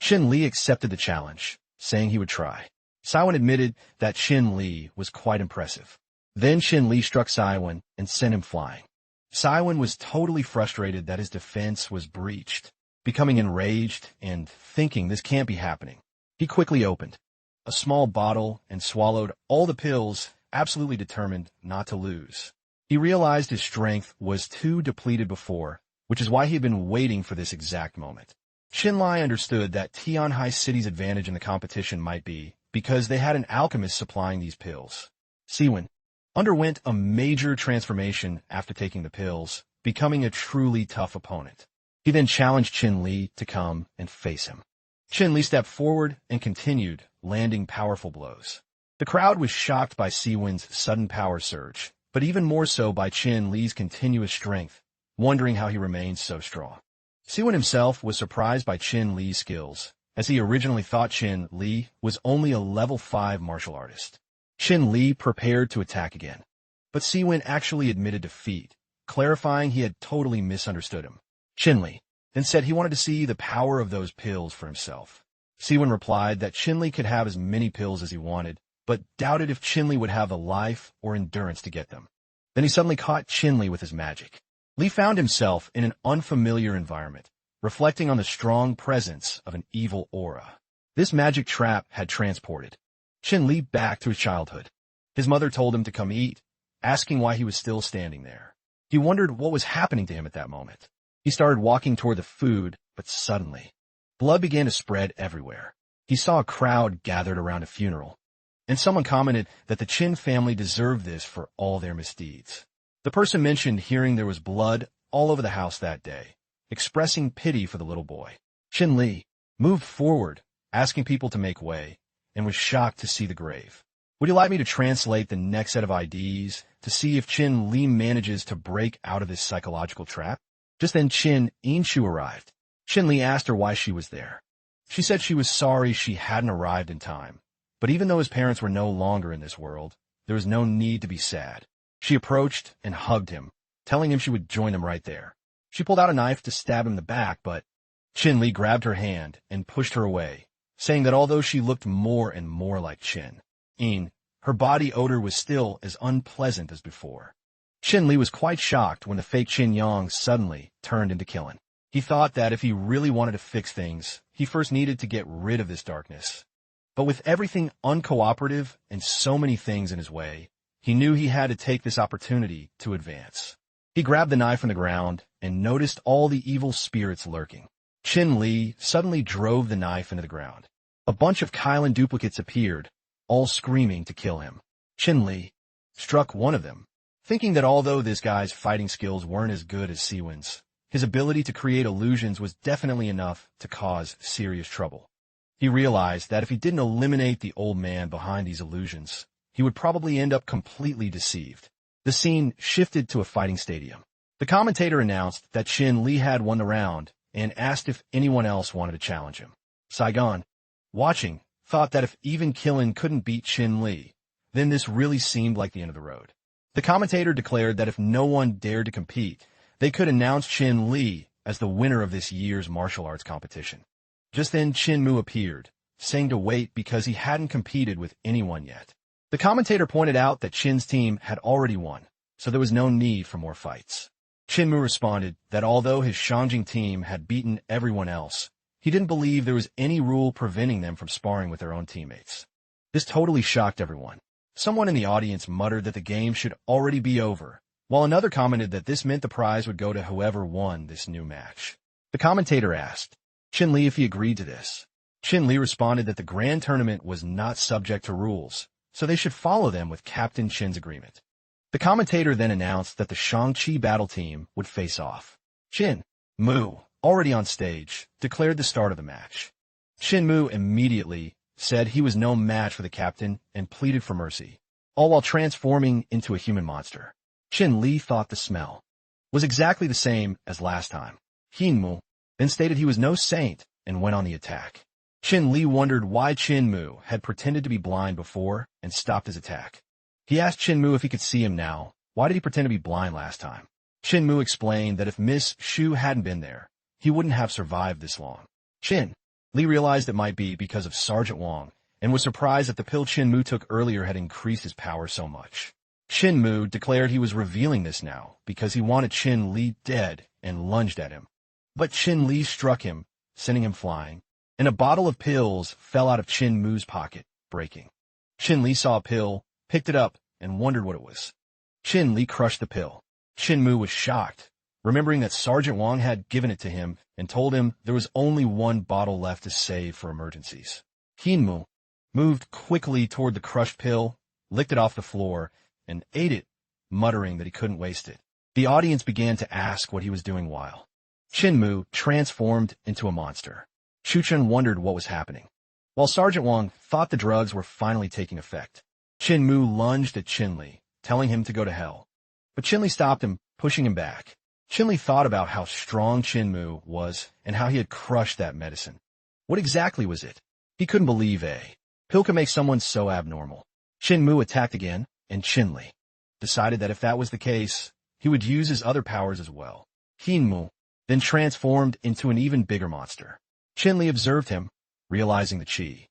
Qin Li accepted the challenge, saying he would try. Siwen admitted that Qin Li was quite impressive. Then Qin Li struck Siwen and sent him flying. Siwen was totally frustrated that his defense was breached, becoming enraged and thinking this can't be happening. He quickly opened a small bottle and swallowed all the pills, absolutely determined not to lose. He realized his strength was too depleted before, which is why he had been waiting for this exact moment. Qin Li understood that Tianhai City's advantage in the competition might be because they had an alchemist supplying these pills. Siwen underwent a major transformation after taking the pills, becoming a truly tough opponent. He then challenged Qin Li to come and face him. Qin Li stepped forward and continued, landing powerful blows. The crowd was shocked by Siwen's sudden power surge, but even more so by Qin Li's continuous strength, wondering how he remained so strong. Siwen himself was surprised by Qin Li's skills, as he originally thought Qin Li was only a level 5 martial artist. Qin Li prepared to attack again, but Siwen actually admitted defeat, clarifying he had totally misunderstood him. Qin Li then said he wanted to see the power of those pills for himself. Siwen replied that Qin Li could have as many pills as he wanted, but doubted if Qin Li would have the life or endurance to get them. Then he suddenly caught Qin Li with his magic. Li found himself in an unfamiliar environment, reflecting on the strong presence of an evil aura. This magic trap had transported Qin Li back to his childhood. His mother told him to come eat, asking why he was still standing there. He wondered what was happening to him at that moment. He started walking toward the food, but suddenly, blood began to spread everywhere. He saw a crowd gathered around a funeral, and someone commented that the Qin family deserved this for all their misdeeds. The person mentioned hearing there was blood all over the house that day, expressing pity for the little boy. Qin Li moved forward, asking people to make way, and was shocked to see the grave. Would you like me to translate the next set of IDs to see if Qin Li manages to break out of this psychological trap? Just then Qin Inshu arrived. Qin asked her why she was there. She said she was sorry she hadn't arrived in time, but even though his parents were no longer in this world, there was no need to be sad. She approached and hugged him, telling him she would join him right there. She pulled out a knife to stab him in the back, but Qin grabbed her hand and pushed her away, saying that although she looked more and more like Qin, her body odor was still as unpleasant as before. Qin was quite shocked when the fake Qin Yang suddenly turned into Qilin. He thought that if he really wanted to fix things, he first needed to get rid of this darkness. But with everything uncooperative and so many things in his way, he knew he had to take this opportunity to advance. He grabbed the knife from the ground and noticed all the evil spirits lurking. Qin suddenly drove the knife into the ground. A bunch of Qilin duplicates appeared, all screaming to kill him. Qin struck one of them, thinking that although this guy's fighting skills weren't as good as Siwin's, his ability to create illusions was definitely enough to cause serious trouble. He realized that if he didn't eliminate the old man behind these illusions, he would probably end up completely deceived. The scene shifted to a fighting stadium. The commentator announced that Qin had won the round and asked if anyone else wanted to challenge him. Saigon, watching, thought that if even Qilin couldn't beat Qin, then this really seemed like the end of the road. The commentator declared that if no one dared to compete, they could announce Qin as the winner of this year's martial arts competition. Just then Qin appeared, saying to wait because he hadn't competed with anyone yet. The commentator pointed out that Qin's team had already won, so there was no need for more fights. Qin responded that although his Shangjing team had beaten everyone else, he didn't believe there was any rule preventing them from sparring with their own teammates. This totally shocked everyone. Someone in the audience muttered that the game should already be over, while another commented that this meant the prize would go to whoever won this new match. The commentator asked Qin if he agreed to this. Qin responded that the grand tournament was not subject to rules, so they should follow them with Captain Qin's agreement. The commentator then announced that the Shang-Chi battle team would face off. Qin already on stage, declared the start of the match. Qin immediately said he was no match for the captain and pleaded for mercy, all while transforming into a human monster. Qin thought the smell was exactly the same as last time. Qin then stated he was no saint and went on the attack. Qin wondered why Qin had pretended to be blind before and stopped his attack. He asked Qin if he could see him now. Why did he pretend to be blind last time? Qin explained that if Miss Shu hadn't been there, he wouldn't have survived this long. Qin realized it might be because of Sergeant Wang and was surprised that the pill Qin took earlier had increased his power so much. Qin declared he was revealing this now because he wanted Qin dead and lunged at him. But Qin struck him, sending him flying, and a bottle of pills fell out of Qin pocket, breaking. Qin saw a pill, picked it up, and wondered what it was. Qin crushed the pill. Qin was shocked, remembering that Sergeant Wang had given it to him and told him there was only one bottle left to save for emergencies. Qin moved quickly toward the crushed pill, licked it off the floor, and ate it, muttering that he couldn't waste it. The audience began to ask what he was doing while Qin transformed into a monster. Shuchen wondered what was happening. While Sergeant Wang thought the drugs were finally taking effect, Qin lunged at Qin, telling him to go to hell. But Qin stopped him, pushing him back. Qin thought about how strong Qin was and how he had crushed that medicine. What exactly was it? He couldn't believe a pill could make someone so abnormal. Qin attacked again, and Qin decided that if that was the case, he would use his other powers as well. Qin then transformed into an even bigger monster. Qin observed him, realizing the qi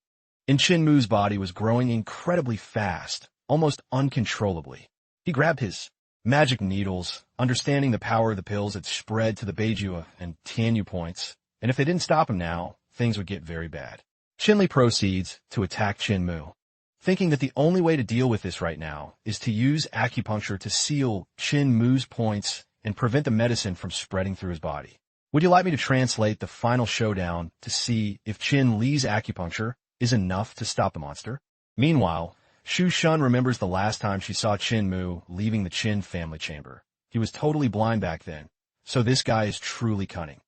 in Qin body was growing incredibly fast, almost uncontrollably. He grabbed his magic needles, understanding the power of the pills had spread to the Beijua and Tianyu points, and if they didn't stop him now, things would get very bad. Qin proceeds to attack Qin thinking that the only way to deal with this right now is to use acupuncture to seal Qin points and prevent the medicine from spreading through his body. Would you like me to translate the final showdown to see if Qin acupuncture is enough to stop the monster? Meanwhile, Shu Shun remembers the last time she saw Qin leaving the Qin family chamber. He was totally blind back then, so this guy is truly cunning.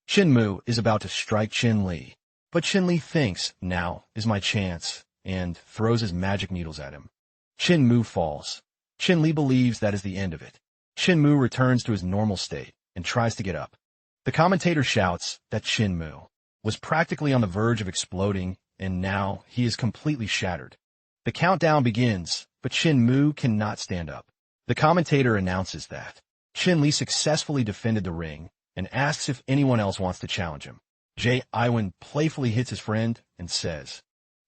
Qin is about to strike Qin but Qin thinks, now is my chance, and throws his magic needles at him. Qin falls. Qin believes that is the end of it. Qin returns to his normal state and tries to get up. The commentator shouts that Shinmu was practically on the verge of exploding, and now he is completely shattered. The countdown begins, but Shinmu cannot stand up. The commentator announces that Shin-Li successfully defended the ring and asks if anyone else wants to challenge him. Jae-Iwan playfully hits his friend and says,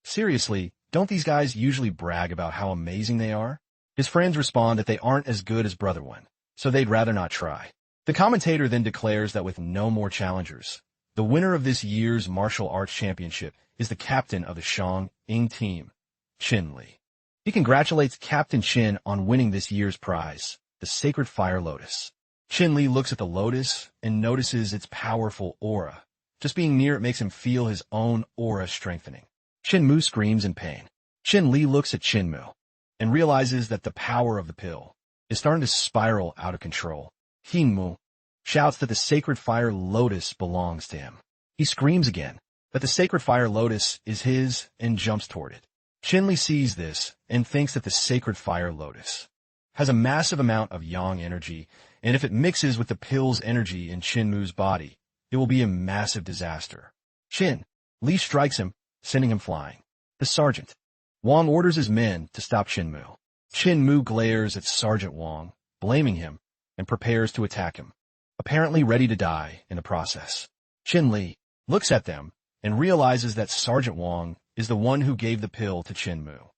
"Seriously, don't these guys usually brag about how amazing they are?" His friends respond that they aren't as good as Brother One, so they'd rather not try. The commentator then declares that with no more challengers, the winner of this year's martial arts championship is the captain of the Shang-Ing team, Shin-Li. He congratulates Captain Shin on winning this year's prize, the Sacred Fire Lotus. Shin-Li looks at the lotus and notices its powerful aura. Just being near it makes him feel his own aura strengthening. Shinmu screams in pain. Shin-Li looks at Shinmu and realizes that the power of the pill is starting to spiral out of control. Hinmu shouts that the Sacred Fire Lotus belongs to him. He screams again that the Sacred Fire Lotus is his and jumps toward it. Shin-Li sees this and thinks that the Sacred Fire Lotus has a massive amount of yang energy, and if it mixes with the pill's energy in Shinmu's body, it will be a massive disaster. Shin-Li strikes him, sending him flying. The Sergeant Wang orders his men to stop Shinmu. Shinmu glares at Sergeant Wang, blaming him, and prepares to attack him, apparently ready to die in the process. Shin-Li looks at them and realizes that Sergeant Wang is the one who gave the pill to Shinmu.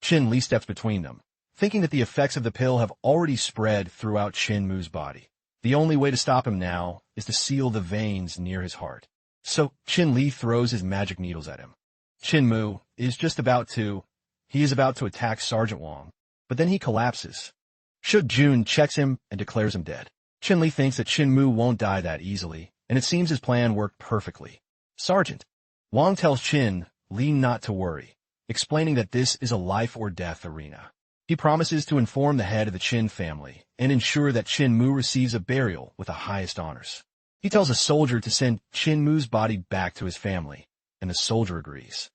Shin-Li steps between them, thinking that the effects of the pill have already spread throughout Shinmu's body. The only way to stop him now is to seal the veins near his heart. So Shin-Li throws his magic needles at him. Shinmu is about to attack Sergeant Wang, but then he collapses. Shuk-Jun checks him and declares him dead. Shin-Li thinks that Shinmu won't die that easily, and it seems his plan worked perfectly. Sergeant Wang tells Shin-Li not to worry, explaining that this is a life-or-death arena. He promises to inform the head of the Chin family and ensure that Shinmu receives a burial with the highest honors. He tells a soldier to send Shinmu's body back to his family, and the soldier agrees.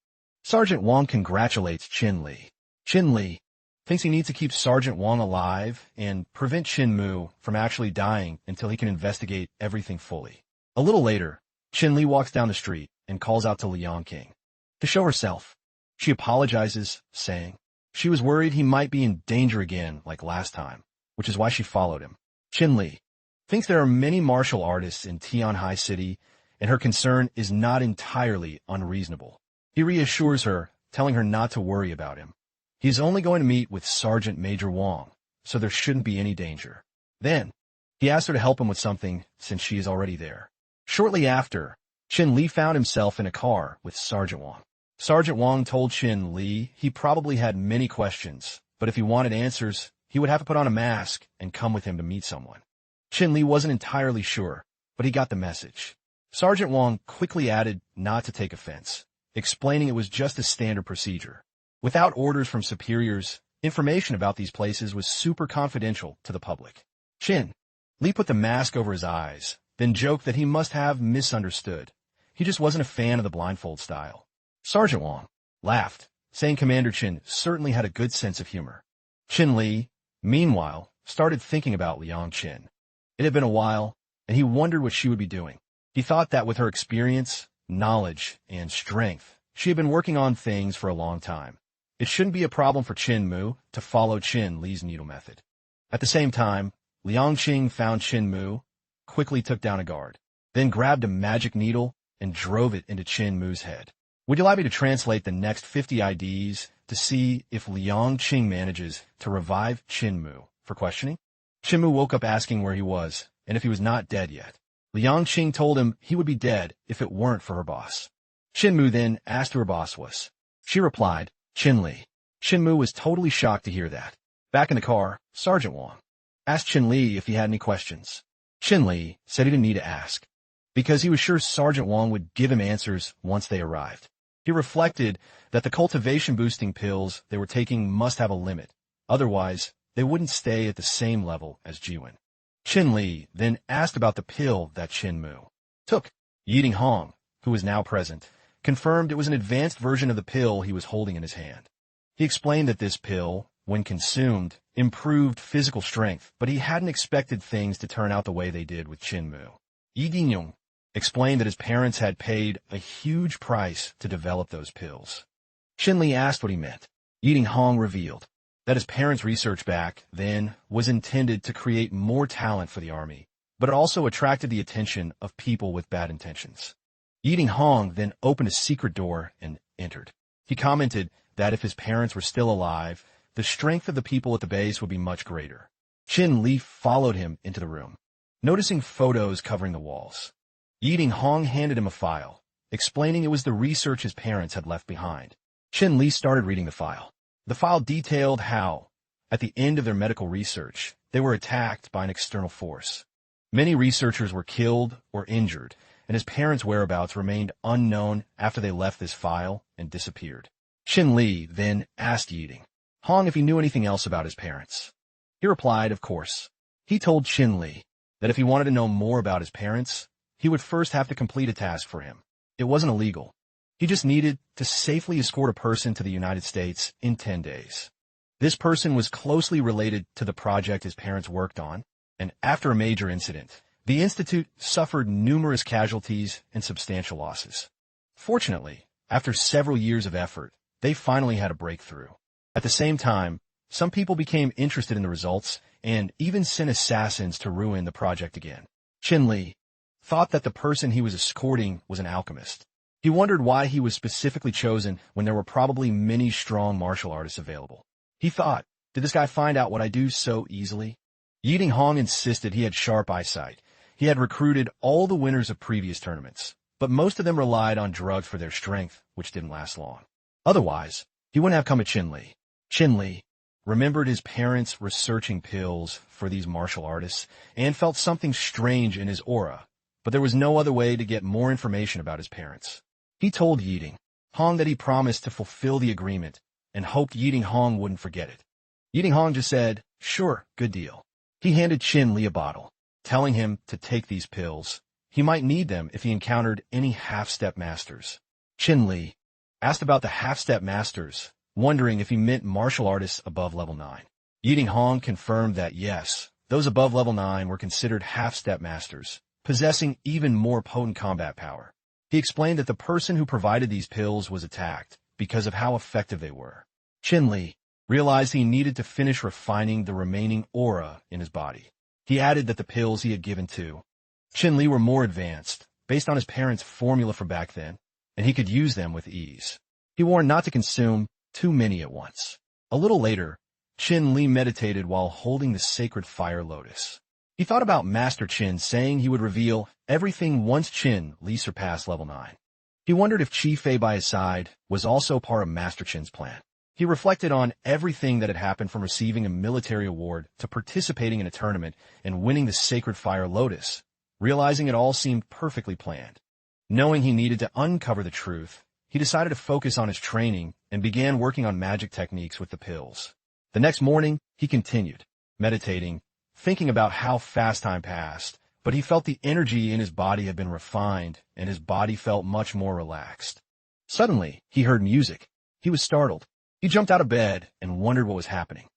Sergeant Wang congratulates Shin-Li. Shin-Li thinks he needs to keep Sergeant Wang alive and prevent Shinmu from actually dying until he can investigate everything fully. A little later, Shin-Li walks down the street and calls out to Liang King to show herself. She apologizes, saying she was worried he might be in danger again like last time, which is why she followed him. Shin-Li thinks there are many martial artists in Tianhai City, and her concern is not entirely unreasonable. He reassures her, telling her not to worry about him. He is only going to meet with Sergeant Major Wang, so there shouldn't be any danger. Then, he asks her to help him with something since she is already there. Shortly after, Shin-Li found himself in a car with Sergeant Wang. Sergeant Wang told Shin-Li he probably had many questions, but if he wanted answers, he would have to put on a mask and come with him to meet someone. Shin-Li wasn't entirely sure, but he got the message. Sergeant Wang quickly added not to take offense, explaining it was just a standard procedure. Without orders from superiors, information about these places was super confidential to the public. Shin-Li put the mask over his eyes, then joked that he must have misunderstood. He just wasn't a fan of the blindfold style. Sergeant Wang laughed, saying Commander Chin certainly had a good sense of humor. Shin-Li, meanwhile, started thinking about Liang Qin. It had been a while, and he wondered what she would be doing. He thought that with her experience, knowledge, and strength, she had been working on things for a long time. It shouldn't be a problem for Shin-Mu to follow Shin-Li's needle method. At the same time, Liang Qing found Shin-Mu, quickly took down a guard, then grabbed a magic needle and drove it into Shin-Mu's head. Would you like me to translate the next 50 IDs to see if Liang Qing manages to revive Shin-Mu for questioning? Shin-Mu woke up asking where he was and if he was not dead yet. Liang Qing told him he would be dead if it weren't for her boss. Shin-Mu then asked who her boss was. She replied, Shin-Li. Shin-Mu was totally shocked to hear that. Back in the car, Sergeant Wang asked Shin-Li if he had any questions. Shin-Li said he didn't need to ask, because he was sure Sergeant Wang would give him answers once they arrived. He reflected that the cultivation-boosting pills they were taking must have a limit, otherwise they wouldn't stay at the same level as Jiwen. Shin-Li then asked about the pill that Shin-Mu took. Yiding Hong, who was now present, confirmed it was an advanced version of the pill he was holding in his hand. He explained that this pill, when consumed, improved physical strength, but he hadn't expected things to turn out the way they did with Shin-Mu. Yi Dingyong explained that his parents had paid a huge price to develop those pills. Qin Li asked what he meant. Yi Dinghong revealed that his parents' research back then was intended to create more talent for the army, but it also attracted the attention of people with bad intentions. Yi Dinghong then opened a secret door and entered. He commented that if his parents were still alive, the strength of the people at the base would be much greater. Qin Li followed him into the room, noticing photos covering the walls. Yi Dinghong handed him a file, explaining it was the research his parents had left behind. Qin Li started reading the file. The file detailed how, at the end of their medical research, they were attacked by an external force. Many researchers were killed or injured, and his parents' whereabouts remained unknown after they left this file and disappeared. Qin Li then asked Yi Dinghong if he knew anything else about his parents. He replied, of course. He told Qin Li that if he wanted to know more about his parents, he would first have to complete a task for him. It wasn't illegal. He just needed to safely escort a person to the United States in 10 days. This person was closely related to the project his parents worked on, and after a major incident, the Institute suffered numerous casualties and substantial losses. Fortunately, after several years of effort, they finally had a breakthrough. At the same time, some people became interested in the results and even sent assassins to ruin the project again. Qin Li thought that the person he was escorting was an alchemist. He wondered why he was specifically chosen when there were probably many strong martial artists available. He thought, did this guy find out what I do so easily? Yi Dinghong insisted he had sharp eyesight. He had recruited all the winners of previous tournaments, but most of them relied on drugs for their strength, which didn't last long. Otherwise, he wouldn't have come at Qin Li. Qin Li remembered his parents researching pills for these martial artists and felt something strange in his aura, but there was no other way to get more information about his parents. He told Yi Dinghong that he promised to fulfill the agreement and hoped Yi Dinghong wouldn't forget it. Yi Dinghong just said, sure, good deal. He handed Qin Li a bottle, telling him to take these pills. He might need them if he encountered any half-step masters. Qin Li asked about the half-step masters, wondering if he meant martial artists above level 9. Yi Dinghong confirmed that yes, those above level 9 were considered half-step masters, possessing even more potent combat power. He explained that the person who provided these pills was attacked because of how effective they were. Qin Li realized he needed to finish refining the remaining aura in his body. He added that the pills he had given to Qin Li were more advanced, based on his parents' formula from back then, and he could use them with ease. He warned not to consume too many at once. A little later, Qin Li meditated while holding the sacred fire lotus. He thought about Master Qin saying he would reveal everything once Qin Li surpassed level 9. He wondered if Qi Fei by his side was also part of Master Qin's plan. He reflected on everything that had happened from receiving a military award to participating in a tournament and winning the sacred fire lotus, realizing it all seemed perfectly planned. Knowing he needed to uncover the truth, he decided to focus on his training and began working on magic techniques with the pills. The next morning, he continued, meditating, thinking about how fast time passed, but he felt the energy in his body had been refined, and his body felt much more relaxed. Suddenly, he heard music. He was startled. He jumped out of bed and wondered what was happening.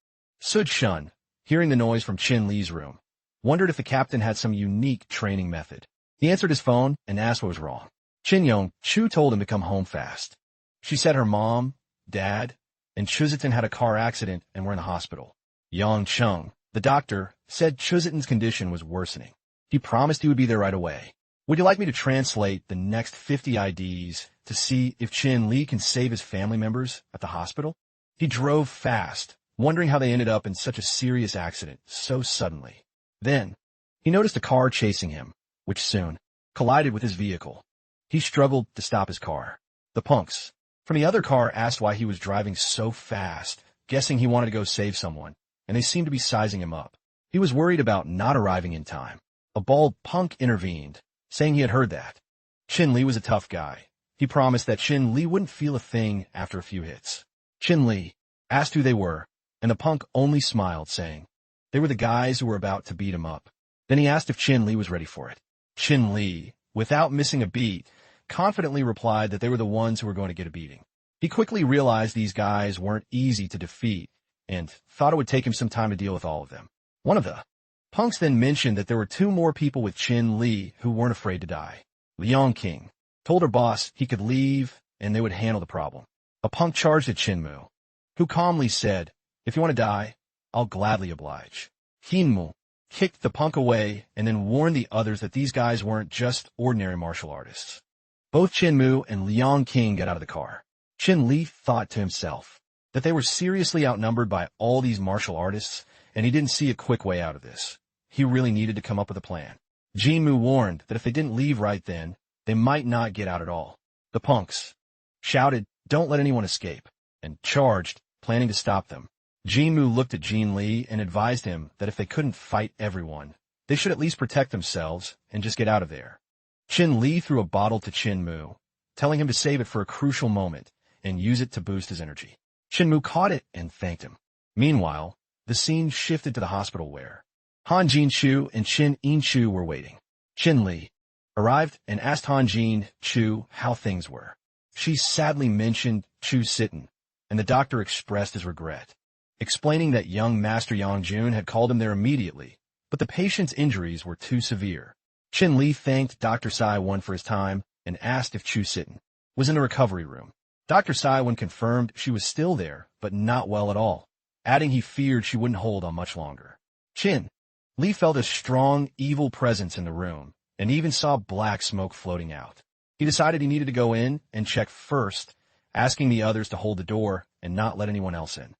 Sud Shun, hearing the noise from Qin Li's room, wondered if the captain had some unique training method. He answered his phone and asked what was wrong. Qin Yong Chu told him to come home fast. She said her mom, dad, and Chuzitin had a car accident and were in the hospital. Yang Chung, the doctor, said Chuzitin's condition was worsening. He promised he would be there right away. Would you like me to translate the next 50 IDs to see if Qin Li can save his family members at the hospital? He drove fast, wondering how they ended up in such a serious accident so suddenly. Then, he noticed a car chasing him, which soon collided with his vehicle. He struggled to stop his car. The punks from the other car asked why he was driving so fast, guessing he wanted to go save someone, and they seemed to be sizing him up. He was worried about not arriving in time. A bald punk intervened, saying he had heard that. Qin Li was a tough guy. He promised that Qin Li wouldn't feel a thing after a few hits. Qin Li asked who they were, and the punk only smiled, saying they were the guys who were about to beat him up. Then he asked if Qin Li was ready for it. Qin Li, without missing a beat, confidently replied that they were the ones who were going to get a beating. He quickly realized these guys weren't easy to defeat and thought it would take him some time to deal with all of them. One of the Punks then mentioned that there were 2 more people with Chin Li who weren't afraid to die. Liang King told her boss he could leave and they would handle the problem. A punk charged at Chinmu, who calmly said, "If you want to die, I'll gladly oblige." Hinmu kicked the punk away and then warned the others that these guys weren't just ordinary martial artists. Both Chinmu and Liang King got out of the car. Chin Li thought to himself that they were seriously outnumbered by all these martial artists, and he didn't see a quick way out of this. He really needed to come up with a plan. Jinmu warned that if they didn't leave right then, they might not get out at all. The punks shouted, "Don't let anyone escape," and charged, planning to stop them. Jinmu looked at Jin Li and advised him that if they couldn't fight everyone, they should at least protect themselves and just get out of there. Chin Li threw a bottle to Chinmu, telling him to save it for a crucial moment and use it to boost his energy. Chinmu caught it and thanked him. Meanwhile, the scene shifted to the hospital where Han Jin-chu and Chin In-chu were waiting. Chin Li arrived and asked Han Jin-chu how things were. She sadly mentioned Chu Sitten, and the doctor expressed his regret, explaining that young Master Yang Jun had called him there immediately, but the patient's injuries were too severe. Chin Li thanked Dr. Sai-won for his time and asked if Chu Sitten was in the recovery room. Dr. Sai-won confirmed she was still there, but not well at all, adding he feared she wouldn't hold on much longer. Chin Li felt a strong, evil presence in the room, and even saw black smoke floating out. He decided he needed to go in and check first, asking the others to hold the door and not let anyone else in.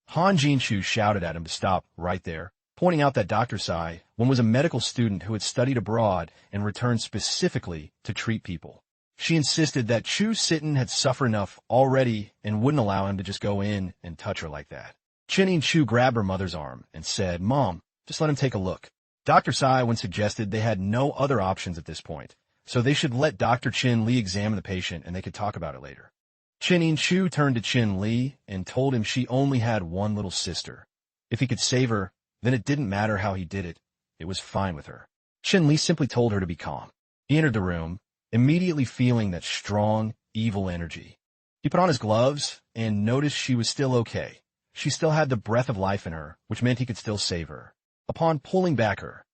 Han Jin-chu shouted at him to stop right there, pointing out that Dr. Sai-won was a medical student who had studied abroad and returned specifically to treat people. She insisted that Chu Sitten had suffered enough already and wouldn't allow him to just go in and touch her like that. Chin In-chu grabbed her mother's arm and said, "Mom, just let him take a look." Dr. Sai-won suggested they had no other options at this point, so they should let Dr. Chin Li examine the patient and they could talk about it later. Chin In-chu turned to Chin Li and told him she only had one little sister. If he could save her, then it didn't matter how he did it. It was fine with her. Chin Li simply told her to be calm. He entered the room, immediately feeling that strong, evil energy. He put on his gloves and noticed she was still okay. She still had the breath of life in her, which meant he could still save her. Upon pulling back her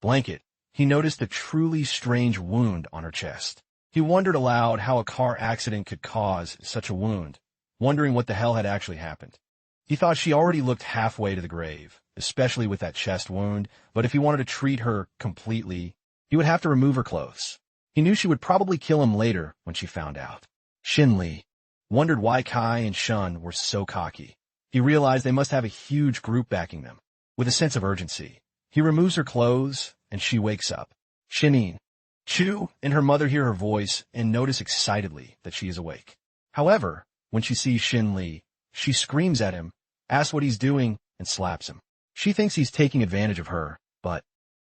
blanket, he noticed a truly strange wound on her chest. He wondered aloud how a car accident could cause such a wound, wondering what the hell had actually happened. He thought she already looked halfway to the grave, especially with that chest wound, but if he wanted to treat her completely, he would have to remove her clothes. He knew she would probably kill him later when she found out. Shin Li wondered why Kai and Shun were so cocky. He realized they must have a huge group backing them. With a sense of urgency, he removes her clothes, and she wakes up. Shinin Chu and her mother hear her voice and notice excitedly that she is awake. However, when she sees Shin Li, she screams at him, asks what he's doing, and slaps him. She thinks he's taking advantage of her, but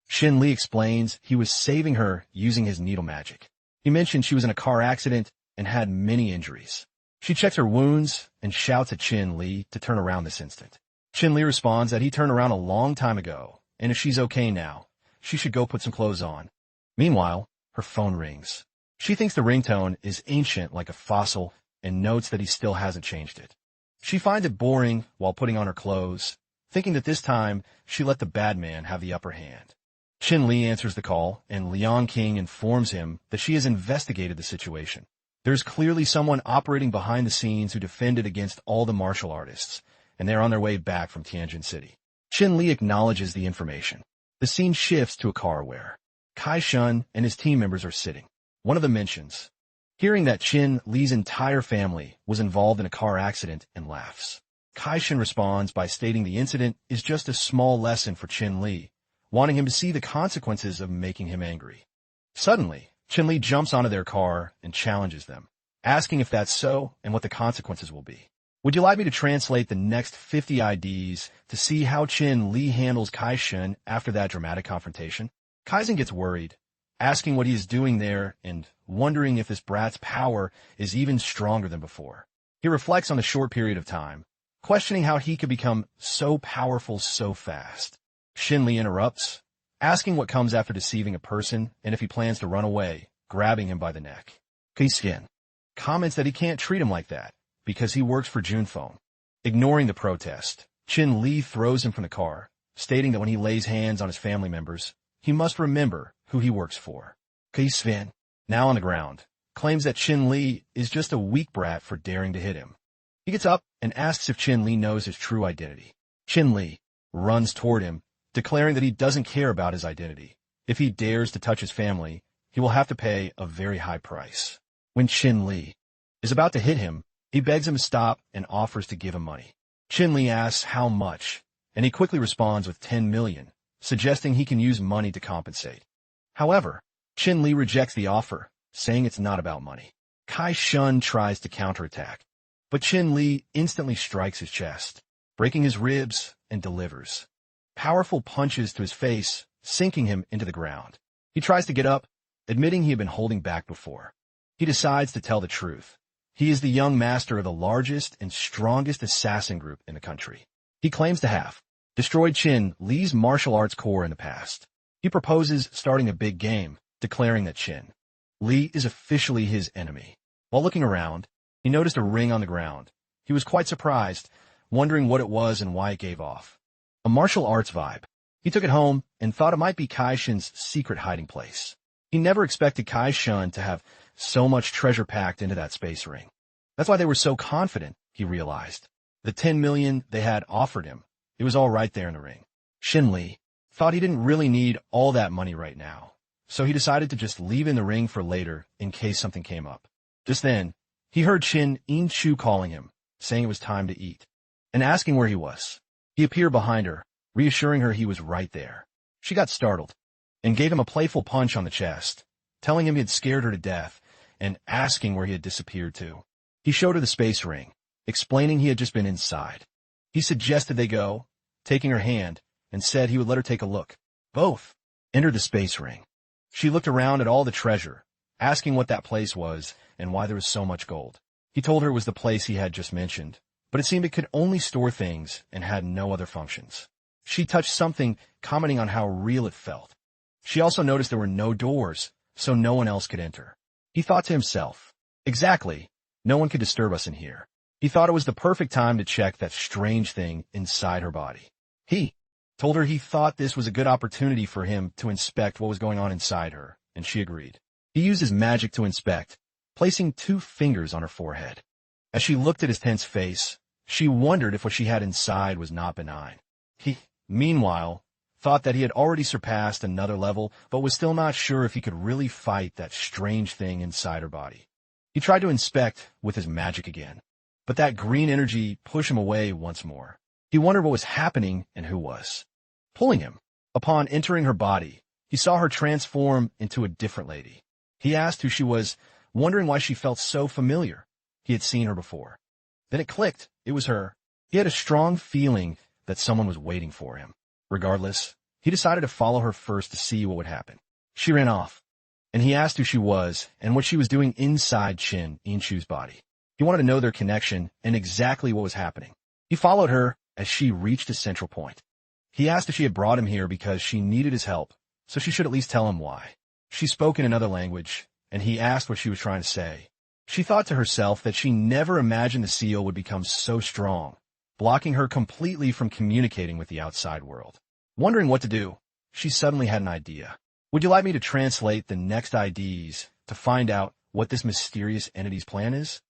Shin Li explains he was saving her using his needle magic. He mentioned she was in a car accident and had many injuries. She checks her wounds and shouts at Shin Li to turn around this instant. Shin Li responds that he turned around a long time ago, and if she's okay now, she should go put some clothes on. Meanwhile, her phone rings. She thinks the ringtone is ancient like a fossil and notes that he still hasn't changed it. She finds it boring while putting on her clothes, thinking that this time she let the bad man have the upper hand. Chin Li answers the call, and Liang King informs him that she has investigated the situation. There's clearly someone operating behind the scenes who defended against all the martial artists, and they're on their way back from Tianjin City. Chin Li acknowledges the information. The scene shifts to a car where Kai Shun and his team members are sitting. One of them mentions hearing that Chin Li's entire family was involved in a car accident and laughs. Kai Shun responds by stating the incident is just a small lesson for Chin Li, wanting him to see the consequences of making him angry. Suddenly, Chin Li jumps onto their car and challenges them, asking if that's so and what the consequences will be. Would you like me to translate the next 50 IDs to see how Chin Li handles Kai Shun after that dramatic confrontation? Kaizen gets worried, asking what he is doing there and wondering if this brat's power is even stronger than before. He reflects on the short period of time, questioning how he could become so powerful so fast. Shin Li interrupts, asking what comes after deceiving a person and if he plans to run away, grabbing him by the neck. Kaiskin comments that he can't treat him like that because he works for Junfeng. Ignoring the protest, Chin Li throws him from the car, stating that when he lays hands on his family members, he must remember who he works for. Sven, now on the ground, claims that Chin Li is just a weak brat for daring to hit him. He gets up and asks if Chin Li knows his true identity. Chin Li runs toward him, declaring that he doesn't care about his identity. If he dares to touch his family, he will have to pay a very high price. When Chin Li is about to hit him, he begs him to stop and offers to give him money. Chin Li asks how much, and he quickly responds with 10 million, suggesting he can use money to compensate. However, Chin Li rejects the offer, saying it's not about money. Kai Shun tries to counterattack, but Chin Li instantly strikes his chest, breaking his ribs, and delivers powerful punches to his face, sinking him into the ground. He tries to get up, admitting he had been holding back before. He decides to tell the truth. He is the young master of the largest and strongest assassin group in the country. He claims to have destroyed Chin Li's martial arts core in the past. He proposes starting a big game, declaring that Chin Li is officially his enemy. While looking around, he noticed a ring on the ground. He was quite surprised, wondering what it was and why it gave off a martial arts vibe. He took it home and thought it might be Kai Shun's secret hiding place. He never expected Kai Shun to have so much treasure packed into that space ring. That's why they were so confident, he realized. The 10 million they had offered him, it was all right there in the ring. Chin Li thought he didn't really need all that money right now, so he decided to just leave in the ring for later in case something came up. Just then, he heard Chin In-Chu calling him, saying it was time to eat, and asking where he was. He appeared behind her, reassuring her he was right there. She got startled and gave him a playful punch on the chest, telling him he had scared her to death and asking where he had disappeared to. He showed her the space ring, explaining he had just been inside. He suggested they go, taking her hand, and said he would let her take a look. Both entered the space ring. She looked around at all the treasure, asking what that place was and why there was so much gold. He told her it was the place he had just mentioned, but it seemed it could only store things and had no other functions. She touched something, commenting on how real it felt. She also noticed there were no doors, so no one else could enter. He thought to himself, exactly, no one could disturb us in here. He thought it was the perfect time to check that strange thing inside her body. He told her he thought this was a good opportunity for him to inspect what was going on inside her, and she agreed. He used his magic to inspect, placing 2 fingers on her forehead. As she looked at his tense face, she wondered if what she had inside was not benign. He, meanwhile, thought that he had already surpassed another level, but was still not sure if he could really fight that strange thing inside her body. He tried to inspect with his magic again, but that green energy pushed him away once more. He wondered what was happening and who was pulling him. Upon entering her body, he saw her transform into a different lady. He asked who she was, wondering why she felt so familiar. He had seen her before. Then it clicked. It was her. He had a strong feeling that someone was waiting for him. Regardless, he decided to follow her first to see what would happen. She ran off, and he asked who she was and what she was doing inside Chin In-Chu's body. He wanted to know their connection and exactly what was happening. He followed her as she reached a central point. He asked if she had brought him here because she needed his help, so she should at least tell him why. She spoke in another language, and he asked what she was trying to say. She thought to herself that she never imagined the seal would become so strong, blocking her completely from communicating with the outside world. Wondering what to do, she suddenly had an idea. Would you like me to translate the next IDs to find out what this mysterious entity's plan is?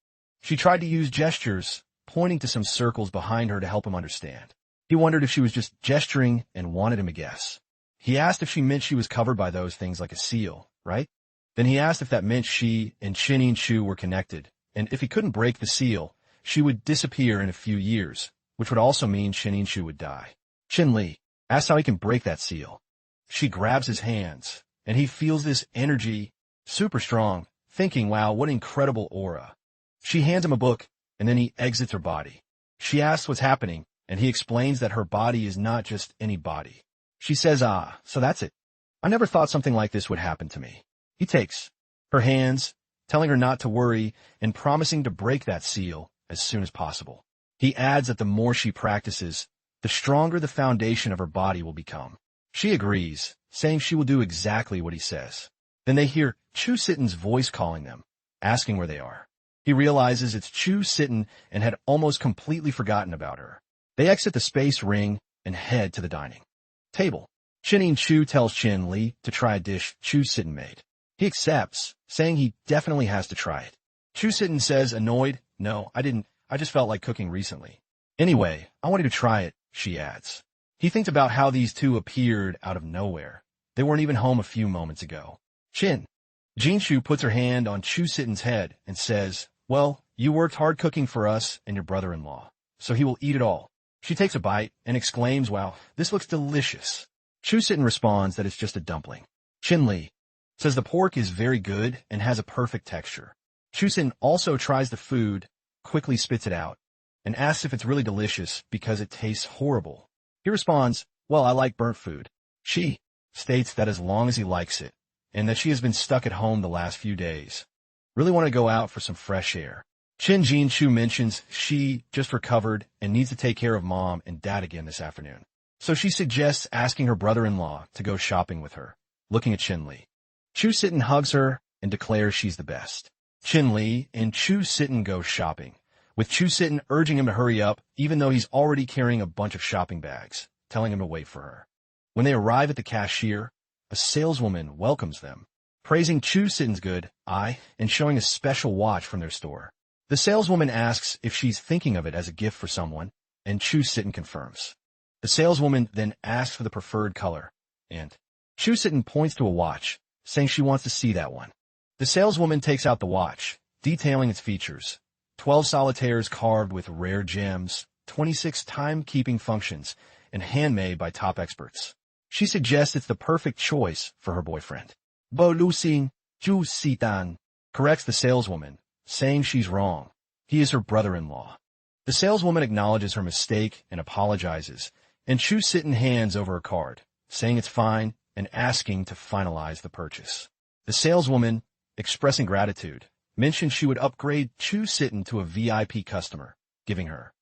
She tried to use gestures, pointing to some circles behind her to help him understand. He wondered if she was just gesturing and wanted him to guess. He asked if she meant she was covered by those things like a seal, right? Then he asked if that meant she and Chin In-Chu were connected, and if he couldn't break the seal, she would disappear in a few years, which would also mean Chin In-Chu would die. Chin Li asks how he can break that seal. She grabs his hands, and he feels this energy, super strong, thinking, wow, what incredible aura. She hands him a book, and then he exits her body. She asks what's happening, and he explains that her body is not just any body. She says, so that's it. I never thought something like this would happen to me. He takes her hands, telling her not to worry, and promising to break that seal as soon as possible. He adds that the more she practices, the stronger the foundation of her body will become. She agrees, saying she will do exactly what he says. Then they hear Chu Sitten's voice calling them, asking where they are. He realizes it's Chu Sitten and had almost completely forgotten about her. They exit the space ring and head to the dining Table. Chin Chu tells Chin Li to try a dish Chu Sitten made. He accepts, saying he definitely has to try it. Chu Sitten says, annoyed, no, I didn't. I just felt like cooking recently. Anyway, I wanted to try it, she adds. He thinks about how these two appeared out of nowhere. They weren't even home a few moments ago. Chin. Jinshu puts her hand on Chu Sitten's head and says, well, you worked hard cooking for us and your brother-in-law, so he will eat it all. She takes a bite and exclaims, wow, this looks delicious. Chu Sitten responds that it's just a dumpling. Chin Li says the pork is very good and has a perfect texture. Chu Sitten also tries the food, quickly spits it out, and asks if it's really delicious because it tastes horrible. He responds, well, I like burnt food. She states that as long as he likes it, and that she has been stuck at home the last few days. Really want to go out for some fresh air. Chin Jinshu mentions she just recovered and needs to take care of mom and dad again this afternoon. So she suggests asking her brother-in-law to go shopping with her, looking at Chin Li. Chu Sitten hugs her and declares she's the best. Chin Li and Chu Sitten go shopping, with Chu Sitten urging him to hurry up even though he's already carrying a bunch of shopping bags, telling him to wait for her. When they arrive at the cashier, a saleswoman welcomes them, praising Chu Sitten's good eye and showing a special watch from their store. The saleswoman asks if she's thinking of it as a gift for someone, and Chu Sitten confirms. The saleswoman then asks for the preferred color, and Chu Sitten points to a watch, saying she wants to see that one. The saleswoman takes out the watch, detailing its features. 12 solitaires carved with rare gems, 26 time-keeping functions, and handmade by top experts. She suggests it's the perfect choice for her boyfriend. Bo Lu-sing, Chu Sitan, corrects the saleswoman, saying she's wrong. He is her brother-in-law. The saleswoman acknowledges her mistake and apologizes, and Chu Sitten hands over a card, saying it's fine and asking to finalize the purchase. The saleswoman, expressing gratitude, mentioned she would upgrade Chu Sitten to a VIP customer, giving her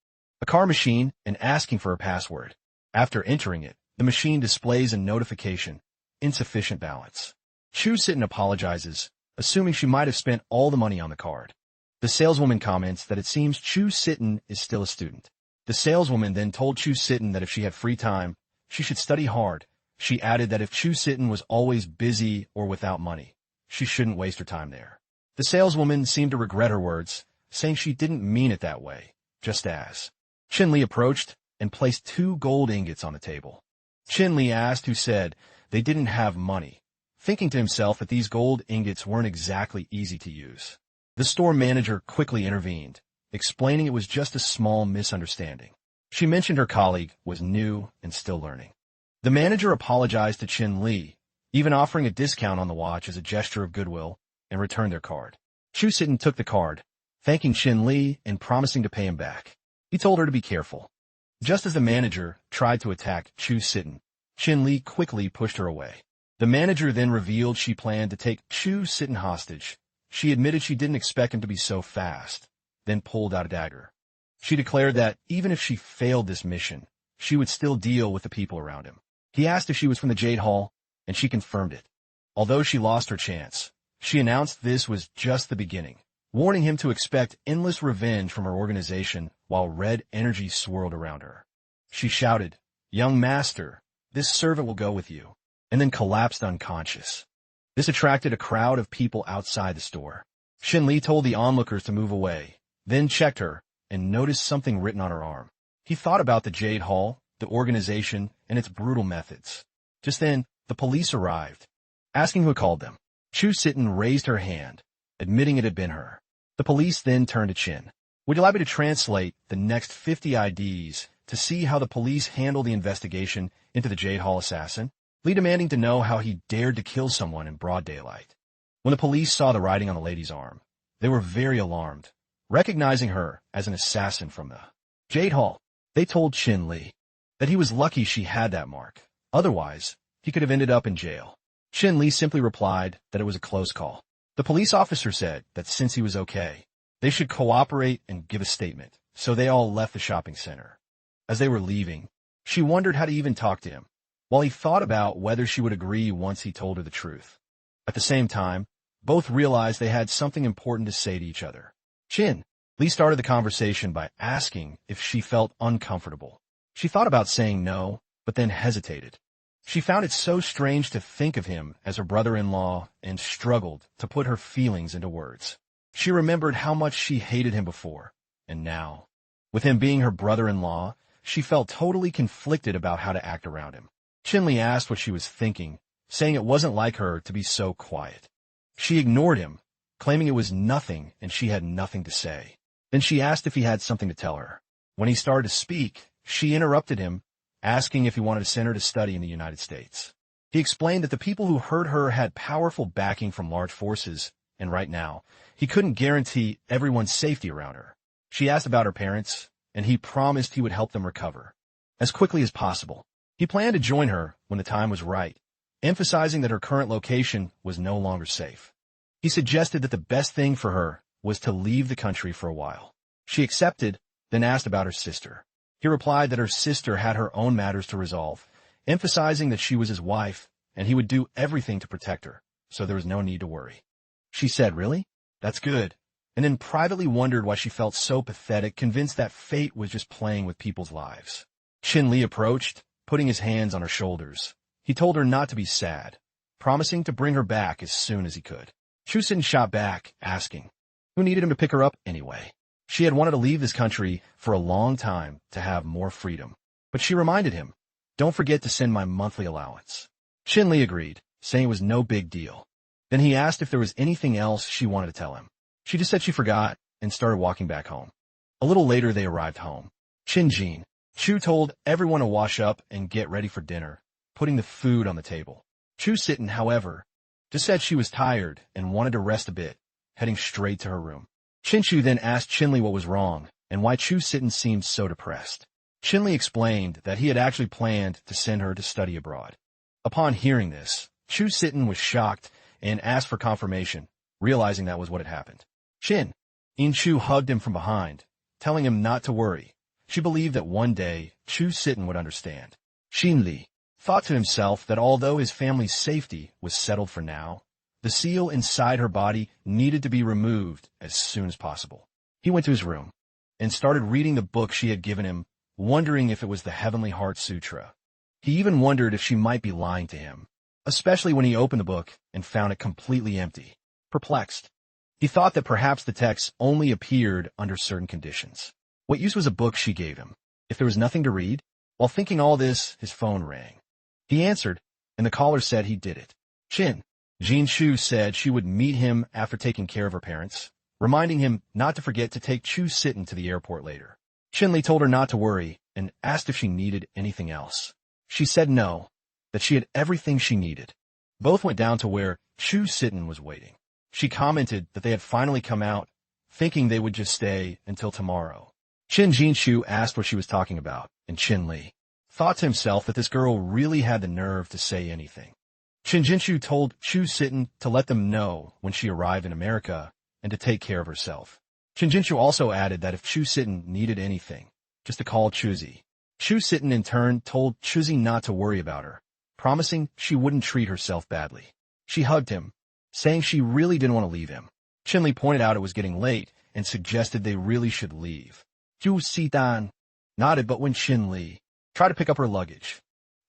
a car machine and asking for a password. After entering it, the machine displays a notification, insufficient balance. Chu Sitten apologizes, assuming she might have spent all the money on the card. The saleswoman comments that it seems Chu Sitten is still a student. The saleswoman then told Chu Sitten that if she had free time, she should study hard. She added that if Chu Sitten was always busy or without money, she shouldn't waste her time there. The saleswoman seemed to regret her words, saying she didn't mean it that way, just as. Chin Li approached and placed 2 gold ingots on the table. Chin Li asked who said they didn't have money, thinking to himself that these gold ingots weren't exactly easy to use. The store manager quickly intervened, explaining it was just a small misunderstanding. She mentioned her colleague was new and still learning. The manager apologized to Chin Li, even offering a discount on the watch as a gesture of goodwill, and returned their card. Chu Sitten took the card, thanking Chin Li and promising to pay him back. He told her to be careful. Just as the manager tried to attack Chu Sitten, Chin Li quickly pushed her away. The manager then revealed she planned to take Chu Sitten hostage. She admitted she didn't expect him to be so fast, then pulled out a dagger. She declared that even if she failed this mission, she would still deal with the people around him. He asked if she was from the Jade Hall, and she confirmed it. Although she lost her chance, she announced this was just the beginning, warning him to expect endless revenge from her organization while red energy swirled around her. She shouted, "Young master, this servant will go with you," and then collapsed unconscious. This attracted a crowd of people outside the store. Chin Li told the onlookers to move away, then checked her and noticed something written on her arm. He thought about the Jade Hall, the organization, and its brutal methods. Just then, the police arrived, asking who had called them. Chu Sitten raised her hand, admitting it had been her. The police then turned to Chin. Would you like me to translate the next 50 IDs to see how the police handle the investigation into the Jade Hall assassin? Lee demanding to know how he dared to kill someone in broad daylight. When the police saw the writing on the lady's arm, they were very alarmed, recognizing her as an assassin from the Jade Hall. They told Chin Li that he was lucky she had that mark. Otherwise, he could have ended up in jail. Chin Li simply replied that it was a close call. The police officer said that since he was okay, they should cooperate and give a statement, so they all left the shopping center. As they were leaving, she wondered how to even talk to him, while he thought about whether she would agree once he told her the truth. At the same time, both realized they had something important to say to each other. Chin Li started the conversation by asking if she felt uncomfortable. She thought about saying no, but then hesitated. She found it so strange to think of him as her brother-in-law and struggled to put her feelings into words. She remembered how much she hated him before, and now, with him being her brother-in-law, she felt totally conflicted about how to act around him. Chinli asked what she was thinking, saying it wasn't like her to be so quiet. She ignored him, claiming it was nothing and she had nothing to say. Then she asked if he had something to tell her. When he started to speak, she interrupted him, asking if he wanted to send her to study in the United States. He explained that the people who hurt her had powerful backing from large forces, and right now, he couldn't guarantee everyone's safety around her. She asked about her parents, and he promised he would help them recover as quickly as possible. He planned to join her when the time was right, emphasizing that her current location was no longer safe. He suggested that the best thing for her was to leave the country for a while. She accepted, then asked about her sister. He replied that her sister had her own matters to resolve, emphasizing that she was his wife and he would do everything to protect her, so there was no need to worry. She said, "Really? That's good," and then privately wondered why she felt so pathetic, convinced that fate was just playing with people's lives. Chin Li approached, putting his hands on her shoulders. He told her not to be sad, promising to bring her back as soon as he could. Chu Sin shot back, asking, who needed him to pick her up anyway? She had wanted to leave this country for a long time to have more freedom. But she reminded him, "Don't forget to send my monthly allowance." Chin Li agreed, saying it was no big deal. Then he asked if there was anything else she wanted to tell him. She just said she forgot and started walking back home. A little later they arrived home. Chin Jin. Chu told everyone to wash up and get ready for dinner, putting the food on the table. Chu Sitten, however, just said she was tired and wanted to rest a bit, heading straight to her room. Chin Chu then asked Chinli what was wrong and why Chu Sitten seemed so depressed. Chinli explained that he had actually planned to send her to study abroad. Upon hearing this, Chu Sitten was shocked and asked for confirmation, realizing that was what had happened. In Chu hugged him from behind, telling him not to worry. She believed that one day Chu Sitten would understand. Xin Li thought to himself that although his family's safety was settled for now, the seal inside her body needed to be removed as soon as possible. He went to his room and started reading the book she had given him, wondering if it was the Heavenly Heart Sutra. He even wondered if she might be lying to him, especially when he opened the book and found it completely empty. Perplexed, he thought that perhaps the text only appeared under certain conditions. What use was a book she gave him, if there was nothing to read? While thinking all this, his phone rang. He answered, and the caller said he did it. Jean Chu said she would meet him after taking care of her parents, reminding him not to forget to take Chu Sitten to the airport later. Chin Li told her not to worry and asked if she needed anything else. She said no, that she had everything she needed. Both went down to where Chu Sitten was waiting. She commented that they had finally come out, thinking they would just stay until tomorrow. Chin Jinshu asked what she was talking about, and Chin Li thought to himself that this girl really had the nerve to say anything. Chin Jinshu told Chu Sitten to let them know when she arrived in America and to take care of herself. Chin Jinshu also added that if Chu Sitten needed anything, just to call Chuzi. Chu Sitten in turn told Chuzi not to worry about her, promising she wouldn't treat herself badly. She hugged him, saying she really didn't want to leave him. Chin Li pointed out it was getting late and suggested they really should leave. Chu Sitten nodded, but when Chin Li tried to pick up her luggage,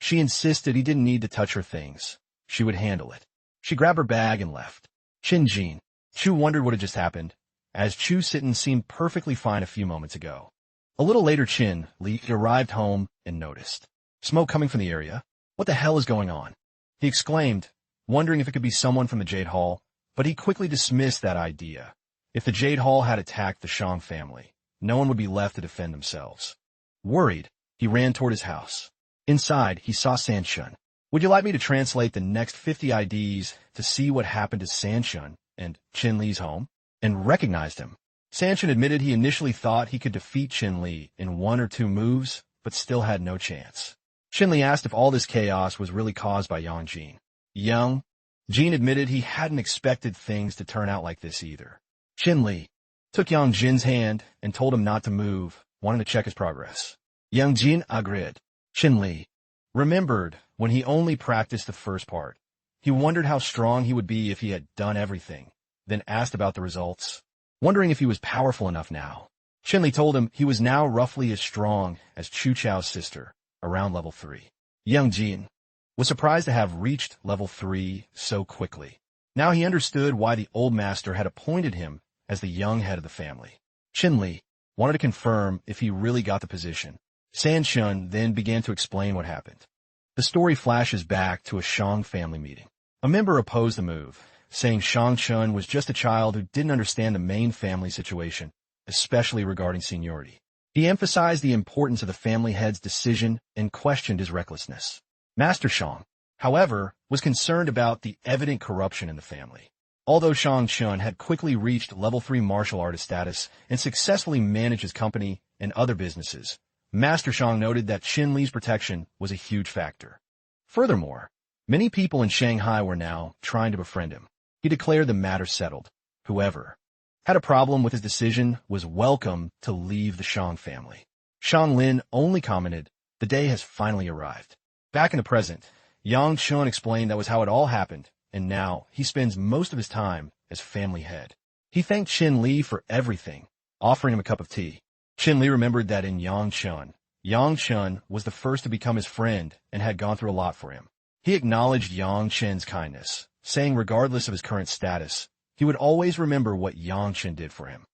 she insisted he didn't need to touch her things. She would handle it. She grabbed her bag and left. Chu wondered what had just happened, as Chu Sitten seemed perfectly fine a few moments ago. A little later, Chin Li arrived home and noticed smoke coming from the area. What the hell is going on? He exclaimed, wondering if it could be someone from the Jade Hall, but he quickly dismissed that idea. If the Jade Hall had attacked the Shang family, no one would be left to defend themselves. Worried, he ran toward his house. Inside, he saw Sanshun. Would you like me to translate the next 50 IDs to see what happened to Sanshun and Chin Li's home? And recognized him. Sanshun admitted he initially thought he could defeat Chin Li in 1 or 2 moves, but still had no chance. Chin Li asked if all this chaos was really caused by Yang Jin. Jin admitted he hadn't expected things to turn out like this either. Chin Li took Yang Jin's hand and told him not to move, wanting to check his progress. Yang Jin agreed. Chin Li remembered when he only practiced the first part. He wondered how strong he would be if he had done everything, then asked about the results, wondering if he was powerful enough now. Chin Li told him he was now roughly as strong as Chu Chao's sister, around level 3. Yang Jin was surprised to have reached level 3 so quickly. Now he understood why the old master had appointed him as the young head of the family. Qin Li wanted to confirm if he really got the position. San Shun then began to explain what happened. The story flashes back to a Shang family meeting. A member opposed the move, saying Shang Shun was just a child who didn't understand the main family situation, especially regarding seniority. He emphasized the importance of the family head's decision and questioned his recklessness. Master Shang, however, was concerned about the evident corruption in the family. Although Shang Shun had quickly reached level 3 martial artist status and successfully managed his company and other businesses, Master Shang noted that Qin Li's protection was a huge factor. Furthermore, many people in Shanghai were now trying to befriend him. He declared the matter settled. Whoever had a problem with his decision was welcome to leave the Shang family. Shang Lin only commented, "The day has finally arrived." Back in the present, Yang Chun explained that was how it all happened, and now he spends most of his time as family head. He thanked Qin Li for everything, offering him a cup of tea. Qin Li remembered that in Yang Chun was the first to become his friend and had gone through a lot for him. He acknowledged Yang Chen's kindness, saying regardless of his current status, he would always remember what Yang Chen did for him.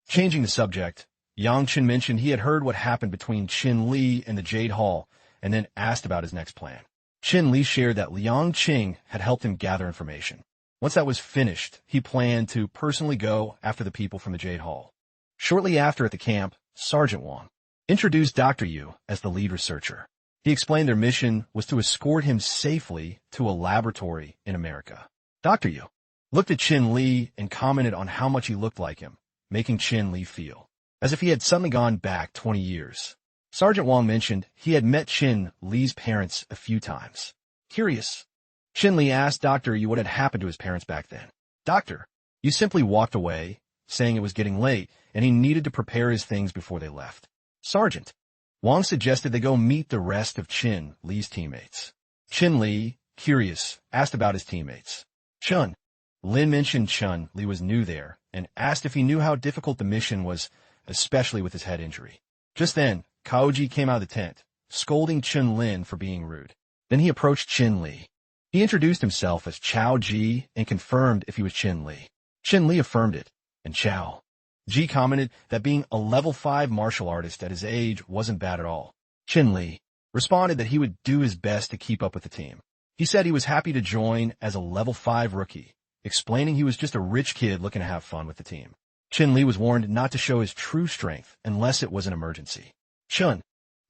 Changing the subject, Yang Chen mentioned he had heard what happened between Qin Li and the Jade Hall, and then asked about his next plan. Qin Li shared that Liang Qing had helped him gather information. Once that was finished, he planned to personally go after the people from the Jade Hall. Shortly after at the camp, Sergeant Wang introduced Dr. Yu as the lead researcher. He explained their mission was to escort him safely to a laboratory in America. Dr. Yu looked at Qin Li and commented on how much he looked like him, making Qin Li feel as if he had suddenly gone back 20 years. Sergeant Wang mentioned he had met Qin Li's parents a few times. Curious, Qin Li asked Dr. Yu what had happened to his parents back then. Dr. Yu simply walked away, saying it was getting late and he needed to prepare his things before they left. Sergeant Wang suggested they go meet the rest of Qin Li's teammates. Qin Li, curious, asked about his teammates. Chun Lin mentioned Chun Li was new there and asked if he knew how difficult the mission was, especially with his head injury. Just then, Kaoji came out of the tent, scolding Chun Lin for being rude. Then he approached Qin Li. He introduced himself as Chao Ji and confirmed if he was Qin Li. Qin Li affirmed it, and Chao Ji commented that being a level 5 martial artist at his age wasn't bad at all. Qin Li responded that he would do his best to keep up with the team. He said he was happy to join as a level 5 rookie, explaining he was just a rich kid looking to have fun with the team. Qin Li was warned not to show his true strength unless it was an emergency. Chun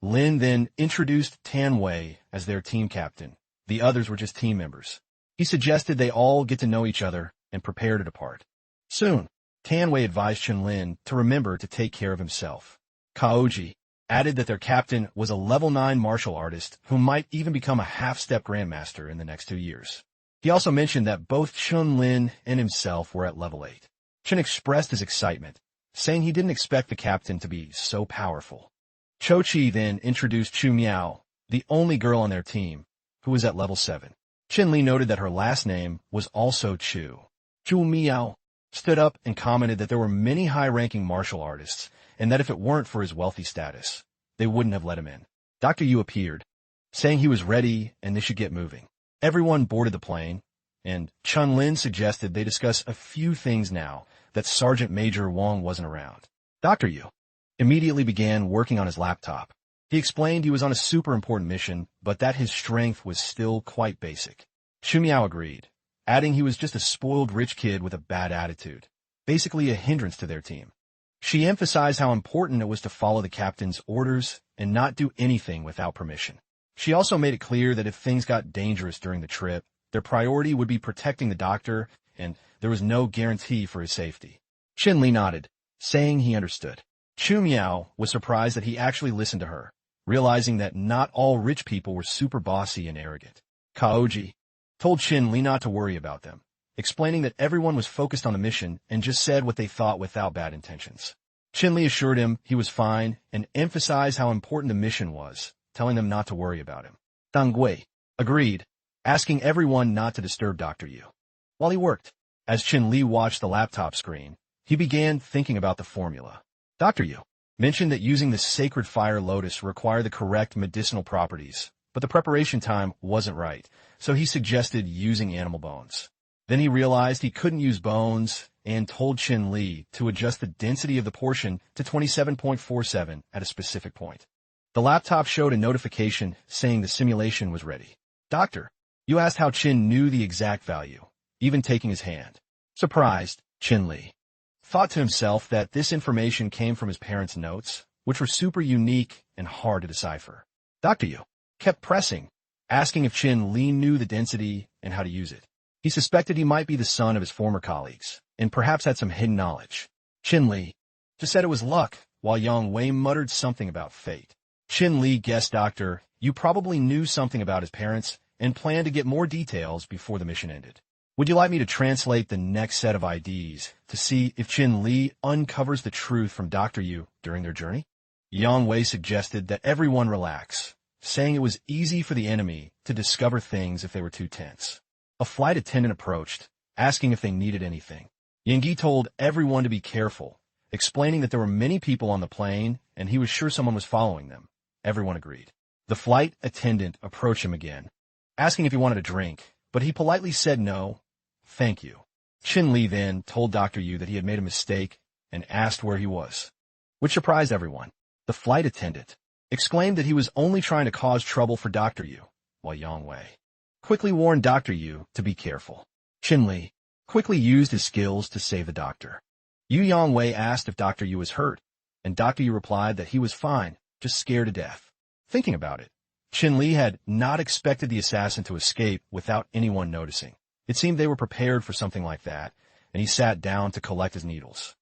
Lin then introduced Tan Wei as their team captain. The others were just team members. He suggested they all get to know each other and prepare to depart. Soon, Tan Wei advised Chun Lin to remember to take care of himself. Kaoji added that their captain was a level 9 martial artist who might even become a half-step grandmaster in the next 2 years. He also mentioned that both Chun Lin and himself were at level 8. Chun expressed his excitement, saying he didn't expect the captain to be so powerful. Cho Chi then introduced Chu Miao, the only girl on their team, who was at level 7. Qin Li noted that her last name was also Chu. Chu Miao stood up and commented that there were many high-ranking martial artists, and that if it weren't for his wealthy status, they wouldn't have let him in. Dr. Yu appeared, saying he was ready and they should get moving. Everyone boarded the plane, and Chun Lin suggested they discuss a few things now that Sergeant Major Wang wasn't around. Dr. Yu immediately began working on his laptop. He explained he was on a super important mission, but that his strength was still quite basic. Xu Miao agreed, adding he was just a spoiled rich kid with a bad attitude, basically a hindrance to their team. She emphasized how important it was to follow the captain's orders and not do anything without permission. She also made it clear that if things got dangerous during the trip, their priority would be protecting the doctor, and there was no guarantee for his safety. Qin Li nodded, saying he understood. Chu Miao was surprised that he actually listened to her, realizing that not all rich people were super bossy and arrogant. Kaoji told Qin Li not to worry about them, explaining that everyone was focused on the mission and just said what they thought without bad intentions. Qin Li assured him he was fine and emphasized how important the mission was, telling them not to worry about him. Dang Gui agreed, asking everyone not to disturb Dr. Yu. While he worked, as Qin Li watched the laptop screen, he began thinking about the formula. Dr. Yu mentioned that using the sacred fire lotus required the correct medicinal properties, but the preparation time wasn't right, so he suggested using animal bones. Then he realized he couldn't use bones and told Qin Li to adjust the density of the portion to 27.47 at a specific point. The laptop showed a notification saying the simulation was ready. "Doctor, you asked how Qin knew the exact value, even taking his hand." Surprised, Qin Li thought to himself that this information came from his parents' notes, which were super unique and hard to decipher. Dr. Yu kept pressing, asking if Qin Li knew the density and how to use it. He suspected he might be the son of his former colleagues, and perhaps had some hidden knowledge. Qin Li just said it was luck, while Yang Wei muttered something about fate. Qin Li guessed, "Doctor, you probably knew something about his parents and planned to get more details before the mission ended. Would you like me to translate the next set of IDs to see if Qin Li uncovers the truth from Dr. Yu during their journey?" Yang Wei suggested that everyone relax, saying it was easy for the enemy to discover things if they were too tense. A flight attendant approached, asking if they needed anything. Yang Yi told everyone to be careful, explaining that there were many people on the plane and he was sure someone was following them. Everyone agreed. The flight attendant approached him again, asking if he wanted a drink, but he politely said no, thank you. Qin Li then told Dr. Yu that he had made a mistake and asked where he was, which surprised everyone. The flight attendant exclaimed that he was only trying to cause trouble for Dr. Yu, while Yang Wei quickly warned Dr. Yu to be careful. Qin Li quickly used his skills to save the doctor. Yang Wei asked if Dr. Yu was hurt, and Dr. Yu replied that he was fine, just scared to death. Thinking about it, Qin Li had not expected the assassin to escape without anyone noticing. It seemed they were prepared for something like that, and he sat down to collect his needles.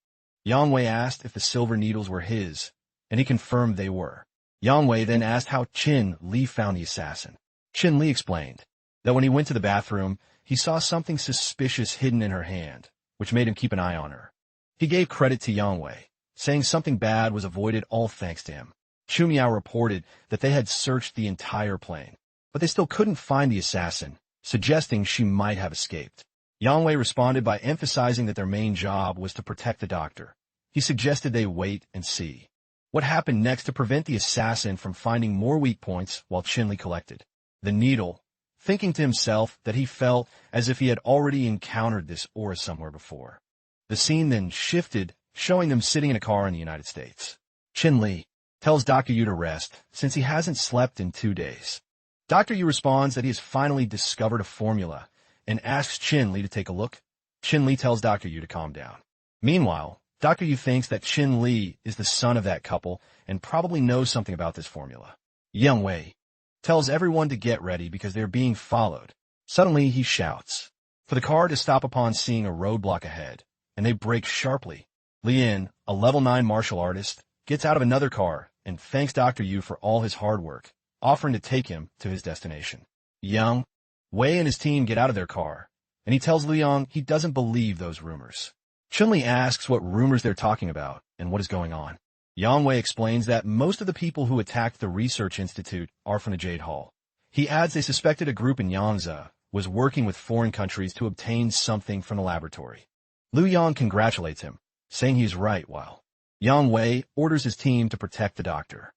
Yang Wei asked if the silver needles were his, and he confirmed they were. Yang Wei then asked how Qin Li found the assassin. Qin Li explained that when he went to the bathroom, he saw something suspicious hidden in her hand, which made him keep an eye on her. He gave credit to Yang Wei, saying something bad was avoided all thanks to him. Chu Miao reported that they had searched the entire plane, but they still couldn't find the assassin, suggesting she might have escaped. Yang Wei responded by emphasizing that their main job was to protect the doctor. He suggested they wait and see what happened next to prevent the assassin from finding more weak points while Qin Li collected the needle, thinking to himself that he felt as if he had already encountered this aura somewhere before. The scene then shifted, showing them sitting in a car in the United States. Qin Li tells Dr. Yu to rest, since he hasn't slept in 2 days. Dr. Yu responds that he has finally discovered a formula, and asks Qin Li to take a look. Qin Li tells Dr. Yu to calm down. Meanwhile, Dr. Yu thinks that Qin Li is the son of that couple, and probably knows something about this formula. Yang Wei tells everyone to get ready because they are being followed. Suddenly, he shouts for the car to stop upon seeing a roadblock ahead, and they brake sharply. Lien, a level 9 martial artist, gets out of another car and thanks Dr. Yu for all his hard work, offering to take him to his destination. Yang Wei and his team get out of their car, and he tells Liang he doesn't believe those rumors. Qin Li asks what rumors they're talking about and what is going on. Yang Wei explains that most of the people who attacked the research institute are from the Jade Hall. He adds they suspected a group in Yangtze was working with foreign countries to obtain something from the laboratory. Liu Yang congratulates him, saying he's right, while Yang Wei orders his team to protect the doctor.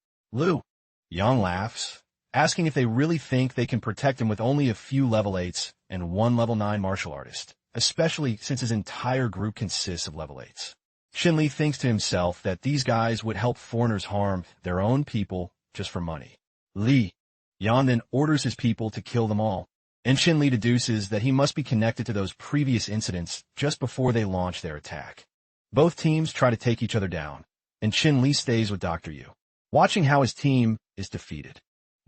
Yang laughs, asking if they really think they can protect him with only a few level 8s and 1 level 9 martial artist, especially since his entire group consists of level 8s. Qin Li thinks to himself that these guys would help foreigners harm their own people just for money. Yang then orders his people to kill them all, and Qin Li deduces that he must be connected to those previous incidents just before they launch their attack. Both teams try to take each other down, and Qin Li stays with Dr. Yu, watching how his team is defeated.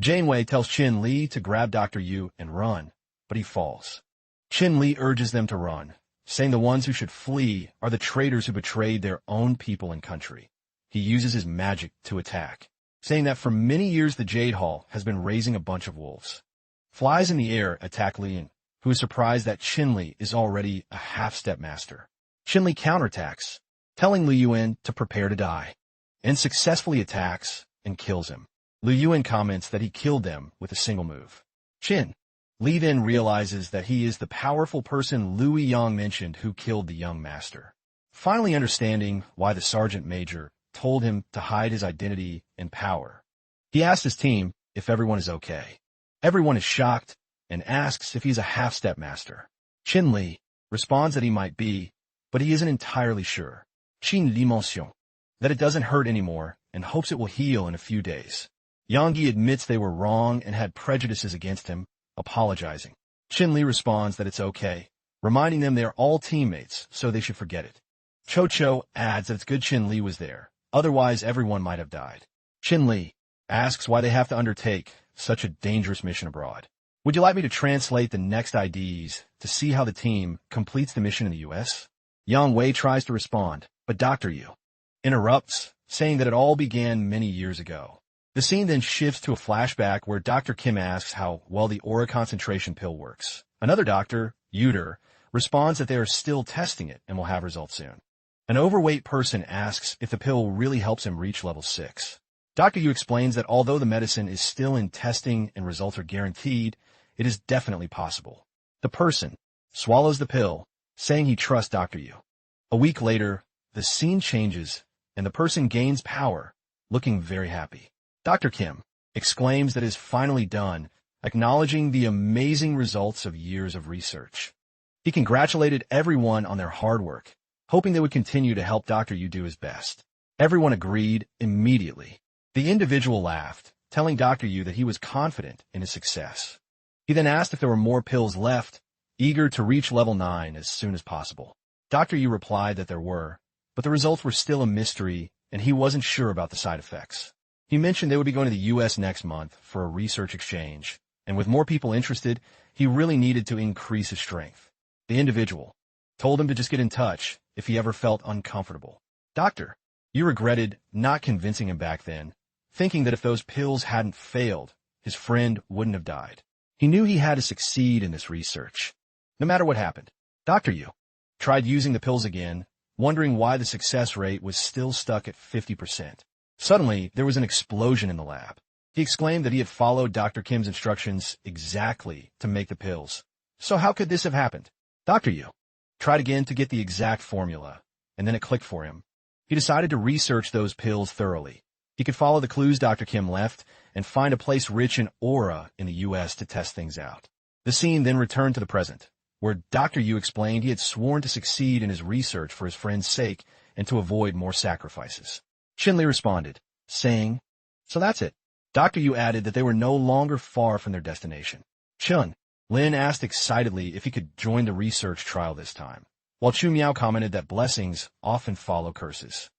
Janeway tells Qin Li to grab Dr. Yu and run, but he falls. Qin Li urges them to run, saying the ones who should flee are the traitors who betrayed their own people and country. He uses his magic to attack, saying that for many years the Jade Hall has been raising a bunch of wolves. Flies in the air attack Lien, who is surprised that Qin Li is already a half-step master. Qin Li counterattacks, telling Liu Yuan to prepare to die, and successfully attacks and kills him. Liu Yuan comments that he killed them with a single move. Qin Li then realizes that he is the powerful person Louis Yang mentioned who killed the young master. Finally understanding why the sergeant major told him to hide his identity and power, he asked his team if everyone is okay. Everyone is shocked and asks if he's a half-step master. Chin Li responds that he might be, but he isn't entirely sure. Chin Dimension, that it doesn't hurt anymore and hopes it will heal in a few days. Yang Yi admits they were wrong and had prejudices against him, apologizing. Chin Li responds that it's okay, reminding them they are all teammates, so they should forget it. Cho Cho adds that it's good Chin Li was there, otherwise everyone might have died. Chin Li asks why they have to undertake such a dangerous mission abroad. Would you like me to translate the next IDs to see how the team completes the mission in the U.S.? Yang Wei tries to respond, but Dr. Yu interrupts, saying that it all began many years ago. The scene then shifts to a flashback where Dr. Kim asks how well the aura concentration pill works. Another doctor, Yuder, responds that they are still testing it and will have results soon. An overweight person asks if the pill really helps him reach level 6. Dr. Yu explains that although the medicine is still in testing and results are guaranteed, it is definitely possible. The person swallows the pill, saying he trusts Dr. Yu. A week later, the scene changes and the person gains power, looking very happy. Dr. Kim exclaims that it is finally done, acknowledging the amazing results of years of research. He congratulated everyone on their hard work, hoping they would continue to help Dr. Yu do his best. Everyone agreed immediately. The individual laughed, telling Dr. Yu that he was confident in his success. He then asked if there were more pills left, eager to reach level 9 as soon as possible. Dr. Yu replied that there were, but the results were still a mystery and he wasn't sure about the side effects. He mentioned they would be going to the U.S. next month for a research exchange, and with more people interested, he really needed to increase his strength. The individual told him to just get in touch if he ever felt uncomfortable. Doctor, you regretted not convincing him back then, thinking that if those pills hadn't failed, his friend wouldn't have died. He knew he had to succeed in this research, no matter what happened. Dr. Yu tried using the pills again, wondering why the success rate was still stuck at 50%. Suddenly, there was an explosion in the lab. He exclaimed that he had followed Dr. Kim's instructions exactly to make the pills. So how could this have happened? Dr. Yu tried again to get the exact formula, and then it clicked for him. He decided to research those pills thoroughly. He could follow the clues Dr. Kim left and find a place rich in aura in the U.S. to test things out. The scene then returned to the present, where Dr. Yu explained he had sworn to succeed in his research for his friend's sake and to avoid more sacrifices. Chin Li responded, saying, "So that's it." Dr. Yu added that they were no longer far from their destination. Chun Lin asked excitedly if he could join the research trial this time, while Chu Miao commented that blessings often follow curses.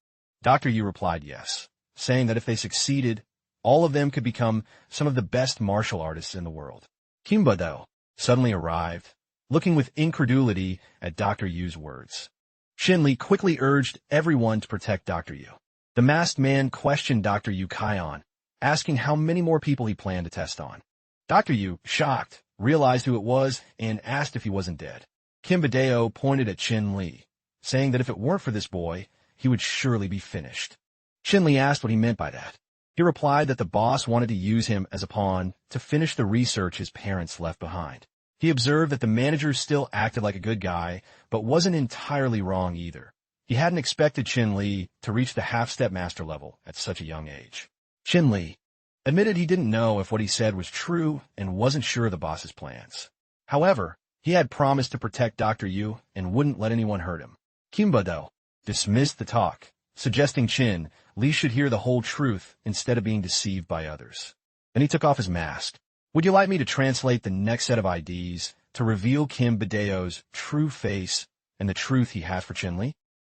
Dr. Yu replied yes, saying that if they succeeded, all of them could become some of the best martial artists in the world. Kim Badao suddenly arrived, looking with incredulity at Dr. Yu's words. Chin Li quickly urged everyone to protect Dr. Yu. The masked man questioned Dr. Yu Kion, asking how many more people he planned to test on. Dr. Yu, shocked, realized who it was and asked if he wasn't dead. Kim Badao pointed at Chin Li, saying that if it weren't for this boy, he would surely be finished. Chin Li asked what he meant by that. He replied that the boss wanted to use him as a pawn to finish the research his parents left behind. He observed that the manager still acted like a good guy, but wasn't entirely wrong either. He hadn't expected Chin Li to reach the half-step master level at such a young age. Chin Li admitted he didn't know if what he said was true and wasn't sure of the boss's plans. However, he had promised to protect Dr. Yu and wouldn't let anyone hurt him. Kim Badao dismissed the talk, suggesting Chin Li should hear the whole truth instead of being deceived by others. Then he took off his mask. Would you like me to translate the next set of IDs to reveal Kim Badao's true face and the truth he has for Chin Li?